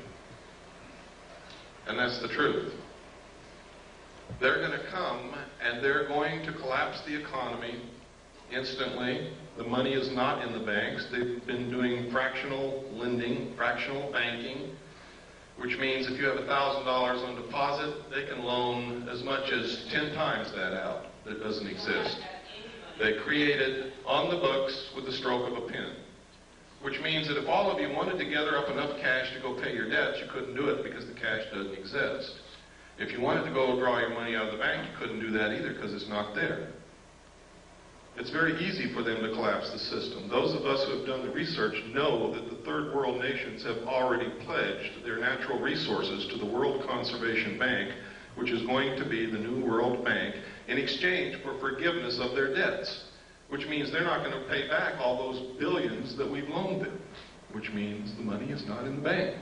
And that's the truth. They're going to come and they're going to collapse the economy instantly. The money is not in the banks. They've been doing fractional lending, fractional banking, which means if you have $1,000 on deposit, they can loan as much as 10 times that out. That doesn't exist. They created on the books with the stroke of a pen, which means that if all of you wanted to gather up enough cash to go pay your debts, you couldn't do it because the cash doesn't exist. If you wanted to go draw your money out of the bank, you couldn't do that either because it's not there. It's very easy for them to collapse the system. Those of us who have done the research know that the third world nations have already pledged their natural resources to the World Conservation Bank, which is going to be the new World Bank, in exchange for forgiveness of their debts, which means they're not going to pay back all those billions that we've loaned them, which means the money is not in the bank.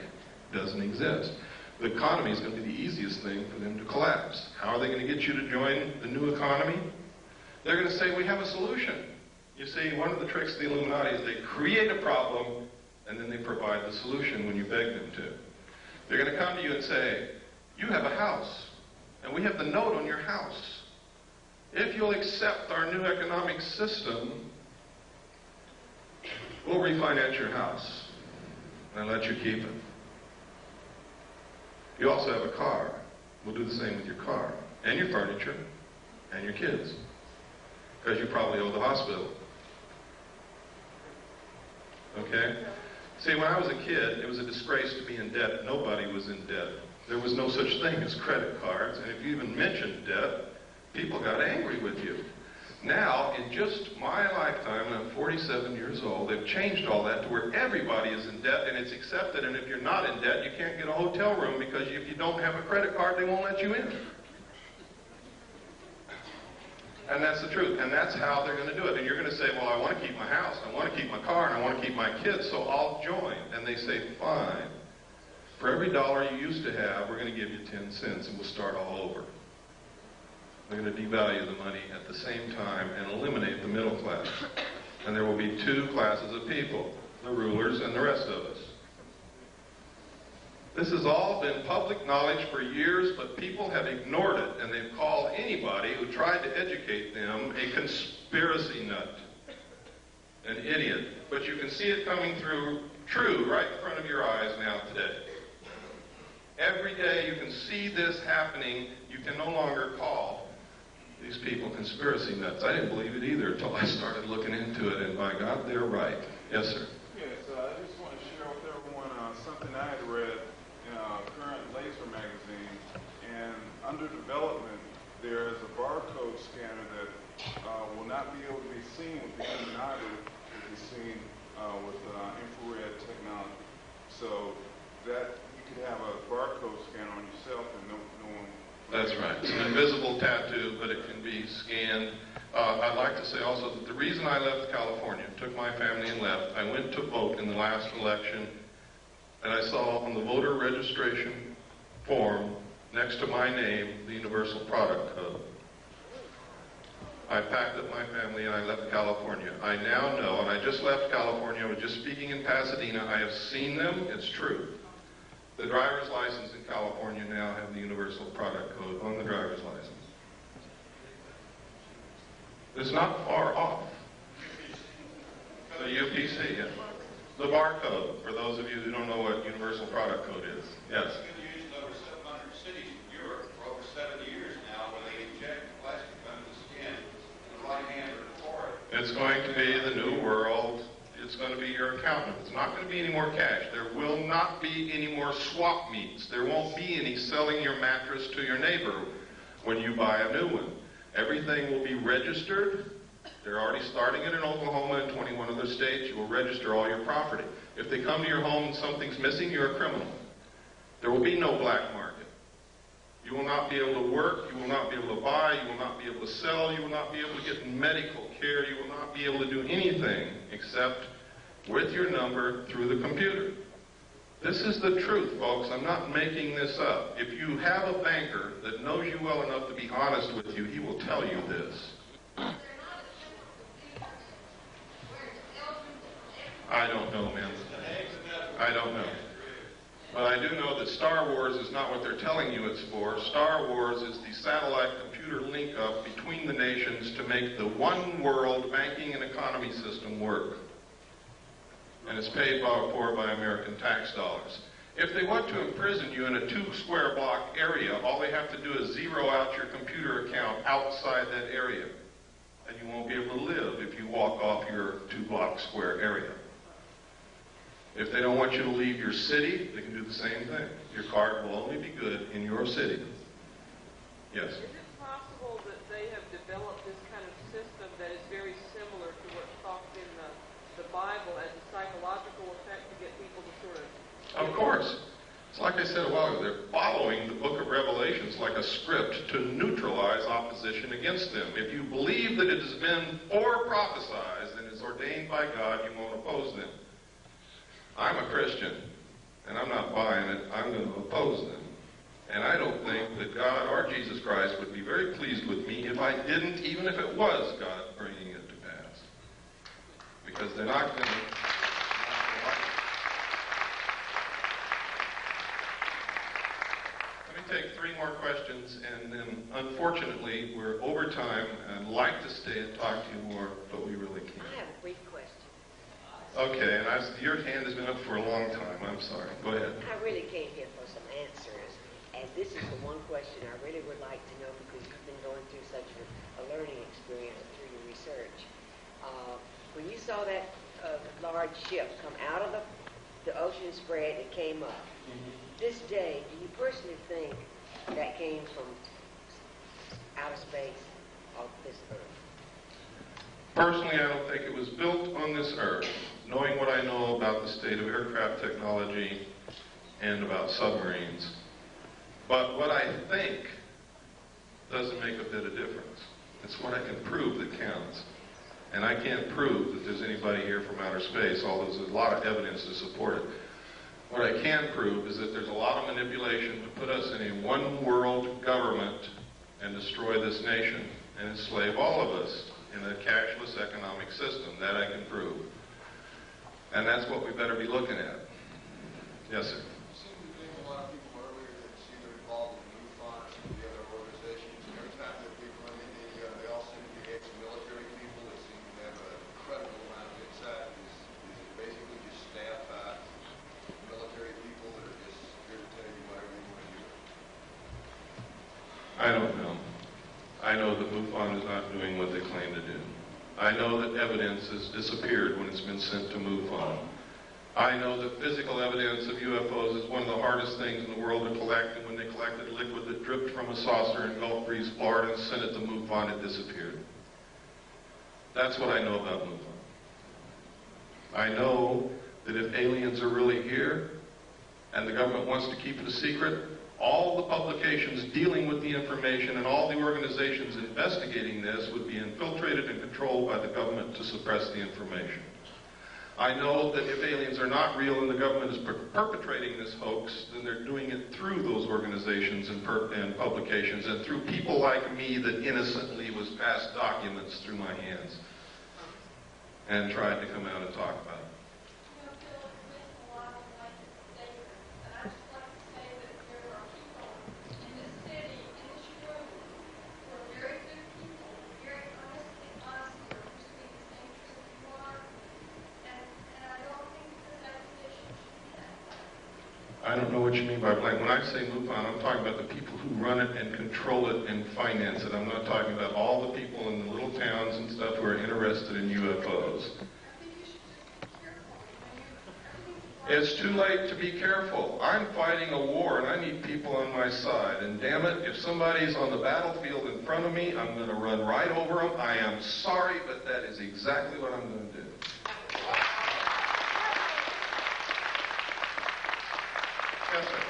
It doesn't exist. The economy is going to be the easiest thing for them to collapse. How are they going to get you to join the new economy? They're going to say, we have a solution. You see, one of the tricks of the Illuminati is they create a problem, and then they provide the solution when you beg them to. They're going to come to you and say, you have a house, and we have the note on your house. If you'll accept our new economic system, we'll refinance your house and let you keep it. You also have a car. We'll do the same with your car, and your furniture, and your kids, because you probably owe the hospital. Okay? See, when I was a kid, it was a disgrace to be in debt. Nobody was in debt. There was no such thing as credit cards, and if you even mentioned debt, People got angry with you. Now, in just my lifetime, and I'm 47 years old, they've changed all that to where everybody is in debt and it's accepted, and if you're not in debt, you can't get a hotel room because if you don't have a credit card, they won't let you in. And that's the truth, and that's how they're going to do it. And you're going to say, well, I want to keep my house, I want to keep my car, and I want to keep my kids, so I'll join. And they say, fine. For every dollar you used to have, we're going to give you 10 cents, and we'll start all over. They're going to devalue the money at the same time and eliminate the middle class. And there will be two classes of people, the rulers and the rest of us. This has all been public knowledge for years, but people have ignored it, and they've called anybody who tried to educate them a conspiracy nut, an idiot. But you can see it coming through true right in front of your eyes now today. Every day you can see this happening. You can no longer call these people conspiracy nuts. I didn't believe it either until I started looking into it, and by God, they're right. Yes, sir. Yes, I just want to share with everyone something I had read in a current laser magazine, and under development, there is a barcode scanner that will not be able to be seen with the human eye, but will be seen with infrared technology. So that you could have a barcode scanner on yourself and no one. That's right. It's an invisible tattoo, but it can be scanned. I'd like to say also that the reason I left California, took my family and left, I went to vote in the last election, and I saw on the voter registration form, next to my name, the Universal Product Code. I packed up my family and I left California. I now know, and I just left California, I was just speaking in Pasadena, I have seen them, it's true. The driver's license in California now have the Universal Product Code on the driver's license. It's not far off. The UPC, yes. The barcode, for those of you who don't know what Universal Product Code is. Yes. It's been used in over 700 cities in Europe for over 70 years now, where they inject plastic under the skin in the right hand or the forehead. It's going to be the new world. It's going to be your accountant. It's not going to be any more cash. There will not be any more swap meets. There won't be any selling your mattress to your neighbor when you buy a new one. Everything will be registered. They're already starting it in Oklahoma and 21 other states. You will register all your property. If they come to your home and something's missing, you're a criminal. There will be no black market. You will not be able to work. You will not be able to buy. You will not be able to sell. You will not be able to get medical care. You will not be able to do anything except with your number through the computer. This is the truth, folks. I'm not making this up. If you have a banker that knows you well enough to be honest with you, he will tell you this. I don't know, man. I don't know. But I do know that Star Wars is not what they're telling you it's for. Star Wars is the satellite computer link-up between the nations to make the one world banking and economy system work. And it's paid for by American tax dollars. If they want to imprison you in a 2-square-block area, all they have to do is zero out your computer account outside that area. And you won't be able to live if you walk off your 2-block square area. If they don't want you to leave your city, they can do the same thing. Your card will only be good in your city. Yes? Is it possible that they have developed this kind of system that is very similar to what's talked in the Bible as a psychological effect to get people to sort of... Of course. It's like I said a while ago, they're following the book of Revelations like a script to neutralize opposition against them. If you believe that it has been prophesied and it's ordained by God, you won't oppose them. I'm a Christian, and I'm not buying it. I'm going to oppose them. And I don't think that God or Jesus Christ would be very pleased with me if I didn't, even if it was God bringing it to pass. Because they're not going to... Let me take 3 more questions, and then, unfortunately, we're over time. I'd like to stay and talk to you more, but we really can't. I have a brief question. Okay, and your hand has been up for a long time. I'm sorry. Go ahead. I really came here for some answers, and this is the one question I really would like to know because you've been going through such a learning experience through your research. When you saw that large ship come out of the ocean spread that came up, this day, do you personally think that came from outer space off this Earth? Personally, I don't think it was built on this Earth. Knowing what I know about the state of aircraft technology and about submarines. But what I think doesn't make a bit of difference. It's what I can prove that counts. And I can't prove that there's anybody here from outer space, although there's a lot of evidence to support it. What I can prove is that there's a lot of manipulation to put us in a one-world government and destroy this nation and enslave all of us in a cashless economic system. That I can prove. And that's what we better be looking at. Yes, sir. You seem to think a lot of people earlier that see they're involved in MUFON or some of the other organizations. Every time that people in India, they all seem to be ex-military people that seem to have an incredible amount of insight. Is it basically just staff military people that are just here to tell you whatever you want to do? I don't know. I know that MUFON is not doing what they claim to do. I know that evidence has disappeared when it's been sent to MUFON. I know that physical evidence of UFOs is one of the hardest things in the world to collect, and when they collected liquid that dripped from a saucer in Gulf Breeze, Florida, and sent it to MUFON, it disappeared. That's what I know about MUFON. I know that if aliens are really here, and the government wants to keep it a secret, all the publications dealing with the information and all the organizations investigating this would be infiltrated and controlled by the government to suppress the information. I know that if aliens are not real and the government is perpetrating this hoax, then they're doing it through those organizations and publications and through people like me that innocently was passed documents through my hands and tried to come out and talk about it. I don't know what you mean by blank. When I say MUFON, I'm talking about the people who run it and control it and finance it. I'm not talking about all the people in the little towns and stuff who are interested in UFOs. It's too late to be careful. I'm fighting a war and I need people on my side. And damn it, if somebody's on the battlefield in front of me, I'm going to run right over them. I am sorry, but that is exactly what I'm going to do. Yes, sir.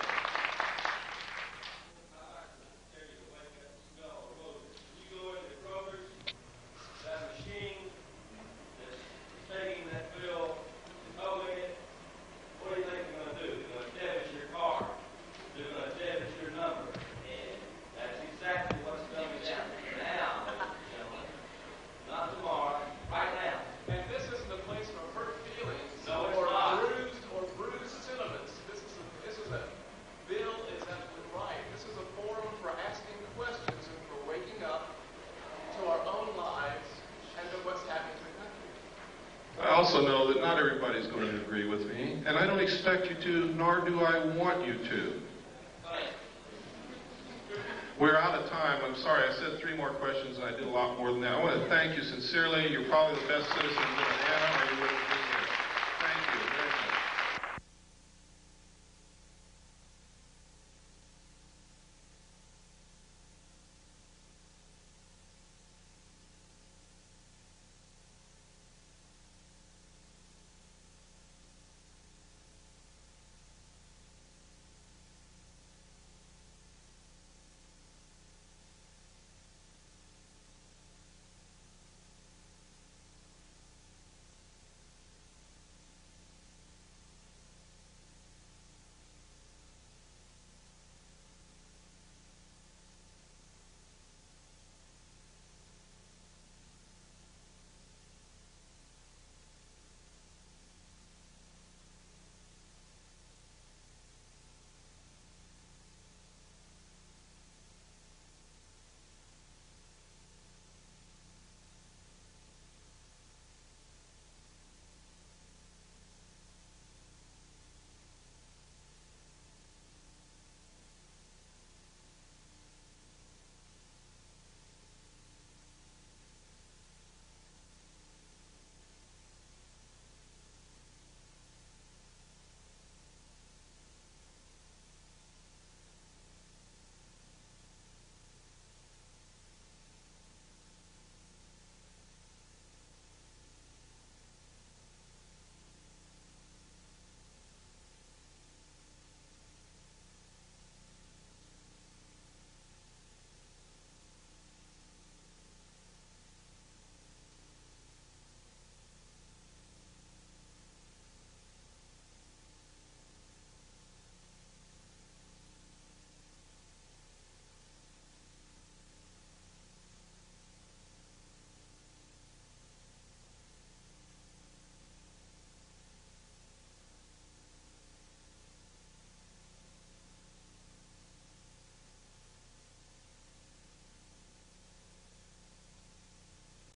I also know that not everybody's going to agree with me, and I don't expect you to, nor do I want you to. We're out of time. I'm sorry, I said 3 more questions, and I did a lot more than that. I want to thank you sincerely. You're probably the best citizens in Indiana, or you would have